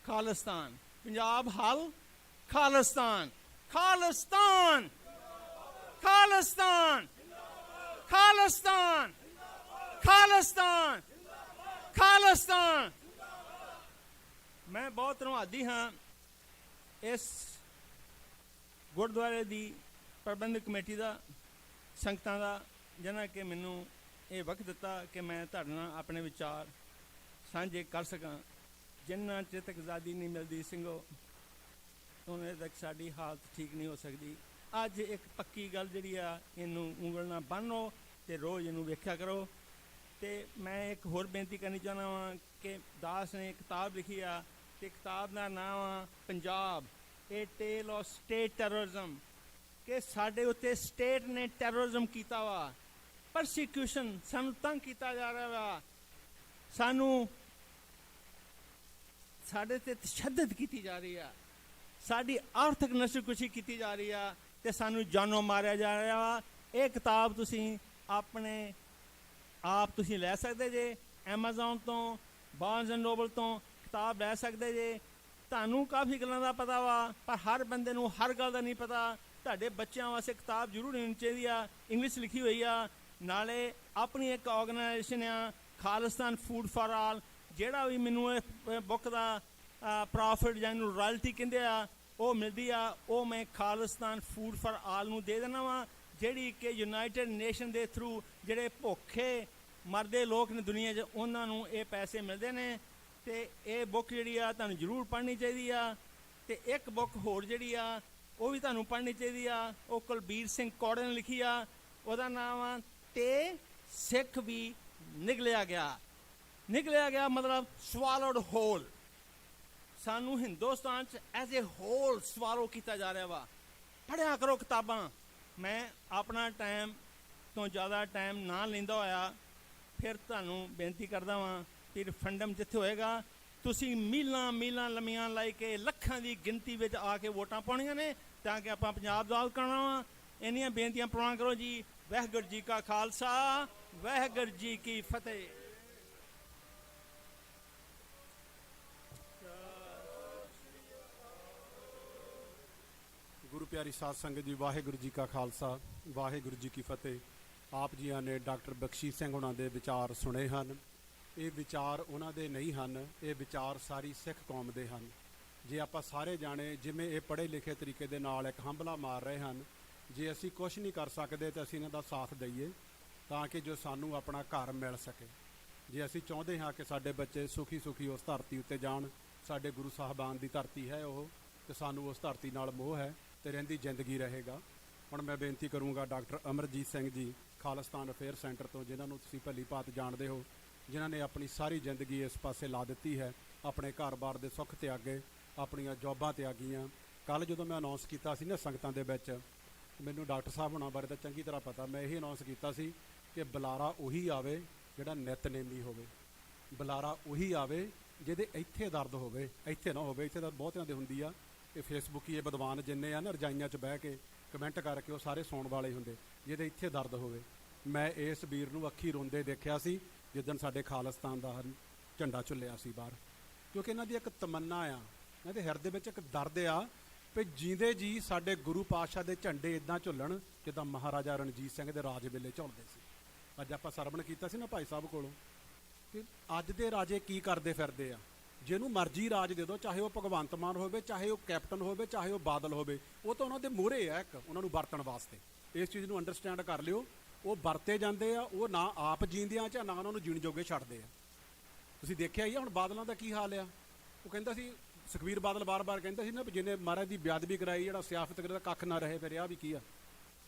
ਖਾਲਿਸਤਾਨ। ਪੰਜਾਬ ਹੱਲ ਖਾਲਿਸਤਾਨ। ਖਾਲਿਸਤਾਨ, ਖਾਲਿਸਤਾਨ, ਖਾਲਿਸਤਾਨ, ਖਾਲਿਸਤਾਨ, ਖਾਲਿਸਤਾਨ। ਮੈਂ ਬਹੁਤ ਧੰਨਵਾਦੀ ਹਾਂ ਇਸ ਗੁਰਦੁਆਰੇ ਦੀ ਪ੍ਰਬੰਧਕ ਕਮੇਟੀ ਦਾ, ਸੰਗਤਾਂ ਦਾ, ਜਿਨ੍ਹਾਂ ਕਿ ਮੈਨੂੰ ਇਹ ਵਕਤ ਦਿੱਤਾ ਕਿ ਮੈਂ ਤੁਹਾਡੇ ਨਾਲ ਆਪਣੇ ਵਿਚਾਰ ਸਾਂਝੇ ਕਰ ਸਕਾਂ। ਜਿੰਨਾ ਚਿਰ ਤੱਕ ਆਜ਼ਾਦੀ ਨਹੀਂ ਮਿਲਦੀ ਸਿੰਘੋ, ਉਹਨਾਂ ਤੱਕ ਸਾਡੀ ਹਾਲਤ ਠੀਕ ਨਹੀਂ ਹੋ ਸਕਦੀ। ਅੱਜ ਇੱਕ ਪੱਕੀ ਗੱਲ ਜਿਹੜੀ ਆ, ਇਹਨੂੰ ਉਂਗਲ ਨਾਲ ਬੰਨ੍ਹੋ ਤੇ ਰੋਜ਼ ਇਹਨੂੰ ਵੇਖਿਆ ਕਰੋ। ਤੇ ਮੈਂ ਇੱਕ ਹੋਰ ਬੇਨਤੀ ਕਰਨੀ ਚਾਹੁੰਦਾ ਵਾਂ ਕਿ ਦਾਸ ਨੇ ਕਿਤਾਬ ਲਿਖੀ ਆ, ਤੇ ਕਿਤਾਬ ਦਾ ਨਾਮ ਆ ਪੰਜਾਬ, ਏ ਟੇਲ ਆਫ ਸਟੇਟ ਟੈਰਰਿਜ਼ਮ। ਕਿ ਸਾਡੇ ਉੱਤੇ ਸਟੇਟ ਨੇ ਟੈਰਰਿਜ਼ਮ ਕੀਤਾ ਵਾ, ਪਰਸੀਕਿਊਸ਼ਨ, ਸਾਨੂੰ ਤੰਗ ਕੀਤਾ ਜਾ ਰਿਹਾ ਵਾ, ਸਾਨੂੰ ਸਾਡੇ ਤੇ ਤਸ਼ੱਦਦ ਕੀਤੀ ਜਾ ਰਹੀ ਆ, ਸਾਡੀ ਆਰਥਿਕ ਨਸਲਕੁਸ਼ੀ ਕੀਤੀ ਜਾ ਰਹੀ ਆ, ਤੇ ਸਾਨੂੰ ਜਾਨੋਂ ਮਾਰਿਆ ਜਾ ਰਿਹਾ ਵਾ। ਇਹ ਕਿਤਾਬ ਤੁਸੀਂ ਆਪਣੇ ਆਪ ਤੁਸੀਂ ਲੈ ਸਕਦੇ ਜੇ। ਐਮਾਜ਼ੋਨ ਤੋਂ, ਬਾਰਨਸ ਐਂਡ ਨੋਬਲ ਤੋਂ ਕਿਤਾਬ ਲੈ ਸਕਦੇ ਜੇ। ਤੁਹਾਨੂੰ ਕਾਫੀ ਗੱਲਾਂ ਦਾ ਪਤਾ ਵਾ, ਪਰ ਹਰ ਬੰਦੇ ਨੂੰ ਹਰ ਗੱਲ ਦਾ ਨਹੀਂ ਪਤਾ। ਤੁਹਾਡੇ ਬੱਚਿਆਂ ਵਾਸਤੇ ਕਿਤਾਬ ਜ਼ਰੂਰ ਹੋਣੀ ਚਾਹੀਦੀ ਆ। ਇੰਗਲਿਸ਼ ਲਿਖੀ ਹੋਈ ਆ। ਨਾਲੇ ਆਪਣੀ ਇੱਕ ਆਰਗੇਨਾਈਜੇਸ਼ਨ ਆ ਖਾਲਿਸਤਾਨ ਫੂਡ ਫਾਰ ਆਲ। ਜਿਹੜਾ ਵੀ ਮੈਨੂੰ ਇਹ ਬੁੱਕ ਦਾ ਪ੍ਰੋਫਿਟ ਜਾਂ ਇਹਨੂੰ ਰਾਇਲਟੀ ਕਹਿੰਦੇ ਆ, ਉਹ ਮਿਲਦੀ ਆ, ਉਹ ਮੈਂ ਖਾਲਿਸਤਾਨ ਫੂਡ ਫਾਰ ਆਲ ਨੂੰ ਦੇ ਦੇਣਾ ਵਾ, ਜਿਹੜੀ ਕਿ ਯੂਨਾਈਟਿਡ ਨੇਸ਼ਨ ਦੇ ਥਰੂ ਜਿਹੜੇ ਭੁੱਖੇ ਮਰਦੇ ਲੋਕ ਨੇ ਦੁਨੀਆ 'ਚ, ਉਹਨਾਂ ਨੂੰ ਇਹ ਪੈਸੇ ਮਿਲਦੇ ਨੇ। ਤੇ ਇਹ ਬੁੱਕ ਜਿਹੜੀ ਆ ਤੁਹਾਨੂੰ ਜ਼ਰੂਰ ਪੜ੍ਹਨੀ ਚਾਹੀਦੀ ਆ। ਤੇ ਇੱਕ ਬੁੱਕ ਹੋਰ ਜਿਹੜੀ ਆ ਉਹ ਵੀ ਤੁਹਾਨੂੰ ਪੜ੍ਹਨੀ ਚਾਹੀਦੀ ਆ। ਉਹ ਕੁਲਬੀਰ ਸਿੰਘ ਕੌੜੇ ਨੇ ਲਿਖੀ ਆ। ਉਹਦਾ ਨਾਮ ਆ ਤੇ ਸਿੱਖ ਵੀ ਨਿਗਲਿਆ ਗਿਆ। ਨਿਗਲਿਆ ਗਿਆ ਮਤਲਬ ਸਵਾਲੋਡ ਹੋਲ। ਸਾਨੂੰ ਹਿੰਦੁਸਤਾਨ 'ਚ ਐਜ਼ ਏ ਹੋਲ ਸਵਾਰੋ ਕੀਤਾ ਜਾ ਰਿਹਾ ਵਾ। ਪੜ੍ਹਿਆ ਕਰੋ ਕਿਤਾਬਾਂ। ਮੈਂ ਆਪਣਾ ਟਾਈਮ ਤੋਂ ਜ਼ਿਆਦਾ ਟਾਈਮ ਨਾ ਲੈਂਦਾ ਹੋਇਆ ਫਿਰ ਤੁਹਾਨੂੰ ਬੇਨਤੀ ਕਰਦਾ ਵਾਂ ਕਿ ਰਿਫਰੈਂਡਮ ਜਿੱਥੇ ਹੋਏਗਾ ਤੁਸੀਂ ਮੀਲਾਂ ਮੀਲਾਂ ਲੰਮੀਆਂ ਲਾਈ ਕੇ ਲੱਖਾਂ ਦੀ ਗਿਣਤੀ ਵਿੱਚ ਆ ਕੇ ਵੋਟਾਂ ਪਾਉਣੀਆਂ ਨੇ ਤਾਂ ਕਿ ਆਪਾਂ ਪੰਜਾਬ ਆਜ਼ਾਦ ਕਰਨਾ ਵਾ। ਇੰਨੀਆਂ ਬੇਨਤੀਆਂ ਪ੍ਰਵਾਨ ਕਰੋ ਜੀ। ਵਾਹਿਗੁਰੂ ਜੀ ਕਾ ਖਾਲਸਾ, ਵਾਹਿਗੁਰੂ ਜੀ ਕੀ ਫਤਿਹ। ਗੁਰੂ ਪਿਆਰੀ ਸਾਧ ਸੰਗਤ ਜੀ, ਵਾਹਿਗੁਰੂ ਜੀ ਕਾ ਖਾਲਸਾ, ਵਾਹਿਗੁਰੂ ਜੀ ਕੀ ਫਤਿਹ। ਆਪ ਜੀਆਂ ਨੇ ਡਾਕਟਰ ਬਖਸ਼ੀਸ਼ ਸਿੰਘ ਉਹਨਾਂ ਦੇ ਵਿਚਾਰ ਸੁਣੇ ਹਨ। ਇਹ ਵਿਚਾਰ ਉਹਨਾਂ ਦੇ ਨਹੀਂ ਹਨ, ਇਹ ਵਿਚਾਰ ਸਾਰੀ ਸਿੱਖ ਕੌਮ ਦੇ ਹਨ। ਜੇ ਆਪਾਂ ਸਾਰੇ ਜਾਣੇ ਜਿਵੇਂ ਇਹ ਪੜ੍ਹੇ ਲਿਖੇ ਤਰੀਕੇ ਦੇ ਨਾਲ ਇੱਕ ਹੰਭਲਾ ਮਾਰ ਰਹੇ ਹਨ, ਜੇ ਅਸੀਂ ਕੁਝ ਨਹੀਂ ਕਰ ਸਕਦੇ ਤਾਂ ਅਸੀਂ ਇਹਨਾਂ ਦਾ ਸਾਥ ਦਈਏ ਤਾਂ ਕਿ ਜੋ ਸਾਨੂੰ ਆਪਣਾ ਘਰ ਮਿਲ ਸਕੇ। ਜੇ ਅਸੀਂ ਚਾਹੁੰਦੇ ਹਾਂ ਕਿ ਸਾਡੇ ਬੱਚੇ ਸੁਖੀ ਸੁਖੀ ਉਸ ਧਰਤੀ ਉੱਤੇ ਜਾਣ, ਸਾਡੇ ਗੁਰੂ ਸਾਹਿਬਾਨ ਦੀ ਧਰਤੀ ਹੈ ਉਹ, ਤੇ ਸਾਨੂੰ ਉਸ ਧਰਤੀ ਨਾਲ ਮੋਹ ਹੈ ਤੇ ਰਹਿੰਦੀ ਜ਼ਿੰਦਗੀ ਰਹੇਗਾ। ਹੁਣ ਮੈਂ ਬੇਨਤੀ ਕਰੂੰਗਾ doctor Amarjit Singh ji Khalistan affair centre ਤੋਂ, ਜਿਨ੍ਹਾਂ ਨੂੰ ਤੁਸੀਂ ਭਲੀ ਭਾਂਤ ਜਾਣਦੇ ਹੋ, ਜਿਨ੍ਹਾਂ ਨੇ ਆਪਣੀ ਸਾਰੀ ਜ਼ਿੰਦਗੀ ਇਸ ਪਾਸੇ ਲਾ ਦਿੱਤੀ ਹੈ, ਆਪਣੇ ਘਰ-ਬਾਰ ਦੇ ਸੁੱਖ ਤਿਆਗੇ, ਆਪਣੀਆਂ ਜੌਬਾਂ ਤਿਆਗੀਆਂ। ਕੱਲ੍ਹ ਜਦੋਂ ਮੈਂ ਅਨਾਉਂਸ ਕੀਤਾ ਸੀ ਨਾ ਸੰਗਤਾਂ ਦੇ ਵਿੱਚ, ਮੈਨੂੰ ਡਾਕਟਰ ਸਾਹਿਬ ਹੋਣਾ ਬਾਰੇ ਤਾਂ ਚੰਗੀ ਤਰ੍ਹਾਂ ਪਤਾ, ਮੈਂ ਇਹ ਅਨਾਉਂਸ ਕੀਤਾ ਸੀ ਕਿ ਬੁਲਾਰਾ ਉਹੀ ਆਵੇ ਜਿਹੜਾ ਨਿਤਨੇਮੀ ਹੋਵੇ, ਬੁਲਾਰਾ ਉਹੀ ਆਵੇ ਜਿਹਦੇ ਇੱਥੇ ਦਰਦ ਹੋਵੇ, ਇੱਥੇ ਨਾ ਹੋਵੇ। ਇੱਥੇ ਤਾਂ ਬਹੁਤਿਆਂ ਦੇ ਹੁੰਦੀ ਆ ਕਿ ਫੇਸਬੁੱਕ ਇਹ ਵਿਦਵਾਨ ਜਿੰਨੇ ਆ ਨਾ ਰਜਾਈਆਂ 'ਚ ਬਹਿ ਕੇ ਕਮੈਂਟ ਕਰਕੇ ਉਹ ਸਾਰੇ ਸੁਣਨ ਵਾਲੇ ਹੁੰਦੇ, ਜਿਹਦੇ ਇੱਥੇ ਦਰਦ ਹੋਵੇ। ਮੈਂ ਇਸ ਵੀਰ ਨੂੰ ਅੱਖੀ ਰੋਂਦੇ ਦੇਖਿਆ ਸੀ ਜਿੱਦਣ ਸਾਡੇ ਖਾਲਿਸਤਾਨ ਦਾ ਝੰਡਾ ਝੁੱਲਿਆ ਸੀ ਬਾਹਰ, ਕਿਉਂਕਿ ਇਹਨਾਂ ਦੀ ਇੱਕ ਤਮੰਨਾ ਆ, ਇਹਨਾਂ ਦੇ ਹਿਰਦੇ ਵਿੱਚ ਇੱਕ ਦਰਦ ਆ ਵੀ ਜੀਂਦੇ ਜੀ ਸਾਡੇ ਗੁਰੂ ਪਾਤਸ਼ਾਹ ਦੇ ਝੰਡੇ ਇੱਦਾਂ ਝੁੱਲਣ ਜਿੱਦਾਂ ਮਹਾਰਾਜਾ ਰਣਜੀਤ ਸਿੰਘ ਦੇ ਰਾਜ ਵੇਲੇ ਝੁੱਲਦੇ ਸੀ। ਅੱਜ ਆਪਾਂ ਸਰਵਣ ਕੀਤਾ ਸੀ ਨਾ ਭਾਈ ਸਾਹਿਬ ਕੋਲੋਂ ਕਿ ਅੱਜ ਦੇ ਰਾਜੇ ਕੀ ਕਰਦੇ ਫਿਰਦੇ ਆ। ਜਿਹਨੂੰ ਮਰਜ਼ੀ ਰਾਜ ਦੇ ਦਿਓ, ਚਾਹੇ ਉਹ ਭਗਵੰਤ ਮਾਨ ਹੋਵੇ, ਚਾਹੇ ਉਹ ਕੈਪਟਨ ਹੋਵੇ, ਚਾਹੇ ਉਹ ਬਾਦਲ ਹੋਵੇ, ਉਹ ਤਾਂ ਉਹਨਾਂ ਦੇ ਮੂਹਰੇ ਆ ਇੱਕ ਉਹਨਾਂ ਨੂੰ ਵਰਤਣ ਵਾਸਤੇ। ਇਸ ਚੀਜ਼ ਨੂੰ ਅੰਡਰਸਟੈਂਡ ਕਰ ਲਿਓ। ਉਹ ਵਰਤੇ ਜਾਂਦੇ ਆ, ਉਹ ਨਾ ਆਪ ਜੀਂਦੇ ਆ, ਨਾ ਉਹਨਾਂ ਨੂੰ ਜੀਣ ਜੋਗੇ ਛੱਡਦੇ ਆ। ਤੁਸੀਂ ਦੇਖਿਆ ਹੀ ਆ ਹੁਣ ਬਾਦਲਾਂ ਦਾ ਕੀ ਹਾਲ ਆ। ਉਹ ਕਹਿੰਦਾ ਸੀ, ਸੁਖਬੀਰ ਬਾਦਲ ਬਾਰ-ਬਾਰ ਕਹਿੰਦਾ ਸੀ ਨਾ ਵੀ ਜਿਹਨੇ ਮਹਾਰਾਜ ਦੀ ਬੇਅਦਬੀ ਕਰਾਈ, ਜਿਹੜਾ ਸਿਆਫਤ ਕਰਦਾ ਕੱਖ ਨਾ ਰਹੇ, ਫਿਰ ਆ ਵੀ ਕੀ ਆ।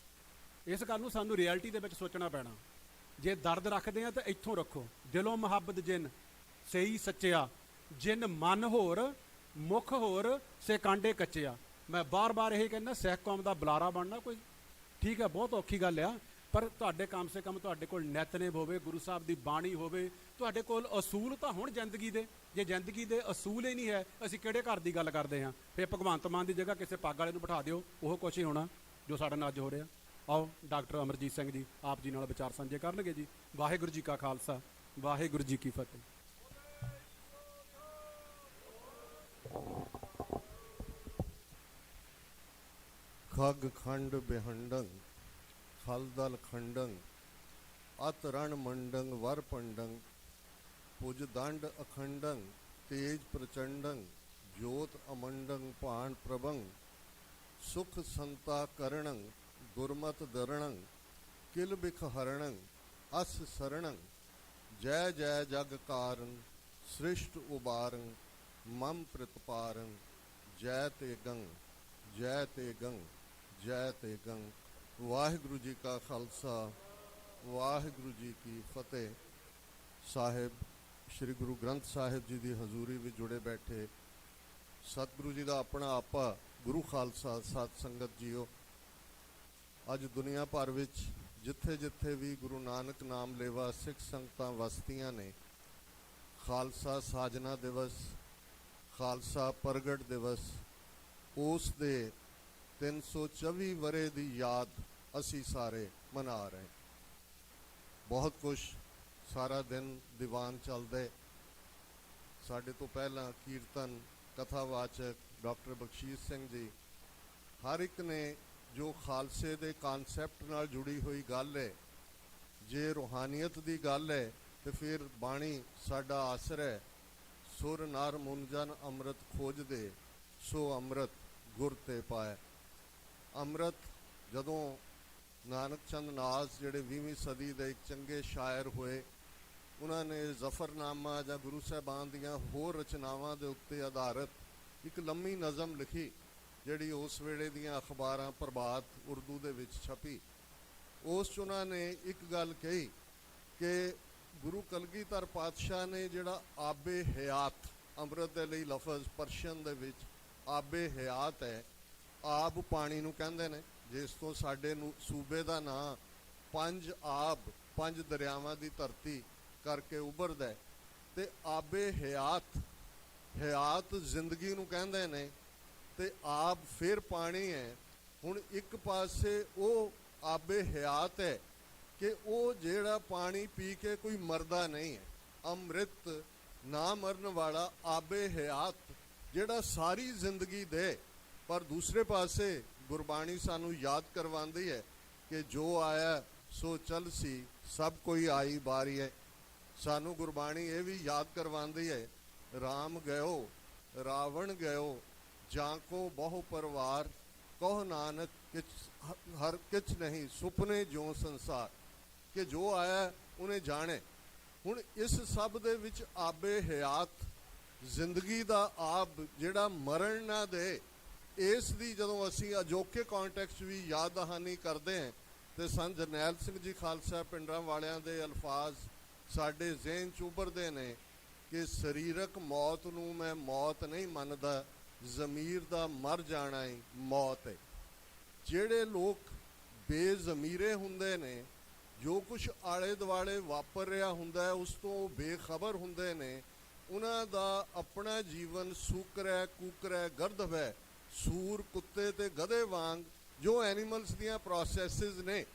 ਇਸ ਗੱਲ ਨੂੰ ਸਾਨੂੰ ਰਿਐਲਿਟੀ ਦੇ ਵਿੱਚ ਸੋਚਣਾ ਪੈਣਾ। ਜੇ ਦਰਦ ਰੱਖਦੇ ਆ ਤਾਂ ਇੱਥੋਂ ਰੱਖੋ। ਦਿਲੋਂ ਮੁਹੱਬਤ ਜਿਨ ਸਹੀ ਸੱਚਿਆ, ਜਿਨ ਮਨ ਹੋਰ ਮੁਖ ਹੋਰ ਸੇ ਕਾਂਡੇ ਕੱਚਿਆ। ਮੈਂ ਬਾਰ-ਬਾਰ ਇਹ ਕਹਿੰਦਾ, ਸਿੱਖ ਕੌਮ ਦਾ ਬੁਲਾਰਾ ਬਣਨਾ ਕੋਈ ਠੀਕ ਹੈ, ਬਹੁਤ ਔਖੀ ਗੱਲ ਆ, ਪਰ ਤੁਹਾਡੇ ਕਮ ਸੇ ਕਮ ਤੁਹਾਡੇ ਕੋਲ ਨਿਤਨੇਮ ਹੋਵੇ, ਗੁਰੂ ਸਾਹਿਬ ਦੀ ਬਾਣੀ ਹੋਵੇ, ਤੁਹਾਡੇ ਕੋਲ ਅਸੂਲ ਤਾਂ ਹੁਣ ਜ਼ਿੰਦਗੀ ਦੇ। ਜੇ ਜ਼ਿੰਦਗੀ ਦੇ ਅਸੂਲ ਹੀ ਨਹੀਂ ਹੈ, ਅਸੀਂ ਕਿਹੜੇ ਘਰ ਦੀ ਗੱਲ ਕਰਦੇ ਹਾਂ। ਫਿਰ ਭਗਵੰਤ ਮਾਨ ਦੀ ਜਗ੍ਹਾ ਕਿਸੇ ਪੱਗ ਵਾਲੇ ਨੂੰ ਬਿਠਾ ਦਿਓ, ਉਹ ਕੁਛ ਹੀ ਹੋਣਾ ਜੋ ਸਾਡੇ ਨਾਲ ਅੱਜ ਹੋ ਰਿਹਾ। ਆਓ ਡਾਕਟਰ ਅਮਰਜੀਤ ਸਿੰਘ ਜੀ ਆਪ ਜੀ ਨਾਲ ਵਿਚਾਰ ਸਾਂਝੇ ਕਰਨਗੇ ਜੀ। ਵਾਹਿਗੁਰੂ ਜੀ ਕਾ ਖਾਲਸਾ, ਵਾਹਿਗੁਰੂ ਜੀ ਕੀ ਫਤਿਹ। ਖਗ ਖੰਡ ਬਿਹੰਡੰ ਖਲਦਲ ਖੰਡੰ ਅਤ ਰਣ ਮੰਡੰ ਵਰ ਪੰਡੰ ਭੁਜ ਦੰਡ ਅਖੰਡੰ ਤੇਜ ਪ੍ਰਚੰਡੰ ਜੋਤ ਅਮੰਡੰ ਭਾਣ ਪ੍ਰਭੰ ਸੁਖ ਸੰਤਾ ਕਰਣੰ ਗੁਰਮਤ ਦਰਣੰ ਕਿਲ ਬਿਖ ਹਰਣੰ ਅਸ ਸਰਣੰ ਜੈ ਜੈ ਜਗ ਕਾਰਨ ਸ੍ਰਿਸ਼ਟ ਉਬਾਰੰ ਮਮ ਪ੍ਰਤਪਾਰੰ ਜੈ ਤੇ ਗੰ ਜੈ ਤੇ ਗੰ ਜੈ ਤੇ ਗੰ। ਵਾਹਿਗੁਰੂ ਜੀ ਕਾ ਖਾਲਸਾ, ਵਾਹਿਗੁਰੂ ਜੀ ਕੀ ਫਤਿਹ। ਸਾਹਿਬ ਸ੍ਰੀ ਗੁਰੂ ਗ੍ਰੰਥ ਸਾਹਿਬ ਜੀ ਦੀ ਹਜ਼ੂਰੀ ਵਿੱਚ ਜੁੜੇ ਬੈਠੇ ਸਤਿਗੁਰੂ ਜੀ ਦਾ ਆਪਣਾ ਆਪਾ ਗੁਰੂ ਖਾਲਸਾ ਸਤ ਸੰਗਤ ਜੀਓ, ਅੱਜ ਦੁਨੀਆ ਭਰ ਵਿੱਚ ਜਿੱਥੇ ਜਿੱਥੇ ਵੀ ਗੁਰੂ ਨਾਨਕ ਨਾਮ ਲੇਵਾ ਸਿੱਖ ਸੰਗਤਾਂ ਵਸਦੀਆਂ ਨੇ, ਖਾਲਸਾ ਸਾਜਨਾ ਦਿਵਸ, ਖਾਲਸਾ ਪ੍ਰਗਟ ਦਿਵਸ, ਉਸ ਦੇ 324 ਵਰ੍ਹੇ ਦੀ ਯਾਦ ਅਸੀਂ ਸਾਰੇ ਮਨਾ ਰਹੇ। ਬਹੁਤ ਕੁਛ, ਸਾਰਾ ਦਿਨ ਦੀਵਾਨ ਚੱਲਦੇ, ਸਾਡੇ ਤੋਂ ਪਹਿਲਾਂ ਕੀਰਤਨ ਕਥਾਵਾਚਕ ਡਾਕਟਰ ਬਖਸ਼ੀਸ਼ ਸਿੰਘ ਜੀ, ਹਰ ਇੱਕ ਨੇ ਜੋ ਖਾਲਸੇ ਦੇ ਕਨਸੈਪਟ ਨਾਲ ਜੁੜੀ ਹੋਈ ਗੱਲ ਹੈ, ਜੇ ਰੂਹਾਨੀਅਤ ਦੀ ਗੱਲ ਹੈ ਤੇ ਫਿਰ ਬਾਣੀ ਸਾਡਾ ਆਸਰ ਹੈ। ਸੁਰ ਨਰ ਮੁਨਜਨ ਅੰਮ੍ਰਿਤ ਖੋਜਦੇ, ਸੋ ਅੰਮ੍ਰਿਤ ਗੁਰ ਤੇ ਪਾਏ। ਅੰਮ੍ਰਿਤ ਜਦੋਂ ਨਾਨਕ ਚੰਦ ਨਾਜ਼ ਜਿਹੜੇ 20ਵੀਂ ਸਦੀ ਦੇ ਇੱਕ ਚੰਗੇ ਸ਼ਾਇਰ ਹੋਏ, ਉਹਨਾਂ ਨੇ ਜ਼ਫਰਨਾਮਾ ਜਾਂ ਗੁਰੂ ਸਾਹਿਬਾਨ ਦੀਆਂ ਹੋਰ ਰਚਨਾਵਾਂ ਦੇ ਉੱਤੇ ਆਧਾਰਿਤ ਇੱਕ ਲੰਮੀ ਨਜ਼ਮ ਲਿਖੀ, ਜਿਹੜੀ ਉਸ ਵੇਲੇ ਦੀਆਂ ਅਖਬਾਰਾਂ ਪ੍ਰਭਾਤ ਉਰਦੂ ਦੇ ਵਿੱਚ ਛਪੀ। ਉਸ 'ਚ ਉਹਨਾਂ ਨੇ ਇੱਕ ਗੱਲ ਕਹੀ ਕਿ ਗੁਰੂ ਕਲਗੀਧਰ ਪਾਤਸ਼ਾਹ ਨੇ ਜਿਹੜਾ ਆਬੇ ਹਯਾਤ ਅੰਮ੍ਰਿਤ ਦੇ ਲਈ ਲਫ਼ਜ਼ ਪਰਸ਼ੀਅਨ ਦੇ ਵਿੱਚ ਆਬੇ ਹਯਾਤ ਹੈ। ਆਬ ਪਾਣੀ ਨੂੰ ਕਹਿੰਦੇ ਨੇ, ਜਿਸ ਤੋਂ ਸਾਡੇ ਨੂੰ ਸੂਬੇ ਦਾ ਨਾਂ ਪੰਜ ਆਬ, ਪੰਜ ਦਰਿਆਵਾਂ ਦੀ ਧਰਤੀ ਕਰਕੇ ਉੱਭਰਦਾ ਹੈ। ਤੇ ਆਬੇ ਹਯਾਤ, ਹਯਾਤ ਜ਼ਿੰਦਗੀ ਨੂੰ ਕਹਿੰਦੇ ਨੇ, ਤੇ ਆਬ ਫਿਰ ਪਾਣੀ ਹੈ। ਹੁਣ ਇੱਕ ਪਾਸੇ ਉਹ ਆਬੇ ਹਯਾਤ ਹੈ ਕਿ ਉਹ ਜਿਹੜਾ ਪਾਣੀ ਪੀ ਕੇ ਕੋਈ ਮਰਦਾ ਨਹੀਂ ਹੈ, ਅੰਮ੍ਰਿਤ ਨਾ ਮਰਨ ਵਾਲਾ ਆਬੇ ਹਯਾਤ ਜਿਹੜਾ ਸਾਰੀ ਜ਼ਿੰਦਗੀ ਦੇ। ਪਰ ਦੂਸਰੇ ਪਾਸੇ ਗੁਰਬਾਣੀ ਸਾਨੂੰ ਯਾਦ ਕਰਵਾਉਂਦੀ ਹੈ ਕਿ ਜੋ ਆਇਆ ਸੋ ਚੱਲ ਸੀ, ਸਭ ਕੋਈ ਆਈ ਬਾਰੀ ਹੈ। ਸਾਨੂੰ ਗੁਰਬਾਣੀ ਇਹ ਵੀ ਯਾਦ ਕਰਵਾਉਂਦੀ ਹੈ, ਰਾਮ ਗਇਓ ਰਾਵਣ ਗਇਓ, ਜਾਂ ਕੋ ਬਹੁ ਪਰਵਾਰ, ਕਹੋ ਨਾਨਕ ਕਿਛ ਹਰ ਕਿਛ ਨਹੀਂ, ਸੁਪਨੇ ਜੋ ਸੰਸਾਰ, ਕਿ ਜੋ ਆਇਆ ਉਹਨੇ ਜਾਣੇ। ਹੁਣ ਇਸ ਸਭ ਦੇ ਵਿੱਚ ਆਬੇ ਹਯਾਤ, ਜ਼ਿੰਦਗੀ ਦਾ ਆਬ ਜਿਹੜਾ ਮਰਨ ਨਾ ਦੇ, ਇਸ ਦੀ ਜਦੋਂ ਅਸੀਂ ਅਜੋਕੇ ਕੌਂਟੈਕਸਟ ਵੀ ਯਾਦ ਦਹਾਨੀ ਕਰਦੇ ਹਾਂ ਤੇ ਸੰਤ ਜਰਨੈਲ ਸਿੰਘ ਜੀ ਖਾਲਸਾ ਪਿੰਡਰਾਂ ਵਾਲਿਆਂ ਦੇ ਅਲਫਾਜ਼ ਸਾਡੇ ਜ਼ਿਹਨ 'ਚ ਉੱਭਰਦੇ ਨੇ ਕਿ ਸਰੀਰਕ ਮੌਤ ਨੂੰ ਮੈਂ ਮੌਤ ਨਹੀਂ ਮੰਨਦਾ, ਜ਼ਮੀਰ ਦਾ ਮਰ ਜਾਣਾ ਹੀ ਮੌਤ ਹੈ। ਜਿਹੜੇ ਲੋਕ ਬੇਜ਼ਮੀਰੇ ਹੁੰਦੇ ਨੇ, ਜੋ ਕੁਛ ਆਲੇ ਦੁਆਲੇ ਵਾਪਰ ਰਿਹਾ ਹੁੰਦਾ ਹੈ ਉਸ ਤੋਂ ਬੇਖਬਰ ਹੁੰਦੇ ਨੇ, ਉਹਨਾਂ ਦਾ ਆਪਣਾ ਜੀਵਨ ਸੂਕਰ ਕੂਕਰ ਗਰਦਵ ਹੈ, ਸੂਰ ਕੁੱਤੇ ਤੇ ਗਧੇ ਵਾਂਗ ਜੋ ਐਨੀਮਲਸ ਦੀਆਂ ਪ੍ਰੋਸੈਸਿਸ ਨੇ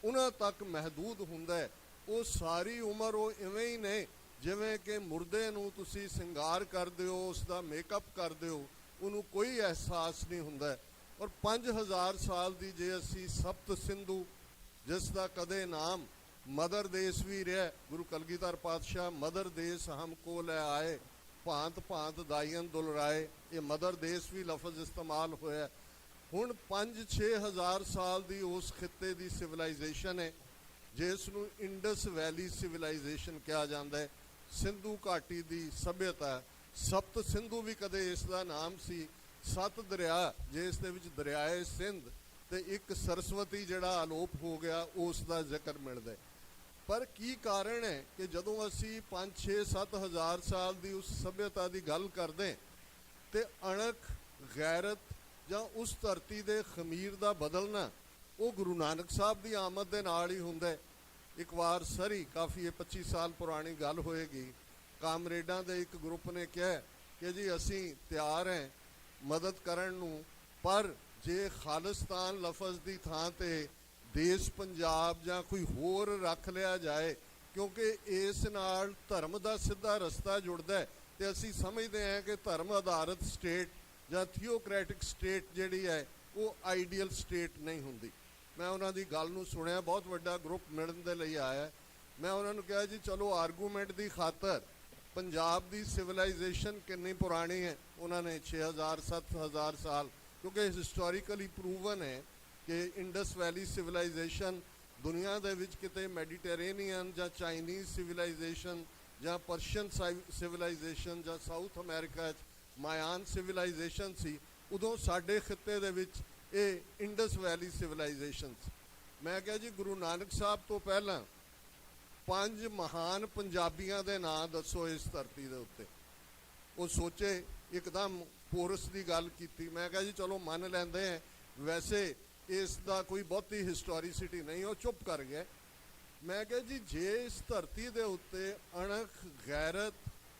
ਉਹਨਾਂ ਤੱਕ ਮਹਦੂਦ ਹੁੰਦਾ ਹੈ। ਉਹ ਸਾਰੀ ਉਮਰ ਉਹ ਇਵੇਂ ਹੀ ਨੇ ਜਿਵੇਂ ਕਿ ਮੁਰਦੇ ਨੂੰ ਤੁਸੀਂ ਸਿੰਗਾਰ ਕਰਦੇ ਹੋ, ਉਸ ਦਾ ਮੇਕਅਪ ਕਰਦੇ ਹੋ, ਉਹਨੂੰ ਕੋਈ ਅਹਿਸਾਸ ਨਹੀਂ ਹੁੰਦਾ। ਔਰ 5000 ਸਾਲ ਦੀ ਜੇ ਅਸੀਂ ਸਪਤ ਸਿੰਧੂ, ਜਿਸ ਦਾ ਕਦੇ ਨਾਮ ਮਦਰ ਦੇਸ ਵੀ ਰਿਹਾ, ਗੁਰੂ ਕਲਗੀਧਰ ਪਾਤਸ਼ਾਹ ਮਦਰ ਦੇਸ ਹਮਕੋ ਲੈ ਆਏ, ਭਾਂਤ ਭਾਂਤ ਦਾਈਨ ਦੁਲਰਾਏ, ਇਹ ਮਦਰ ਦੇਸ ਵੀ ਲਫ਼ਜ਼ ਇਸਤੇਮਾਲ ਹੋਇਆ। ਹੁਣ 5-6 ਹਜ਼ਾਰ ਸਾਲ ਦੀ ਉਸ ਖਿੱਤੇ ਦੀ ਸਿਵਲਾਈਜੇਸ਼ਨ ਹੈ ਜਿਸ ਨੂੰ ਇੰਡਸ ਵੈਲੀ ਸਿਵਲਾਈਜੇਸ਼ਨ ਕਿਹਾ ਜਾਂਦਾ ਹੈ। ਸਿੰਧੂ ਘਾਟੀ ਦੀ ਸੱਭਿਅਤਾ, ਸਪਤ ਸਿੰਧੂ ਵੀ ਕਦੇ ਇਸ ਦਾ ਨਾਮ ਸੀ। 7 ਦਰਿਆ ਜਿਸ ਦੇ ਵਿੱਚ ਦਰਿਆਏ ਸਿੰਧ ਤੇ ਇੱਕ ਸਰਸਵਤੀ ਜਿਹੜਾ ਅਲੋਪ ਹੋ ਗਿਆ, ਉਸ ਦਾ ਜ਼ਿਕਰ ਮਿਲਦਾ ਹੈ। ਪਰ ਕੀ ਕਾਰਨ ਹੈ ਕਿ ਜਦੋਂ ਅਸੀਂ 5-6-7 ਹਜ਼ਾਰ ਸਾਲ ਦੀ ਉਸ ਸੱਭਿਅਤਾ ਦੀ ਗੱਲ ਕਰਦੇ ਤੇ ਅਣਖ, ਗੈਰਤ ਜਾਂ ਉਸ ਧਰਤੀ ਦੇ ਖਮੀਰ ਦਾ ਬਦਲਣਾ ਉਹ ਗੁਰੂ ਨਾਨਕ ਸਾਹਿਬ ਦੀ ਆਮਦ ਦੇ ਨਾਲ ਹੀ ਹੁੰਦਾ ਹੈ। ਇੱਕ ਵਾਰ ਸਰੀ, ਕਾਫੀ ਇਹ 25 ਸਾਲ ਪੁਰਾਣੀ ਗੱਲ ਹੋਏਗੀ, ਕਾਮਰੇਡਾਂ ਦੇ ਇੱਕ ਗਰੁੱਪ ਨੇ ਕਿਹਾ ਕਿ ਜੀ ਅਸੀਂ ਤਿਆਰ ਹਾਂ ਮਦਦ ਕਰਨ ਨੂੰ, ਪਰ ਜੇ ਖਾਲਿਸਤਾਨ ਲਫ਼ਜ਼ ਦੀ ਥਾਂ ਤੇ ਦੇਸ਼ ਪੰਜਾਬ ਜਾਂ ਕੋਈ ਹੋਰ ਰੱਖ ਲਿਆ ਜਾਏ, ਕਿਉਂਕਿ ਇਸ ਨਾਲ ਧਰਮ ਦਾ ਸਿੱਧਾ ਰਸਤਾ ਜੁੜਦਾ ਹੈ ਤੇ ਅਸੀਂ ਸਮਝਦੇ ਹਾਂ ਕਿ ਧਰਮ ਆਧਾਰਿਤ ਸਟੇਟ ਜਾਂ ਥੀਓਕ੍ਰੈਟਿਕ ਸਟੇਟ ਜਿਹੜੀ ਹੈ ਉਹ ਆਈਡੀਅਲ ਸਟੇਟ ਨਹੀਂ ਹੁੰਦੀ। ਮੈਂ ਉਹਨਾਂ ਦੀ ਗੱਲ ਨੂੰ ਸੁਣਿਆ, ਬਹੁਤ ਵੱਡਾ ਗਰੁੱਪ ਮਿਲਣ ਦੇ ਲਈ ਆਇਆ। ਮੈਂ ਉਹਨਾਂ ਨੂੰ ਕਿਹਾ ਜੀ ਚਲੋ ਆਰਗੂਮੈਂਟ ਦੀ ਖਾਤਰ ਪੰਜਾਬ ਦੀ ਸਿਵਲਾਈਜੇਸ਼ਨ ਕਿੰਨੀ ਪੁਰਾਣੀ ਹੈ? ਉਹਨਾਂ ਨੇ 6000-7000 ਸਾਲ, ਕਿਉਂਕਿ ਹਿਸਟੋਰੀਕਲੀ ਪ੍ਰੂਵਨ ਹੈ ਕਿ ਇੰਡਸ ਵੈਲੀ ਸਿਵਲਾਈਜੇਸ਼ਨ ਦੁਨੀਆ ਦੇ ਵਿੱਚ ਕਿਤੇ ਮੈਡੀਟੇਰੇਨੀਅਨ ਜਾਂ ਚਾਈਨੀਜ਼ ਸਿਵਲਾਈਜੇਸ਼ਨ ਜਾਂ ਪਰਸ਼ੀਅਨ ਸਿਵਲਾਈਜੇਸ਼ਨ ਜਾਂ ਸਾਊਥ ਅਮਰੀਕਾ 'ਚ ਮਾਇਆਨ ਸਿਵਲਾਈਜੇਸ਼ਨ ਸੀ, ਉਦੋਂ ਸਾਡੇ ਖਿੱਤੇ ਦੇ ਵਿੱਚ ਇਹ ਇੰਡਸ ਵੈਲੀ ਸਿਵਲਾਈਜੇਸ਼ਨ ਸੀ। ਮੈਂ ਕਿਹਾ ਜੀ ਗੁਰੂ ਨਾਨਕ ਸਾਹਿਬ ਤੋਂ ਪਹਿਲਾਂ 5 ਮਹਾਨ ਪੰਜਾਬੀਆਂ ਦੇ ਨਾਂ ਦੱਸੋ ਇਸ ਧਰਤੀ ਦੇ ਉੱਤੇ। ਉਹ ਸੋਚੇ, ਇੱਕਦਮ ਪੋਰਸ ਦੀ ਗੱਲ ਕੀਤੀ। ਮੈਂ ਕਿਹਾ ਜੀ ਚਲੋ ਮੰਨ ਲੈਂਦੇ हैं, ਵੈਸੇ ਇਸ ਦਾ ਕੋਈ ਬਹੁਤੀ ਹਿਸਟੋਰੀਸਿਟੀ ਨਹੀਂ। ਉਹ ਚੁੱਪ ਕਰ ਗਏ। ਮੈਂ ਕਿਹਾ ਜੀ ਜੇ ਇਸ ਧਰਤੀ ਦੇ ਉੱਤੇ ਅਣਖ, ਗੈਰਤ,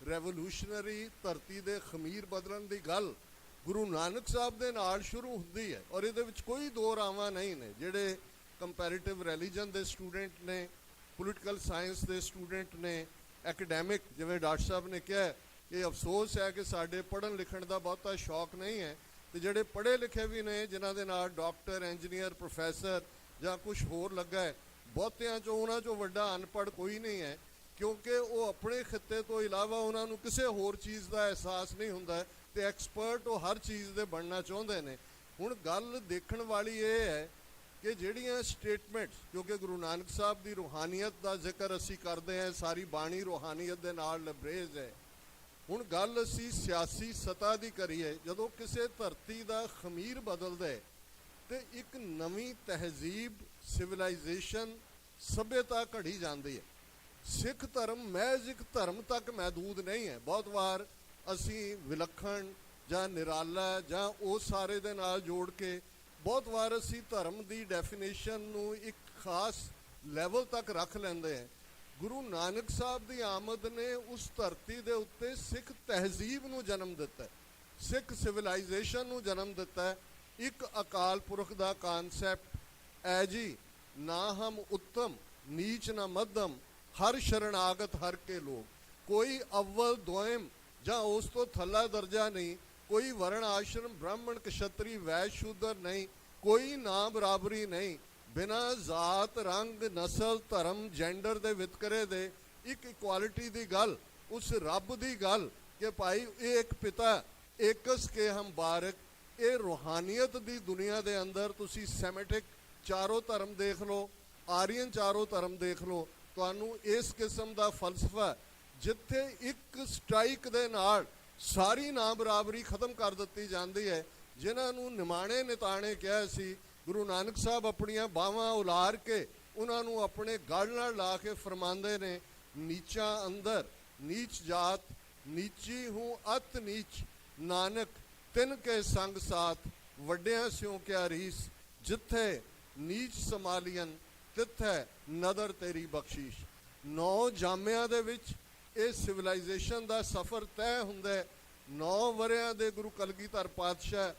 ਰੈਵੋਲੂਸ਼ਨਰੀ ਧਰਤੀ ਦੇ ਖਮੀਰ ਬਦਲਣ ਦੀ ਗੱਲ ਗੁਰੂ ਨਾਨਕ ਸਾਹਿਬ ਦੇ ਨਾਲ ਸ਼ੁਰੂ ਹੁੰਦੀ ਹੈ, ਔਰ ਇਹਦੇ ਵਿੱਚ ਕੋਈ ਦੋ ਰਾਵਾਂ ਨਹੀਂ ਨੇ। ਜਿਹੜੇ ਕੰਪੈਰੀਟਿਵ ਰਿਲੀਜਨ ਦੇ ਸਟੂਡੈਂਟ ਨੇ, ਪੋਲੀਟੀਕਲ ਸਾਇੰਸ ਦੇ ਸਟੂਡੈਂਟ ਨੇ, ਐਕੈਡੈਮਿਕ, ਜਿਵੇਂ ਡਾਕਟਰ ਸਾਹਿਬ ਨੇ ਕਿਹਾ, ਇਹ ਅਫਸੋਸ ਹੈ ਕਿ ਸਾਡੇ ਪੜ੍ਹਨ ਲਿਖਣ ਦਾ ਬਹੁਤਾ ਸ਼ੌਕ ਨਹੀਂ ਹੈ, ਤੇ ਜਿਹੜੇ ਪੜ੍ਹੇ ਲਿਖੇ ਵੀ ਨੇ, ਜਿਨ੍ਹਾਂ ਦੇ ਨਾਲ ਡਾਕਟਰ, ਇੰਜੀਨੀਅਰ, ਪ੍ਰੋਫੈਸਰ ਜਾਂ ਕੁਝ ਹੋਰ ਲੱਗਾ ਹੈ, ਬਹੁਤਿਆਂ 'ਚੋਂ ਉਹਨਾਂ 'ਚੋਂ ਵੱਡਾ ਅਨਪੜ੍ਹ ਕੋਈ ਨਹੀਂ ਹੈ, ਕਿਉਂਕਿ ਉਹ ਆਪਣੇ ਖਿੱਤੇ ਤੋਂ ਇਲਾਵਾ ਉਹਨਾਂ ਨੂੰ ਕਿਸੇ ਹੋਰ ਚੀਜ਼ ਦਾ ਅਹਿਸਾਸ ਨਹੀਂ ਹੁੰਦਾ ਤੇ ਐਕਸਪਰਟ ਉਹ ਹਰ ਚੀਜ਼ ਦੇ ਬਣਨਾ ਚਾਹੁੰਦੇ ਨੇ। ਹੁਣ ਗੱਲ ਦੇਖਣ ਵਾਲੀ ਇਹ ਹੈ ਕਿ ਜਿਹੜੀਆਂ ਸਟੇਟਮੈਂਟਸ, ਕਿਉਂਕਿ ਗੁਰੂ ਨਾਨਕ ਸਾਹਿਬ ਦੀ ਰੂਹਾਨੀਅਤ ਦਾ ਜ਼ਿਕਰ ਅਸੀਂ ਕਰਦੇ ਹਾਂ, ਸਾਰੀ ਬਾਣੀ ਰੂਹਾਨੀਅਤ ਦੇ ਨਾਲ ਲਬਰੇਜ਼ ਹੈ। ਹੁਣ ਗੱਲ ਅਸੀਂ ਸਿਆਸੀ ਸਤ੍ਹਾ ਦੀ ਕਰੀਏ, ਜਦੋਂ ਕਿਸੇ ਧਰਤੀ ਦਾ ਖਮੀਰ ਬਦਲਦਾ ਹੈ ਤੇ ਇੱਕ ਨਵੀਂ ਤਹਿਜ਼ੀਬ, ਸਿਵਲਾਈਜੇਸ਼ਨ, ਸੱਭਿਅਤਾ ਘੜੀ ਜਾਂਦੀ ਹੈ। ਸਿੱਖ ਧਰਮ ਮਹਿਜ਼ ਇੱਕ ਧਰਮ ਤੱਕ ਮਹਿਦੂਦ ਨਹੀਂ ਹੈ। ਬਹੁਤ ਵਾਰ ਅਸੀਂ ਵਿਲੱਖਣ ਜਾਂ ਨਿਰਾਲਾ ਜਾਂ ਉਹ ਸਾਰੇ ਦੇ ਨਾਲ ਜੋੜ ਕੇ ਬਹੁਤ ਵਾਰ ਅਸੀਂ ਧਰਮ ਦੀ ਡੈਫੀਨੇਸ਼ਨ ਨੂੰ ਇੱਕ ਖਾਸ ਲੈਵਲ ਤੱਕ ਰੱਖ ਲੈਂਦੇ ਹਾਂ। ਗੁਰੂ ਨਾਨਕ ਸਾਹਿਬ ਦੀ ਆਮਦ ਨੇ ਉਸ ਧਰਤੀ ਦੇ ਉੱਤੇ ਸਿੱਖ ਤਹਿਜ਼ੀਬ ਨੂੰ ਜਨਮ ਦਿੱਤਾ ਹੈ, ਸਿੱਖ ਸਿਵਲਾਈਜੇਸ਼ਨ ਨੂੰ ਜਨਮ ਦਿੱਤਾ ਹੈ। ਇੱਕ ਅਕਾਲ ਪੁਰਖ ਦਾ ਕਾਨਸੈਪਟ ਹੈ ਜੀ, ਨਾ ਹਮ ਉੱਤਮ ਨੀਚ ਨਾ ਮੱਧਮ, ਹਰ ਸ਼ਰਨਾਗਤ ਹਰ ਕੇ ਲੋਕ। ਕੋਈ ਅਵਲ ਦੋਇਮ ਜਾਂ ਉਸ ਤੋਂ ਥੱਲਾ ਦਰਜਾ ਨਹੀਂ, ਕੋਈ ਵਰਣ ਆਸ਼ਰਮ ਬ੍ਰਾਹਮਣ ਕਸ਼ਤਰੀ ਵੈਸ਼ ਸ਼ੂਦਰ ਨਹੀਂ, ਕੋਈ ਨਾ ਬਰਾਬਰੀ ਨਹੀਂ। ਬਿਨਾਂ ਜ਼ਾਤ ਰੰਗ ਨਸਲ ਧਰਮ ਜੈਂਡਰ ਦੇ ਵਿਤਕਰੇ ਦੇ ਇੱਕ ਇਕੁਆਲਿਟੀ ਦੀ ਗੱਲ, ਉਸ ਰੱਬ ਦੀ ਗੱਲ ਕਿ ਭਾਈ ਇਹ ਇੱਕ ਪਿਤਾ ਏਕਸ ਕੇ ਹਮ ਬਾਰਕ। ਇਹ ਰੂਹਾਨੀਅਤ ਦੀ ਦੁਨੀਆ ਦੇ ਅੰਦਰ ਤੁਸੀਂ ਸੈਮੈਟਿਕ ਚਾਰੋਂ ਧਰਮ ਦੇਖ ਲਓ, ਆਰੀਅਨ ਚਾਰੋਂ ਧਰਮ ਦੇਖ ਲਓ, ਤੁਹਾਨੂੰ ਇਸ ਕਿਸਮ ਦਾ ਫਲਸਫਾ ਜਿੱਥੇ ਇੱਕ ਸਟ੍ਰਾਈਕ ਦੇ ਨਾਲ ਸਾਰੀ ਨਾ ਬਰਾਬਰੀ ਖਤਮ ਕਰ ਦਿੱਤੀ ਜਾਂਦੀ ਹੈ, ਜਿਨ੍ਹਾਂ ਨੂੰ ਨਿਮਾਣੇ ਨਿਤਾਣੇ ਕਿਹਾ ਸੀ, ਗੁਰੂ ਨਾਨਕ ਸਾਹਿਬ ਆਪਣੀਆਂ ਬਾਹਾਂ ਉਲਾਰ ਕੇ ਉਹਨਾਂ ਨੂੰ ਆਪਣੇ ਗਲ ਨਾਲ ਲਾ ਕੇ ਫਰਮਾਉਂਦੇ ਨੇ, ਨੀਚਾਂ ਅੰਦਰ ਨੀਚ ਜਾਤ, ਨੀਚੀ ਹੂੰ ਅਤ ਨੀਚ, ਨਾਨਕ ਤਿੰਨ ਕੇ ਸੰਗ ਸਾਥ, ਵੱਡਿਆਂ ਸਿਉ ਕਿਆ ਰੀਸ, ਜਿੱਥੇ ਨੀਚ ਸਮਾਲੀਅਨ ਤਿੱਥੇ ਨਦਰ ਤੇਰੀ ਬਖਸ਼ੀਸ਼। 9 ਜਾਮਿਆਂ ਦੇ ਵਿੱਚ ਇਹ ਸਿਵਲਾਈਜੇਸ਼ਨ ਦਾ ਸਫ਼ਰ ਤੈਅ ਹੁੰਦਾ ਹੈ। 9 ਵਰਿਆਂ ਦੇ ਗੁਰੂ ਕਲਗੀਧਰ ਪਾਤਸ਼ਾਹ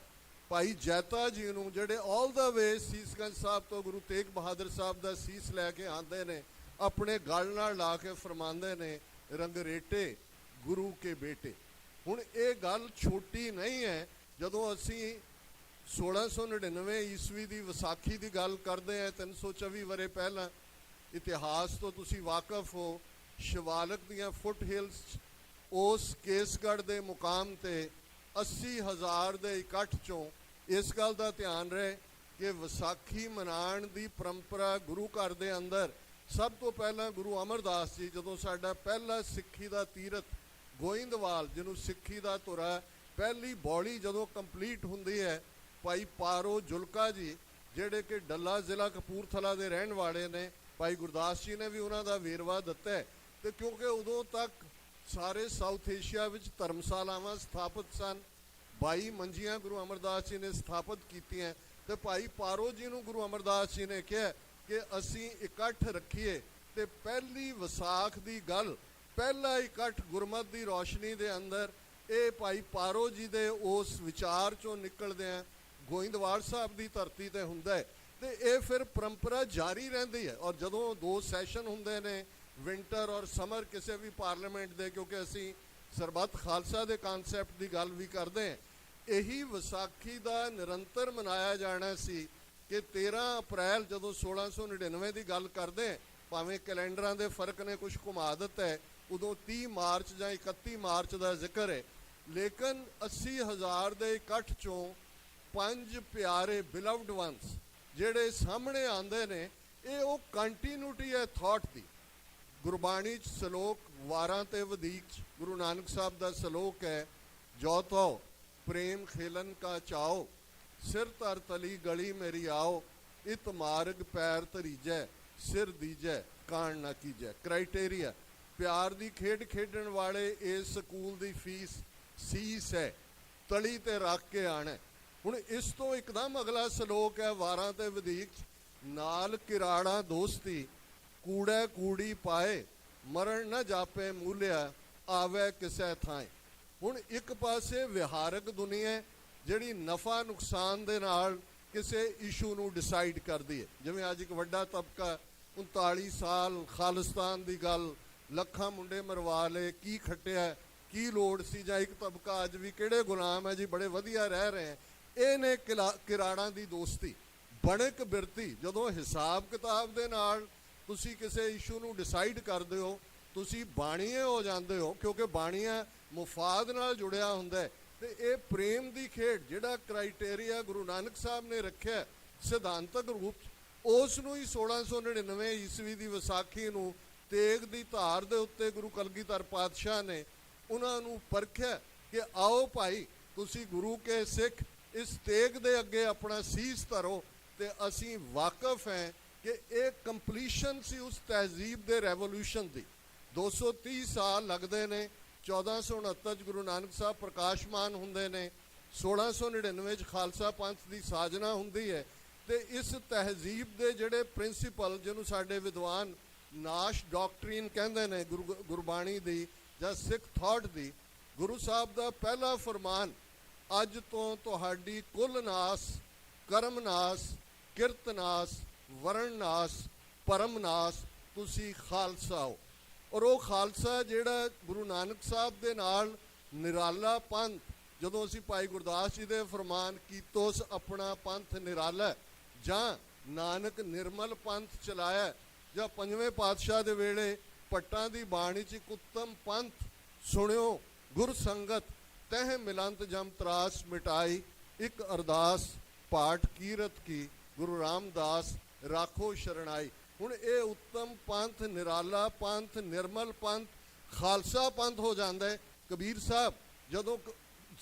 ਭਾਈ ਜੈਤਾ ਜੀ ਨੂੰ, ਜਿਹੜੇ ਆਲ ਦਾ ਵੇ ਸੀਸਗੰਜ ਸਾਹਿਬ ਤੋਂ ਗੁਰੂ ਤੇਗ ਬਹਾਦਰ ਸਾਹਿਬ ਦਾ ਸੀਸ ਲੈ ਕੇ ਆਉਂਦੇ ਨੇ, ਆਪਣੇ ਗਲ ਨਾਲ ਲਾ ਕੇ ਫਰਮਾਉਂਦੇ ਨੇ, ਰੰਗਰੇਟੇ ਗੁਰੂ ਕੇ ਬੇਟੇ। ਹੁਣ ਇਹ ਗੱਲ ਛੋਟੀ ਨਹੀਂ ਹੈ। ਜਦੋਂ ਅਸੀਂ 1699 ਈਸਵੀ ਦੀ ਵਿਸਾਖੀ ਦੀ ਗੱਲ ਕਰਦੇ ਹਾਂ, 324 ਵਰੇ ਪਹਿਲਾਂ, ਇਤਿਹਾਸ ਤੋਂ ਤੁਸੀਂ ਵਾਕਫ ਹੋ, ਸ਼ਿਵਾਲਕ ਦੀਆਂ ਫੁੱਟ ਹਿਲਸ ਉਸ ਕੇਸਗੜ੍ਹ ਦੇ ਮੁਕਾਮ ਤੇ 80,000 ਦੇ ਇਕੱਠ ਚੋਂ ਇਸ ਗੱਲ ਦਾ ਧਿਆਨ ਰਹੇ ਕਿ ਵਿਸਾਖੀ ਮਨਾਉਣ ਦੀ ਪਰੰਪਰਾ ਗੁਰੂ ਘਰ ਦੇ ਅੰਦਰ ਸਭ ਤੋਂ ਪਹਿਲਾਂ ਗੁਰੂ ਅਮਰਦਾਸ ਜੀ, ਜਦੋਂ ਸਾਡਾ ਪਹਿਲਾ ਸਿੱਖੀ ਦਾ ਤੀਰਥ ਗੋਇੰਦਵਾਲ, ਜਿਹਨੂੰ ਸਿੱਖੀ ਦਾ ਧੁਰਾ ਪਹਿਲੀ ਬੌਲੀ ਜਦੋਂ ਕੰਪਲੀਟ ਹੁੰਦੀ ਹੈ, ਭਾਈ ਪਾਰੋ ਜੁਲਕਾ ਜੀ, ਜਿਹੜੇ ਕਿ ਡੱਲਾ ਜ਼ਿਲ੍ਹਾ ਕਪੂਰਥਲਾ ਦੇ ਰਹਿਣ ਵਾਲੇ ਨੇ, ਭਾਈ ਗੁਰਦਾਸ ਜੀ ਨੇ ਵੀ ਉਹਨਾਂ ਦਾ ਵੇਰਵਾ ਦਿੱਤਾ ਹੈ। ਤੇ ਕਿਉਂਕਿ ਉਦੋਂ ਤੱਕ ਸਾਰੇ ਸਾਊਥ ਏਸ਼ੀਆ ਵਿੱਚ ਧਰਮਸ਼ਾਲਾਵਾਂ ਸਥਾਪਿਤ ਸਨ, 22 ਮੰਜੀਆਂ ਗੁਰੂ ਅਮਰਦਾਸ ਜੀ ਨੇ ਸਥਾਪਿਤ ਕੀਤੀਆਂ, ਤੇ ਭਾਈ ਪਾਰੋ ਜੀ ਨੂੰ ਗੁਰੂ ਅਮਰਦਾਸ ਜੀ ਨੇ ਕਿਹਾ ਕਿ ਅਸੀਂ ਇਕੱਠ ਰੱਖੀਏ। ਤੇ ਪਹਿਲੀ ਵਿਸਾਖ ਦੀ ਗੱਲ, ਪਹਿਲਾ ਇਕੱਠ ਗੁਰਮਤ ਦੀ ਰੌਸ਼ਨੀ ਦੇ ਅੰਦਰ, ਇਹ ਭਾਈ ਪਾਰੋ ਜੀ ਦੇ ਉਸ ਵਿਚਾਰ ਚੋਂ ਨਿਕਲਦਿਆਂ ਗੋਇੰਦਵਾਲ ਸਾਹਿਬ ਦੀ ਧਰਤੀ ਤੇ ਹੁੰਦਾ ਹੈ। ਤੇ ਇਹ ਫਿਰ ਪਰੰਪਰਾ ਜਾਰੀ ਰਹਿੰਦੀ ਹੈ। ਔਰ ਜਦੋਂ 2 ਸੈਸ਼ਨ ਹੁੰਦੇ ਨੇ, ਵਿੰਟਰ ਔਰ ਸਮਰ, ਕਿਸੇ ਵੀ ਪਾਰਲੀਮੈਂਟ ਦੇ, ਕਿਉਂਕਿ ਅਸੀਂ ਸਰਬੱਤ ਖਾਲਸਾ ਦੇ ਕਨਸੈਪਟ ਦੀ ਗੱਲ ਵੀ ਕਰਦੇ ਹਾਂ, ਇਹੀ ਵਿਸਾਖੀ ਦਾ ਨਿਰੰਤਰ ਮਨਾਇਆ ਜਾਣਾ ਸੀ ਕਿ 13 ਅਪ੍ਰੈਲ ਜਦੋਂ 1699 ਦੀ ਗੱਲ ਕਰਦੇ, ਭਾਵੇਂ ਕੈਲੰਡਰਾਂ ਦੇ ਫਰਕ ਨੇ ਕੁਝ ਘੁਮਾ ਦਿੱਤਾ ਹੈ, ਉਦੋਂ 30 ਮਾਰਚ ਜਾਂ 31 ਮਾਰਚ ਦਾ ਜ਼ਿਕਰ ਹੈ, ਲੇਕਿਨ 80,000 ਦੇ ਇਕੱਠ ਚੋਂ 5 ਪਿਆਰੇ ਬਿਲਵਡ ਵਨਸ ਜਿਹੜੇ ਸਾਹਮਣੇ ਆਉਂਦੇ ਨੇ, ਇਹ ਉਹ ਕੰਟੀਨਿਊਟੀ ਹੈ ਥਾਟ ਦੀ। ਗੁਰਬਾਣੀ 'ਚ ਸਲੋਕ ਵਾਰਾਂ ਤੇ ਵਧੀਕ 'ਚ ਗੁਰੂ ਨਾਨਕ ਸਾਹਿਬ ਦਾ ਸਲੋਕ ਹੈ, ਜੋ ਤੋ ਪ੍ਰੇਮ ਖੇਲਨ ਕਾ ਚਾਓ, ਸਿਰ ਧਰ ਤਲੀ ਗਲੀ ਮੇਰੀ ਆਓ, ਇਤ ਮਾਰਗ ਪੈਰ ਧਰੀਜੈ, ਸਿਰ ਦੀਜੈ ਕਾਣ ਨਾ ਕੀਜੈ। ਕ੍ਰਾਈਟੇਰੀਆ, ਪਿਆਰ ਦੀ ਖੇਡ ਖੇਡਣ ਵਾਲੇ ਇਸ ਸਕੂਲ ਦੀ ਫੀਸ ਸੀਸ ਹੈ, ਤਲੀ ਤੇ ਰੱਖ ਕੇ ਆਣਾ। ਹੁਣ ਇਸ ਤੋਂ ਇੱਕਦਮ ਅਗਲਾ ਸਲੋਕ ਹੈ ਵਾਰਾਂ ਤੇ ਵਧੀਕ, ਨਾਲ ਕਿਰਾੜਾ ਦੋਸਤੀ, ਕੂੜਾ ਕੂੜੀ ਪਾਏ, ਮਰਨ ਨਾ ਜਾਪੇ ਮੂਲਿਆ, ਆਵੇ ਕਿਸੇ ਥਾਂ। ਹੁਣ ਇੱਕ ਪਾਸੇ ਵਿਹਾਰਕ ਦੁਨੀਆ ਜਿਹੜੀ ਨਫਾ ਨੁਕਸਾਨ ਦੇ ਨਾਲ ਕਿਸੇ ਇਸ਼ੂ ਨੂੰ ਡਿਸਾਈਡ ਕਰਦੀ ਹੈ, ਜਿਵੇਂ ਅੱਜ ਇੱਕ ਵੱਡਾ ਤਬਕਾ 39 ਸਾਲ ਖਾਲਿਸਤਾਨ ਦੀ ਗੱਲ, ਲੱਖਾਂ ਮੁੰਡੇ ਮਰਵਾ ਲਏ, ਕੀ ਖੱਟਿਆ, ਕੀ ਲੋੜ ਸੀ, ਜਾਂ ਇੱਕ ਤਬਕਾ ਅੱਜ ਵੀ ਕਿਹੜੇ ਗੁਲਾਮ ਹੈ ਜੀ, ਬੜੇ ਵਧੀਆ ਰਹਿ ਰਹੇ ਹੈ। ਇਹ ਨੇ ਕਿਰਾੜਾਂ ਦੀ ਦੋਸਤੀ, ਬਣਕ ਬਿਰਤੀ। ਜਦੋਂ ਹਿਸਾਬ ਕਿਤਾਬ ਦੇ ਨਾਲ ਤੁਸੀਂ ਕਿਸੇ ਇਸ਼ੂ ਨੂੰ ਡਿਸਾਈਡ ਕਰਦੇ ਹੋ, ਤੁਸੀਂ ਬਾਣੀਏ ਹੋ ਜਾਂਦੇ ਹੋ, ਕਿਉਂਕਿ ਬਾਣੀਆ ਮੁਫਾਦ ਨਾਲ ਜੁੜਿਆ ਹੁੰਦਾ ਹੈ। ਤੇ ਇਹ ਪ੍ਰੇਮ ਦੀ ਖੇਡ, ਜਿਹੜਾ ਕ੍ਰਾਈਟੇਰੀਆ ਗੁਰੂ ਨਾਨਕ ਸਾਹਿਬ ਨੇ ਰੱਖਿਆ ਸਿਧਾਂਤਕ ਰੂਪ 'ਚ, ਉਸ ਨੂੰ ਹੀ 1699 ਈਸਵੀ ਦੀ ਵਿਸਾਖੀ ਨੂੰ ਤੇਗ ਦੀ ਧਾਰ ਦੇ ਉੱਤੇ ਗੁਰੂ ਕਲਗੀਧਰ ਪਾਤਸ਼ਾਹ ਨੇ ਉਹਨਾਂ ਨੂੰ ਪਰਖਿਆ ਕਿ ਆਓ ਭਾਈ, ਤੁਸੀਂ ਗੁਰੂ ਕੇ ਸਿੱਖ, ਇਸ ਤੇਗ ਦੇ ਅੱਗੇ ਆਪਣਾ ਸੀਸ ਧਰੋ। ਤੇ ਅਸੀਂ ਵਾਕਫ ਹੈ ਕਿ ਇਹ ਕੰਪਲੀਸ਼ਨ ਸੀ ਉਸ ਤਹਿਜ਼ੀਬ ਦੇ ਰੈਵੋਲੂਸ਼ਨ ਦੀ। 230 ਸਾਲ ਲੱਗਦੇ ਨੇ, 1469 'ਚ ਗੁਰੂ ਨਾਨਕ ਸਾਹਿਬ ਪ੍ਰਕਾਸ਼ਮਾਨ ਹੁੰਦੇ ਨੇ, 1699 'ਚ ਖਾਲਸਾ ਪੰਥ ਦੀ ਸਾਜਨਾ ਹੁੰਦੀ ਹੈ। ਤੇ ਇਸ ਤਹਿਜ਼ੀਬ ਦੇ ਜਿਹੜੇ ਪ੍ਰਿੰਸੀਪਲ, ਜਿਹਨੂੰ ਸਾਡੇ ਵਿਦਵਾਨ ਨਾਸ਼ ਡਾਕਟਰੀਨ ਕਹਿੰਦੇ ਨੇ, ਗੁਰਬਾਣੀ ਦੀ ਜਾਂ ਸਿੱਖ ਥਾਟ ਦੀ, ਗੁਰੂ ਸਾਹਿਬ ਦਾ ਪਹਿਲਾ ਫਰਮਾਨ, ਅੱਜ ਤੋਂ ਤੁਹਾਡੀ ਕੁੱਲ ਨਾਸ, ਕਰਮ ਨਾਸ, ਕਿਰਤ ਨਾਸ, ਵਰਣ ਨਾਸ, ਪਰਮ ਨਾਸ, ਤੁਸੀਂ ਖਾਲਸਾ ਹੋ। ਔਰ ਉਹ ਖਾਲਸਾ ਜਿਹੜਾ ਗੁਰੂ ਨਾਨਕ ਸਾਹਿਬ ਦੇ ਨਾਲ ਨਿਰਾਲਾ ਪੰਥ, ਜਦੋਂ ਅਸੀਂ ਭਾਈ ਗੁਰਦਾਸ ਜੀ ਦੇ ਫਰਮਾਨ ਕੀਤੋਸ ਆਪਣਾ ਪੰਥ ਨਿਰਾਲਾ, ਜਾਂ ਨਾਨਕ ਨਿਰਮਲ ਪੰਥ ਚਲਾਇਆ, ਜਾਂ ਪੰਜਵੇਂ ਪਾਤਸ਼ਾਹ ਦੇ ਵੇਲੇ ਭੱਟਾਂ ਦੀ ਬਾਣੀ 'ਚ ਇੱਕ ਉੱਤਮ ਪੰਥ ਸੁਣਿਓ, ਗੁਰ ਸੰਗਤ ਤਹਿ ਮਿਲੰਤ ਜਮ ਤਰਾਸ ਮਿਟਾਈ, ਇੱਕ ਅਰਦਾਸ ਪਾਠ ਕੀਰਤ ਕੀ, ਗੁਰੂ ਰਾਮਦਾਸ ਰਾਖੋ ਸ਼ਰਣਾਈ। ਹੁਣ ਇਹ ਉੱਤਮ ਪੰਥ, ਨਿਰਾਲਾ ਪੰਥ, ਨਿਰਮਲ ਪੰਥ, ਖਾਲਸਾ ਪੰਥ ਹੋ ਜਾਂਦਾ ਹੈ। ਕਬੀਰ ਸਾਹਿਬ ਜਦੋਂ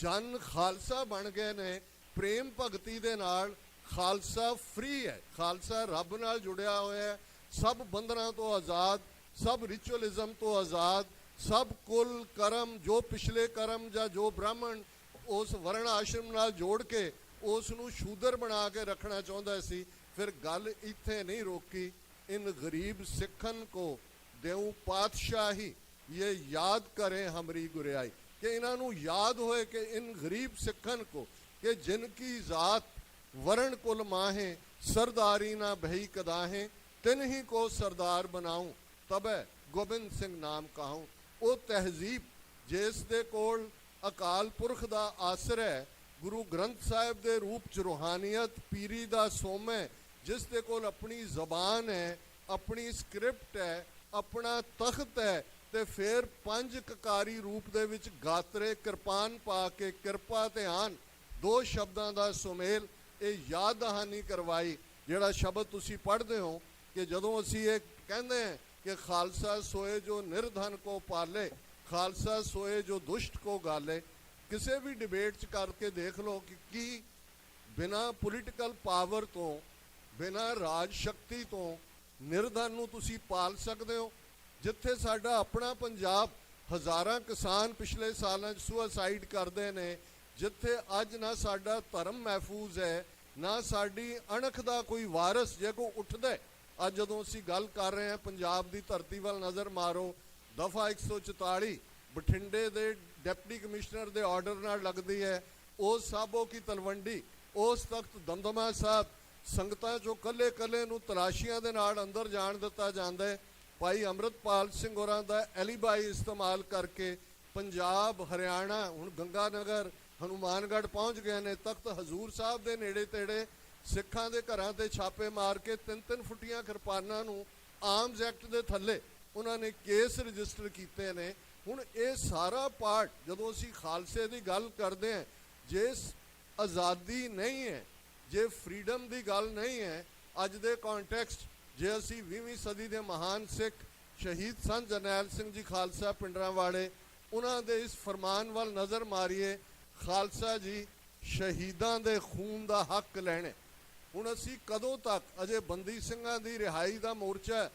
ਜਨ ਖਾਲਸਾ ਬਣ ਗਏ ਨੇ, ਪ੍ਰੇਮ ਭਗਤੀ ਦੇ ਨਾਲ, ਖਾਲਸਾ ਫ੍ਰੀ ਹੈ, ਖਾਲਸਾ ਰੱਬ ਨਾਲ ਜੁੜਿਆ ਹੋਇਆ ਹੈ, ਸਭ ਬੰਧਨਾਂ ਤੋਂ ਆਜ਼ਾਦ, ਸਭ ਰਿਚੁਅਲਿਜ਼ਮ ਤੋਂ ਆਜ਼ਾਦ, ਸਭ ਕੁੱਲ ਕਰਮ, ਜੋ ਪਿਛਲੇ ਕਰਮ ਜਾਂ ਜੋ ਬ੍ਰਾਹਮਣ ਉਸ ਵਰਣ ਆਸ਼ਰਮ ਨਾਲ ਜੋੜ ਕੇ ਉਸ ਨੂੰ ਸ਼ੂਦਰ ਬਣਾ ਕੇ ਰੱਖਣਾ ਚਾਹੁੰਦਾ ਸੀ। ਫਿਰ ਗੱਲ ਇੱਥੇ ਨਹੀਂ ਰੋਕੀ, इन गरीब सिखन को देऊं पातशाही, ये याद करें हमारी गुरियाई, कि इन्हों याद होए कि इन गरीब सिखन को, कि जिनकी ज़ात वरण कुल माहें, सरदारी ना भई कदाहें, तिन ही को सरदार बनाऊं, तबै गोबिंद सिंह नाम कहूं। वो तहजीब जिस दे कोल अकाल पुरख दा आसरा है, गुरु ग्रंथ साहिब दे रूप च रूहानियत पीरी दा सोम है, जिस दे कोल अपनी जबान है, अपनी स्क्रिप्ट है, अपना तख्त है, ते फिर पंज ककारी रूप दे विच गात्रे किरपान पा के किरपा ते आन, दो शब्दां दा सुमेल, ये याद दहानी करवाई। जिहड़ा शब्द तुसी पढ़दे हो कि जदों असी ये कहंदे हैं कि खालसा सोए जो निर्धन को पाले, खालसा सोए जो दुष्ट को गाले, किसी भी डिबेट च करके देख लो कि बिना पोलिटिकल पावर तो, बिना राज शक्ति तो निर्धन ਨੂੰ ਤੁਸੀਂ ਪਾਲ ਸਕਦੇ ਹੋ। ਜਿੱਥੇ ਸਾਡਾ ਆਪਣਾ ਪੰਜਾਬ ਹਜ਼ਾਰਾਂ ਕਿਸਾਨ ਪਿਛਲੇ ਸਾਲਾਂ 'ਚ ਸੁਸਾਈਡ ਕਰਦੇ ਨੇ, ਜਿੱਥੇ ਅੱਜ ਨਾ ਸਾਡਾ ਧਰਮ ਮਹਿਫੂਜ਼ ਹੈ, ਨਾ ਸਾਡੀ ਅਣਖ ਦਾ ਕੋਈ ਵਾਰਿਸ ਜੇ ਕੋਈ ਉੱਠਦਾ। ਅੱਜ ਜਦੋਂ ਅਸੀਂ ਗੱਲ ਕਰ ਰਹੇ ਹਾਂ ਪੰਜਾਬ ਦੀ ਧਰਤੀ ਵੱਲ ਨਜ਼ਰ ਮਾਰੋ, ਦਫਾ 144 ਬਠਿੰਡੇ ਦੇ ਡਿਪਟੀ ਕਮਿਸ਼ਨਰ ਦੇ ਆਰਡਰ ਨਾਲ ਲੱਗਦੀ ਹੈ। ਉਸ ਸਾਬੋ ਕੀ ਤਲਵੰਡੀ, ਉਸ ਤਖਤ ਦਮਦਮਾ ਸਾਹਿਬ, ਸੰਗਤਾਂ 'ਚੋਂ ਕੱਲੇ ਕੱਲੇ ਨੂੰ ਤਲਾਸ਼ੀਆਂ ਦੇ ਨਾਲ ਅੰਦਰ ਜਾਣ ਦਿੱਤਾ ਜਾਂਦਾ ਹੈ। ਭਾਈ ਅੰਮ੍ਰਿਤਪਾਲ ਸਿੰਘ ਹੋਰਾਂ ਦਾ ਐਲੀਬਾਈ ਇਸਤੇਮਾਲ ਕਰਕੇ ਪੰਜਾਬ, ਹਰਿਆਣਾ, ਹੁਣ ਗੰਗਾ ਨਗਰ, ਹਨੂਮਾਨਗੜ੍ਹ ਪਹੁੰਚ ਗਏ ਨੇ। ਤਖਤ ਹਜ਼ੂਰ ਸਾਹਿਬ ਦੇ ਨੇੜੇ ਤੇੜੇ ਸਿੱਖਾਂ ਦੇ ਘਰਾਂ 'ਤੇ ਛਾਪੇ ਮਾਰ ਕੇ 3-3 ਫੁੱਟੀਆਂ ਕਿਰਪਾਨਾਂ ਨੂੰ ਆਰਮਜ਼ ਐਕਟ ਦੇ ਥੱਲੇ ਉਹਨਾਂ ਨੇ ਕੇਸ ਰਜਿਸਟਰ ਕੀਤੇ ਨੇ। ਹੁਣ ਇਹ ਸਾਰਾ ਪਾਰਟ ਜਦੋਂ ਅਸੀਂ ਖਾਲਸੇ ਦੀ ਗੱਲ ਕਰਦੇ ਹਾਂ, ਜੇ ਆਜ਼ਾਦੀ ਨਹੀਂ ਹੈ, ਜੇ ਫਰੀडम ਦੀ ਗੱਲ ਨਹੀਂ ਹੈ, ਅੱਜ ਦੇ ਕੰਟੈਕਸਟ ਜੇ ਅਸੀਂ 20ਵੀਂ ਸਦੀ ਦੇ ਮਹਾਨ ਸਿੱਖ ਸ਼ਹੀਦ ਸੰਤ ਜਰਨੈਲ ਸਿੰਘ ਜੀ ਖਾਲਸਾ ਪਿੰਡਰਾਂਵਾਲੇ, ਉਹਨਾਂ ਦੇ ਇਸ ਫਰਮਾਨ ਵੱਲ ਨਜ਼ਰ ਮਾਰੀਏ, ਖਾਲਸਾ ਜੀ ਸ਼ਹੀਦਾਂ ਦੇ ਖੂਨ ਦਾ ਹੱਕ ਲੈਣੇ। ਹੁਣ ਅਸੀਂ ਕਦੋਂ ਤੱਕ, ਅਜੇ ਬੰਦੀ ਸਿੰਘਾਂ ਦੀ ਰਿਹਾਈ ਦਾ ਮੋਰਚਾ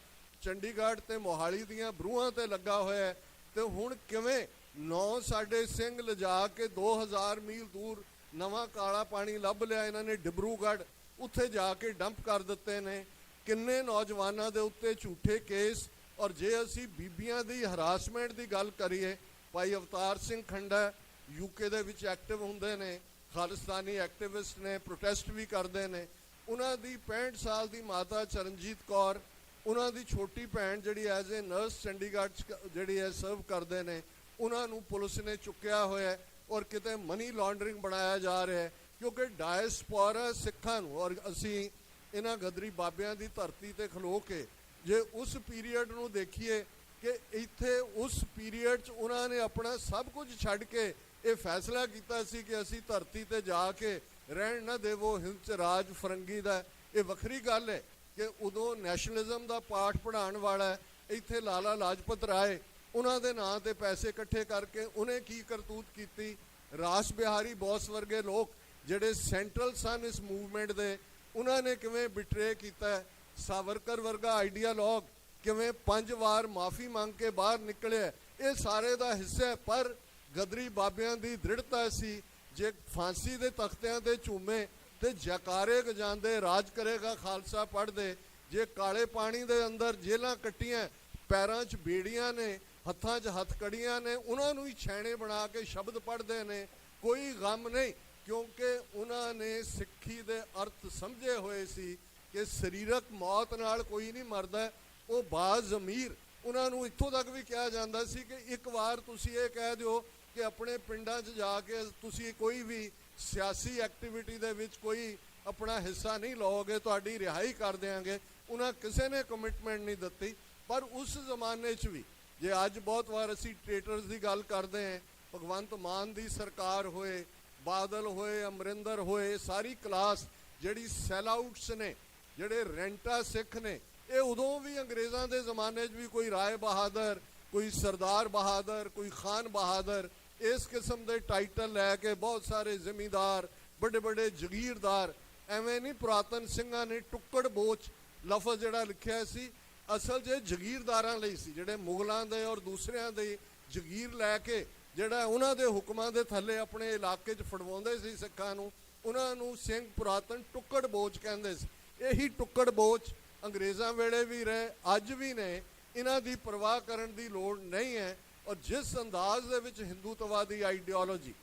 ਚੰਡੀਗੜ੍ਹ ਤੇ ਮੋਹਾਲੀ ਦੀਆਂ ਬਰੂਹਾਂ ਤੇ ਲੱਗਾ ਹੋਇਆ ਹੈ, ਤੇ ਹੁਣ ਕਿਵੇਂ 9 ਸਾਡੇ ਸਿੰਘ ਲਿਜਾ ਕੇ 2000 ਮੀਲ ਦੂਰ ਨਵਾਂ ਕਾਲਾ ਪਾਣੀ ਲੱਭ ਲਿਆ ਇਹਨਾਂ ਨੇ, ਡਿਬਰੂਗੜ੍ਹ, ਉੱਥੇ ਜਾ ਕੇ ਡੰਪ ਕਰ ਦਿੱਤੇ ਨੇ। ਕਿੰਨੇ ਨੌਜਵਾਨਾਂ ਦੇ ਉੱਤੇ ਝੂਠੇ ਕੇਸ। ਔਰ ਜੇ ਅਸੀਂ ਬੀਬੀਆਂ ਦੀ ਹਰਾਸਮੈਂਟ ਦੀ ਗੱਲ ਕਰੀਏ, ਭਾਈ ਅਵਤਾਰ ਸਿੰਘ ਖੰਡਾ ਯੂਕੇ ਦੇ ਵਿੱਚ ਐਕਟਿਵ ਹੁੰਦੇ ਨੇ, ਖਾਲਿਸਤਾਨੀ ਐਕਟਿਵਿਸਟ ਨੇ, ਪ੍ਰੋਟੈਸਟ ਵੀ ਕਰਦੇ ਨੇ। ਉਹਨਾਂ ਦੀ 65 ਸਾਲ ਦੀ ਮਾਤਾ ਚਰਨਜੀਤ ਕੌਰ, ਉਹਨਾਂ ਦੀ ਛੋਟੀ ਭੈਣ ਜਿਹੜੀ ਐਜ਼ ਏ ਨਰਸ ਚੰਡੀਗੜ੍ਹ 'ਚ ਜਿਹੜੀ ਹੈ ਸਰਵ ਕਰਦੇ ਨੇ, ਉਹਨਾਂ ਨੂੰ ਪੁਲਿਸ ਨੇ ਚੁੱਕਿਆ ਹੋਇਆ ਔਰ ਕਿਤੇ ਮਨੀ ਲਾਂਡਰਿੰਗ ਬਣਾਇਆ ਜਾ ਰਿਹਾ ਹੈ, ਕਿਉਂਕਿ ਡਾਇਸਪੋਰਾ ਸਿੱਖਾਂ ਨੂੰ। ਔਰ ਅਸੀਂ ਇਹਨਾਂ ਗਦਰੀ ਬਾਬਿਆਂ ਦੀ ਧਰਤੀ ਤੇ ਖਲੋ ਕੇ ਜੇ ਉਸ ਪੀਰੀਅਡ ਨੂੰ ਦੇਖੀਏ ਕਿ ਇੱਥੇ ਉਸ ਪੀਰੀਅਡ 'ਚ ਉਹਨਾਂ ਨੇ ਆਪਣਾ ਸਭ ਕੁਝ ਛੱਡ ਕੇ ਇਹ ਫੈਸਲਾ ਕੀਤਾ ਸੀ ਕਿ ਅਸੀਂ ਧਰਤੀ ਤੇ ਜਾ ਕੇ ਰਹਿਣ ਨਾ ਦੇਵੋ ਹਿੰਦ 'ਚ ਰਾਜ ਫਰੰਗੀ ਦਾ। ਇਹ ਵੱਖਰੀ ਗੱਲ ਹੈ ਕਿ ਉਦੋਂ ਨੈਸ਼ਨਲਿਜ਼ਮ ਦਾ ਪਾਠ ਪੜ੍ਹਾਉਣ ਵਾਲਾ ਇੱਥੇ ਲਾਲਾ ਲਾਜਪਤ ਰਾਏ, ਉਹਨਾਂ ਦੇ ਨਾਂ ਤੇ ਪੈਸੇ ਇਕੱਠੇ ਕਰਕੇ ਉਹਨੇ ਕੀ ਕਰਤੂਤ ਕੀਤੀ। ਰਾਸ ਬਿਹਾਰੀ ਬੋਸ ਵਰਗੇ ਲੋਕ ਜਿਹੜੇ ਸੈਂਟਰਲ ਸਨ ਇਸ ਮੂਵਮੈਂਟ ਦੇ, ਉਹਨਾਂ ਨੇ ਕਿਵੇਂ ਬਿਟਰੇ ਕੀਤਾ। ਸਾਵਰਕਰ ਵਰਗਾ ਆਈਡੀਆਲੋਗ ਕਿਵੇਂ 5 ਵਾਰ ਮਾਫੀ ਮੰਗ ਕੇ ਬਾਹਰ ਨਿਕਲਿਆ। ਇਹ ਸਾਰੇ ਦਾ ਹਿੱਸਾ ਹੈ। ਪਰ ਗਦਰੀ ਬਾਬਿਆਂ ਦੀ ਦ੍ਰਿੜਤਾ ਸੀ, ਜੇ ਫਾਂਸੀ ਦੇ ਤਖਤਿਆਂ ਤੇ ਝੂਮੇ ਤੇ ਜੈਕਾਰੇ ਗਜਾਉਂਦੇ, ਰਾਜ ਕਰੇਗਾ ਖਾਲਸਾ ਪੜ੍ਹਦੇ, ਜੇ ਕਾਲੇ ਪਾਣੀ ਦੇ ਅੰਦਰ ਜੇਲਾਂ ਕੱਟੀਆਂ, ਪੈਰਾਂ 'ਚ ਬੇੜੀਆਂ ਨੇ, ਹੱਥਾਂ 'ਚ ਹੱਥਕੜੀਆਂ ਨੇ, ਉਹਨਾਂ ਨੂੰ ਹੀ ਛੈਣੇ ਬਣਾ ਕੇ ਸ਼ਬਦ ਪੜ੍ਹਦੇ ਨੇ, ਕੋਈ ਗਮ ਨਹੀਂ, ਕਿਉਂਕਿ ਉਹਨਾਂ ਨੇ ਸਿੱਖੀ ਦੇ ਅਰਥ ਸਮਝੇ ਹੋਏ ਸੀ ਕਿ ਸਰੀਰਕ ਮੌਤ ਨਾਲ ਕੋਈ ਨਹੀਂ ਮਰਦਾ। ਉਹ ਬਾਜ਼ਮੀਰ, ਉਹਨਾਂ ਨੂੰ ਇੱਥੋਂ ਤੱਕ ਵੀ ਕਿਹਾ ਜਾਂਦਾ ਸੀ ਕਿ ਇੱਕ ਵਾਰ ਤੁਸੀਂ ਇਹ ਕਹਿ ਦਿਓ ਕਿ ਆਪਣੇ ਪਿੰਡਾਂ 'ਚ ਜਾ ਕੇ ਤੁਸੀਂ ਕੋਈ ਵੀ ਸਿਆਸੀ ਐਕਟੀਵਿਟੀ ਦੇ ਵਿੱਚ ਕੋਈ ਆਪਣਾ ਹਿੱਸਾ ਨਹੀਂ ਲਓਗੇ, ਤੁਹਾਡੀ ਰਿਹਾਈ ਕਰ ਦਿਆਂਗੇ। ਉਹਨਾਂ ਕਿਸੇ ਨੇ ਕਮਿਟਮੈਂਟ ਨਹੀਂ ਦਿੱਤੀ। ਪਰ ਉਸ ਜ਼ਮਾਨੇ 'ਚ ਵੀ, ਜੇ ਅੱਜ ਬਹੁਤ ਵਾਰ ਅਸੀਂ ਟ੍ਰੇਟਰਸ ਦੀ ਗੱਲ ਕਰਦੇ ਹਾਂ, ਭਗਵੰਤ ਮਾਨ ਦੀ ਸਰਕਾਰ ਹੋਏ, ਬਾਦਲ ਹੋਏ, ਅਮਰਿੰਦਰ ਹੋਏ, ਸਾਰੀ ਕਲਾਸ ਜਿਹੜੀ ਸੈਲ ਆਊਟਸ ਨੇ, ਜਿਹੜੇ ਰੈਂਟਾ ਸਿੱਖ ਨੇ, ਇਹ ਉਦੋਂ ਵੀ ਅੰਗਰੇਜ਼ਾਂ ਦੇ ਜ਼ਮਾਨੇ 'ਚ ਵੀ ਕੋਈ ਰਾਏ ਬਹਾਦਰ, ਕੋਈ ਸਰਦਾਰ ਬਹਾਦਰ, ਕੋਈ ਖਾਨ ਬਹਾਦਰ, ਇਸ ਕਿਸਮ ਦੇ ਟਾਈਟਲ ਲੈ ਕੇ ਬਹੁਤ ਸਾਰੇ ਜ਼ਿਮੀਂਦਾਰ, ਵੱਡੇ ਵੱਡੇ ਜਗੀਰਦਾਰ, ਐਵੇਂ ਨਹੀਂ ਪੁਰਾਤਨ ਸਿੰਘਾਂ ਨੇ ਟੁੱਕੜ ਬੋਚ ਲਫ਼ਜ਼ ਜਿਹੜਾ ਲਿਖਿਆ ਸੀ, ਅਸਲ 'ਚ ਜਗੀਰਦਾਰਾਂ ਲਈ ਸੀ, ਜਿਹੜੇ ਮੁਗਲਾਂ ਦੇ ਔਰ ਦੂਸਰਿਆਂ ਦੇ ਜਗੀਰ ਲੈ ਕੇ ਜਿਹੜਾ ਉਹਨਾਂ ਦੇ ਹੁਕਮਾਂ ਦੇ ਥੱਲੇ ਆਪਣੇ ਇਲਾਕੇ 'ਚ ਫੜਵਾਉਂਦੇ ਸੀ ਸਿੱਖਾਂ ਨੂੰ, ਉਹਨਾਂ ਨੂੰ ਸਿੰਘ ਪੁਰਾਤਨ ਟੁੱਕੜ ਬੋਚ ਕਹਿੰਦੇ ਸੀ। ਇਹੀ ਟੁੱਕੜ ਬੋਚ ਅੰਗਰੇਜ਼ਾਂ ਵੇਲੇ ਵੀ ਰਹੇ, ਅੱਜ ਵੀ ਨੇ। ਇਹਨਾਂ ਦੀ ਪਰਵਾਹ ਕਰਨ ਦੀ ਲੋੜ ਨਹੀਂ ਹੈ। ਔਰ ਜਿਸ ਅੰਦਾਜ਼ ਦੇ ਵਿੱਚ ਹਿੰਦੂਤਵਾਦੀ ਆਈਡੀਓਲੋਜੀ,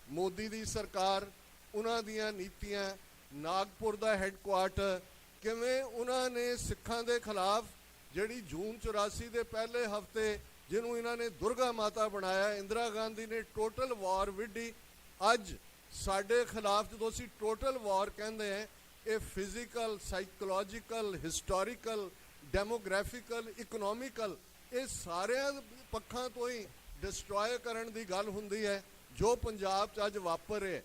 ਮੋਦੀ ਦੀ ਸਰਕਾਰ, ਉਹਨਾਂ ਦੀਆਂ ਨੀਤੀਆਂ, ਨਾਗਪੁਰ ਦਾ ਹੈੱਡਕੁਆਰਟਰ, ਕਿਵੇਂ ਉਹਨਾਂ ਨੇ ਸਿੱਖਾਂ ਦੇ ਖਿਲਾਫ ਜਿਹੜੀ ਜੂਨ 84 ਦੇ ਪਹਿਲੇ ਹਫਤੇ ਜਿਹਨੂੰ ਇਹਨਾਂ ਨੇ ਦੁਰਗਾ ਮਾਤਾ ਬਣਾਇਆ, ਇੰਦਰਾ ਗਾਂਧੀ ਨੇ ਟੋਟਲ ਵਾਰ ਵਿੱਢੀ। ਅੱਜ ਸਾਡੇ ਖਿਲਾਫ ਜਦੋਂ ਅਸੀਂ ਟੋਟਲ ਵਾਰ ਕਹਿੰਦੇ ਹਾਂ, ਇਹ ਫਿਜ਼ੀਕਲ, ਸਾਈਕੋਲੋਜੀਕਲ, ਹਿਸਟੋਰੀਕਲ, ਡੈਮੋਗ੍ਰਾਫੀਕਲ, ਇਕਨੋਮਿਕਲ, ਇਹ ਸਾਰਿਆਂ ਪੱਖਾਂ ਤੋਂ ਹੀ ਡਿਸਟਰੋਏ ਕਰਨ ਦੀ ਗੱਲ ਹੁੰਦੀ ਹੈ। ਜੋ ਪੰਜਾਬ 'ਚ ਅੱਜ ਵਾਪਰ ਰਿਹਾ,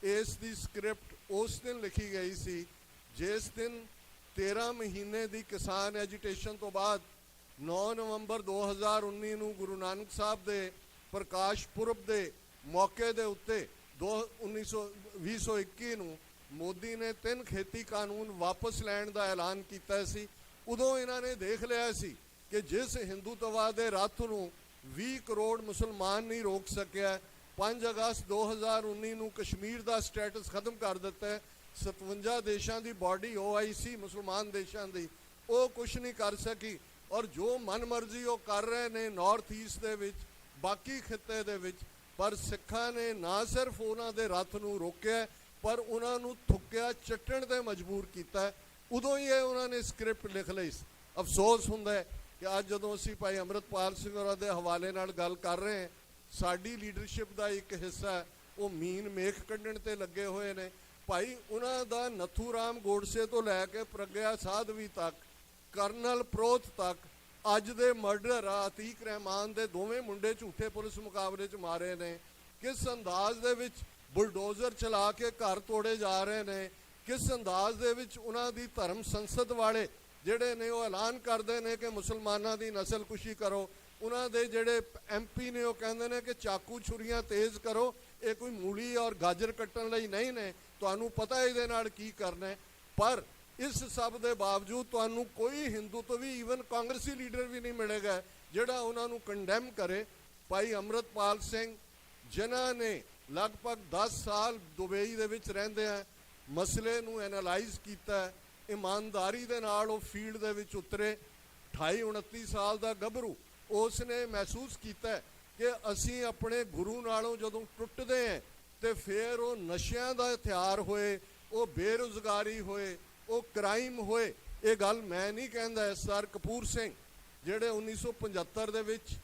ਇਸ ਦੀ ਸਕ੍ਰਿਪਟ ਉਸ ਦਿਨ ਲਿਖੀ ਗਈ ਸੀ ਜਿਸ ਦਿਨ 13 ਮਹੀਨੇ ਦੀ ਕਿਸਾਨ ਐਜੀਟੇਸ਼ਨ ਤੋਂ ਬਾਅਦ 9 ਨਵੰਬਰ 2019 ਨੂੰ ਗੁਰੂ ਨਾਨਕ ਸਾਹਿਬ ਦੇ ਪ੍ਰਕਾਸ਼ ਪੁਰਬ ਦੇ ਮੌਕੇ ਦੇ ਉੱਤੇ 2021 ਨੂੰ ਮੋਦੀ ਨੇ 3 ਖੇਤੀ ਕਾਨੂੰਨ ਵਾਪਸ ਲੈਣ ਦਾ ਐਲਾਨ ਕੀਤਾ ਸੀ। ਉਦੋਂ ਇਹਨਾਂ ਨੇ ਦੇਖ ਲਿਆ ਸੀ ਕਿ ਜਿਸ ਹਿੰਦੂਤਵਾਦ ਦੇ ਰੱਥ ਨੂੰ 20 ਕਰੋੜ ਮੁਸਲਮਾਨ ਨਹੀਂ ਰੋਕ ਸਕਿਆ, 5 ਅਗਸਤ 2019 ਨੂੰ ਕਸ਼ਮੀਰ ਦਾ ਸਟੇਟਸ ਖਤਮ ਕਰ ਦਿੱਤਾ, 57 ਦੇਸ਼ਾਂ ਦੀ ਬਾਡੀ OIC ਮੁਸਲਮਾਨ ਦੇਸ਼ਾਂ ਦੀ, ਉਹ ਕੁਝ ਨਹੀਂ ਕਰ ਸਕੀ। ਔਰ ਜੋ ਮਨਮਰਜ਼ੀ ਉਹ ਕਰ ਰਹੇ ਨੇ ਨਾਰਥ ਈਸਟ ਦੇ ਵਿੱਚ, ਬਾਕੀ ਖਿੱਤੇ ਦੇ ਵਿੱਚ। ਪਰ ਸਿੱਖਾਂ ਨੇ ਨਾ ਸਿਰਫ ਉਹਨਾਂ ਦੇ ਰੱਥ ਨੂੰ ਰੋਕਿਆ, ਪਰ ਉਹਨਾਂ ਨੂੰ ਥੁੱਕਿਆ, ਚੱਟਣ ਤੇ ਮਜਬੂਰ ਕੀਤਾ। ਉਦੋਂ ਹੀ ਇਹ ਉਹਨਾਂ ਨੇ ਸਕ੍ਰਿਪਟ ਲਿਖ ਲਈ ਸੀ। ਅਫਸੋਸ ਹੁੰਦਾ ਹੈ ਕਿ ਅੱਜ ਜਦੋਂ ਅਸੀਂ ਭਾਈ ਅੰਮ੍ਰਿਤਪਾਲ ਸਿੰਘ ਹੋਰਾਂ ਦੇ ਹਵਾਲੇ ਨਾਲ ਗੱਲ ਕਰ ਰਹੇ ਹਾਂ, ਸਾਡੀ ਲੀਡਰਸ਼ਿਪ ਦਾ ਇੱਕ ਹਿੱਸਾ ਉਹ ਮੀਨ ਮੇਖ ਕੱਢਣ ਤੇ ਲੱਗੇ ਹੋਏ ਨੇ। ਭਾਈ ਉਹਨਾਂ ਦਾ ਨੱਥੂ ਰਾਮ ਗੋਡਸੇ ਤੋਂ ਲੈ ਕੇ ਪ੍ਰਗਿਆ ਸਾਧਵੀ ਤੱਕ, ਕਰਨਲ ਪ੍ਰੋਥ ਤੱਕ, ਅੱਜ ਦੇ ਮਰਡਰ ਅਤੀਕ ਰਹਿਮਾਨ ਦੇ ਦੋਵੇਂ ਮੁੰਡੇ ਝੂਠੇ ਪੁਲਿਸ ਮੁਕਾਬਲੇ 'ਚ ਮਾਰੇ ਨੇ। ਕਿਸ ਅੰਦਾਜ਼ ਦੇ ਵਿੱਚ ਬੁਲਡੋਜ਼ਰ ਚਲਾ ਕੇ ਘਰ ਤੋੜੇ ਜਾ ਰਹੇ ਨੇ, ਕਿਸ ਅੰਦਾਜ਼ ਦੇ ਵਿੱਚ ਉਹਨਾਂ ਦੀ ਧਰਮ ਸੰਸਦ ਵਾਲੇ ਜਿਹੜੇ ਨੇ ਉਹ ਐਲਾਨ ਕਰਦੇ ਨੇ ਕਿ ਮੁਸਲਮਾਨਾਂ ਦੀ ਨਸਲਕੁਸ਼ੀ ਕਰੋ। ਉਹਨਾਂ ਦੇ ਜਿਹੜੇ MP ਨੇ ਉਹ ਕਹਿੰਦੇ ਨੇ ਕਿ ਚਾਕੂ ਛੁਰੀਆਂ ਤੇਜ਼ ਕਰੋ, ਇਹ ਕੋਈ ਮੂਲੀ ਔਰ ਗਾਜਰ ਕੱਟਣ ਲਈ ਨਹੀਂ ਨੇ, ਤੁਹਾਨੂੰ ਪਤਾ ਇਹਦੇ ਨਾਲ ਕੀ ਕਰਨਾ ਹੈ। ਪਰ ਇਸ ਸਭ ਦੇ ਬਾਵਜੂਦ ਤੁਹਾਨੂੰ ਕੋਈ ਹਿੰਦੂ ਤੋਂ ਵੀ, ਈਵਨ ਕਾਂਗਰਸੀ ਲੀਡਰ ਵੀ ਨਹੀਂ ਮਿਲੇਗਾ ਜਿਹੜਾ ਉਹਨਾਂ ਨੂੰ ਕੰਡੈਮ ਕਰੇ। ਭਾਈ ਅੰਮ੍ਰਿਤਪਾਲ ਸਿੰਘ, ਜਿਨ੍ਹਾਂ ਨੇ ਲਗਭਗ 10 ਸਾਲ ਦੁਬਈ ਦੇ ਵਿੱਚ ਰਹਿੰਦੇ ਆ ਮਸਲੇ ਨੂੰ ਐਨਾਲਾਈਜ਼ ਕੀਤਾ, ਇਮਾਨਦਾਰੀ ਦੇ ਨਾਲ ਉਹ ਫੀਲਡ ਦੇ ਵਿੱਚ ਉਤਰੇ। 28-29 ਸਾਲ ਦਾ ਗੱਭਰੂ, ਉਸ ਨੇ ਮਹਿਸੂਸ ਕੀਤਾ ਕਿ ਅਸੀਂ ਆਪਣੇ ਗੁਰੂ ਨਾਲੋਂ ਜਦੋਂ ਟੁੱਟਦੇ ਹਾਂ ਤੇ ਫਿਰ ਉਹ ਨਸ਼ਿਆਂ ਦਾ ਹਥਿਆਰ ਹੋਏ, ਉਹ ਬੇਰੁਜ਼ਗਾਰੀ ਹੋਏ, ਉਹ ਕ੍ਰਾਈਮ ਹੋਏ। ਇਹ ਗੱਲ ਮੈਂ ਨਹੀਂ ਕਹਿੰਦਾ, ਸਰ ਕਪੂਰ ਸਿੰਘ ਜਿਹੜੇ 1975 ਦੇ ਵਿੱਚ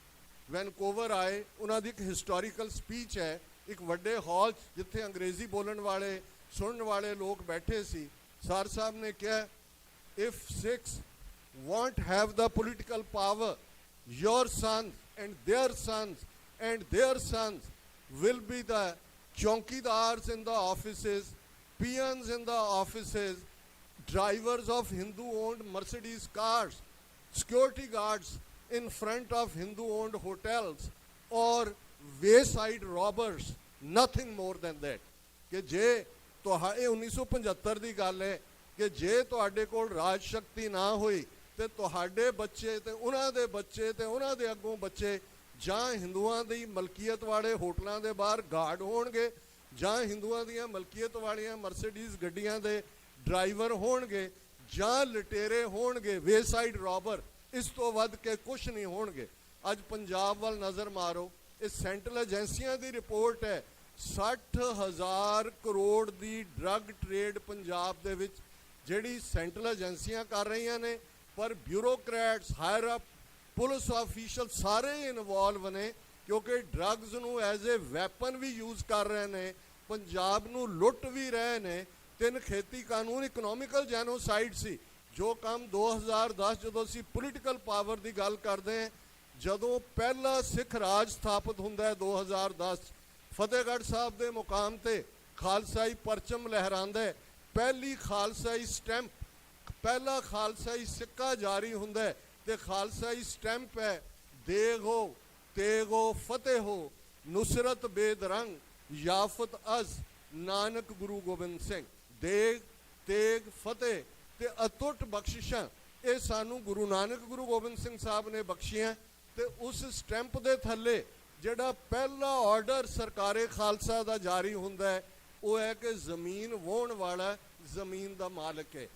ਵੈਨਕੂਵਰ ਆਏ, ਉਹਨਾਂ ਦੀ ਇੱਕ ਹਿਸਟੋਰੀਕਲ ਸਪੀਚ ਹੈ ਇੱਕ ਵੱਡੇ ਹਾਲ 'ਚ ਜਿੱਥੇ ਅੰਗਰੇਜ਼ੀ ਬੋਲਣ ਵਾਲੇ, ਸੁਣਨ ਵਾਲੇ ਲੋਕ ਬੈਠੇ ਸੀ। ਸਰ ਸਾਹਿਬ ਨੇ ਕਿਹਾ, if Sikhs won't have the political power, your sons and their sons will be the chowkidars in the offices, peons in the offices, drivers of Hindu-owned Mercedes cars, security guards in front of Hindu-owned hotels, or wayside robbers, nothing more than that. ਕਿ ਜੇ ਇਹ 1975 ਦੀ ਗੱਲ ਹੈ ਕਿ ਜੇ ਤੁਹਾਡੇ ਕੋਲ ਰਾਜ ਸ਼ਕਤੀ ਨਾ ਹੋਈ ਤੇ ਤੁਹਾਡੇ ਬੱਚੇ ਤੇ ਉਹਨਾਂ ਦੇ ਬੱਚੇ ਤੇ ਉਹਨਾਂ ਦੇ ਅੱਗੋਂ ਬੱਚੇ ਜਾਂ ਹਿੰਦੂਆਂ ਦੀ ਮਲਕੀਅਤ ਵਾਲੇ ਹੋਟਲਾਂ ਦੇ ਬਾਹਰ ਗਾਰਡ ਹੋਣਗੇ, ਜਾਂ ਹਿੰਦੂਆਂ ਦੀਆਂ ਮਲਕੀਅਤ ਵਾਲੀਆਂ ਮਰਸੀਡੀਜ਼ ਗੱਡੀਆਂ ਦੇ ਡਰਾਈਵਰ ਹੋਣਗੇ, ਜਾਂ ਲਟੇਰੇ ਹੋਣਗੇ, ਵੇਸਾਈਡ ਰੋਬਰ। ਇਸ ਤੋਂ ਵੱਧ ਕੇ ਕੁਝ ਨਹੀਂ ਹੋਣਗੇ। ਅੱਜ ਪੰਜਾਬ ਵੱਲ ਨਜ਼ਰ ਮਾਰੋ, ਇਹ ਸੈਂਟਰਲ ਏਜੰਸੀਆਂ ਦੀ ਰਿਪੋਰਟ ਹੈ। 60,000 ਕਰੋੜ ਦੀ ਡਰੱਗ ਟ੍ਰੇਡ ਪੰਜਾਬ ਦੇ ਵਿੱਚ ਜਿਹੜੀ ਸੈਂਟਰਲ ਏਜੰਸੀਆਂ ਕਰ ਰਹੀਆਂ ਨੇ, ਪਰ bureaucrats, higher up, police official ਸਾਰੇ ਇਨਵੋਲਵ ਨੇ, ਕਿਉਂਕਿ ਡਰੱਗਸ ਨੂੰ ਐਜ਼ ਏ ਵੈਪਨ ਵੀ ਯੂਜ਼ ਕਰ ਰਹੇ ਨੇ, ਪੰਜਾਬ ਨੂੰ ਲੁੱਟ ਵੀ ਰਹੇ ਨੇ। 3 ਖੇਤੀ ਕਾਨੂੰਨ ਇਕਨੋਮਿਕਲ ਜੈਨੋਸਾਈਡ ਸੀ। ਜੋ ਕੰਮ 2010 ਜਦੋਂ ਅਸੀਂ ਪੋਲੀਟੀਕਲ ਪਾਵਰ ਦੀ ਗੱਲ ਕਰਦੇ ਹਾਂ, ਜਦੋਂ ਪਹਿਲਾ ਸਿੱਖ ਰਾਜ ਸਥਾਪਿਤ ਹੁੰਦਾ ਹੈ 2010, ਫਤਿਹਗੜ੍ਹ ਸਾਹਿਬ ਦੇ ਮੁਕਾਮ ਤੇ ਖਾਲਸਾਈ ਪਰਚਮ ਲਹਿਰਾਉਂਦਾ ਹੈ, ਪਹਿਲੀ ਖਾਲਸਾਈ ਸਟੈਂਪ, ਪਹਿਲਾ ਖਾਲਸਾਈ ਸਿੱਕਾ ਜਾਰੀ ਹੁੰਦਾ ਹੈ, ਤੇ ਖਾਲਸਾਈ ਸਟੈਂਪ ਹੈ ਦੇਗੋ ਤੇਗੋ ਫਤਿਹ ਹੋ, ਨੁਸਰਤ ਬੇਦਰੰਗ ਯਾਫਤ ਅਜ਼ ਨਾਨਕ ਗੁਰੂ ਗੋਬਿੰਦ ਸਿੰਘ। ਦੇਗ ਤੇਗ ਫਤਿਹ ਤੇ ਅਤੁੱਟ ਬਖਸ਼ਿਸ਼ਾਂ ਇਹ ਸਾਨੂੰ ਗੁਰੂ ਨਾਨਕ ਗੁਰੂ ਗੋਬਿੰਦ ਸਿੰਘ ਸਾਹਿਬ ਨੇ ਬਖਸ਼ੀਆਂ। ਤੇ ਉਸ ਸਟੈਂਪ ਦੇ ਥੱਲੇ ਜਿਹੜਾ ਪਹਿਲਾ ਆਰਡਰ ਸਰਕਾਰੇ ਖਾਲਸਾ ਦਾ ਜਾਰੀ ਹੁੰਦਾ ਹੈ, ਉਹ ਹੈ ਕਿ ਜ਼ਮੀਨ ਵਾਹੁਣ ਵਾਲਾ ਜ਼ਮੀਨ ਦਾ ਮਾਲਕ ਹੈ।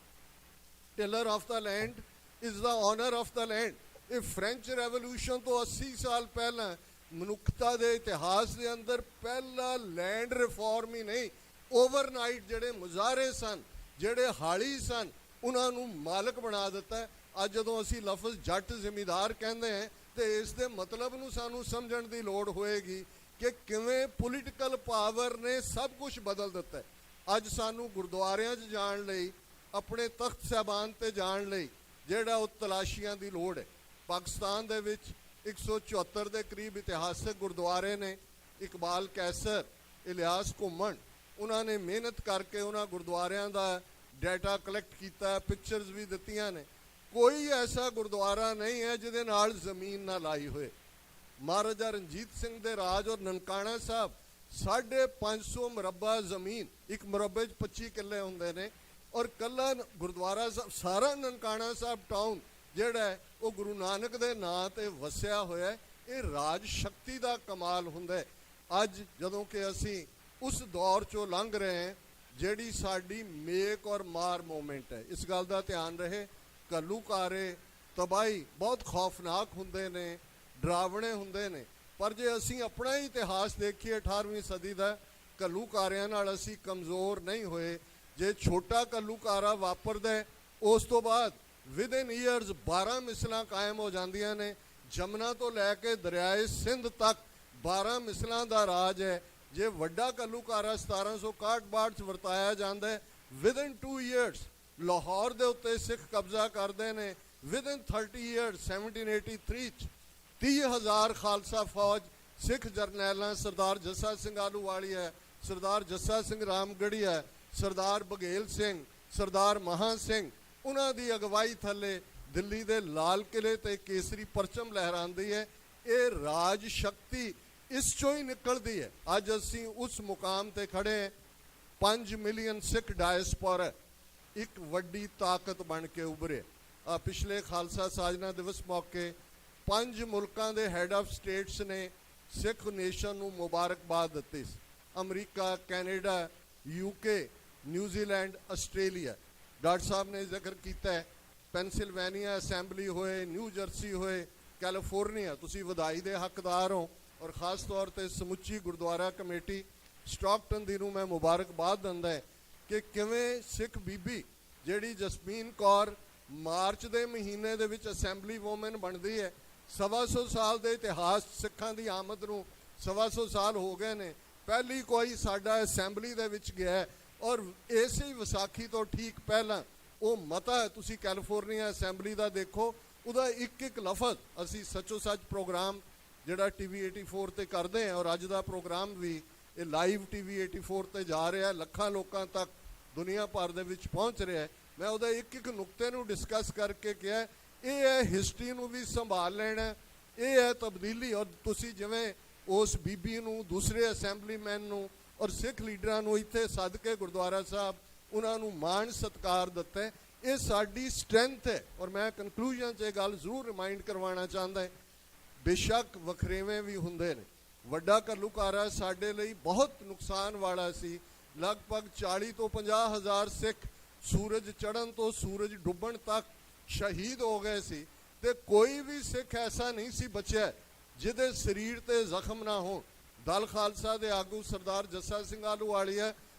Tiller of the land is the owner of the land. ਇਹ ਫ੍ਰੈਂਚ ਰੈਵੋਲੂਸ਼ਨ ਤੋਂ 80 ਸਾਲ ਪਹਿਲਾਂ ਮਨੁੱਖਤਾ ਦੇ ਇਤਿਹਾਸ ਦੇ ਅੰਦਰ ਪਹਿਲਾ ਲੈਂਡ ਰਿਫਾਰਮ ਹੀ ਨਹੀਂ, ਓਵਰਨਾਈਟ ਜਿਹੜੇ ਮੁਜ਼ਾਹਰੇ ਸਨ, ਜਿਹੜੇ ਹਾਲੀ ਸਨ, ਉਹਨਾਂ ਨੂੰ ਮਾਲਕ ਬਣਾ ਦਿੱਤਾ। ਅੱਜ ਜਦੋਂ ਅਸੀਂ ਲਫ਼ਜ਼ ਜੱਟ ਜ਼ਿਮੀਦਾਰ ਕਹਿੰਦੇ ਹਾਂ ਤੇ ਇਸ ਦੇ ਮਤਲਬ ਨੂੰ ਸਾਨੂੰ ਸਮਝਣ ਦੀ ਲੋੜ ਹੋਏਗੀ ਕਿ ਕਿਵੇਂ ਪੋਲੀਟੀਕਲ ਪਾਵਰ ਨੇ ਸਭ ਕੁਝ ਬਦਲ ਦਿੱਤਾ। ਅੱਜ ਸਾਨੂੰ ਗੁਰਦੁਆਰਿਆਂ 'ਚ ਜਾਣ ਲਈ, ਆਪਣੇ ਤਖਤ ਸਾਹਿਬਾਨ ਤੇ ਜਾਣ ਲਈ ਜਿਹੜਾ ਉਹ ਤਲਾਸ਼ੀਆਂ ਦੀ ਲੋੜ ਹੈ। ਪਾਕਿਸਤਾਨ ਦੇ ਵਿੱਚ 174 ਦੇ ਕਰੀਬ ਇਤਿਹਾਸਕ ਗੁਰਦੁਆਰੇ ਨੇ। ਇਕਬਾਲ ਕੈਸਰ, ਇਲਿਆਸ ਘੁੰਮਣ, ਉਹਨਾਂ ਨੇ ਮਿਹਨਤ ਕਰਕੇ ਉਹਨਾਂ ਗੁਰਦੁਆਰਿਆਂ ਦਾ ਡਾਟਾ ਕਲੈਕਟ ਕੀਤਾ, ਪਿਕਚਰਸ ਵੀ ਦਿੱਤੀਆਂ ਨੇ। ਕੋਈ ਐਸਾ ਗੁਰਦੁਆਰਾ ਨਹੀਂ ਹੈ ਜਿਹਦੇ ਨਾਲ ਜ਼ਮੀਨ ਨਾ ਲਾਈ ਹੋਏ। ਮਹਾਰਾਜਾ ਰਣਜੀਤ ਸਿੰਘ ਦੇ ਰਾਜ ਔਰ ਨਨਕਾਣਾ ਸਾਹਿਬ 550 ਮੁਰੱਬਾ ਜ਼ਮੀਨ, ਇੱਕ ਮੁਰੱਬੇ 'ਚ 25 ਕਿੱਲੇ ਹੁੰਦੇ ਨੇ, ਔਰ ਕੱਲਾ ਗੁਰਦੁਆਰਾ ਸਾਹਿਬ, ਸਾਰਾ ਨਨਕਾਣਾ ਸਾਹਿਬ ਟਾਊਨ ਜਿਹੜਾ ਹੈ ਉਹ ਗੁਰੂ ਨਾਨਕ ਦੇ ਨਾਂ ਤੇ ਵਸਿਆ ਹੋਇਆ ਹੈ। ਇਹ ਰਾਜ ਸ਼ਕਤੀ ਦਾ ਕਮਾਲ ਹੁੰਦਾ ਹੈ। ਅੱਜ ਜਦੋਂ ਕਿ ਅਸੀਂ ਉਸ ਦੌਰ 'ਚੋਂ ਲੰਘ ਰਹੇ ਹਾਂ ਜਿਹੜੀ ਸਾਡੀ ਮੇਕ ਔਰ ਮਾਰ ਮੂਵਮੈਂਟ ਹੈ, ਇਸ ਗੱਲ ਦਾ ਧਿਆਨ ਰਹੇ। ਘੱਲੂਘਾਰੇ, ਤਬਾਹੀ ਬਹੁਤ ਖੌਫਨਾਕ ਹੁੰਦੇ ਨੇ, ਡਰਾਵਣੇ ਹੁੰਦੇ ਨੇ, ਪਰ ਜੇ ਅਸੀਂ ਆਪਣਾ ਹੀ ਇਤਿਹਾਸ ਦੇਖੀਏ 18ਵੀਂ ਸਦੀ ਦਾ, ਘੱਲੂਘਾਰਿਆਂ ਨਾਲ ਅਸੀਂ ਕਮਜ਼ੋਰ ਨਹੀਂ ਹੋਏ। ਜੇ ਛੋਟਾ ਘੱਲੂਘਾਰਾ ਵਾਪਰਦਾ, ਉਸ ਤੋਂ ਬਾਅਦ ਵਿਦਿਨ ਈਅਰਸ 12 ਮਿਸਲਾਂ ਕਾਇਮ ਹੋ ਜਾਂਦੀਆਂ ਨੇ। ਜਮਨਾ ਤੋਂ ਲੈ ਕੇ ਦਰਿਆਏ ਸਿੰਧ ਤੱਕ 12 ਮਿਸਲਾਂ ਦਾ ਰਾਜ ਹੈ। ਜੇ ਵੱਡਾ ਘੱਲੂਘਾਰਾ 1761-62 'ਚ ਵਰਤਾਇਆ ਜਾਂਦਾ ਹੈ, ਵਿਦਿਨ 2 ਈਅਰਸ ਲਾਹੌਰ ਦੇ ਉੱਤੇ ਸਿੱਖ ਕਬਜ਼ਾ ਕਰਦੇ ਨੇ। ਵਿਦਿਨ 30 ਈਅਰਸ 1783 'ਚ 30,000 ਖਾਲਸਾ ਫੌਜ ਸਿੱਖ ਜਰਨੈਲਾਂ, ਸਰਦਾਰ ਜੱਸਾ ਸਿੰਘ ਆਹਲੂਵਾਲੀਆ, ਸਰਦਾਰ ਜੱਸਾ ਸਿੰਘ ਰਾਮਗੜੀਆ, ਸਰਦਾਰ ਬਘੇਲ ਸਿੰਘ, ਸਰਦਾਰ ਮਹਾਂ ਸਿੰਘ, ਉਹਨਾਂ ਦੀ ਅਗਵਾਈ ਥੱਲੇ ਦਿੱਲੀ ਦੇ ਲਾਲ ਕਿਲੇ ਤੇ ਕੇਸਰੀ ਪਰਚਮ ਲਹਿਰਾਉਂਦੀ ਹੈ। ਇਹ ਰਾਜ ਸ਼ਕਤੀ ਇਸ ਚੋਂ ਹੀ ਨਿਕਲਦੀ ਹੈ। ਅੱਜ ਅਸੀਂ ਉਸ ਮੁਕਾਮ ਤੇ ਖੜੇ ਹਾਂ। 5 ਮਿਲੀਅਨ ਸਿੱਖ ਡਾਇਸਪੋਰਾ ਇੱਕ ਵੱਡੀ ਤਾਕਤ ਬਣ ਕੇ ਉਭਰੇ। ਪਿਛਲੇ ਖਾਲਸਾ ਸਾਜਨਾ ਦਿਵਸ ਮੌਕੇ 5 ਮੁਲਕਾਂ ਦੇ ਹੈਡ ਆਫ ਸਟੇਟਸ ਨੇ ਸਿੱਖ ਨੇਸ਼ਨ ਨੂੰ ਮੁਬਾਰਕਬਾਦ ਦਿੱਤੀ ਸੀ। America, Canada, UK, New Zealand, Australia. Doctor sahib ਨੇ ਜ਼ਿਕਰ ਕੀਤਾ ਹੈ ਪੈਨਸਿਲਵੇਨੀਆ ਅਸੈਂਬਲੀ ਹੋਏ, ਨਿਊ ਜਰਸੀ ਹੋਏ, ਕੈਲੀਫੋਰਨੀਆ, ਤੁਸੀਂ ਵਧਾਈ ਦੇ ਹੱਕਦਾਰ ਹੋ। ਔਰ ਖਾਸ ਤੌਰ ਤੇ ਸਮੁੱਚੀ ਗੁਰਦੁਆਰਾ ਕਮੇਟੀ ਸਟਾਕਟਨ ਦੀ ਨੂੰ ਮੈਂ ਮੁਬਾਰਕਬਾਦ ਦਿੰਦਾ ਹੈ ਕਿ ਕਿਵੇਂ ਸਿੱਖ ਬੀਬੀ ਜਿਹੜੀ ਜਸਮੀਨ ਕੌਰ ਮਾਰਚ ਦੇ ਮਹੀਨੇ ਦੇ ਵਿੱਚ ਅਸੈਂਬਲੀ ਵੂਮਨ ਬਣਦੀ ਹੈ। 125 ਸਾਲ ਦੇ ਇਤਿਹਾਸ ਸਿੱਖਾਂ ਦੀ ਆਮਦ ਨੂੰ 125 ਸਾਲ ਹੋ ਗਏ ਨੇ। ਪਹਿਲੀ ਕੋਈ ਸਾਡਾ ਅਸੈਂਬਲੀ ਦੇ ਵਿੱਚ ਗਿਆ, ਔਰ ਇਸੇ ਹੀ ਵਿਸਾਖੀ ਤੋਂ ਠੀਕ ਪਹਿਲਾਂ ਉਹ ਮਤਾ ਹੈ, ਤੁਸੀਂ ਕੈਲੀਫੋਰਨੀਆ ਅਸੈਂਬਲੀ ਦਾ ਦੇਖੋ, ਉਹਦਾ ਇੱਕ ਲਫ਼ਜ਼ ਅਸੀਂ ਸੱਚੋ ਸੱਚ ਪ੍ਰੋਗਰਾਮ ਜਿਹੜਾ TV 84 ਤੇ ਕਰਦੇ ਹਾਂ, ਔਰ ਅੱਜ ਦਾ ਪ੍ਰੋਗਰਾਮ ਵੀ ਇਹ ਲਾਈਵ TV 84 ਤੇ ਜਾ ਰਿਹਾ, ਲੱਖਾਂ ਲੋਕਾਂ ਤੱਕ ਦੁਨੀਆ ਭਰ ਦੇ ਵਿੱਚ ਪਹੁੰਚ ਰਿਹਾ। ਮੈਂ ਉਹਦਾ ਇੱਕ ਨੁਕਤੇ ਨੂੰ ਡਿਸਕਸ ਕਰਕੇ ਕਿਹਾ ਇਹ ਹੈ ਹਿਸਟਰੀ ਨੂੰ ਵੀ ਸੰਭਾਲ ਲੈਣਾ, ਇਹ ਹੈ ਤਬਦੀਲੀ। ਔਰ ਤੁਸੀਂ ਜਿਵੇਂ ਉਸ ਬੀਬੀ ਨੂੰ, ਦੂਸਰੇ ਅਸੈਂਬਲੀਮੈਨ ਨੂੰ ਔਰ ਸਿੱਖ ਲੀਡਰਾਂ ਨੂੰ ਇੱਥੇ ਸੱਦ ਕੇ ਗੁਰਦੁਆਰਾ ਸਾਹਿਬ ਉਹਨਾਂ ਨੂੰ ਮਾਣ ਸਤਿਕਾਰ ਦਿੱਤਾ, ਇਹ ਸਾਡੀ ਸਟਰੈਂਥ ਹੈ। ਔਰ ਮੈਂ ਕਨਕਲੂਜਨ 'ਚ ਇਹ ਗੱਲ ਜ਼ਰੂਰ ਰਿਮਾਈਂਡ ਕਰਵਾਉਣਾ ਚਾਹੁੰਦਾ ਬੇਸ਼ੱਕ ਵਖਰੇਵੇਂ ਵੀ ਹੁੰਦੇ ਨੇ। ਵੱਡਾ ਘੱਲੂਘਾਰਾ ਸਾਡੇ ਲਈ ਬਹੁਤ ਨੁਕਸਾਨ ਵਾਲਾ ਸੀ। ਲਗਭਗ 40 ਤੋਂ 50 ਹਜ਼ਾਰ ਸਿੱਖ ਸੂਰਜ ਚੜ੍ਹਨ ਤੋਂ ਸੂਰਜ ਡੁੱਬਣ ਤੱਕ ਸ਼ਹੀਦ ਹੋ ਗਏ ਸੀ, ਤੇ ਕੋਈ ਵੀ ਸਿੱਖ ਐਸਾ ਨਹੀਂ ਸੀ ਬਚਿਆ ਜਿਹਦੇ ਸਰੀਰ ਤੇ ਜ਼ਖਮ ਨਾ ਹੋਣ। ਦਲ ਖਾਲਸਾ ਦੇ ਆਗੂ ਸਰਦਾਰ ਜੱਸਾ ਸਿੰਘ ਆਹਲੂਵਾਲੀਆ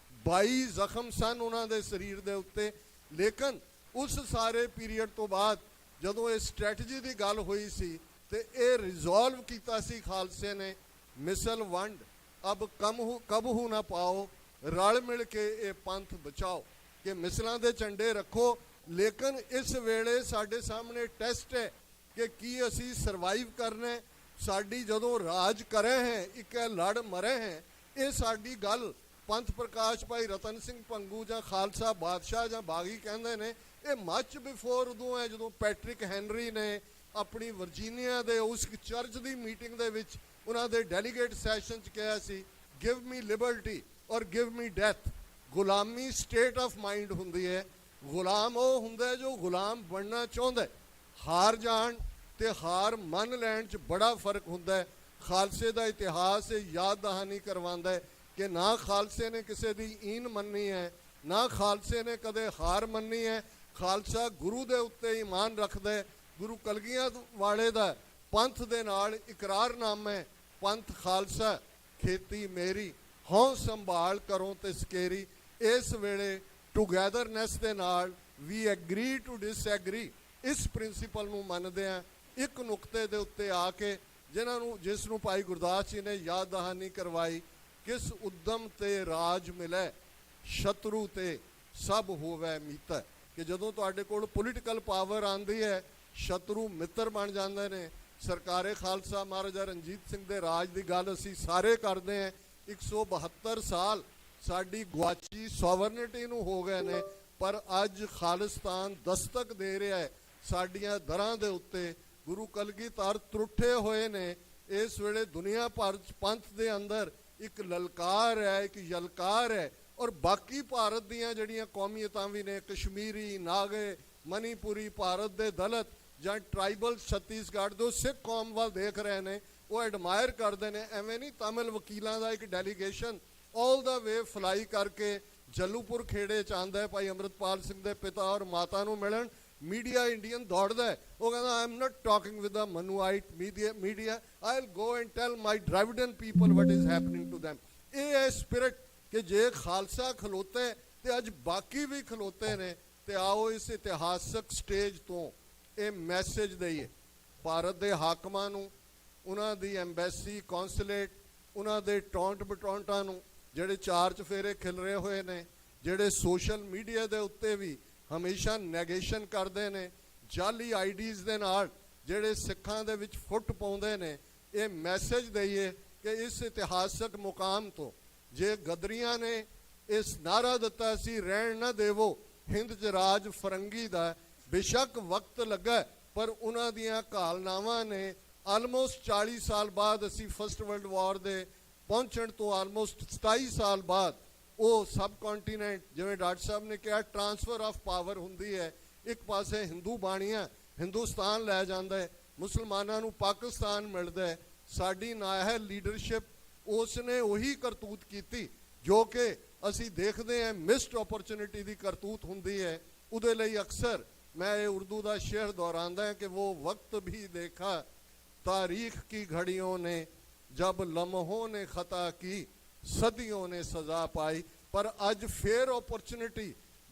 22 ਜ਼ਖਮ ਸਨ ਉਹਨਾਂ ਦੇ ਸਰੀਰ ਦੇ ਉੱਤੇ। ਲੇਕਿਨ ਉਸ ਸਾਰੇ ਪੀਰੀਅਡ ਤੋਂ ਬਾਅਦ ਜਦੋਂ ਇਹ ਸਟ੍ਰੈਟਜੀ ਦੀ ਗੱਲ ਹੋਈ ਸੀ ਤੇ ਇਹ ਰਿਜ਼ੋਲਵ ਕੀਤਾ ਸੀ ਖਾਲਸੇ ਨੇ, ਮਿਸਲ ਵੰਡ ਅਬ ਕਬਹੂ ਨਾ ਪਾਓ, ਰਲ ਮਿਲ ਕੇ ਇਹ ਪੰਥ ਬਚਾਓ, ਕਿ ਮਿਸਲਾਂ ਦੇ ਝੰਡੇ ਰੱਖੋ। ਲੇਕਿਨ ਇਸ ਵੇਲੇ ਸਾਡੇ ਸਾਹਮਣੇ ਟੈਸਟ ਹੈ ਕਿ ਕੀ ਅਸੀਂ ਸਰਵਾਈਵ ਕਰਨਾ। ਸਾਡੀ ਜਦੋਂ ਰਾਜ ਕਰੇ ਹੈ ਇੱਕ ਲੜ ਮਰੇ ਹੈ, ਇਹ ਸਾਡੀ ਗੱਲ ਪੰਥ ਪ੍ਰਕਾਸ਼ ਭਾਈ ਰਤਨ ਸਿੰਘ ਭੰਗੂ ਜਾਂ ਖਾਲਸਾ ਬਾਦਸ਼ਾਹ ਜਾਂ ਬਾਗੀ ਕਹਿੰਦੇ ਨੇ, ਇਹ ਮੱਚ ਬਿਫੋਰ ਉਦੋਂ ਹੈ ਜਦੋਂ ਪੈਟਰਿਕ ਹੈਨਰੀ ਨੇ ਆਪਣੀ ਵਰਜੀਨੀਆ ਦੇ ਉਸ ਚਰਚ ਦੀ ਮੀਟਿੰਗ ਦੇ ਵਿੱਚ ਉਹਨਾਂ ਦੇ ਡੈਲੀਗੇਟ ਸੈਸ਼ਨ 'ਚ ਕਿਹਾ ਸੀ, ਗਿਵ ਮੀ ਲਿਬਰਟੀ ਔਰ ਗਿਵ ਮੀ ਡੈਥ। ਗੁਲਾਮੀ ਸਟੇਟ ਆਫ ਮਾਈਂਡ ਹੁੰਦੀ ਹੈ। ਗੁਲਾਮ ਉਹ ਹੁੰਦਾ ਜੋ ਗੁਲਾਮ ਬਣਨਾ ਚਾਹੁੰਦਾ। ਹਾਰ ਜਾਣ ਤੇ ਹਾਰ ਮੰਨ ਲੈਣ 'ਚ ਬੜਾ ਫਰਕ ਹੁੰਦਾ ਹੈ। ਖਾਲਸੇ ਦਾ ਇਤਿਹਾਸ ਇਹ ਯਾਦ ਦਹਾਨੀ ਕਰਵਾਉਂਦਾ ਹੈ ਕਿ ਨਾ ਖਾਲਸੇ ਨੇ ਕਿਸੇ ਦੀ ਈਨ ਮੰਨੀ ਹੈ, ਨਾ ਖਾਲਸੇ ਨੇ ਕਦੇ ਹਾਰ ਮੰਨੀ ਹੈ। ਖਾਲਸਾ ਗੁਰੂ ਦੇ ਉੱਤੇ ਈਮਾਨ ਰੱਖਦਾ ਹੈ। ਗੁਰੂ ਕਲਗੀਆਂ ਵਾਲੇ ਦਾ ਪੰਥ ਦੇ ਨਾਲ ਇਕਰਾਰਨਾਮਾ ਹੈ, ਪੰਥ ਖਾਲਸਾ ਖੇਤੀ ਮੇਰੀ, ਹਉ ਸੰਭਾਲ ਕਰੋ ਤੇ ਸਕੇਰੀ। ਇਸ ਵੇਲੇ ਟੂਗੈਦਰਨੈਸ ਦੇ ਨਾਲ ਵੀ ਐਗਰੀ ਟੂ ਡਿਸਐਗਰੀ, ਇਸ ਪ੍ਰਿੰਸੀਪਲ ਨੂੰ ਮੰਨਦੇ ਆ। ਇੱਕ ਨੁਕਤੇ ਦੇ ਉੱਤੇ ਆ ਕੇ ਜਿਸ ਨੂੰ ਭਾਈ ਗੁਰਦਾਸ ਜੀ ਨੇ ਯਾਦ ਦਹਾਨੀ ਕਰਵਾਈ, ਕਿਸ ਉਦਮ ਤੇ ਰਾਜ ਮਿਲੇ, ਸ਼ਤਰੂ ਤੇ ਸਭ ਹੋਵੇ ਮੀਤ, ਕਿ ਜਦੋਂ ਤੁਹਾਡੇ ਕੋਲ ਪੋਲੀਟੀਕਲ ਪਾਵਰ ਆਉਂਦੀ ਹੈ ਸ਼ਤਰੂ ਮਿੱਤਰ ਬਣ ਜਾਂਦੇ ਨੇ। ਸਰਕਾਰੇ ਖਾਲਸਾ ਮਹਾਰਾਜਾ ਰਣਜੀਤ ਸਿੰਘ ਦੇ ਰਾਜ ਦੀ ਗੱਲ ਅਸੀਂ ਸਾਰੇ ਕਰਦੇ ਹਾਂ। 172 ਸਾਲ ਸਾਡੀ ਗੁਆਚੀ ਸੋਵਰਨਿਟੀ ਨੂੰ ਹੋ ਗਏ ਨੇ, ਪਰ ਅੱਜ ਖਾਲਿਸਤਾਨ ਦਸਤਕ ਦੇ ਰਿਹਾ ਹੈ ਸਾਡੀਆਂ ਦਰਾਂ ਦੇ ਉੱਤੇ। ਗੁਰੂ ਕਲਗੀਧਰ ਤਰੁੱਠੇ ਹੋਏ ਨੇ। ਇਸ ਵੇਲੇ ਦੁਨੀਆ ਭਰ 'ਚ ਪੰਥ ਦੇ ਅੰਦਰ ਇੱਕ ਲਲਕਾਰ ਹੈ, ਇੱਕ ਯਲਕਾਰ ਹੈ। ਔਰ ਬਾਕੀ ਭਾਰਤ ਦੀਆਂ ਜਿਹੜੀਆਂ ਕੌਮੀਅਤਾਂ ਵੀ ਨੇ, ਕਸ਼ਮੀਰੀ, ਨਾਗੇ, ਮਨੀਪੁਰੀ, ਭਾਰਤ ਦੇ ਦਲਿਤ ਜਾਂ ਟਰਾਈਬਲ ਛੱਤੀਸਗੜ੍ਹ ਦੇ ਸਿੱਖ ਕੌਮ ਵੱਲ ਦੇਖ ਰਹੇ ਨੇ, ਉਹ ਐਡਮਾਇਰ ਕਰਦੇ ਨੇ। ਐਵੇਂ ਨਹੀਂ ਤਮਿਲ ਵਕੀਲਾਂ ਦਾ ਇੱਕ ਡੈਲੀਗੇਸ਼ਨ ਆਲ ਦਾ ਵੇ ਫਲਾਈ ਕਰਕੇ ਜੱਲੂਪੁਰ ਖੇੜੇ 'ਚ ਆਉਂਦਾ ਹੈ ਭਾਈ ਅੰਮ੍ਰਿਤਪਾਲ ਸਿੰਘ ਦੇ ਪਿਤਾ ਔਰ ਮਾਤਾ ਨੂੰ ਮਿਲਣ। ਮੀਡੀਆ ਇੰਡੀਅਨ ਦੌੜਦਾ ਹੈ, ਉਹ ਕਹਿੰਦਾ I am not talking with the Manuite media, I will go and tell my Dravidian people what is happening to them. ਇਹ ਹੈ ਸਪਿਰਿਟ ਕਿ ਜੇ ਖਾਲਸਾ ਖਲੋਤੇ ਤੇ ਅੱਜ ਬਾਕੀ ਵੀ ਖਲੋਤੇ ਨੇ। ਤੇ ਆਓ ਇਸ ਇਤਿਹਾਸਕ ਸਟੇਜ ਤੋਂ ਇਹ ਮੈਸੇਜ ਦਈਏ ਭਾਰਤ ਦੇ ਹਾਕਮਾਂ ਨੂੰ, ਉਹਨਾਂ ਦੀ ਐਮਬੈਸੀ, ਕੌਂਸੂਲੇਟ, ਉਹਨਾਂ ਦੇ ਟੌਂਟ ਬਟੌਂਟਾਂ ਨੂੰ ਜਿਹੜੇ ਚਾਰ ਚਫੇਰੇ ਖਿਲਰੇ ਹੋਏ ਨੇ, ਜਿਹੜੇ ਸੋਸ਼ਲ ਮੀਡੀਆ ਦੇ ਉੱਤੇ ਵੀ ਹਮੇਸ਼ਾ ਨੈਗੇਸ਼ਨ ਕਰਦੇ ਨੇ, ਜਾਲੀ ਆਈਡੀਜ਼ ਦੇ ਨਾਲ ਜਿਹੜੇ ਸਿੱਖਾਂ ਦੇ ਵਿੱਚ ਫੁੱਟ ਪਾਉਂਦੇ ਨੇ। ਇਹ ਮੈਸੇਜ ਦਈਏ ਕਿ ਇਸ ਇਤਿਹਾਸਕ ਮੁਕਾਮ ਤੋਂ ਜੇ ਗਦਰੀਆਂ ਨੇ ਇਸ ਨਾਰਾ ਦਿੱਤਾ ਸੀ, ਰਹਿਣ ਨਾ ਦੇਵੋ ਹਿੰਦ 'ਚ ਰਾਜ ਫਰੰਗੀ ਦਾ, ਬੇਸ਼ੱਕ ਵਕਤ ਲੱਗਾ ਪਰ ਉਹਨਾਂ ਦੀਆਂ ਘਾਲਨਾਵਾਂ ਨੇ ਆਲਮੋਸਟ 40 ਸਾਲ ਬਾਅਦ, ਅਸੀਂ ਫਸਟ ਵਰਲਡ ਵਾਰ ਦੇ ਪਹੁੰਚਣ ਤੋਂ ਆਲਮੋਸਟ 27 ਸਾਲ ਬਾਅਦ ਉਹ ਸਬ ਕੰਟੀਨੈਂਟ, ਜਿਵੇਂ ਡਾਕਟਰ ਸਾਹਿਬ ਨੇ ਕਿਹਾ, ਟਰਾਂਸਫਰ ਆਫ ਪਾਵਰ ਹੁੰਦੀ ਹੈ। ਇੱਕ ਪਾਸੇ ਹਿੰਦੂ ਬਾਣੀਆਂ ਹਿੰਦੁਸਤਾਨ ਲੈ ਜਾਂਦਾ ਹੈ, ਮੁਸਲਮਾਨਾਂ ਨੂੰ ਪਾਕਿਸਤਾਨ ਮਿਲਦਾ ਹੈ। ਸਾਡੀ ਨਾਇਬ ਲੀਡਰਸ਼ਿਪ ਉਸ ਨੇ ਉਹੀ ਕਰਤੂਤ ਕੀਤੀ ਜੋ ਕਿ ਅਸੀਂ ਦੇਖਦੇ ਹਾਂ ਮਿਸਡ ਓਪਰਚੁਨਿਟੀ ਦੀ ਕਰਤੂਤ ਹੁੰਦੀ ਹੈ। ਉਹਦੇ ਲਈ ਅਕਸਰ मैं ये उर्दू का शेर दोहराता है कि वो वक्त भी देखा तारीख की घड़ियों ने, जब लम्हों ने खता की सदियों ने सजा पाई। पर अज फिर अपॉर्चुनिटी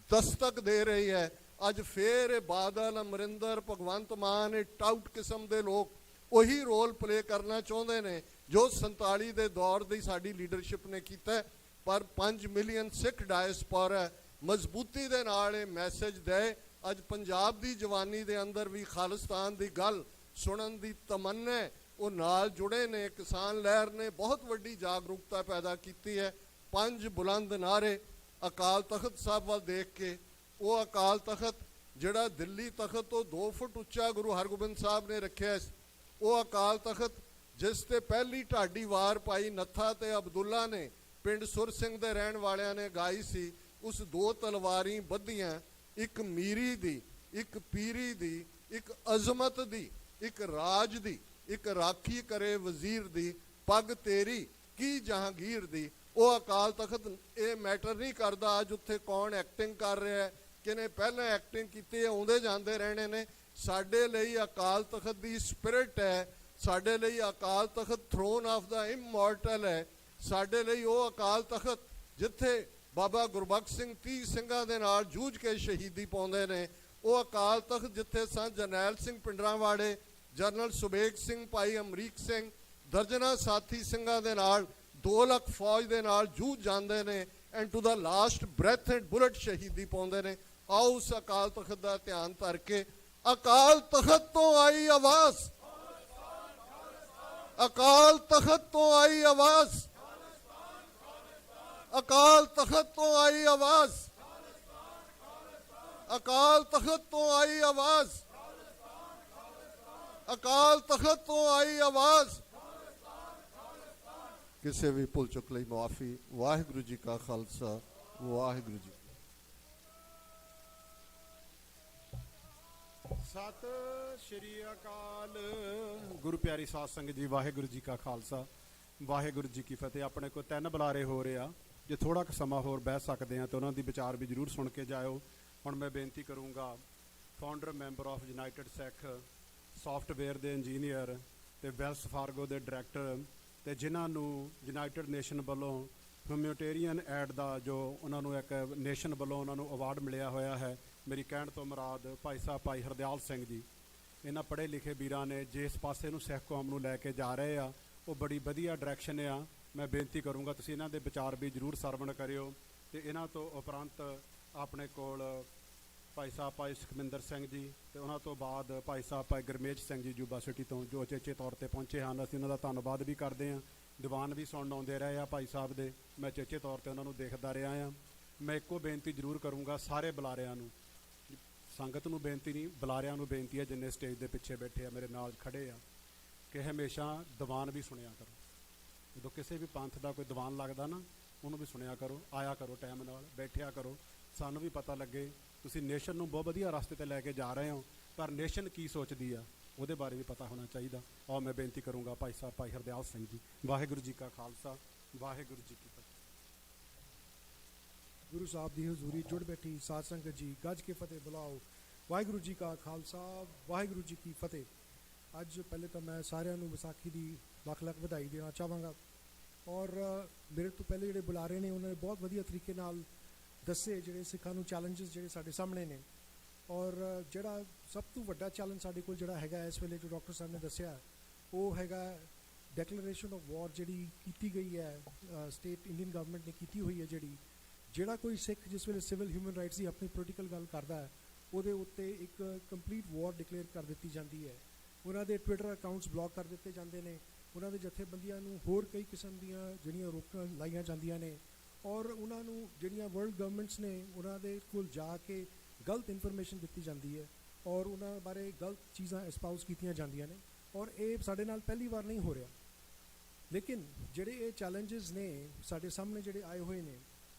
दस्तक दे रही है। अज फिर बादल, अमरिंदर, भगवंत मान, टाउट किस्म के लोग वही रोल प्ले करना चाहते हैं जो 47 के दौर की साड़ी लीडरशिप ने किया। पर 5 मिलियन सिख डायस्पोरा मजबूती के नाल मैसेज दे। अज पंजाब की जवानी के अंदर भी खालिस्तान की गल सुनन की तमन्ना वो नाल जुड़े ने। किसान लहर ने बहुत वड्डी जागरूकता पैदा की है। 5 बुलंद नारे अकाल तख्त साहब वाल देख के, वो अकाल तख्त जिहड़ा दिल्ली तख्त तो 2 फुट उच्चा गुरु हरगोबिंद साहब ने रखा, वो अकाल तख्त जिस ते पहली ढाडी वार पाई नत्था ते अब्दुल्ला ने पिंड सुर सिंह दे रहण वालियां ने गाई सी। उस 2 तलवारी बधियां, एक मीरी दी, एक पीरी दी, एक अजमत दी, एक राज दी, ਇੱਕ ਰਾਖੀ ਕਰੇ ਵਜ਼ੀਰ ਦੀ, ਪੱਗ ਤੇਰੀ ਕੀ ਜਹਾਂਗੀਰ ਦੀ। ਉਹ ਅਕਾਲ ਤਖਤ ਇਹ ਮੈਟਰ ਨਹੀਂ ਕਰਦਾ ਅੱਜ ਉੱਥੇ ਕੌਣ ਐਕਟਿੰਗ ਕਰ ਰਿਹਾ ਹੈ, ਕਿਨੇ ਪਹਿਲਾਂ ਐਕਟਿੰਗ ਕੀਤੀ ਹੈ, ਆਉਂਦੇ ਜਾਂਦੇ ਰਹਿਣੇ ਨੇ। ਸਾਡੇ ਲਈ ਅਕਾਲ ਤਖਤ ਦੀ ਸਪਿਰਿਟ ਹੈ, ਸਾਡੇ ਲਈ Akal Takht thrown of the immortal ਹੈ। ਸਾਡੇ ਲਈ ਉਹ ਅਕਾਲ ਤਖਤ ਜਿੱਥੇ ਬਾਬਾ ਗੁਰਬਖਸ਼ ਸਿੰਘ 30 ਸਿੰਘਾਂ ਦੇ ਨਾਲ ਜੂਝ ਕੇ ਸ਼ਹੀਦੀ ਪਾਉਂਦੇ ਨੇ, ਉਹ ਅਕਾਲ ਤਖਤ ਜਿੱਥੇ ਸੰਤ ਜਰਨੈਲ ਸਿੰਘ ਪਿੰਡਰਾਂਵਾੜੇ, ਜਨਰਲ ਸੁਬੇਗ ਸਿੰਘ, ਭਾਈ ਅਮਰੀਕ ਸਿੰਘ, ਦਰਜਨਾਂ ਸਾਥੀ ਸਿੰਘਾਂ ਦੇ ਨਾਲ 2 ਲੱਖ ਫੌਜ ਦੇ ਨਾਲ ਜੂਝ ਜਾਂਦੇ ਨੇ and to the last breath and bullet ਸ਼ਹੀਦੀ ਪਾਉਂਦੇ ਨੇ। ਆਓ ਉਸ ਅਕਾਲ ਤਖਤ ਦਾ ਧਿਆਨ ਧਰ ਕੇ ਅਕਾਲ ਤਖਤ ਤੋਂ ਆਈ ਆਵਾਜ਼, ਅਕਾਲ ਤਖਤ ਤੋਂ ਆਈ ਆਵਾਜ਼, ਅਕਾਲ ਤਖਤ ਤੋਂ ਆਈ ਆਵਾਜ਼, ਅਕਾਲ ਤਖਤ ਤੋਂ ਆਈ ਆਵਾਜ਼, ਅਕਾਲ ਤਖਤ ਤੋਂ ਆਈ ਆਵਾਜ਼। ਕਿਸੇ ਵੀ ਭੁੱਲ ਚੁੱਕ ਲਈ ਮੁਆਫੀ। ਵਾਹਿਗੁਰੂ ਜੀ ਕਾ ਖਾਲਸਾ, ਵਾਹਿਗੁਰੂ ਜੀ। ਸਤਿ ਸ਼੍ਰੀ ਅਕਾਲ। ਗੁਰੂ ਪਿਆਰੀ ਸਾਧ ਸੰਗਤ ਜੀ, ਵਾਹਿਗੁਰੂ ਜੀ ਕਾ ਖਾਲਸਾ, ਵਾਹਿਗੁਰੂ ਜੀ ਕੀ ਫਤਿਹ। ਆਪਣੇ ਕੋਲ 3 ਬੁਲਾਰੇ ਹੋ ਰਹੇ ਆ, ਜੇ ਥੋੜਾ ਕੁ ਸਮਾਂ ਹੋਰ ਬਹਿ ਸਕਦੇ ਆ ਤਾਂ ਉਹਨਾਂ ਦੀ ਵਿਚਾਰ ਵੀ ਜ਼ਰੂਰ ਸੁਣ ਕੇ ਜਾਇਓ। ਹੁਣ ਮੈਂ ਬੇਨਤੀ ਕਰੂੰਗਾ founder member of United Sikh, software ਦੇ ਇੰਜੀਨੀਅਰ ਤੇ ਵੈਲਸ ਫਾਰਗੋ ਦੇ ਡਾਇਰੈਕਟਰ, ਤੇ ਜਿਨ੍ਹਾਂ ਨੂੰ ਯੂਨਾਈਟਿਡ ਨੇਸ਼ਨ ਵੱਲੋਂ ਹਿਊਮੈਨਿਟੇਰੀਅਨ ਐਡ ਦਾ ਜੋ ਉਹਨਾਂ ਨੂੰ ਇੱਕ ਨੇਸ਼ਨ ਵੱਲੋਂ ਉਹਨਾਂ ਨੂੰ ਅਵਾਰਡ ਮਿਲਿਆ ਹੋਇਆ ਹੈ, ਮੇਰੀ ਕਹਿਣ ਤੋਂ ਮੁਰਾਦ ਭਾਈ ਸਾਹਿਬ ਭਾਈ ਹਰਦਿਆਲ ਸਿੰਘ ਜੀ। ਇਹਨਾਂ ਪੜ੍ਹੇ ਲਿਖੇ ਵੀਰਾਂ ਨੇ ਜਿਸ ਪਾਸੇ ਨੂੰ ਸਿੱਖ ਕੌਮ ਨੂੰ ਲੈ ਕੇ ਜਾ ਰਹੇ ਆ, ਉਹ ਬੜੀ ਵਧੀਆ ਡਾਇਰੈਕਸ਼ਨ ਆ। ਮੈਂ ਬੇਨਤੀ ਕਰੂੰਗਾ ਤੁਸੀਂ ਇਹਨਾਂ ਦੇ ਵਿਚਾਰ ਵੀ ਜ਼ਰੂਰ ਸਰਵਣ ਕਰਿਓ। ਤੇ ਇਹਨਾਂ ਤੋਂ ਉਪਰੰਤ ਆਪਣੇ ਕੋਲ ਭਾਈ ਸਾਹਿਬ ਭਾਈ ਸੁਖਮਿੰਦਰ ਸਿੰਘ ਜੀ, ਤੇ ਉਹਨਾਂ ਤੋਂ ਬਾਅਦ ਭਾਈ ਸਾਹਿਬ ਭਾਈ ਗੁਰਮੇਜ ਸਿੰਘ ਜੀ ਯੂਬਾ ਸਿਟੀ ਤੋਂ, ਜੋ ਉਚੇਚੇ ਤੌਰ ਤੇ ਪਹੁੰਚੇ ਹਨ। ਅਸੀਂ ਉਹਨਾਂ ਦਾ ਧੰਨਵਾਦ ਵੀ ਕਰਦੇ ਹਾਂ। ਦੀਵਾਨ ਵੀ ਸੁਣਨ ਆਉਂਦੇ ਰਹੇ ਆ ਭਾਈ ਸਾਹਿਬ ਦੇ, ਮੈਂ ਉਚੇਚੇ ਤੌਰ ਤੇ ਉਹਨਾਂ ਨੂੰ ਦੇਖਦਾ ਰਿਹਾ ਹਾਂ। ਮੈਂ ਇੱਕੋ ਬੇਨਤੀ ਜ਼ਰੂਰ ਕਰੂੰਗਾ ਸਾਰੇ ਬੁਲਾਰਿਆਂ ਨੂੰ, ਸੰਗਤ ਨੂੰ ਬੇਨਤੀ ਨਹੀਂ, ਬੁਲਾਰਿਆਂ ਨੂੰ ਬੇਨਤੀ ਹੈ ਜਿੰਨੇ ਸਟੇਜ ਦੇ ਪਿੱਛੇ ਬੈਠੇ ਆ, ਮੇਰੇ ਨਾਲ ਖੜੇ ਆ, ਕਿ ਹਮੇਸ਼ਾ ਦੀਵਾਨ ਵੀ ਸੁਣਿਆ ਕਰੋ। ਜਦੋਂ ਕਿਸੇ ਵੀ ਪੰਥ ਦਾ ਕੋਈ ਦੀਵਾਨ ਲੱਗਦਾ ਨਾ, ਉਹਨੂੰ ਵੀ ਸੁਣਿਆ ਕਰੋ, ਆਇਆ ਕਰੋ, ਟਾਈਮ ਨਾਲ ਬੈਠਿਆ ਕਰੋ, ਸਾਨੂੰ ਵੀ ਪਤਾ ਲੱਗੇ ਤੁਸੀਂ ਨੇਸ਼ਨ ਨੂੰ ਬਹੁਤ ਵਧੀਆ ਰਸਤੇ ਤੇ ਲੈ ਕੇ ਜਾ ਰਹੇ ਹੋ, ਪਰ ਨੇਸ਼ਨ ਕੀ ਸੋਚਦੀ ਆ ਉਹਦੇ ਬਾਰੇ ਵੀ ਪਤਾ ਹੋਣਾ ਚਾਹੀਦਾ। ਔਰ ਮੈਂ ਬੇਨਤੀ ਕਰੂੰਗਾ ਭਾਈ ਸਾਹਿਬ ਭਾਈ ਹਰਦਿਆਲ ਸਿੰਘ ਜੀ। ਵਾਹਿਗੁਰੂ ਜੀ ਕਾ ਖਾਲਸਾ, ਵਾਹਿਗੁਰੂ ਜੀ ਕੀ ਫਤਿਹ। ਗੁਰੂ ਸਾਹਿਬ ਦੀ ਹਜ਼ੂਰੀ ਜੁੜ ਬੈਠੀ ਸਾਧ ਸੰਗਤ ਜੀ, ਗੱਜ ਕੇ ਫਤਿਹ ਬੁਲਾਓ। ਵਾਹਿਗੁਰੂ ਜੀ ਕਾ ਖਾਲਸਾ, ਵਾਹਿਗੁਰੂ ਜੀ ਕੀ ਫਤਿਹ। ਅੱਜ ਪਹਿਲੇ ਤਾਂ ਮੈਂ ਸਾਰਿਆਂ ਨੂੰ ਵਿਸਾਖੀ ਦੀ ਲੱਖ ਲੱਖ ਵਧਾਈ ਦੇਣਾ ਚਾਹਾਂਗਾ। ਔਰ ਮੇਰੇ ਤੋਂ ਪਹਿਲੇ ਜਿਹੜੇ ਬੁਲਾਰੇ ਨੇ ਉਹਨਾਂ ਨੇ ਬਹੁਤ ਵਧੀਆ ਤਰੀਕੇ ਨਾਲ ਦੱਸੇ ਜਿਹੜੇ ਸਿੱਖਾਂ ਨੂੰ ਚੈਲੰਜਸ ਜਿਹੜੇ ਸਾਡੇ ਸਾਹਮਣੇ ਨੇ। ਔਰ ਜਿਹੜਾ ਸਭ ਤੋਂ ਵੱਡਾ ਚੈਲੰਜ ਸਾਡੇ ਕੋਲ ਜਿਹੜਾ ਹੈਗਾ ਇਸ ਵੇਲੇ, ਜੋ ਡਾਕਟਰ ਸਾਹਿਬ ਨੇ ਦੱਸਿਆ, ਉਹ ਹੈਗਾ ਡੈਕਲੇਰੇਸ਼ਨ ਆਫ ਵਾਰ ਜਿਹੜੀ ਕੀਤੀ ਗਈ ਹੈ, ਸਟੇਟ ਇੰਡੀਅਨ ਗਵਰਨਮੈਂਟ ਨੇ ਕੀਤੀ ਹੋਈ ਹੈ। ਜਿਹੜਾ ਕੋਈ ਸਿੱਖ ਜਿਸ ਵੇਲੇ ਸਿਵਲ ਹਿਊਮਨ ਰਾਈਟਸ ਦੀ ਆਪਣੀ ਪੋਲੀਟੀਕਲ ਗੱਲ ਕਰਦਾ ਹੈ, ਉਹਦੇ ਉੱਤੇ ਇੱਕ ਕੰਪਲੀਟ ਵਾਰ ਡਿਕਲੇਅਰ ਕਰ ਦਿੱਤੀ ਜਾਂਦੀ ਹੈ। ਉਹਨਾਂ ਦੇ ਟਵਿੱਟਰ ਅਕਾਊਂਟਸ ਬਲੌਕ ਕਰ ਦਿੱਤੇ ਜਾਂਦੇ ਨੇ, ਉਹਨਾਂ ਦੇ ਜਥੇਬੰਦੀਆਂ ਨੂੰ ਹੋਰ ਕਈ ਕਿਸਮ ਦੀਆਂ ਜਿਹੜੀਆਂ ਰੋਕਾਂ ਲਾਈਆਂ ਜਾਂਦੀਆਂ ਨੇ, ਔਰ ਉਹਨਾਂ ਨੂੰ ਜਿਹੜੀਆਂ ਵਰਲਡ ਗਵਰਨਮੈਂਟਸ ਨੇ ਉਹਨਾਂ ਦੇ ਕੋਲ ਜਾ ਕੇ ਗਲਤ ਇਨਫੋਰਮੇਸ਼ਨ ਦਿੱਤੀ ਜਾਂਦੀ ਹੈ, ਔਰ ਉਹਨਾਂ ਬਾਰੇ ਗਲਤ ਚੀਜ਼ਾਂ ਐਸਪਾਊਸ ਕੀਤੀਆਂ ਜਾਂਦੀਆਂ ਨੇ। ਔਰ ਇਹ ਸਾਡੇ ਨਾਲ ਪਹਿਲੀ ਵਾਰ ਨਹੀਂ ਹੋ ਰਿਹਾ, ਲੇਕਿਨ ਜਿਹੜੇ ਇਹ ਚੈਲੰਜਸ ਨੇ ਸਾਡੇ ਸਾਹਮਣੇ ਜਿਹੜੇ ਆਏ ਹੋਏ ਨੇ,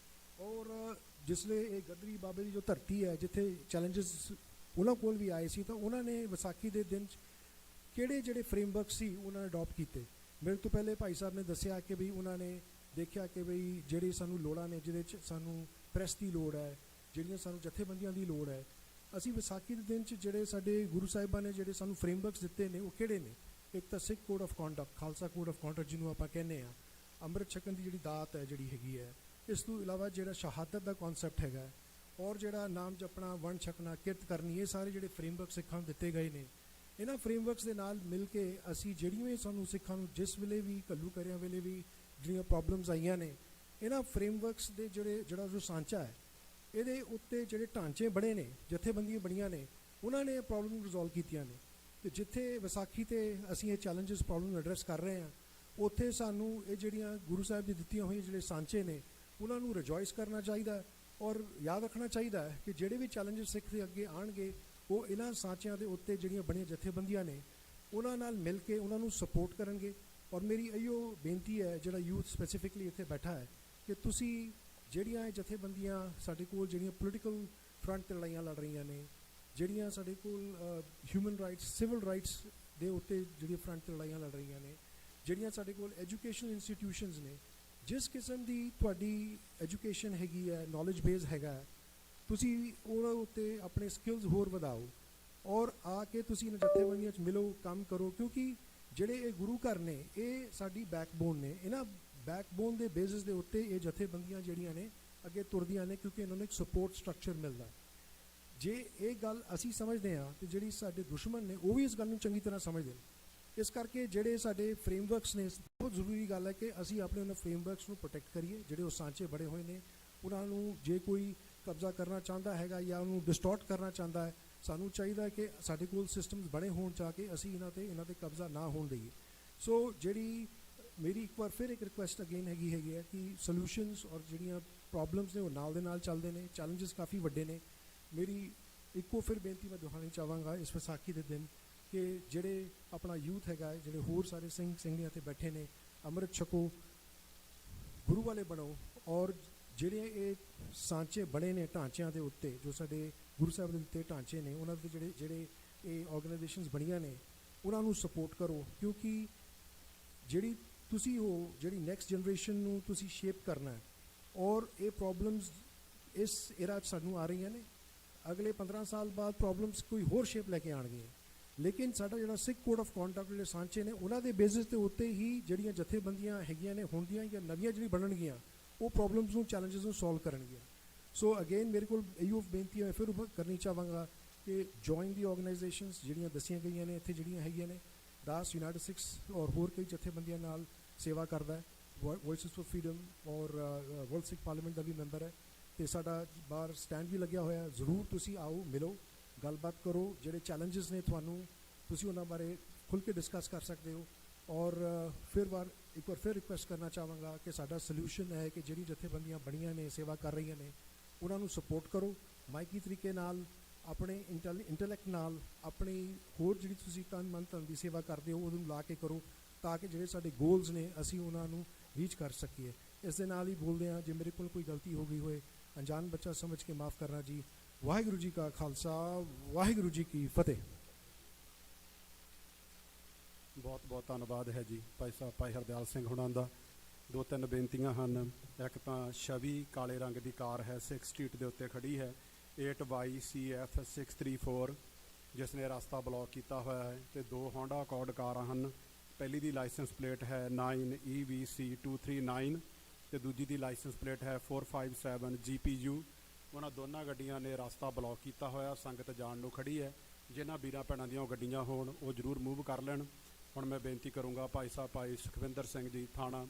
ਔਰ ਜਿਸਲੇ ਇਹ ਗਦਰੀ ਬਾਬੇ ਦੀ ਜੋ ਧਰਤੀ ਹੈ ਜਿੱਥੇ ਚੈਲੰਜਸ ਉਹਨਾਂ ਕੋਲ ਵੀ ਆਏ ਸੀ, ਤਾਂ ਉਹਨਾਂ ਨੇ ਵਿਸਾਖੀ ਦੇ ਦਿਨ 'ਚ ਕਿਹੜੇ ਜਿਹੜੇ ਫਰੇਮਵਰਕ ਸੀ ਉਹਨਾਂ ਨੇ ਅਡੋਪਟ ਕੀਤੇ। ਮੇਰੇ ਤੋਂ ਪਹਿਲੇ ਭਾਈ ਸਾਹਿਬ ਨੇ ਦੱਸਿਆ ਕਿ ਵੀ ਉਹਨਾਂ ਨੇ ਦੇਖਿਆ ਕਿ ਬਈ ਜਿਹੜੀ ਸਾਨੂੰ ਲੋੜਾਂ ਨੇ, ਜਿਹਦੇ 'ਚ ਸਾਨੂੰ ਪ੍ਰੈਸ ਦੀ ਲੋੜ ਹੈ, ਜਿਹੜੀਆਂ ਸਾਨੂੰ ਜਥੇਬੰਦੀਆਂ ਦੀ ਲੋੜ ਹੈ, ਅਸੀਂ ਵਿਸਾਖੀ ਦੇ ਦਿਨ 'ਚ ਜਿਹੜੇ ਸਾਡੇ ਗੁਰੂ ਸਾਹਿਬਾਂ ਨੇ ਜਿਹੜੇ ਸਾਨੂੰ ਫਰੇਮਵਰਕਸ ਦਿੱਤੇ ਨੇ ਉਹ ਕਿਹੜੇ ਨੇ। ਇੱਕ ਤਾਂ Sikh code of conduct, Khalsa code of conduct ਜਿਹਨੂੰ ਆਪਾਂ ਕਹਿੰਦੇ ਹਾਂ, ਅੰਮ੍ਰਿਤ ਛਕਣ ਦੀ ਜਿਹੜੀ ਦਾਤ ਹੈ ਜਿਹੜੀ ਹੈਗੀ ਹੈ। ਇਸ ਤੋਂ ਇਲਾਵਾ ਜਿਹੜਾ ਸ਼ਹਾਦਤ ਦਾ ਕਨਸੈਪਟ ਹੈਗਾ, ਔਰ ਜਿਹੜਾ ਨਾਮ ਜਪਣਾ, ਵੰਡ ਛਕਣਾ, ਕਿਰਤ ਕਰਨੀ, ਇਹ ਸਾਰੇ ਜਿਹੜੇ ਫਰੇਮਵਰਕ ਸਿੱਖਾਂ ਨੂੰ ਦਿੱਤੇ ਗਏ ਨੇ। ਇਹਨਾਂ ਫਰੇਮਵਰਕਸ ਦੇ ਨਾਲ ਮਿਲ ਕੇ ਅਸੀਂ ਜਿਹੜੀਆਂ ਵੀ ਸਾਨੂੰ ਸਿੱਖਾਂ ਨੂੰ ਜਿਸ ਵੇਲੇ ਵੀ ਘੱਲੂ ਕਰਿਆਂ ਵੇਲੇ ਵੀ ਜਿਹੜੀਆਂ ਪ੍ਰੋਬਲਮਸ ਆਈਆਂ ਨੇ, ਇਹਨਾਂ ਫਰੇਮਵਰਕਸ ਦੇ ਜਿਹੜਾ ਜੋ ਸਾਂਚਾ ਹੈ, ਇਹਦੇ ਉੱਤੇ ਜਿਹੜੇ ਢਾਂਚੇ ਬਣੇ ਨੇ, ਜਥੇਬੰਦੀਆਂ ਬਣੀਆਂ ਨੇ, ਉਹਨਾਂ ਨੇ ਇਹ ਪ੍ਰੋਬਲਮ ਨੂੰ ਰਿਜ਼ੋਲਵ ਕੀਤੀਆਂ ਨੇ। ਤੇ ਜਿੱਥੇ ਵਿਸਾਖੀ ਤੇ ਅਸੀਂ ਇਹ ਚੈਲੰਜਸ ਪ੍ਰੋਬਲਮ ਨੂੰ ਐਡਰੈਸ ਕਰ ਰਹੇ ਹਾਂ, ਉੱਥੇ ਸਾਨੂੰ ਇਹ ਜਿਹੜੀਆਂ ਗੁਰੂ ਸਾਹਿਬ ਦੀ ਦਿੱਤੀਆਂ ਹੋਈਆਂ ਜਿਹੜੇ ਸਾਂਚੇ ਨੇ ਉਹਨਾਂ ਨੂੰ ਰਿਜੋਇਸ ਕਰਨਾ ਚਾਹੀਦਾ, ਔਰ ਯਾਦ ਰੱਖਣਾ ਚਾਹੀਦਾ ਹੈ ਕਿ ਜਿਹੜੇ ਵੀ ਚੈਲੰਜਸ ਸਿੱਖ ਦੇ ਅੱਗੇ ਆਉਣਗੇ ਉਹ ਇਹਨਾਂ ਸਾਂਚਿਆਂ ਦੇ ਉੱਤੇ ਜਿਹੜੀਆਂ ਬਣੀਆਂ ਜਥੇਬੰਦੀਆਂ ਨੇ ਉਹਨਾਂ ਨਾਲ ਮਿਲ ਕੇ ਉਹਨਾਂ ਨੂੰ ਸਪੋਰਟ ਕਰਨਗੇ। ਔਰ ਮੇਰੀ ਇਹੋ ਬੇਨਤੀ ਹੈ ਜਿਹੜਾ ਯੂਥ ਸਪੈਸੀਫਿਕਲੀ ਇੱਥੇ ਬੈਠਾ ਹੈ ਕਿ ਤੁਸੀਂ ਜਿਹੜੀਆਂ ਇਹ ਜਥੇਬੰਦੀਆਂ ਸਾਡੇ ਕੋਲ ਜਿਹੜੀਆਂ ਪੋਲੀਟੀਕਲ ਫਰੰਟ 'ਤੇ ਲੜਾਈਆਂ ਲੜ ਰਹੀਆਂ ਨੇ, ਜਿਹੜੀਆਂ ਸਾਡੇ ਕੋਲ ਹਿਊਮਨ ਰਾਈਟਸ, ਸਿਵਲ ਰਾਈਟਸ ਦੇ ਉੱਤੇ ਜਿਹੜੀਆਂ ਫਰੰਟ 'ਤੇ ਲੜਾਈਆਂ ਲੜ ਰਹੀਆਂ ਨੇ, ਜਿਹੜੀਆਂ ਸਾਡੇ ਕੋਲ ਐਜੂਕੇਸ਼ਨਲ ਇੰਸਟੀਟਿਊਸ਼ਨਸ ਨੇ, ਜਿਸ ਕਿਸਮ ਦੀ ਤੁਹਾਡੀ ਐਜੂਕੇਸ਼ਨ ਹੈਗੀ ਹੈ, ਨੌਲੇਜ ਬੇਸ ਹੈਗਾ, ਤੁਸੀਂ ਉਹਨਾਂ ਉੱਤੇ ਆਪਣੇ ਸਕਿੱਲਸ ਹੋਰ ਵਧਾਓ ਔਰ ਆ ਕੇ ਤੁਸੀਂ ਇਹਨਾਂ ਜਥੇਬੰਦੀਆਂ 'ਚ ਮਿਲੋ, ਕੰਮ ਕਰੋ, ਕਿਉਂਕਿ ਜਿਹੜੇ ਇਹ ਗੁਰੂ ਘਰ ਨੇ ਇਹ ਸਾਡੀ ਬੈਕਬੋਨ ਨੇ। ਇਹਨਾਂ ਬੈਕਬੋਨ ਦੇ ਬੇਸਿਸ ਦੇ ਉੱਤੇ ਇਹ ਜਥੇਬੰਦੀਆਂ ਜਿਹੜੀਆਂ ਨੇ ਅੱਗੇ ਤੁਰਦੀਆਂ ਨੇ, ਕਿਉਂਕਿ ਇਹਨਾਂ ਨੂੰ ਇੱਕ ਸਪੋਰਟ ਸਟਰਕਚਰ ਮਿਲਦਾ। ਜੇ ਇਹ ਗੱਲ ਅਸੀਂ ਸਮਝਦੇ ਹਾਂ ਤੇ ਜਿਹੜੀ ਸਾਡੇ ਦੁਸ਼ਮਣ ਨੇ ਉਹ ਵੀ ਇਸ ਗੱਲ ਨੂੰ ਚੰਗੀ ਤਰ੍ਹਾਂ ਸਮਝਦੇ ਨੇ। ਇਸ ਕਰਕੇ ਜਿਹੜੇ ਸਾਡੇ ਫਰੇਮਵਰਕਸ ਨੇ, ਬਹੁਤ ਜ਼ਰੂਰੀ ਗੱਲ ਹੈ ਕਿ ਅਸੀਂ ਆਪਣੇ ਉਹਨਾਂ ਫਰੇਮਵਰਕਸ ਨੂੰ ਪ੍ਰੋਟੈਕਟ ਕਰੀਏ। ਜਿਹੜੇ ਉਹ ਸਾਂਚੇ ਬੜੇ ਹੋਏ ਨੇ ਉਹਨਾਂ ਨੂੰ ਜੇ ਕੋਈ ਕਬਜ਼ਾ ਕਰਨਾ ਚਾਹੁੰਦਾ ਹੈਗਾ ਜਾਂ ਉਹਨੂੰ ਡਿਸਟੋਰਟ ਕਰਨਾ ਚਾਹੁੰਦਾ ਹੈ, ਸਾਨੂੰ ਚਾਹੀਦਾ ਕਿ ਸਾਡੇ ਕੋਲ ਸਿਸਟਮਸ ਬਣੇ ਹੋਣ ਜਾ ਕੇ ਅਸੀਂ ਇਹਨਾਂ ਤੇ ਕਬਜ਼ਾ ਨਾ ਹੋਣ ਦਈਏ। ਸੋ ਜਿਹੜੀ ਮੇਰੀ ਇੱਕ ਵਾਰ ਫਿਰ ਇੱਕ ਰਿਕੁਐਸਟ ਅਗੇਨ ਹੈਗੀ ਹੈ ਕਿ ਸੋਲੂਸ਼ਨਸ ਔਰ ਜਿਹੜੀਆਂ ਪ੍ਰੋਬਲਮਸ ਨੇ ਉਹ ਨਾਲ ਦੇ ਨਾਲ ਚੱਲਦੇ ਨੇ, ਚੈਲੰਜਸ ਕਾਫੀ ਵੱਡੇ ਨੇ। ਮੇਰੀ ਇੱਕੋ ਫਿਰ ਬੇਨਤੀ ਮੈਂ ਦੁਹਰਾਉਣੀ ਚਾਹਾਂਗਾ ਇਸ ਵਿਸਾਖੀ ਦੇ ਦਿਨ ਕਿ ਜਿਹੜੇ ਆਪਣਾ ਯੂਥ ਹੈਗਾ ਹੈ, ਜਿਹੜੇ ਹੋਰ ਸਾਰੇ ਸਿੰਘ ਸਿੰਘਣੀਆਂ ਤੇ ਬੈਠੇ ਨੇ, ਅੰਮ੍ਰਿਤ ਛਕੋ, ਗੁਰੂ ਵਾਲੇ ਬਣੋ ਔਰ ਜਿਹੜੇ ਇਹ ਸਾਂਚੇ ਬਣੇ ਨੇ ਢਾਂਚਿਆਂ ਦੇ ਉੱਤੇ, ਜੋ ਸਾਡੇ ਗੁਰੂ ਸਾਹਿਬ ਦੇ ਦਿੱਤੇ ਢਾਂਚੇ ਨੇ, ਉਹਨਾਂ ਦੇ ਜਿਹੜੇ ਇਹ ਆਰਗੇਨਾਈਜੇਸ਼ਨਸ ਬਣੀਆਂ ਨੇ ਉਹਨਾਂ ਨੂੰ ਸਪੋਰਟ ਕਰੋ, ਕਿਉਂਕਿ ਜਿਹੜੀ ਤੁਸੀਂ ਹੋ, ਜਿਹੜੀ ਨੈਕਸਟ ਜਨਰੇਸ਼ਨ ਨੂੰ ਤੁਸੀਂ ਸ਼ੇਪ ਕਰਨਾ ਹੈ ਔਰ ਇਹ ਪ੍ਰੋਬਲਮਸ ਇਸ ਏਰਾ 'ਚ ਸਾਨੂੰ ਆ ਰਹੀਆਂ ਨੇ। ਅਗਲੇ 15 ਸਾਲ ਬਾਅਦ ਪ੍ਰੋਬਲਮਸ ਕੋਈ ਹੋਰ ਸ਼ੇਪ ਲੈ ਕੇ ਆਉਣਗੀਆਂ, ਲੇਕਿਨ ਸਾਡਾ ਜਿਹੜਾ ਸਿੱਖ ਕੋਡ ਆਫ ਕੰਡਕਟ ਜਿਹੜੇ ਸਾਂਚੇ ਨੇ ਉਹਨਾਂ ਦੇ ਬੇਸਿਸ ਦੇ ਉੱਤੇ ਹੀ ਜਿਹੜੀਆਂ ਜਥੇਬੰਦੀਆਂ ਹੈਗੀਆਂ ਨੇ ਹੁਣ ਦੀਆਂ ਜਾਂ ਨਵੀਆਂ ਜਿਹੜੀ ਬਣਨਗੀਆਂ ਉਹ ਪ੍ਰੋਬਲਮਸ ਨੂੰ, ਚੈਲੰਜਸ ਨੂੰ ਸੋਲਵ ਕਰਨਗੀਆਂ। ਸੋ ਅਗੇਨ ਮੇਰੇ ਕੋਲ ਇਹੋ ਬੇਨਤੀ ਹੈ ਫਿਰ ਕਰਨੀ ਚਾਹਾਂਗਾ ਕਿ ਜੁਆਇਨ ਦੀ ਆਰਗੇਨਾਈਜੇਸ਼ਨਸ ਜਿਹੜੀਆਂ ਦੱਸੀਆਂ ਗਈਆਂ ਨੇ ਇੱਥੇ ਜਿਹੜੀਆਂ ਹੈਗੀਆਂ ਨੇ, ਦਾਸ ਯੂਨਾਈਟਿਡ ਸਿੱਖਸ ਔਰ ਹੋਰ ਕਈ ਜਥੇਬੰਦੀਆਂ ਨਾਲ ਸੇਵਾ ਕਰਦਾ ਹੈ, ਵੌਇਸਿਸ ਫॉर ਫਰੀडम ਔਰ ਵਰਲਡ ਸਿੱਖ ਪਾਰਲੀਮੈਂਟ ਦਾ ਵੀ ਮੈਂਬਰ ਹੈ ਤੇ ਸਾਡਾ ਬਾਹਰ ਸਟੈਂਡ ਵੀ ਲੱਗਿਆ ਹੋਇਆ। ਜ਼ਰੂਰ ਤੁਸੀਂ ਆਓ, ਮਿਲੋ, ਗੱਲਬਾਤ ਕਰੋ, ਜਿਹੜੇ ਚੈਲੰਜਸ ਨੇ ਤੁਹਾਨੂੰ ਤੁਸੀਂ ਉਹਨਾਂ ਬਾਰੇ ਖੁੱਲ੍ਹ ਕੇ ਡਿਸਕਸ ਕਰ ਸਕਦੇ ਹੋ। ਔਰ ਇੱਕ ਵਾਰ ਫਿਰ ਰਿਕੁਐਸਟ ਕਰਨਾ ਚਾਹਾਂਗਾ ਕਿ ਸਾਡਾ ਸੋਲਿਊਸ਼ਨ ਹੈ ਕਿ ਜਿਹੜੀ ਜਥੇਬੰਦੀਆਂ ਬਣੀਆਂ ਨੇ, ਸੇਵਾ ਕਰ ਰਹੀਆਂ ਨੇ, ਉਹਨਾਂ ਨੂੰ ਸਪੋਰਟ ਕਰੋ, ਮਾਇਕੀ ਤਰੀਕੇ ਨਾਲ, ਆਪਣੇ ਇੰਟੈਲੈਕਟ ਨਾਲ, ਆਪਣੀ ਹੋਰ ਜਿਹੜੀ ਤੁਸੀਂ ਤਨ ਮਨ ਧਨ ਦੀ ਸੇਵਾ ਕਰਦੇ ਹੋ ਉਹਨੂੰ ਲਾ ਕੇ ਕਰੋ, ਤਾਂ ਕਿ ਜਿਹੜੇ ਸਾਡੇ ਗੋਲਸ ਨੇ ਅਸੀਂ ਉਹਨਾਂ ਨੂੰ ਰੀਚ ਕਰ ਸਕੀਏ। ਇਸ ਦੇ ਨਾਲ ਹੀ ਬੋਲਦੇ ਹਾਂ, ਜੇ ਮੇਰੇ ਕੋਲ ਕੋਈ ਗਲਤੀ ਹੋ ਗਈ ਹੋਏ ਅਣਜਾਣ ਬੱਚਾ ਸਮਝ ਕੇ ਮਾफ़ ਕਰਨਾ ਜੀ। ਵਾਹਿਗੁਰੂ ਜੀ ਕਾ ਖਾਲਸਾ, ਵਾਹਿਗੁਰੂ ਜੀ ਕੀ ਫਤਿਹ। ਬਹੁਤ ਬਹੁਤ ਧੰਨਵਾਦ ਹੈ ਜੀ ਭਾਈ ਸਾਹਿਬ, ਭਾਈ ਹਰਦਿਆਲ ਸਿੰਘ ਹੁਣਾਂ ਦਾ। 2-3 ਬੇਨਤੀਆਂ ਹਨ। ਇੱਕ ਤਾਂ ਛਵੀ ਕਾਲੇ ਰੰਗ ਦੀ ਕਾਰ ਹੈ, 6 ਸਟਰੀਟ ਦੇ ਉੱਤੇ ਖੜੀ ਹੈ, 8YCF 634, ਜਿਸ ਨੇ ਰਸਤਾ ਬਲੌਕ ਕੀਤਾ ਹੋਇਆ ਹੈ, ਤੇ 2 ਹੋਂਡਾ ਅਕੋਰਡ ਕਾਰਾਂ ਹਨ। ਪਹਿਲੀ ਦੀ ਲਾਇਸੈਂਸ ਪਲੇਟ ਹੈ 9EVC239 ਤੇ ਦੂਜੀ ਦੀ ਲਾਇਸੈਂਸ ਪਲੇਟ ਹੈ 457GPU। ਉਹਨਾਂ ਦੋਨਾਂ ਗੱਡੀਆਂ ਨੇ ਰਸਤਾ ਬਲੌਕ ਕੀਤਾ ਹੋਇਆ, ਸੰਗਤ ਜਾਣ ਨੂੰ ਖੜੀ ਹੈ। ਜਿਨ੍ਹਾਂ ਵੀਰਾਂ ਭੈਣਾਂ ਦੀਆਂ ਉਹ ਗੱਡੀਆਂ ਹੋਣ ਉਹ ਜ਼ਰੂਰ ਮੂਵ ਕਰ ਲੈਣ। ਹੁਣ ਮੈਂ ਬੇਨਤੀ ਕਰੂੰਗਾ ਭਾਈ ਸਾਹਿਬ, ਭਾਈ ਸੁਖਵਿੰਦਰ ਸਿੰਘ ਜੀ ਥਾਣਾ,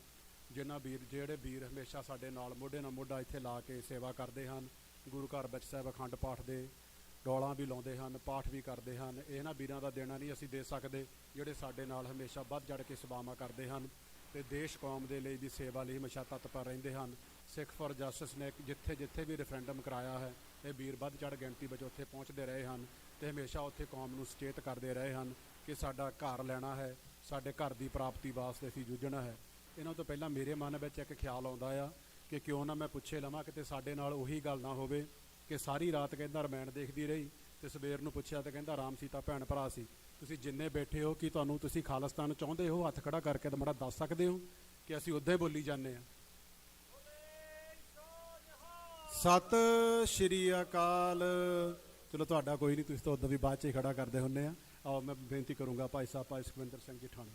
ਜਿਹੜੇ ਵੀਰ ਹਮੇਸ਼ਾ ਸਾਡੇ ਨਾਲ ਮੋਢੇ ਨਾਲ ਮੋਢਾ ਇੱਥੇ ਲਾ ਕੇ ਸੇਵਾ ਕਰਦੇ ਹਨ, ਗੁਰੂ ਘਰ ਵਿੱਚ ਸਾਹਿਬ ਅਖੰਡ ਪਾਠ ਦੇ ਡੋਲਾਂ ਵੀ ਲਾਉਂਦੇ ਹਨ, ਪਾਠ ਵੀ ਕਰਦੇ ਹਨ। ਇਹਨਾਂ ਵੀਰਾਂ ਦਾ ਦੇਣਾ ਨਹੀਂ ਅਸੀਂ ਦੇ ਸਕਦੇ, ਜਿਹੜੇ ਸਾਡੇ ਨਾਲ ਹਮੇਸ਼ਾ ਵੱਧ ਚੜ੍ਹ ਕੇ ਸੇਵਾਵਾਂ ਕਰਦੇ ਹਨ ਤੇ ਦੇਸ਼ ਕੌਮ ਦੇ ਲਈ ਦੀ ਸੇਵਾ ਲਈ ਹਮੇਸ਼ਾ ਤਤਪਰ ਰਹਿੰਦੇ ਹਨ। ਸਿੱਖ ਫॉर ਜਸਟਿਸ ਨੇ ਜਿੱਥੇ ਜਿੱਥੇ ਵੀ ਰੈਫਰੈਂਡਮ ਕਰਾਇਆ ਹੈ, ਇਹ ਵੀਰ ਵੱਧ ਚੜ੍ਹ ਗਿਣਤੀ ਵਿੱਚ ਉੱਥੇ ਪਹੁੰਚਦੇ ਰਹੇ ਹਨ ਤੇ ਹਮੇਸ਼ਾ ਉੱਥੇ ਕੌਮ ਨੂੰ ਸੁਚੇਤ ਕਰਦੇ ਰਹੇ ਹਨ ਕਿ ਸਾਡਾ ਘਰ ਲੈਣਾ ਹੈ, ਸਾਡੇ ਘਰ ਦੀ ਪ੍ਰਾਪਤੀ ਵਾਸਤੇ ਅਸੀਂ ਜੂਝਣਾ ਹੈ। ਇਹਨਾਂ ਤੋਂ ਪਹਿਲਾਂ ਮੇਰੇ ਮਨ ਵਿੱਚ ਇੱਕ ਖਿਆਲ ਆਉਂਦਾ ਆ ਕਿ ਕਿਉਂ ਨਾ ਮੈਂ ਪੁੱਛੇ ਲਵਾਂ, ਕਿਤੇ ਸਾਡੇ ਨਾਲ ਉਹੀ ਗੱਲ ਨਾ ਹੋਵੇ ਕਿ ਸਾਰੀ ਰਾਤ ਕਹਿੰਦਾ ਰਮਾਇਣ ਦੇਖਦੀ ਰਹੀ ਤੇ ਸਵੇਰ ਨੂੰ ਪੁੱਛਿਆ ਤੇ ਕਹਿੰਦਾ ਰਾਮ ਸੀਤਾ ਭੈਣ ਭਰਾ ਸੀ। ਤੁਸੀਂ ਜਿੰਨੇ ਬੈਠੇ ਹੋ, ਕਿ ਤੁਸੀਂ ਖਾਲਿਸਤਾਨ ਚਾਹੁੰਦੇ ਹੋ? ਹੱਥ ਖੜਾ ਕਰਕੇ ਤਾਂ ਮਾੜਾ ਦੱਸ ਸਕਦੇ ਹੋ ਕਿ ਅਸੀਂ ਉੱਦਾਂ ਹੀ ਬੋਲੀ ਜਾਂਦੇ ਹਾਂ। ਸਤਿ ਸ਼੍ਰੀ ਅਕਾਲ। ਚਲੋ ਤੁਹਾਡਾ ਕੋਈ ਨਹੀਂ, ਤੁਸੀਂ ਤਾਂ ਉੱਦਾਂ ਵੀ ਬਾਅਦ 'ਚ ਹੀ ਖੜਾ ਕਰਦੇ ਹੁੰਦੇ ਆ। ਆਓ ਮੈਂ ਬੇਨਤੀ ਕਰੂੰਗਾ ਭਾਈ ਸਾਹਿਬ, ਭਾਈ ਸੁਖਵਿੰਦਰ ਸਿੰਘ ਜੀ ਠਾਣਾ।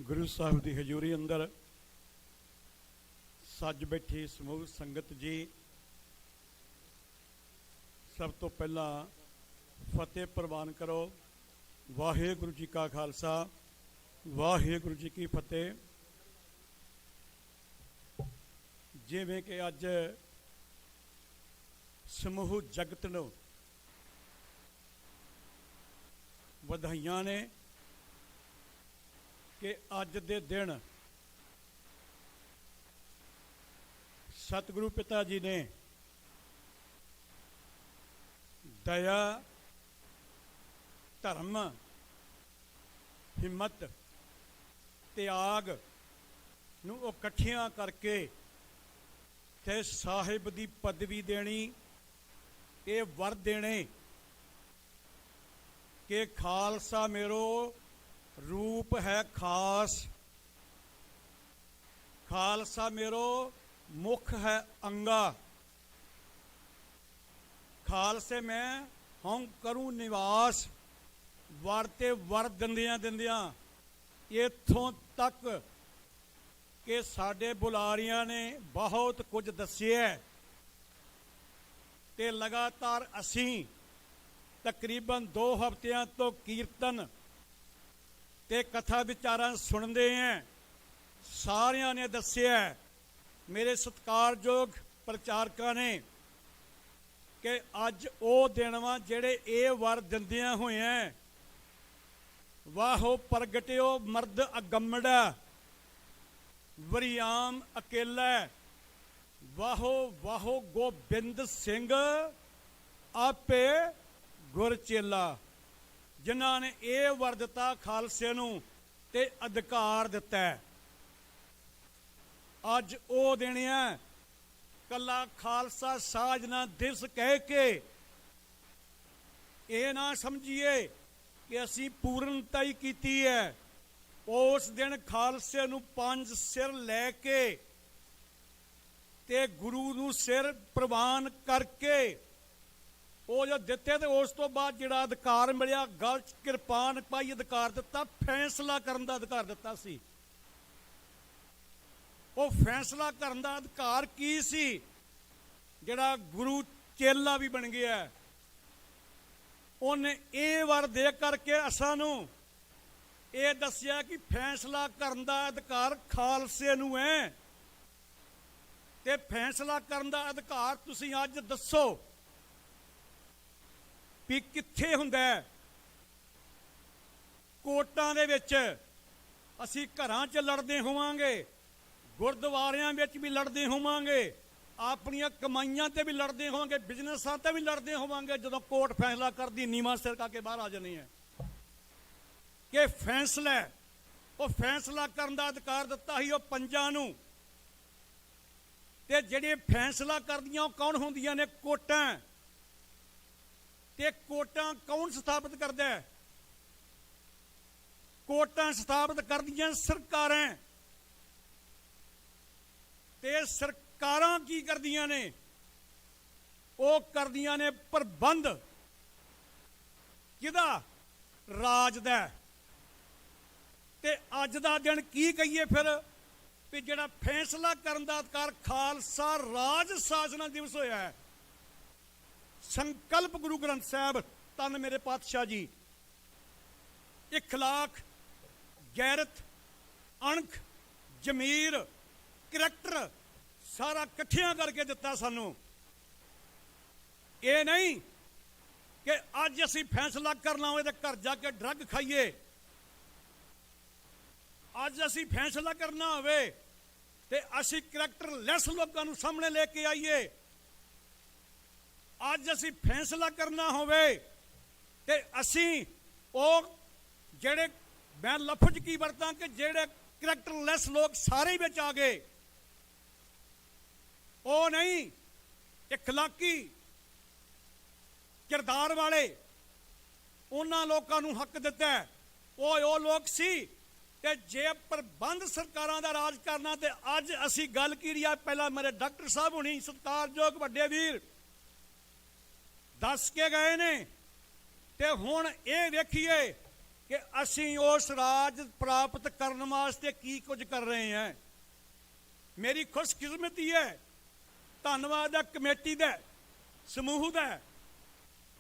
ਗੁਰੂ ਸਾਹਿਬ ਦੀ ਹਜ਼ੂਰੀ ਅੰਦਰ ਸੱਜ ਬੈਠੀ ਸਮੂਹ ਸੰਗਤ ਜੀ, ਸਭ ਤੋਂ ਪਹਿਲਾਂ ਫਤਿਹ ਪ੍ਰਵਾਨ ਕਰੋ। ਵਾਹਿਗੁਰੂ ਜੀ ਕਾ ਖਾਲਸਾ, ਵਾਹਿਗੁਰੂ ਜੀ ਕੀ ਫਤਿਹ। ਜਿਵੇਂ ਕਿ ਅੱਜ ਸਮੂਹ ਜਗਤ ਨੂੰ ਵਧਾਈਆਂ ਨੇ ਕਿ ਅੱਜ ਦੇ ਦਿਨ ਸਤਿਗੁਰੂ ਪਿਤਾ ਜੀ ਨੇ ਦਇਆ, ਧਰਮ, ਹਿੰਮਤ, ਤਿਆਗ ਨੂੰ ਉਹ ਇਕੱਠਿਆਂ ਕਰਕੇ ਤੇ ਸਾਹਿਬ ਦੀ ਪਦਵੀ ਦੇਣੀ, ਇਹ ਵਰ ਦੇਣੇ ਕਿ ਖਾਲਸਾ ਮੇਰੋ ਰੂਪ ਹੈ ਖਾਸ, ਖਾਲਸਾ ਮੇਰੋ ਮੁਖ ਹੈ ਅੰਗਾ, ਖਾਲਸੇ ਮੈਂ ਹਉ ਕਰੂੰ ਨਿਵਾਸ। ਵਰ ਤੇ ਵਰ ਦਿੰਦਿਆਂ ਦਿੰਦਿਆਂ ਇੱਥੋਂ ਤੱਕ ਕਿ ਸਾਡੇ ਬੁਲਾਰਿਆਂ ਨੇ ਬਹੁਤ ਕੁਝ ਦੱਸਿਆ ਤੇ ਲਗਾਤਾਰ ਅਸੀਂ ਤਕਰੀਬਨ 2 ਹਫ਼ਤਿਆਂ ਤੋਂ ਕੀਰਤਨ ਤੇ ਕਥਾ ਵਿਚਾਰਾਂ ਸੁਣਦੇ ਹਾਂ। ਸਾਰਿਆਂ ਨੇ ਦੱਸਿਆ, ਮੇਰੇ ਸਤਿਕਾਰਯੋਗ ਪ੍ਰਚਾਰਕਾਂ ਨੇ, ਕਿ ਅੱਜ ਉਹ ਦਿਨ ਵਾ ਜਿਹੜੇ ਇਹ ਵਰ ਦਿੰਦਿਆਂ ਹੋਇਆਂ ਵਾਹੋ ਪ੍ਰਗਟਿਓ ਮਰਦ ਅਗੰਮੜਾ, ਵਰਿਆਮ ਅਕੇਲਾ, ਵਾਹੋ ਵਾਹੋ ਗੋਬਿੰਦ ਸਿੰਘ ਆਪੇ ਗੁਰ ਚੇਲਾ। ਜਿਨ੍ਹਾਂ ਨੇ ਇਹ ਵਰ ਦਿੱਤਾ ਖਾਲਸੇ ਨੂੰ ਤੇ ਅਧਿਕਾਰ ਦਿੱਤਾ। ਅੱਜ ਉਹ ਦਿਨ ਹੈ, ਕੱਲਾ ਖਾਲਸਾ ਸਾਜਨਾ ਦਿਵਸ ਕਹਿ ਕੇ ਇਹ ਨਾ ਸਮਝੀਏ ਕਿ ਅਸੀਂ ਪੂਰਨਤਾ ਹੀ ਕੀਤੀ ਹੈ। ਉਸ ਦਿਨ ਖਾਲਸੇ ਨੂੰ 5 ਸਿਰ ਲੈ ਕੇ ਤੇ ਗੁਰੂ ਨੂੰ ਸਿਰ ਪ੍ਰਵਾਨ ਕਰਕੇ ਉਹ ਜੋ ਦਿੱਤੇ, ਤੇ ਉਸ ਤੋਂ ਬਾਅਦ ਜਿਹੜਾ ਅਧਿਕਾਰ ਮਿਲਿਆ, ਗਲ 'ਚ ਕਿਰਪਾਨ ਪਾਈ ਅਧਿਕਾਰ ਦਿੱਤਾ, ਫੈਸਲਾ ਕਰਨ ਦਾ ਅਧਿਕਾਰ ਦਿੱਤਾ ਸੀ। ਉਹ ਫੈਸਲਾ ਕਰਨ ਦਾ ਅਧਿਕਾਰ ਕੀ ਸੀ? ਜਿਹੜਾ ਗੁਰੂ ਚੇਲਾ ਵੀ ਬਣ ਗਿਆ, ਉਹਨੇ ਇਹ ਵਰ ਦੇ ਕਰਕੇ ਅਸਾਂ ਨੂੰ ਇਹ ਦੱਸਿਆ ਕਿ ਫੈਸਲਾ ਕਰਨ ਦਾ ਅਧਿਕਾਰ ਖਾਲਸੇ ਨੂੰ ਹੈ। ਤੇ ਫੈਸਲਾ ਕਰਨ ਦਾ ਅਧਿਕਾਰ ਤੁਸੀਂ ਅੱਜ ਦੱਸੋ ਵੀ ਕਿੱਥੇ ਹੁੰਦਾ ਹੈ? ਕੋਰਟਾਂ ਦੇ ਵਿੱਚ ਅਸੀਂ ਘਰਾਂ 'ਚ ਲੜਦੇ ਹੋਵਾਂਗੇ, ਗੁਰਦੁਆਰਿਆਂ ਵਿੱਚ ਵੀ ਲੜਦੇ ਹੋਵਾਂਗੇ, ਆਪਣੀਆਂ ਕਮਾਈਆਂ ਤੇ ਵੀ ਲੜਦੇ ਹੋਵਾਂਗੇ, ਬਿਜ਼ਨਸਾਂ ਤੇ ਵੀ ਲੜਦੇ ਹੋਵਾਂਗੇ। ਜਦੋਂ ਕੋਰਟ ਫੈਸਲਾ ਕਰਦੀ, ਨੀਵਾਂ ਸਿਰ ਕਰਕੇ ਬਾਹਰ ਆ ਜਾਂਦੀ ਹੈ ਕਿ ਫੈਸਲਾ, ਉਹ ਫੈਸਲਾ ਕਰਨ ਦਾ ਅਧਿਕਾਰ ਦਿੱਤਾ ਸੀ ਉਹ ਪੰਜਾਂ ਨੂੰ। ਤੇ ਜਿਹੜੇ ਫੈਸਲਾ ਕਰਦੀਆਂ ਉਹ ਕੌਣ ਹੁੰਦੀਆਂ ਨੇ? ਕੋਰਟਾਂ। ਤੇ ਕੋਰਟਾਂ ਕੌਣ ਸਥਾਪਿਤ ਕਰਦਾ ਹੈ? ਕੋਰਟਾਂ ਸਥਾਪਿਤ ਕਰਦੀਆਂ ਸਰਕਾਰਾਂ। ਤੇ ਸਰਕਾਰਾਂ ਕੀ ਕਰਦੀਆਂ ਨੇ? ਉਹ ਕਰਦੀਆਂ ਨੇ ਪ੍ਰਬੰਧ। ਕਿਹਦਾ? ਰਾਜ ਦਾ। ਤੇ ਅੱਜ ਦਾ ਦਿਨ ਕੀ ਕਹੀਏ ਫਿਰ ਵੀ ਜਿਹੜਾ ਫੈਸਲਾ ਕਰਨ ਦਾ ਅਧਿਕਾਰ ਖਾਲਸਾ ਰਾਜ ਸਾਜਨਾ ਦਿਵਸ ਹੋਇਆ ਹੈ। ਸੰਕਲਪ ਗੁਰੂ ਗ੍ਰੰਥ ਸਾਹਿਬ ਧੰਨ ਮੇਰੇ ਪਾਤਸ਼ਾਹ ਜੀ ਇਖਲਾਕ, ਗੈਰਤ, ਅਣਖ, ਜ਼ਮੀਰ, ਕਰੈਕਟਰ ਸਾਰਾ ਇਕੱਠਿਆਂ ਕਰਕੇ ਦਿੱਤਾ ਸਾਨੂੰ। ਇਹ ਨਹੀਂ ਕਿ ਅੱਜ ਅਸੀਂ ਫੈਸਲਾ ਕਰਨਾ ਹੋਵੇ ਤੇ ਘਰ ਜਾ ਕੇ ਡਰੱਗ ਖਾਈਏ, ਅੱਜ ਅਸੀਂ ਫੈਸਲਾ ਕਰਨਾ ਹੋਵੇ ਤੇ ਅਸੀਂ ਕਰੈਕਟਰ ਲੈਸ ਲੋਕਾਂ ਨੂੰ ਸਾਹਮਣੇ ਲੈ ਕੇ ਆਈਏ, ਅੱਜ ਅਸੀਂ ਫੈਸਲਾ ਕਰਨਾ ਹੋਵੇ ਤੇ ਅਸੀਂ ਉਹ ਜਿਹੜੇ, ਮੈਂ ਲਫ਼ਜ਼ ਕੀ ਵਰਤਾਂ, ਕਿ ਜਿਹੜੇ ਕਰੈਕਟਰ ਲੈਸ ਲੋਕ ਸਾਰੇ ਵਿੱਚ ਆ ਗਏ, ਉਹ ਨਹੀਂ, ਇਖਲਾਕੀ ਕਿਰਦਾਰ ਵਾਲੇ, ਉਹਨਾਂ ਲੋਕਾਂ ਨੂੰ ਹੱਕ ਦਿੱਤਾ। ਉਹ ਲੋਕ ਸੀ। ਤੇ ਜੇ ਪ੍ਰਬੰਧ ਸਰਕਾਰਾਂ ਦਾ ਰਾਜ ਕਰਨਾ, ਤੇ ਅੱਜ ਅਸੀਂ ਗੱਲ ਕੀ ਆ, ਪਹਿਲਾਂ ਮੇਰੇ ਡਾਕਟਰ ਸਾਹਿਬ ਹੁਣੀ ਸਤਿਕਾਰਯੋਗ ਵੱਡੇ ਵੀਰ ਦੱਸ ਕੇ ਗਏ ਨੇ, ਤੇ ਹੁਣ ਇਹ ਵੇਖੀਏ ਕਿ ਅਸੀਂ ਉਸ ਰਾਜ ਪ੍ਰਾਪਤ ਕਰਨ ਵਾਸਤੇ ਕੀ ਕੁਝ ਕਰ ਰਹੇ ਹਾਂ। ਮੇਰੀ ਖੁਸ਼ਕਿਸਮਤੀ ਹੈ, ਧੰਨਵਾਦ ਹੈ ਕਮੇਟੀ ਦਾ, ਸਮੂਹ ਦਾ,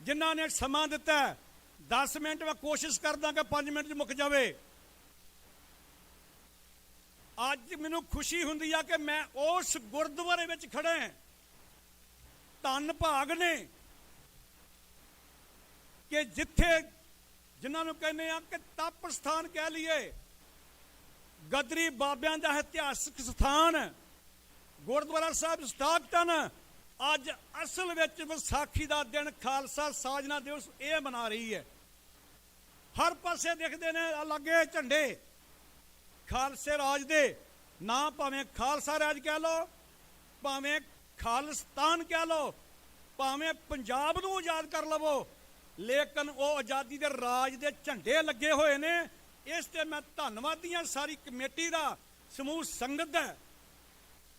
ਜਿਨ੍ਹਾਂ ਨੇ ਸਮਾਂ ਦਿੱਤਾ। 10 ਮਿੰਟ ਮੈਂ ਕੋਸ਼ਿਸ਼ ਕਰਦਾ ਕਿ 5 ਮਿੰਟ 'ਚ ਮੁੱਕ ਜਾਵੇ। ਅੱਜ ਮੈਨੂੰ ਖੁਸ਼ੀ ਹੁੰਦੀ ਆ ਕਿ ਮੈਂ ਉਸ ਗੁਰਦੁਆਰੇ ਵਿੱਚ ਖੜਾ ਹਾਂ। ਧੰਨ ਭਾਗ ਨੇ ਕਿ ਜਿੱਥੇ, ਜਿਨ੍ਹਾਂ ਨੂੰ ਕਹਿੰਦੇ ਆ ਕਿ ਤਪ ਸਥਾਨ ਕਹਿ ਲਈਏ, ਗਦਰੀ ਬਾਬਿਆਂ ਦਾ ਇਤਿਹਾਸਕ ਸਥਾਨ ਗੁਰਦੁਆਰਾ ਸਾਹਿਬ ਸਟਾਕਟਨ, ਅੱਜ ਅਸਲ ਵਿੱਚ ਵਿਸਾਖੀ ਦਾ ਦਿਨ ਖਾਲਸਾ ਸਾਜਨਾ ਦਿਵਸ ਇਹ ਮਨਾ ਰਹੀ ਹੈ। ਹਰ ਪਾਸੇ ਦਿਖਦੇ ਨੇ ਲੱਗੇ ਝੰਡੇ ਖਾਲਸੇ ਰਾਜ ਦੇ, ਨਾ ਭਾਵੇਂ ਖਾਲਸਾ ਰਾਜ ਕਹਿ ਲੋ, ਭਾਵੇਂ ਖਾਲਿਸਤਾਨ ਕਹਿ ਲੋ, ਭਾਵੇਂ ਪੰਜਾਬ ਨੂੰ ਆਜ਼ਾਦ ਕਰ ਲਵੋ, ਲੇਕਿਨ ਉਹ ਆਜ਼ਾਦੀ ਦੇ ਰਾਜ ਦੇ ਝੰਡੇ ਲੱਗੇ ਹੋਏ ਨੇ। ਇਸ ਤੇ ਮੈਂ ਧੰਨਵਾਦੀ ਹਾਂ ਸਾਰੀ ਕਮੇਟੀ ਦਾ, ਸਮੂਹ ਸੰਗਤ ਦਾ।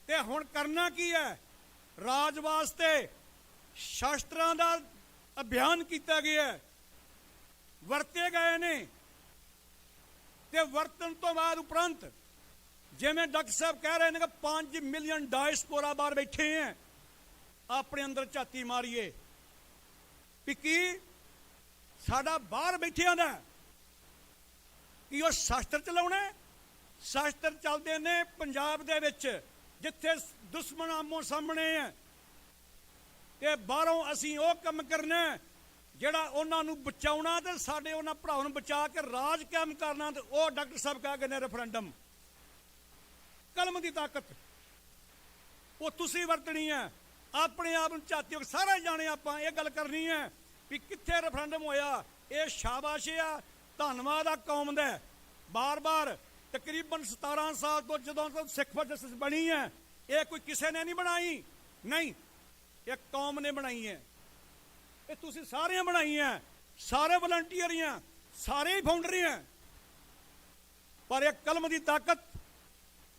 ਤੇ ਹੁਣ ਕਰਨਾ ਕੀ ਹੈ? ਰਾਜ ਵਾਸਤੇ ਸ਼ਸਤਰਾਂ ਦਾ ਅਭਿਆਨ ਕੀਤਾ ਗਿਆ ਹੈ, ਵਰਤੇ ਗਏ ਨੇ। ਤੇ ਵਰਤਣ ਤੋਂ ਬਾਅਦ ਉਪਰੰਤ ਜਿਵੇਂ ਡਾਕਟਰ ਸਾਹਿਬ ਕਹਿ ਰਹੇ ਨੇ ਕਿ 5 ਮਿਲੀਅਨ ਡਾਇਸਪੋਰਾ ਬਾਹਰ ਬੈਠੇ ਹੈ, ਆਪਣੇ ਅੰਦਰ ਝਾਤੀ ਮਾਰੀਏ ਵੀ ਕੀ ਸਾਡਾ ਬਾਹਰ ਬੈਠਿਆਂ ਦਾ ਕੀ ਉਹ ਸ਼ਸਤਰ ਚਲਾਉਣਾ? ਸ਼ਸਤਰ ਚੱਲਦੇ ਨੇ ਪੰਜਾਬ ਦੇ ਵਿੱਚ, ਜਿੱਥੇ ਦੁਸ਼ਮਣ ਆਮੋ ਸਾਹਮਣੇ ਹੈ। ਤੇ ਬਾਹਰੋਂ ਅਸੀਂ ਉਹ ਕੰਮ ਕਰਨਾ ਜਿਹੜਾ ਉਹਨਾਂ ਨੂੰ ਬਚਾਉਣਾ ਤੇ ਸਾਡੇ ਉਹਨਾਂ ਭਰਾਵਾਂ ਨੂੰ ਬਚਾ ਕੇ ਰਾਜ ਕਾਇਮ ਕਰਨਾ। ਤੇ ਉਹ ਡਾਕਟਰ ਸਾਹਿਬ ਕਹਿ ਗਏ ਨੇ ਰੈਫਰੈਂਡਮ, ਕਲਮ ਦੀ ਤਾਕਤ ਉਹ ਤੁਸੀਂ ਵਰਤਣੀ ਹੈ। ਆਪਣੇ ਆਪ ਨੂੰ ਝਾਤੀ ਸਾਰੇ ਜਾਣੇ ਆਪਾਂ ਇਹ ਗੱਲ ਕਰਨੀ ਹੈ ਵੀ ਕਿੱਥੇ ਰੈਫਰੈਂਡਮ ਹੋਇਆ। ਇਹ ਸ਼ਾਬਾਸ਼ ਆ, ਧੰਨਵਾਦ ਆ ਕੌਮ ਦਾ। ਬਾਰ-ਬਾਰ ਤਕਰੀਬਨ 17 ਸਾਲ ਤੋਂ ਜਦੋਂ ਤੋਂ ਸਿੱਖ ਫੌਜ ਜਸਟਿਸ ਬਣੀ ਹੈ, ਇਹ ਕੋਈ ਕਿਸੇ ਨੇ ਨਹੀਂ ਬਣਾਈ, ਨਹੀਂ, ਇਹ ਕੌਮ ਨੇ ਬਣਾਈ ਹੈ। ਇਹ ਤੁਸੀਂ ਸਾਰਿਆਂ ਬਣਾਈਆਂ, ਸਾਰੇ ਵਲੰਟੀਅਰ ਆ, ਸਾਰੇ ਹੀ ਫਾਊਂਡਰ ਆ। ਪਰ ਇਹ ਕਲਮ ਦੀ ਤਾਕਤ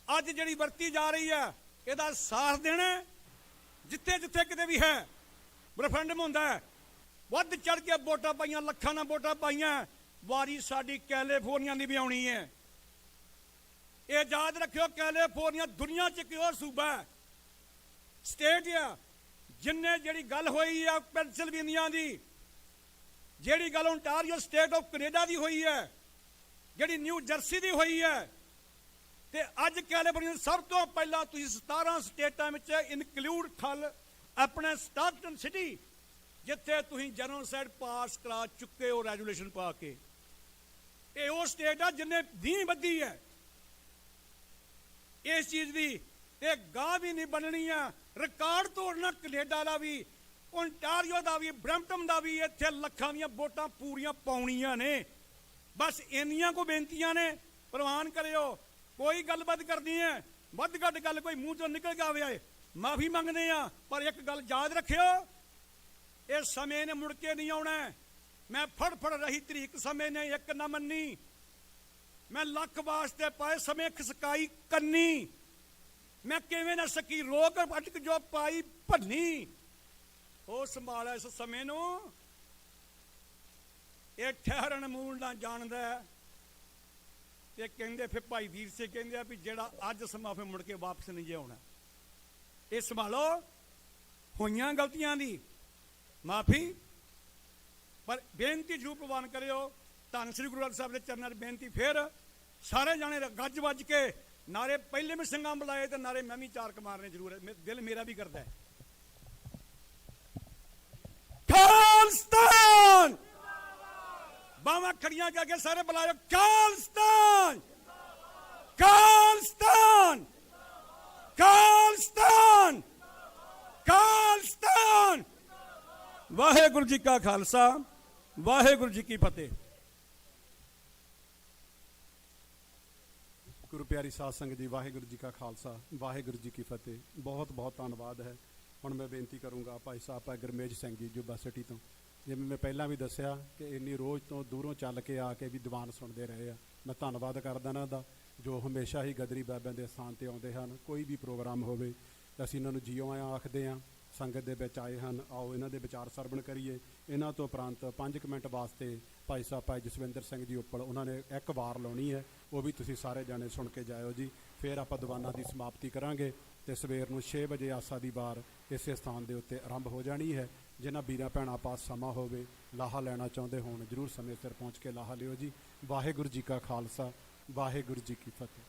ਅੱਜ ਜਿਹੜੀ ਵਰਤੀ ਜਾ ਰਹੀ ਹੈ, ਇਹਦਾ ਸਾਥ ਦੇਣਾ। ਜਿੱਥੇ ਜਿੱਥੇ ਕਿਤੇ ਵੀ ਹੈ ਰੈਫਰੈਂਡਮ ਹੁੰਦਾ ਹੈ, ਵੱਧ ਚੜ ਕੇ ਵੋਟਾਂ ਪਾਈਆਂ, ਲੱਖਾਂ ਨਾਲ ਵੋਟਾਂ ਪਾਈਆਂ, ਵਾਰੀ ਸਾਡੀ ਕੈਲੀਫੋਰਨੀਆ ਦੀ ਵੀ ਆਉਣੀ ਹੈ। ਇਹ ਯਾਦ ਰੱਖਿਓ, ਕੈਲੀਫੋਰਨੀਆ ਦੁਨੀਆ 'ਚ ਇੱਕ ਹੋਰ ਸੂਬਾ ਹੈ, ਸਟੇਟ ਆ, ਜਿੰਨੇ ਜਿਹੜੀ ਗੱਲ ਹੋਈ ਆ ਪੈਨਸਿਲਵੇਨੀਆ ਦੀ, ਜਿਹੜੀ ਗੱਲ ਓਨਟਾਰੀਓ ਸਟੇਟ ਆਫ ਕੈਨੇਡਾ ਦੀ ਹੋਈ ਹੈ, ਜਿਹੜੀ ਨਿਊ ਜਰਸੀ ਦੀ ਹੋਈ ਹੈ, ਤੇ ਅੱਜ ਕੈਲੀਫੋਰਨੀਆ ਸਭ ਤੋਂ ਪਹਿਲਾਂ ਤੁਸੀਂ 17 ਸਟੇਟਾਂ ਵਿੱਚ ਇਨਕਲੂਡ ਖਲ ਆਪਣੇ ਸਟਾਕਟਨ ਸਿਟੀ, ਜਿੱਥੇ ਤੁਸੀਂ ਜੈਨੋਸਾਈਡ ਪਾਸ ਕਰਾ ਚੁੱਕੇ ਹੋ ਰੈਜੂਲੇਸ਼ਨ ਪਾ ਕੇ। ਇਹ ਉਹ ਸਟੇਟ ਆ ਜਿੰਨੇ ਨੀਂਹ ਬੱਧੀ ਹੈ ਇਸ ਚੀਜ਼ ਦੀ, ਤੇ ਗਾਂ ਵੀ ਨਹੀਂ ਬਣਨੀ ਆ। ਰਿਕਾਰਡ ਤੋੜਨਾ ਕੈਨੇਡਾ ਦਾ ਵੀ, ਓਨਟਾਰੀਓ ਦਾ ਵੀ, ਬਰੈਂਪਟਨ ਦਾ ਵੀ। ਇੱਥੇ ਲੱਖਾਂ ਦੀਆਂ ਵੋਟਾਂ ਪੂਰੀਆਂ ਪਾਉਣੀਆਂ ਨੇ। ਬਸ ਇੰਨੀਆਂ ਕੋ ਬੇਨਤੀਆਂ ਨੇ, ਪ੍ਰਵਾਨ ਕਰਿਓ। ਕੋਈ ਗੱਲਬਾਤ ਕਰਨੀ ਹੈ, ਵੱਧ ਘੱਟ ਗੱਲ ਕੋਈ ਮੂੰਹ ਚੋਂ ਨਿਕਲ ਕੇ ਆਵੇ, ਮਾਫੀ ਮੰਗਦੇ ਆ। ਪਰ ਇੱਕ ਗੱਲ ਯਾਦ ਰੱਖਿਓ, ਇਹ ਸਮੇਂ ਨੇ ਮੁੜ ਕੇ ਨਹੀਂ ਆਉਣਾ। ਮੈਂ ਫੜ ਰਹੀ ਤਰੀਕ ਸਮੇਂ ਨੇ ਇੱਕ ਨਾ ਮੰਨੀ। ਮੈਂ ਲੱਖ ਵਾਸਤੇ ਪਾਏ ਸਮੇਂ ਖਸਕਾਈ ਕੰਨੀ। ਮੈਂ ਕਿਵੇਂ ਨਾ ਸਕੀ ਰੋਕ ਅਟਕ ਜੋ ਪਾਈ ਭੰਨੀ। ਉਹ ਸੰਭਾਲਿਆ ਇਸ ਸਮੇਂ ਨੂੰ, ਇਹ ਠਹਿਰਨ ਮੂਲ ਨਾ ਜਾਣਦਾ। ਤੇ ਕਹਿੰਦੇ ਫਿਰ ਭਾਈ ਵੀਰ ਸਿੰਘ ਕਹਿੰਦੇ ਆ ਵੀ ਜਿਹੜਾ ਅੱਜ ਸਮਾਂ ਫਿਰ ਮੁੜ ਕੇ ਵਾਪਸ ਨਹੀਂ ਜੇ ਆਉਣਾ। ਇਹ ਸੰਭਾਲੋ, ਹੋਈਆਂ ਗਲਤੀਆਂ ਦੀ ਮਾਫੀ, ਪਰ ਬੇਨਤੀ ਜ਼ਰੂਰ ਪ੍ਰਵਾਨ ਕਰਿਓ। ਧੰਨ ਸ੍ਰੀ ਗੁਰੂ ਗ੍ਰੰਥ ਸਾਹਿਬ ਦੇ ਚਰਨਾਂ 'ਚ ਬੇਨਤੀ। ਫਿਰ ਸਾਰੇ ਜਾਣੇ ਗੱਜ ਵੱਜ ਕੇ ਨਾਰੇ ਪਹਿਲੇ ਵੀ ਸਿੰਘਾਂ ਬੁਲਾਏ ਤੇ ਨਾਰੇ ਮੈਂ ਵੀ ਚਾਰ ਮਾਰਨੇ ਜ਼ਰੂਰ ਹੈ। ਦਿਲ ਮੇਰਾ ਵੀ ਕਰਦਾ ਹੈ। ਖਾਲਸਤਾਨ, ਬਾਵਾਂ ਖੜੀਆਂ ਕਰਕੇ ਸਾਰੇ ਬੁਲਾਇਓ। ਖਾਲਸਤਾਨ, ਖਾਲਸਤਾਨ, ਖਾਲਸਤਾਨ, ਖਾਲਸਤਾਨ। ਵਾਹਿਗੁਰੂ ਜੀ ਕਾ ਖਾਲਸਾ, ਵਾਹਿਗੁਰੂ ਜੀ ਕੀ ਫਤਿਹ। ਗੁਰੂ ਪਿਆਰੀ ਸਾਧ ਸੰਗਤ ਜੀ, ਵਾਹਿਗੁਰੂ ਜੀ ਕਾ ਖਾਲਸਾ, ਵਾਹਿਗੁਰੂ ਜੀ ਕੀ ਫਤਿਹ। ਬਹੁਤ ਬਹੁਤ ਧੰਨਵਾਦ ਹੈ। ਹੁਣ ਮੈਂ ਬੇਨਤੀ ਕਰੂੰਗਾ ਭਾਈ ਸਾਹਿਬ ਭਾਈ ਗੁਰਮੇਜ ਸਿੰਘ ਜੀ ਜੁਬਾ ਸਿਟੀ ਤੋਂ। ਜਿਵੇਂ ਮੈਂ ਪਹਿਲਾਂ ਵੀ ਦੱਸਿਆ ਕਿ ਇੰਨੀ ਰੋਜ਼ ਤੋਂ ਦੂਰੋਂ ਚੱਲ ਕੇ ਆ ਕੇ ਵੀ ਦੀਵਾਨ ਸੁਣਦੇ ਰਹੇ ਆ। ਮੈਂ ਧੰਨਵਾਦ ਕਰਦਾ ਇਹਨਾਂ ਦਾ, ਜੋ ਹਮੇਸ਼ਾ ਹੀ ਗਦਰੀ ਬਾਬਿਆਂ ਦੇ ਸਥਾਨ 'ਤੇ ਆਉਂਦੇ ਹਨ। ਕੋਈ ਵੀ ਪ੍ਰੋਗਰਾਮ ਹੋਵੇ ਤਾਂ ਅਸੀਂ ਇਹਨਾਂ ਨੂੰ ਜੀਓ ਆਇਆਂ ਆਖਦੇ ਹਾਂ। ਸੰਗਤ ਦੇ ਵਿੱਚ ਆਏ ਹਨ, ਆਓ ਇਹਨਾਂ ਦੇ ਵਿਚਾਰ ਸਰਵਣ ਕਰੀਏ। ਇਹਨਾਂ ਤੋਂ ਉਪਰੰਤ 5 ਮਿੰਟ ਵਾਸਤੇ ਭਾਈ ਸਾਹਿਬ ਭਾਈ ਜਸਵਿੰਦਰ ਸਿੰਘ ਜੀ ਉੱਪਲ, ਉਹਨਾਂ ਨੇ ਇੱਕ ਵਾਰ ਲਾਉਣੀ ਹੈ, ਉਹ ਵੀ ਤੁਸੀਂ ਸਾਰੇ ਜਾਣੇ ਸੁਣ ਕੇ ਜਾਇਓ ਜੀ। ਫਿਰ ਆਪਾਂ ਦੀਵਾਨਾਂ ਦੀ ਸਮਾਪਤੀ ਕਰਾਂਗੇ ਤੇ ਸਵੇਰ ਨੂੰ 6 ਵਜੇ ਆਸਾ ਦੀ ਵਾਰ ਇਸੇ ਸਥਾਨ ਦੇ ਉੱਤੇ ਆਰੰਭ ਹੋ ਜਾਣੀ ਹੈ। ਜਿਨ੍ਹਾਂ ਵੀਰਾਂ ਭੈਣਾਂ ਪਾਸ ਸਮਾਂ ਹੋਵੇ, ਲਾਹਾ ਲੈਣਾ ਚਾਹੁੰਦੇ ਹੋਣ, ਜ਼ਰੂਰ ਸਮੇਂ ਸਿਰ ਪਹੁੰਚ ਕੇ ਲਾਹਾ ਲਿਓ ਜੀ। ਵਾਹਿਗੁਰੂ ਜੀ ਕਾ ਖਾਲਸਾ, ਵਾਹਿਗੁਰੂ ਜੀ ਕੀ ਫਤਿਹ।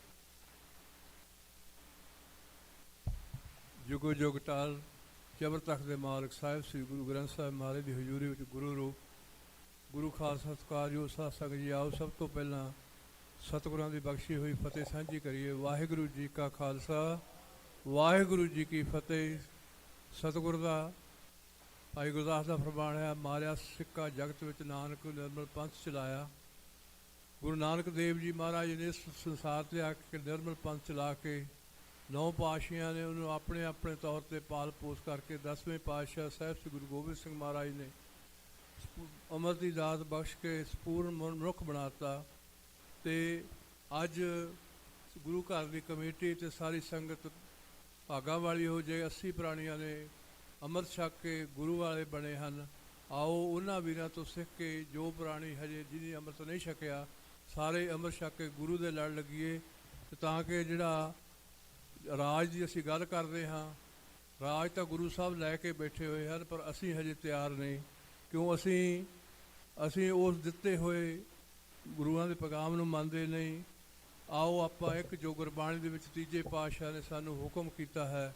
ਜੁਗੋ ਜੁਗ ਟਾਲ ਜਬਰ ਤਖਤ ਦੇ ਮਾਲਕ ਸਾਹਿਬ ਸ੍ਰੀ ਗੁਰੂ ਗ੍ਰੰਥ ਸਾਹਿਬ ਮਹਾਰਾਜ ਦੀ ਹਜ਼ੂਰੀ ਵਿੱਚ ਗੁਰੂ ਰੂਪ ਗੁਰੂ ਖਾਲਸਾ ਸਤਿਕਾਰਯੋਗ ਸਾਧ ਸੰਗਤ ਜੀ, ਆਓ ਸਭ ਤੋਂ ਪਹਿਲਾਂ ਸਤਿਗੁਰਾਂ ਦੀ ਬਖਸ਼ੀ ਹੋਈ ਫਤਿਹ ਸਾਂਝੀ ਕਰੀਏ। ਵਾਹਿਗੁਰੂ ਜੀ ਕਾ ਖਾਲਸਾ, ਵਾਹਿਗੁਰੂ ਜੀ ਕੀ ਫਤਿਹ। ਸਤਿਗੁਰ ਦਾ ਭਾਈ ਗੁਰਦਾਸ ਦਾ ਫਰਮਾਨ ਹੈ, ਮਾਰਿਆ ਸਿੱਕਾ ਜਗਤ ਵਿੱਚ ਨਾਨਕ ਨਿਰਮਲ ਪੰਥ ਚਲਾਇਆ। ਗੁਰੂ ਨਾਨਕ ਦੇਵ ਜੀ ਮਹਾਰਾਜ ਨੇ ਇਸ ਸੰਸਾਰ 'ਤੇ ਆ ਕੇ ਨਿਰਮਲ ਪੰਥ ਚਲਾ ਕੇ 9 ਪਾਤਸ਼ਾਹੀਆਂ ਨੇ ਉਹਨੂੰ ਆਪਣੇ ਆਪਣੇ ਤੌਰ 'ਤੇ ਪਾਲ ਪੋਸ ਕਰਕੇ 10ਵੇਂ ਪਾਤਸ਼ਾਹ ਸਾਹਿਬ ਸ੍ਰੀ ਗੁਰੂ ਗੋਬਿੰਦ ਸਿੰਘ ਮਹਾਰਾਜ ਨੇ ਅਮਰ ਦੀ ਦਾਤ ਬਖਸ਼ ਕੇ ਸੰਪੂਰਨ ਮਨੁੱਖ ਬਣਾਤਾ। ਤੇ ਅੱਜ ਗੁਰੂ ਘਰ ਦੀ ਕਮੇਟੀ ਤੇ ਸਾਰੀ ਸੰਗਤ ਭਾਗਾਂ ਵਾਲੀ ਹੋ ਜੇ 80 ਪ੍ਰਾਣੀਆਂ ਨੇ ਅੰਮ੍ਰਿਤ ਛਕ ਕੇ ਗੁਰੂ ਵਾਲੇ ਬਣੇ ਹਨ। ਆਓ ਉਹਨਾਂ ਵੀਰਾਂ ਤੋਂ ਸਿੱਖ ਕੇ ਜੋ ਪ੍ਰਾਣੀ ਹਜੇ ਜਿਹਨੇ ਅੰਮ੍ਰਿਤ ਨਹੀਂ ਛਕਿਆ ਸਾਰੇ ਅੰਮ੍ਰਿਤ ਛਕ ਕੇ ਗੁਰੂ ਦੇ ਲੜ ਲੱਗੀਏ, ਤਾਂ ਕਿ ਜਿਹੜਾ ਰਾਜ ਦੀ ਅਸੀਂ ਗੱਲ ਕਰਦੇ ਹਾਂ, ਰਾਜ ਤਾਂ ਗੁਰੂ ਸਾਹਿਬ ਲੈ ਕੇ ਬੈਠੇ ਹੋਏ ਹਨ, ਪਰ ਅਸੀਂ ਹਜੇ ਤਿਆਰ ਨਹੀਂ। ਕਿਉਂ? ਅਸੀਂ ਉਸ ਦਿੱਤੇ ਹੋਏ ਗੁਰੂਆਂ ਦੇ ਪੈਗਾਮ ਨੂੰ ਮੰਨਦੇ ਨਹੀਂ। ਆਓ ਆਪਾਂ ਇੱਕ ਜੋ ਗੁਰਬਾਣੀ ਦੇ ਵਿੱਚ ਤੀਜੇ ਪਾਤਸ਼ਾਹ ਨੇ ਸਾਨੂੰ ਹੁਕਮ ਕੀਤਾ ਹੈ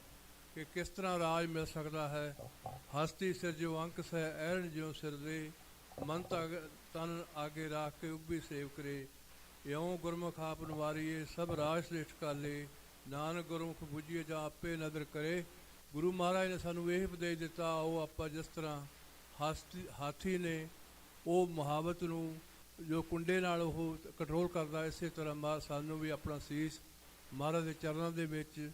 ਕਿ ਕਿਸ ਤਰ੍ਹਾਂ ਰਾਜ ਮਿਲ ਸਕਦਾ ਹੈ। ਹਸਤੀ ਸਿਰ ਜੋ ਅੰਕ ਸਹਿ ਐਰਨ ਜਿਉ ਸਿਰ ਦੇ, ਮਨ ਤਨ ਆਗੇ ਰਾਖ ਕੇ ਉੱਭੀ ਸੇਵ ਕਰੇ। ਇਉਂ ਗੁਰਮੁਖ ਆਪ ਨਿਵਾਰੀਏ ਸਭ ਰਾਜ ਸ੍ਰੇਸ਼ਟ ਕਾਲੇ, ਨਾਨਕ ਗੁਰਮੁਖ ਬੁਝੀਏ ਜਾਂ ਆਪੇ ਨਦਰ ਕਰੇ। ਗੁਰੂ ਮਹਾਰਾਜ ਨੇ ਸਾਨੂੰ ਇਹ ਉਪਦੇਸ਼ ਦਿੱਤਾ। ਆਓ ਆਪਾਂ ਜਿਸ ਤਰ੍ਹਾਂ ਹਾਥੀ ਨੇ ਉਹ ਮੁਹਾਵਤ ਨੂੰ ਜੋ ਕੁੰਡੇ ਨਾਲ ਉਹ ਕੰਟਰੋਲ ਕਰਦਾ, ਇਸੇ ਤਰ੍ਹਾਂ ਸਾਨੂੰ ਵੀ ਆਪਣਾ ਸੀਸ ਮਹਾਰਾਜ ਦੇ ਚਰਨਾਂ ਦੇ ਵਿੱਚ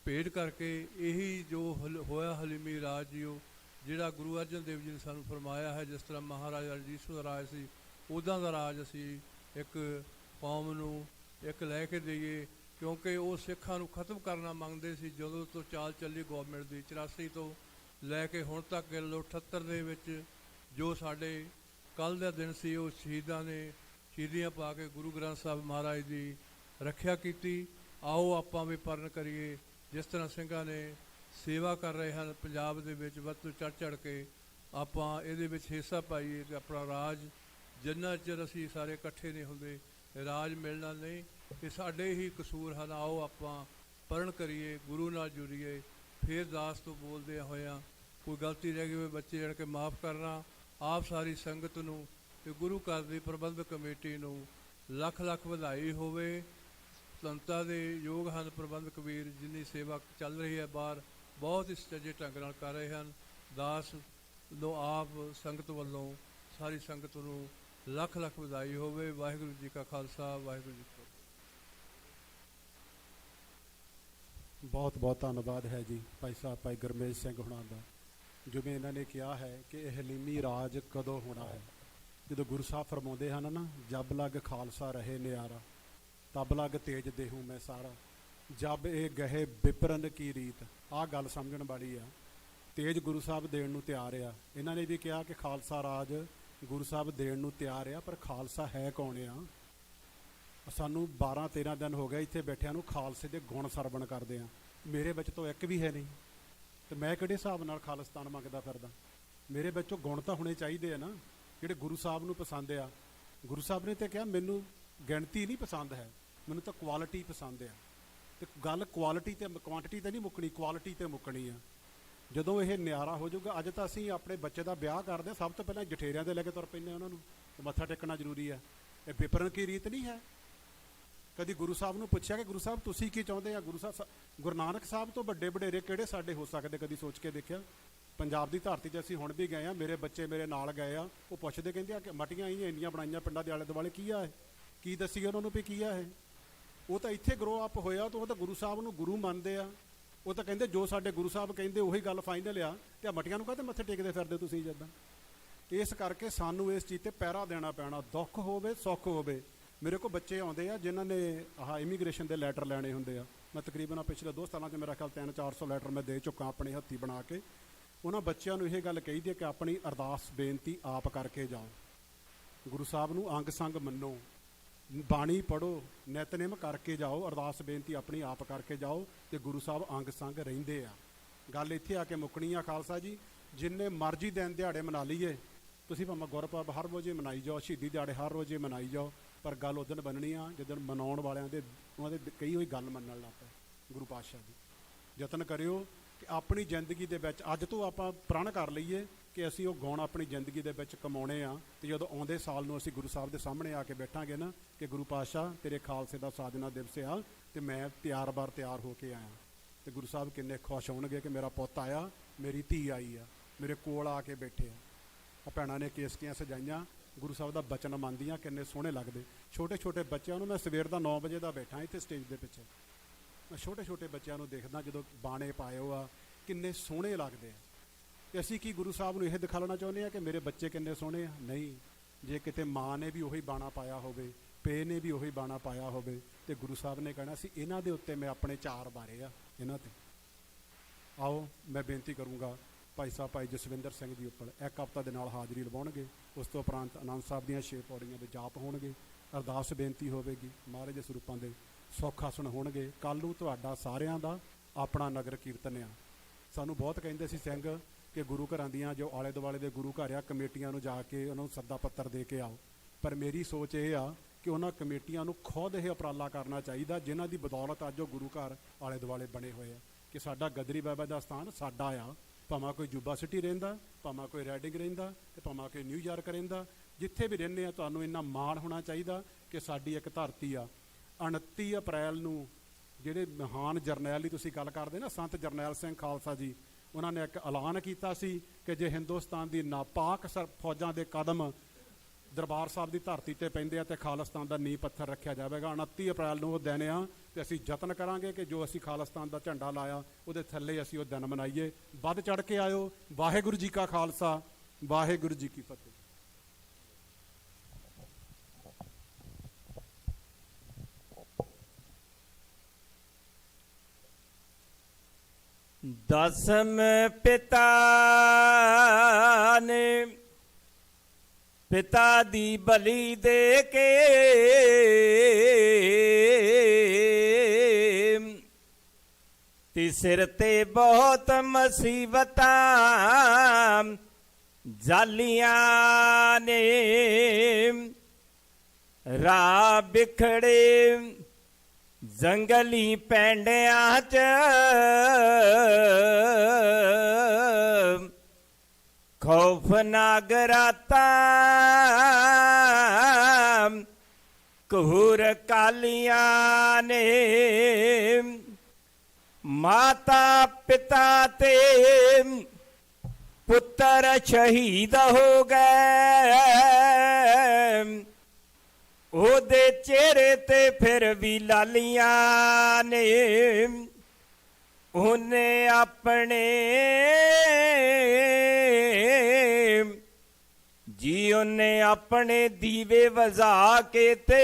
ਭੇਟ ਕਰਕੇ ਇਹੀ ਜੋ ਹੋਇਆ ਹਲੀਮੀ ਰਾਜ ਜੀਓ, ਜਿਹੜਾ ਗੁਰੂ ਅਰਜਨ ਦੇਵ ਜੀ ਨੇ ਸਾਨੂੰ ਫਰਮਾਇਆ ਹੈ, ਜਿਸ ਤਰ੍ਹਾਂ ਮਹਾਰਾਜਾ ਰਣਜੀਤ ਸਿੰਘ ਦਾ ਰਾਜ ਸੀ, ਉੱਦਾਂ ਦਾ ਰਾਜ ਅਸੀਂ ਇੱਕ ਕੌਮ ਨੂੰ ਇੱਕ ਲੈ ਕੇ ਦੇਈਏ। ਕਿਉਂਕਿ ਉਹ ਸਿੱਖਾਂ ਨੂੰ ਖਤਮ ਕਰਨਾ ਮੰਗਦੇ ਸੀ। ਜਦੋਂ ਤੋਂ ਚਾਲ ਚੱਲੀ ਗੌਰਮੈਂਟ ਦੀ 84 ਤੋਂ ਲੈ ਕੇ ਹੁਣ ਤੱਕ 78 ਦੇ ਵਿੱਚ ਜੋ ਸਾਡੇ ਕੱਲ੍ਹ ਦਾ ਦਿਨ ਸੀ, ਉਹ ਸ਼ਹੀਦਾਂ ਨੇ ਸ਼ਹੀਦੀਆਂ ਪਾ ਕੇ ਗੁਰੂ ਗ੍ਰੰਥ ਸਾਹਿਬ ਮਹਾਰਾਜ ਦੀ ਰੱਖਿਆ ਕੀਤੀ। ਆਓ ਆਪਾਂ ਵੀ ਪਰਨ ਕਰੀਏ ਜਿਸ ਤਰ੍ਹਾਂ ਸਿੰਘਾਂ ਨੇ ਸੇਵਾ ਕਰ ਰਹੇ ਹਨ ਪੰਜਾਬ ਦੇ ਵਿੱਚ, ਵੱਧ ਤੋਂ ਚੜ੍ਹ ਚੜ੍ਹ ਕੇ ਆਪਾਂ ਇਹਦੇ ਵਿੱਚ ਹਿੱਸਾ ਪਾਈਏ ਅਤੇ ਆਪਣਾ ਰਾਜ ਜਿੰਨਾ ਚਿਰ ਅਸੀਂ ਸਾਰੇ ਇਕੱਠੇ ਨਹੀਂ ਹੁੰਦੇ ਰਾਜ ਮਿਲਣਾ ਨਹੀਂ। ਇਹ ਸਾਡੇ ਹੀ ਕਸੂਰ ਹਨ। ਆਓ ਆਪਾਂ ਪਰਨ ਕਰੀਏ, ਗੁਰੂ ਨਾਲ ਜੁੜੀਏ। ਫਿਰ ਦਾਸ ਤੋਂ ਬੋਲਦੇ ਹੋਇਆਂ ਕੋਈ ਗਲਤੀ ਰਹਿ ਗਈ ਹੋਵੇ ਬੱਚੇ ਜਾਣ ਕੇ ਮਾफ़ ਕਰਨਾ। ਆਪ ਸਾਰੀ ਸੰਗਤ ਨੂੰ ਤੇ ਗੁਰੂ ਘਰ ਦੀ ਪ੍ਰਬੰਧਕ ਕਮੇਟੀ ਨੂੰ ਲੱਖ ਲੱਖ ਵਧਾਈ ਹੋਵੇ। ਸੰਤਾਂ ਦੇ ਯੋਗ ਹਨ ਪ੍ਰਬੰਧਕ ਵੀਰ, ਜਿੰਨੀ ਸੇਵਾ ਚੱਲ ਰਹੀ ਹੈ ਬਾਹਰ, ਬਹੁਤ ਹੀ ਸੁਚੱਜੇ ਢੰਗ ਨਾਲ ਕਰ ਰਹੇ ਹਨ। ਦਾਸ ਨੂੰ ਆਪ ਸੰਗਤ ਵੱਲੋਂ ਸਾਰੀ ਸੰਗਤ ਨੂੰ ਲੱਖ ਲੱਖ ਵਧਾਈ ਹੋਵੇ। ਵਾਹਿਗੁਰੂ ਜੀ ਕਾ ਖਾਲਸਾ, ਵਾਹਿਗੁਰੂ ਜੀ ਕੀ ਫਤਿਹ। ਬਹੁਤ ਬਹੁਤ ਧੰਨਵਾਦ ਹੈ ਜੀ ਭਾਈ ਸਾਹਿਬ ਭਾਈ ਗੁਰਮੇਜ ਸਿੰਘ ਹੁਣਾਂ ਦਾ। ਜਿਵੇਂ ਇਹਨਾਂ ਨੇ ਕਿਹਾ ਹੈ ਕਿ ਇਹ ਹਲੀਮੀ ਰਾਜ ਕਦੋਂ ਹੋਣਾ ਹੈ। ਜਦੋਂ ਗੁਰੂ ਸਾਹਿਬ ਫਰਮਾਉਂਦੇ ਹਨ ਨਾ, ਜਬ ਲਗ ਖਾਲਸਾ ਰਹੇ ਨਿਆਰਾ, ਤਬ ਲਗ ਤੇਜ ਦੇਹੂ ਮੈਂ ਸਾਰਾ, ਜਬ ਇਹ ਗਹੇ ਬਿਪਰਨ ਕੀ ਰੀਤ। ਆਹ ਗੱਲ ਸਮਝਣ ਵਾਲੀ ਆ। ਤੇਜ ਗੁਰੂ ਸਾਹਿਬ ਦੇਣ ਨੂੰ ਤਿਆਰ ਆ। ਇਹਨਾਂ ਨੇ ਵੀ ਕਿਹਾ ਕਿ ਖਾਲਸਾ ਰਾਜ ਗੁਰੂ ਸਾਹਿਬ ਦੇਣ ਨੂੰ ਤਿਆਰ ਆ, ਪਰ ਖਾਲਸਾ ਹੈ ਕੌਣ ਆ? ਸਾਨੂੰ 12-13 ਦਿਨ ਹੋ ਗਏ ਇੱਥੇ ਬੈਠਿਆਂ ਨੂੰ ਖਾਲਸੇ ਦੇ ਗੁਣ ਸਰਵਣ ਕਰਦੇ ਆ। ਮੇਰੇ ਵਿੱਚ ਤਾਂ ਇੱਕ ਵੀ ਹੈ ਨਹੀਂ, ਤੇ ਮੈਂ ਕਿਹੜੇ ਹਿਸਾਬ ਨਾਲ ਖਾਲਿਸਤਾਨ ਮੰਗਦਾ ਫਿਰਦਾ? ਮੇਰੇ ਵਿੱਚੋਂ ਗੁਣ ਤਾਂ ਹੋਣੇ ਚਾਹੀਦੇ ਆ ਨਾ, ਜਿਹੜੇ ਗੁਰੂ ਸਾਹਿਬ ਨੂੰ ਪਸੰਦ ਆ। ਗੁਰੂ ਸਾਹਿਬ ਨੇ ਤਾਂ ਕਿਹਾ ਮੈਨੂੰ ਗਿਣਤੀ ਨਹੀਂ ਪਸੰਦ ਹੈ, ਮੈਨੂੰ ਤਾਂ ਕੁਆਲਿਟੀ ਪਸੰਦ ਆ। ਤੇ ਗੱਲ ਕੁਆਲਿਟੀ ਤੇ ਕੁਆਂਟਿਟੀ ਤੇ ਨਹੀਂ ਮੁੱਕਣੀ, ਕੁਆਲਿਟੀ ਤੇ ਮੁੱਕਣੀ ਆ। ਜਦੋਂ ਇਹ ਨਿਆਰਾ ਹੋ ਜਾਊਗਾ। ਅੱਜ ਤਾਂ ਅਸੀਂ ਆਪਣੇ ਬੱਚੇ ਦਾ ਵਿਆਹ ਕਰਦੇ ਹਾਂ, ਸਭ ਤੋਂ ਪਹਿਲਾਂ ਜਠੇਰਿਆਂ ਦੇ ਲੈ ਕੇ ਤੁਰ ਪੈਂਦੇ ਉਹਨਾਂ ਨੂੰ, ਤੇ ਮੱਥਾ ਟੇਕਣਾ ਜ਼ਰੂਰੀ ਹੈ। ਇਹ ਵਿਪਰਨ ਕੀ ਰੀਤ ਨਹੀਂ ਹੈ। ਕਦੀ ਗੁਰੂ ਸਾਹਿਬ ਨੂੰ ਪੁੱਛਿਆ ਕਿ ਗੁਰੂ ਸਾਹਿਬ ਤੁਸੀਂ ਕੀ ਚਾਹੁੰਦੇ ਆ? ਗੁਰੂ ਨਾਨਕ ਸਾਹਿਬ ਤੋਂ ਵੱਡੇ ਵਡੇਰੇ ਕਿਹੜੇ ਸਾਡੇ ਹੋ ਸਕਦੇ? ਕਦੀ ਸੋਚ ਕੇ ਦੇਖਿਆ? ਪੰਜਾਬ ਦੀ ਧਰਤੀ 'ਤੇ ਅਸੀਂ ਹੁਣ ਵੀ ਗਏ ਆ, ਮੇਰੇ ਬੱਚੇ ਮੇਰੇ ਨਾਲ ਗਏ ਆ, ਉਹ ਪੁੱਛਦੇ ਕਹਿੰਦੇ ਆ ਕਿ ਮਟੀਆਂ ਹੀ ਇੰਨੀਆਂ ਬਣਾਈਆਂ ਪਿੰਡਾਂ ਦੇ ਆਲੇ ਦੁਆਲੇ, ਕੀ ਆ ਇਹ? ਕੀ ਦੱਸੀਏ ਉਹਨਾਂ ਨੂੰ ਵੀ ਕੀ ਆ ਇਹ? ਉਹ ਤਾਂ ਇੱਥੇ ਗਰੋ ਅਪ ਹੋਇਆ, ਤਾਂ ਉਹ ਤਾਂ ਗੁਰੂ ਸਾਹਿਬ ਨੂੰ ਗੁਰੂ ਮੰਨਦੇ ਆ। ਉਹ ਤਾਂ ਕਹਿੰਦੇ ਜੋ ਸਾਡੇ ਗੁਰੂ ਸਾਹਿਬ ਕਹਿੰਦੇ ਉਹੀ ਗੱਲ ਫਾਈਨਲ ਆ। ਤੇ ਆ ਮਟੀਆਂ ਨੂੰ ਕਾਹਤੇ ਮੱਥੇ ਟੇਕਦੇ ਫਿਰਦੇ ਤੁਸੀਂ ਜਿੱਦਾਂ? ਇਸ ਕਰਕੇ ਸਾਨੂੰ ਇਸ ਚੀਜ਼ 'ਤੇ ਪਹਿਰਾ ਦੇਣਾ ਪੈਣਾ, ਦੁੱਖ ਹੋਵੇ ਸੁੱਖ ਹੋਵੇ। ਮੇਰੇ ਕੋਲ ਬੱਚੇ ਆਉਂਦੇ ਆ ਜਿਨ੍ਹਾਂ ਨੇ ਆਹ ਇਮੀਗ੍ਰੇਸ਼ਨ ਦੇ ਲੈਟਰ ਲੈਣੇ ਹੁੰਦੇ ਆ। ਮੈਂ ਤਕਰੀਬਨ ਪਿਛਲੇ 2 ਸਾਲਾਂ 'ਚ ਮੇਰਾ ਖਿਆਲ 300-400 ਲੈਟਰ ਮੈਂ ਦੇ ਚੁੱਕਾ ਆਪਣੇ ਹੱਥੀਂ ਬਣਾ ਕੇ। ਉਹਨਾਂ ਬੱਚਿਆਂ ਨੂੰ ਇਹ ਗੱਲ ਕਹੀਦੀ ਹੈ ਕਿ ਆਪਣੀ ਅਰਦਾਸ ਬੇਨਤੀ ਆਪ ਕਰਕੇ ਜਾਓ, ਗੁਰੂ ਸਾਹਿਬ ਨੂੰ ਅੰਗ ਸੰਗ ਮੰਨੋ, ਬਾਣੀ ਪੜ੍ਹੋ, ਨਿਤਨੇਮ ਕਰਕੇ ਜਾਓ, ਅਰਦਾਸ ਬੇਨਤੀ ਆਪਣੀ ਆਪ ਕਰਕੇ ਜਾਓ, ਤੇ ਗੁਰੂ ਸਾਹਿਬ ਅੰਗ ਸੰਗ ਰਹਿੰਦੇ ਆ। ਗੱਲ ਇੱਥੇ ਆ ਕੇ ਮੁੱਕਣੀ ਆ ਖਾਲਸਾ ਜੀ। ਜਿੰਨੇ ਮਰਜ਼ੀ ਦਿਨ ਦਿਹਾੜੇ ਮਨਾ ਲਈਏ ਤੁਸੀਂ, ਭਾਵੇਂ ਗੁਰਪੁਰਬ ਹਰ ਰੋਜ਼ੇ ਮਨਾਈ ਜਾਓ, ਸ਼ਹੀਦੀ ਦਿਹਾੜੇ ਹਰ ਰੋਜ਼ੇ ਮਨਾਈ ਜਾਓ, ਪਰ ਗੱਲ ਉਦਣ ਬਣਨੀ ਆ ਜਦੋਂ ਮਨਾਉਣ ਵਾਲਿਆਂ ਦੇ ਉਹਨਾਂ ਦੇ ਕਈ ਹੋਈ ਗੱਲ ਮੰਨਣ ਲੱਗ ਪਏ। ਗੁਰੂ ਪਾਤਸ਼ਾਹ ਦੀ ਯਤਨ ਕਰਿਓ ਕਿ ਆਪਣੀ ਜ਼ਿੰਦਗੀ ਦੇ ਵਿੱਚ ਅੱਜ ਤੋਂ ਆਪਾਂ ਪ੍ਰਣ ਕਰ ਲਈਏ ਕਿ ਅਸੀਂ ਉਹ ਗੁਣ ਆਪਣੀ ਜ਼ਿੰਦਗੀ ਦੇ ਵਿੱਚ ਕਮਾਉਣੇ ਆ। ਤੇ ਜਦੋਂ ਆਉਂਦੇ ਸਾਲ ਨੂੰ ਅਸੀਂ ਗੁਰੂ ਸਾਹਿਬ ਦੇ ਸਾਹਮਣੇ ਆ ਕੇ ਬੈਠਾਂਗੇ ਨਾ ਕਿ ਗੁਰੂ ਪਾਤਸ਼ਾਹ ਤੇਰੇ ਖਾਲਸੇ ਦਾ ਸਾਜਨਾ ਦਿਵਸ ਆ ਤੇ ਮੈਂ ਤਿਆਰ ਹੋ ਕੇ ਆਇਆ, ਤੇ ਗੁਰੂ ਸਾਹਿਬ ਕਿੰਨੇ ਖੁਸ਼ ਹੋਣਗੇ ਕਿ ਮੇਰਾ ਪੁੱਤ ਆਇਆ, ਮੇਰੀ ਧੀ ਆਈ ਆ, ਮੇਰੇ ਕੋਲ ਆ ਕੇ ਬੈਠੇ ਆ। ਆ ਭੈਣਾਂ ਨੇ ਕੇਸਕੀਆਂ ਸਜਾਈਆਂ, ਗੁਰੂ ਸਾਹਿਬ ਦਾ ਬਚਨ ਮੰਨਦੀਆਂ, ਕਿੰਨੇ ਸੋਹਣੇ ਲੱਗਦੇ। ਛੋਟੇ ਛੋਟੇ ਬੱਚਿਆਂ ਨੂੰ ਮੈਂ ਸਵੇਰ ਦਾ 9 ਵਜੇ ਦਾ ਬੈਠਾ ਇੱਥੇ ਸਟੇਜ ਦੇ ਪਿੱਛੇ, ਮੈਂ ਛੋਟੇ ਛੋਟੇ ਬੱਚਿਆਂ ਨੂੰ ਦੇਖਦਾ ਜਦੋਂ ਬਾਣੇ ਪਾਏ ਹੋ ਆ, ਕਿੰਨੇ ਸੋਹਣੇ ਲੱਗਦੇ ਆ। ਤੇ ਅਸੀਂ ਕੀ ਗੁਰੂ ਸਾਹਿਬ ਨੂੰ ਇਹ ਦਿਖਾਉਣਾ ਚਾਹੁੰਦੇ ਆ ਕਿ ਮੇਰੇ ਬੱਚੇ ਕਿੰਨੇ ਸੋਹਣੇ ਆ? ਨਹੀਂ। ਜੇ ਕਿਤੇ ਮਾਂ ਨੇ ਵੀ ਉਹੀ ਬਾਣਾ ਪਾਇਆ ਹੋਵੇ, ਪੇ ਨੇ ਵੀ ਉਹੀ ਬਾਣਾ ਪਾਇਆ ਹੋਵੇ, ਤੇ ਗੁਰੂ ਸਾਹਿਬ ਨੇ ਕਹਿਣਾ ਸੀ ਇਹਨਾਂ ਦੇ ਉੱਤੇ ਮੈਂ ਆਪਣੇ ਚਾਰ ਬਾਰੇ ਆ ਇਹਨਾਂ ਤੇ। ਆਓ ਮੈਂ ਬੇਨਤੀ ਕਰੂੰਗਾ ਭਾਈ ਸਾਹਿਬ ਭਾਈ ਜਸਵਿੰਦਰ ਸਿੰਘ ਜੀ ਉੱਪਰ ਇੱਕ ਹਫ਼ਤਾ ਦੇ ਨਾਲ ਹਾਜ਼ਰੀ ਲਵਾਉਣਗੇ। ਉਸ ਤੋਂ ਉਪਰੰਤ ਆਨੰਦ ਸਾਹਿਬ ਦੀਆਂ 6 ਪੌੜੀਆਂ ਦੇ ਜਾਪ ਹੋਣਗੇ, ਅਰਦਾਸ ਬੇਨਤੀ ਹੋਵੇਗੀ, ਮਹਾਰਾਜ ਦੇ ਸਰੂਪਾਂ ਦੇ ਸੁੱਖ ਆਸਣ ਹੋਣਗੇ। ਕੱਲ੍ਹ ਨੂੰ ਤੁਹਾਡਾ ਸਾਰਿਆਂ ਦਾ ਆਪਣਾ ਨਗਰ ਕੀਰਤਨ ਆ। ਸਾਨੂੰ ਬਹੁਤ ਕਹਿੰਦੇ ਸੀ ਸਿੰਘ ਕਿ ਗੁਰੂ ਘਰਾਂ ਦੀਆਂ ਜੋ ਆਲੇ ਦੁਆਲੇ ਦੇ ਗੁਰੂ ਘਰ ਆ, ਕਮੇਟੀਆਂ ਨੂੰ ਜਾ ਕੇ ਉਹਨਾਂ ਨੂੰ ਸੱਦਾ ਪੱਤਰ ਦੇ ਕੇ ਆਓ। ਪਰ ਮੇਰੀ ਸੋਚ ਇਹ ਆ ਕਿ ਉਹਨਾਂ ਕਮੇਟੀਆਂ ਨੂੰ ਖੁਦ ਇਹ ਉਪਰਾਲਾ ਕਰਨਾ ਚਾਹੀਦਾ ਜਿਨ੍ਹਾਂ ਦੀ ਬਦੌਲਤ ਅੱਜ ਉਹ ਗੁਰੂ ਘਰ ਆਲੇ ਦੁਆਲੇ ਬਣੇ ਹੋਏ ਆ, ਕਿ ਸਾਡਾ ਗਦਰੀ ਬਾਬਾ ਦਾ ਸਥਾਨ ਸਾਡਾ ਆ। ਭਾਵੇਂ ਕੋਈ ਜੂਬਾ ਸਿਟੀ ਰਹਿੰਦਾ, ਭਾਵੇਂ ਕੋਈ ਰੈਡਿੰਗ ਰਹਿੰਦਾ, ਤੇ ਭਾਵੇਂ ਕੋਈ ਨਿਊਯਾਰਕ ਰਹਿੰਦਾ, ਜਿੱਥੇ ਵੀ ਰਹਿੰਦੇ ਆ ਤੁਹਾਨੂੰ ਇੰਨਾ ਮਾਣ ਹੋਣਾ ਚਾਹੀਦਾ ਕਿ ਸਾਡੀ ਇੱਕ ਧਰਤੀ ਆ। 29 ਅਪ੍ਰੈਲ ਨੂੰ ਜਿਹੜੇ ਮਹਾਨ ਜਰਨੈਲ ਦੀ ਤੁਸੀਂ ਗੱਲ ਕਰਦੇ ਨਾ, ਸੰਤ ਜਰਨੈਲ ਸਿੰਘ ਖਾਲਸਾ ਜੀ, ਉਹਨਾਂ ਨੇ ਇੱਕ ਐਲਾਨ ਕੀਤਾ ਸੀ ਕਿ ਜੇ ਹਿੰਦੁਸਤਾਨ ਦੀ ਨਾਪਾਕ ਫੌਜਾਂ ਦੇ ਕਦਮ ਦਰਬਾਰ ਸਾਹਿਬ ਦੀ ਧਰਤੀ ਤੇ ਪੈਂਦੇ ਆ ਤੇ ਖਾਲਿਸਤਾਨ ਦਾ ਨੀਂਹ ਪੱਥਰ ਰੱਖਿਆ ਜਾਵੇਗਾ। 29 ਅਪ੍ਰੈਲ ਨੂੰ ਉਹ ਦਿਨ ਆ ਤੇ ਅਸੀਂ ਯਤਨ ਕਰਾਂਗੇ ਕਿ ਜੋ ਅਸੀਂ ਖਾਲਿਸਤਾਨ ਦਾ ਝੰਡਾ ਲਾਇਆ ਉਹਦੇ ਥੱਲੇ ਅਸੀਂ ਉਹ ਦਿਨ ਮਨਾਈਏ। ਵੱਧ ਚੜ ਕੇ ਆਇਓ। ਵਾਹਿਗੁਰੂ ਜੀ ਕਾ ਖਾਲਸਾ, ਵਾਹਿਗੁਰੂ ਜੀ ਕੀ ਫਤਿਹ। ਦਸਮ ਪਿਤਾ ਨੇ ਪਿਤਾ ਦੀ ਬਲੀ ਦੇ ਕੇ ਤੇ ਸਿਰ ਤੇ ਬਹੁਤ ਮੁਸੀਬਤਾਂ ਜਾਲੀਆਂ ਨੇ, ਰਾਹ ਬਿਖੜੇ ਜੰਗਲੀ ਪੈਂਡਿਆਂ 'ਚ ਖੌਫਨਾਕ ਰਾਤਾਂ ਕਹੂਰ ਕਾਲੀਆਂ ਨੇ, ਮਾਤਾ ਪਿਤਾ ਤੇ ਪੁੱਤਰ ਸ਼ਹੀਦ ਹੋ ਗਏ। ਉਹਦੇ ਚਿਹਰੇ ਤੇ ਫਿਰ ਵੀ ਲਾਲੀਆਂ ਨੇ, ਉਹਨੇ ਆਪਣੇ ਜੀ ਉਹਨੇ ਆਪਣੇ ਦੀਵੇ ਵਜ਼ਾ ਕੇ ਤੇ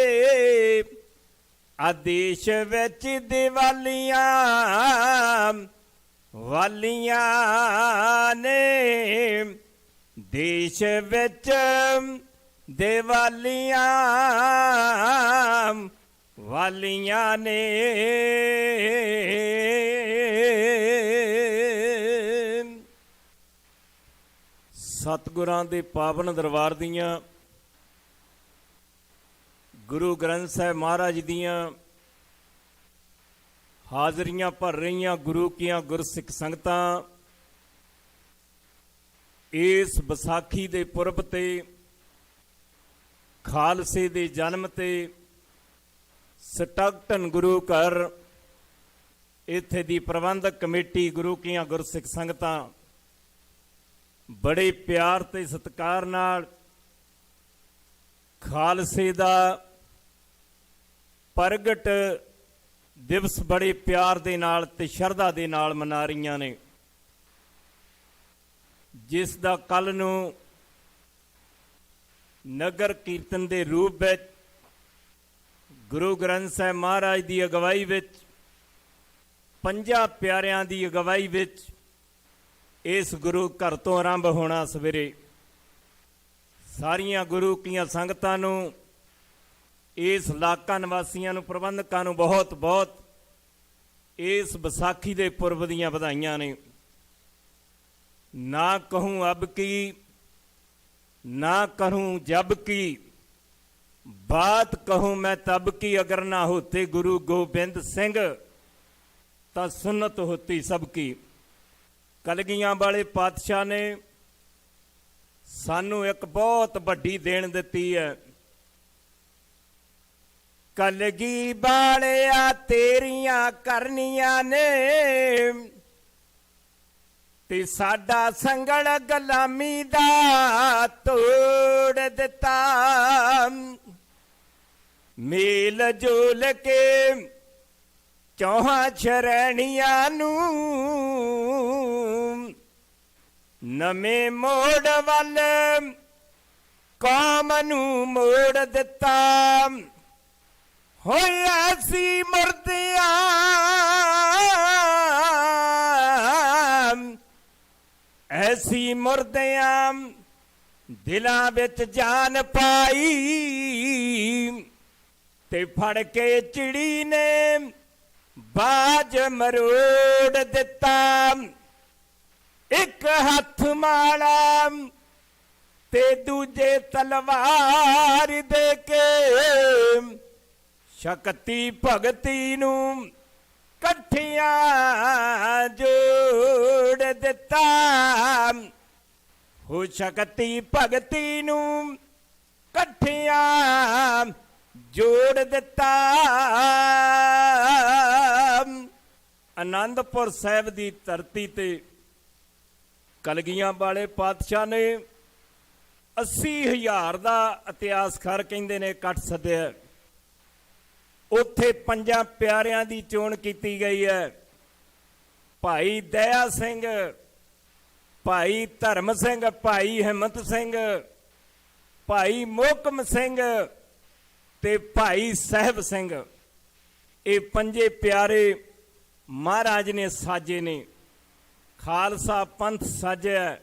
ਆਦੇਸ਼ ਵਿੱਚ ਦੀਵਾਲੀਆਂ ਵਾਲੀਆਂ ਨੇ, ਦੇਸ਼ ਵਿੱਚ ਦੀਵਾਲੀਆਂ ਵਾਲੀਆਂ ਨੇ। ਸਤਿਗੁਰਾਂ ਦੇ ਪਾਵਨ ਦਰਬਾਰ ਦੀਆਂ ਗੁਰੂ ਗ੍ਰੰਥ ਸਾਹਿਬ ਮਹਾਰਾਜ ਦੀਆਂ ਹਾਜ਼ਰੀਆਂ ਭਰ ਰਹੀਆਂ ਗੁਰੂ ਕੀਆਂ ਗੁਰਸਿੱਖ ਸੰਗਤਾਂ ਇਸ ਵਿਸਾਖੀ ਦੇ ਪੁਰਬ ਤੇ ਖਾਲਸੇ ਦੇ ਜਨਮ ਤੇ ਸਟਾਕਟਨ ਗੁਰੂ ਘਰ ਇੱਥੇ ਦੀ ਪ੍ਰਬੰਧਕ ਕਮੇਟੀ ਗੁਰੂ ਕੀਆਂ ਗੁਰਸਿੱਖ ਸੰਗਤਾਂ ਬੜੇ ਪਿਆਰ ਤੇ ਸਤਿਕਾਰ ਨਾਲ ਖਾਲਸੇ ਦਾ ਪ੍ਰਗਟ ਦਿਵਸ ਬੜੇ ਪਿਆਰ ਦੇ ਨਾਲ ਤੇ ਸ਼ਰਧਾ ਦੇ ਨਾਲ ਮਨਾ ਰਹੀਆਂ ਨੇ, ਜਿਸ ਦਾ ਕੱਲ ਨੂੰ ਨਗਰ ਕੀਰਤਨ ਦੇ ਰੂਪ ਵਿੱਚ ਗੁਰੂ ਗ੍ਰੰਥ ਸਾਹਿਬ ਮਹਾਰਾਜ ਦੀ ਅਗਵਾਈ ਵਿੱਚ 50 ਪਿਆਰਿਆਂ ਦੀ ਅਗਵਾਈ ਵਿੱਚ ਇਸ ਗੁਰੂ ਘਰ ਤੋਂ ਆਰੰਭ ਹੋਣਾ। ਸਵੇਰੇ ਸਾਰੀਆਂ ਗੁਰੂ ਕੀਆਂ ਸੰਗਤਾਂ ਨੂੰ, ਇਸ ਇਲਾਕਾ ਨਿਵਾਸੀਆਂ ਨੂੰ, ਪ੍ਰਬੰਧਕਾਂ ਨੂੰ ਬਹੁਤ ਬਹੁਤ ਇਸ ਵਿਸਾਖੀ ਦੇ ਪੁਰਬ ਦੀਆਂ ਵਧਾਈਆਂ ਨੇ। ਨਾ ਕਹੂੰ ਅਬ ਕੀ ਨਾ ਕरूं जब की, बात कहूं मैं तब की, अगर ना होते गुरु गोबिंद सिंह तो सुन्नत होती सबकी। कलगियां वाले पातशाह ने सानू एक बहुत वड्डी देन दिती है। कलगी वालिया तेरियां करनियां ने ते साडा संगल गुलामी दा तोड़ दिता। मेल जोल के चौहां शरैणियां नू ਨਵੇਂ ਮੋੜ ਵੱਲ ਕੌਮ ਨੂੰ ਮੋੜ ਦਿੱਤਾ। ਹੋਏ ਐਸੀ ਮੁਰਦਿਆਂ ਐਸੀ ਮੁਰਦਿਆਂ ਦਿਲਾਂ ਵਿੱਚ ਜਾਨ ਪਾਈ, ਤੇ ਫੜ ਕੇ ਚਿੜੀ ਨੇ ਬਾਜ ਮਰੋੜ ਦਿੱਤਾ। ਇੱਕ ਹੱਥ ਮਾਲਾ ਤੇ ਦੂਜੇ ਤਲਵਾਰ ਦੇ ਕੇ ਸ਼ਕਤੀ ਭਗਤੀ ਨੂੰ ਇਕੱਠਿਆਂ ਜੋੜ ਦਿੱਤਾ। ਹੋ ਸ਼ਕਤੀ ਭਗਤੀ ਨੂੰ ਇਕੱਠਿਆਂ ਜੋੜ ਦਿੱਤਾ। ਆਨੰਦਪੁਰ ਸਾਹਿਬ ਦੀ ਧਰਤੀ ਤੇ ਕਲਗੀਆਂ ਵਾਲੇ ਪਾਤਸ਼ਾਹ ਨੇ 80,000 ਦਾ ਇਤਿਹਾਸਕਾਰ ਕਹਿੰਦੇ ਨੇ ਇਕੱਠ ਸੱਦਿਆ। ਉੱਥੇ 5 ਪਿਆਰਿਆਂ ਦੀ ਚੋਣ ਕੀਤੀ ਗਈ ਹੈ। ਭਾਈ ਦਇਆ ਸਿੰਘ, ਭਾਈ ਧਰਮ ਸਿੰਘ, ਭਾਈ ਹਿੰਮਤ ਸਿੰਘ, ਭਾਈ ਮੋਹਕਮ ਸਿੰਘ ਤੇ ਭਾਈ ਸਾਹਿਬ ਸਿੰਘ। ਇਹ 5 ਪਿਆਰੇ ਮਹਾਰਾਜ ਨੇ ਸਾਜੇ ਨੇ। ਖਾਲਸਾ ਪੰਥ ਸਾਜਿਆ।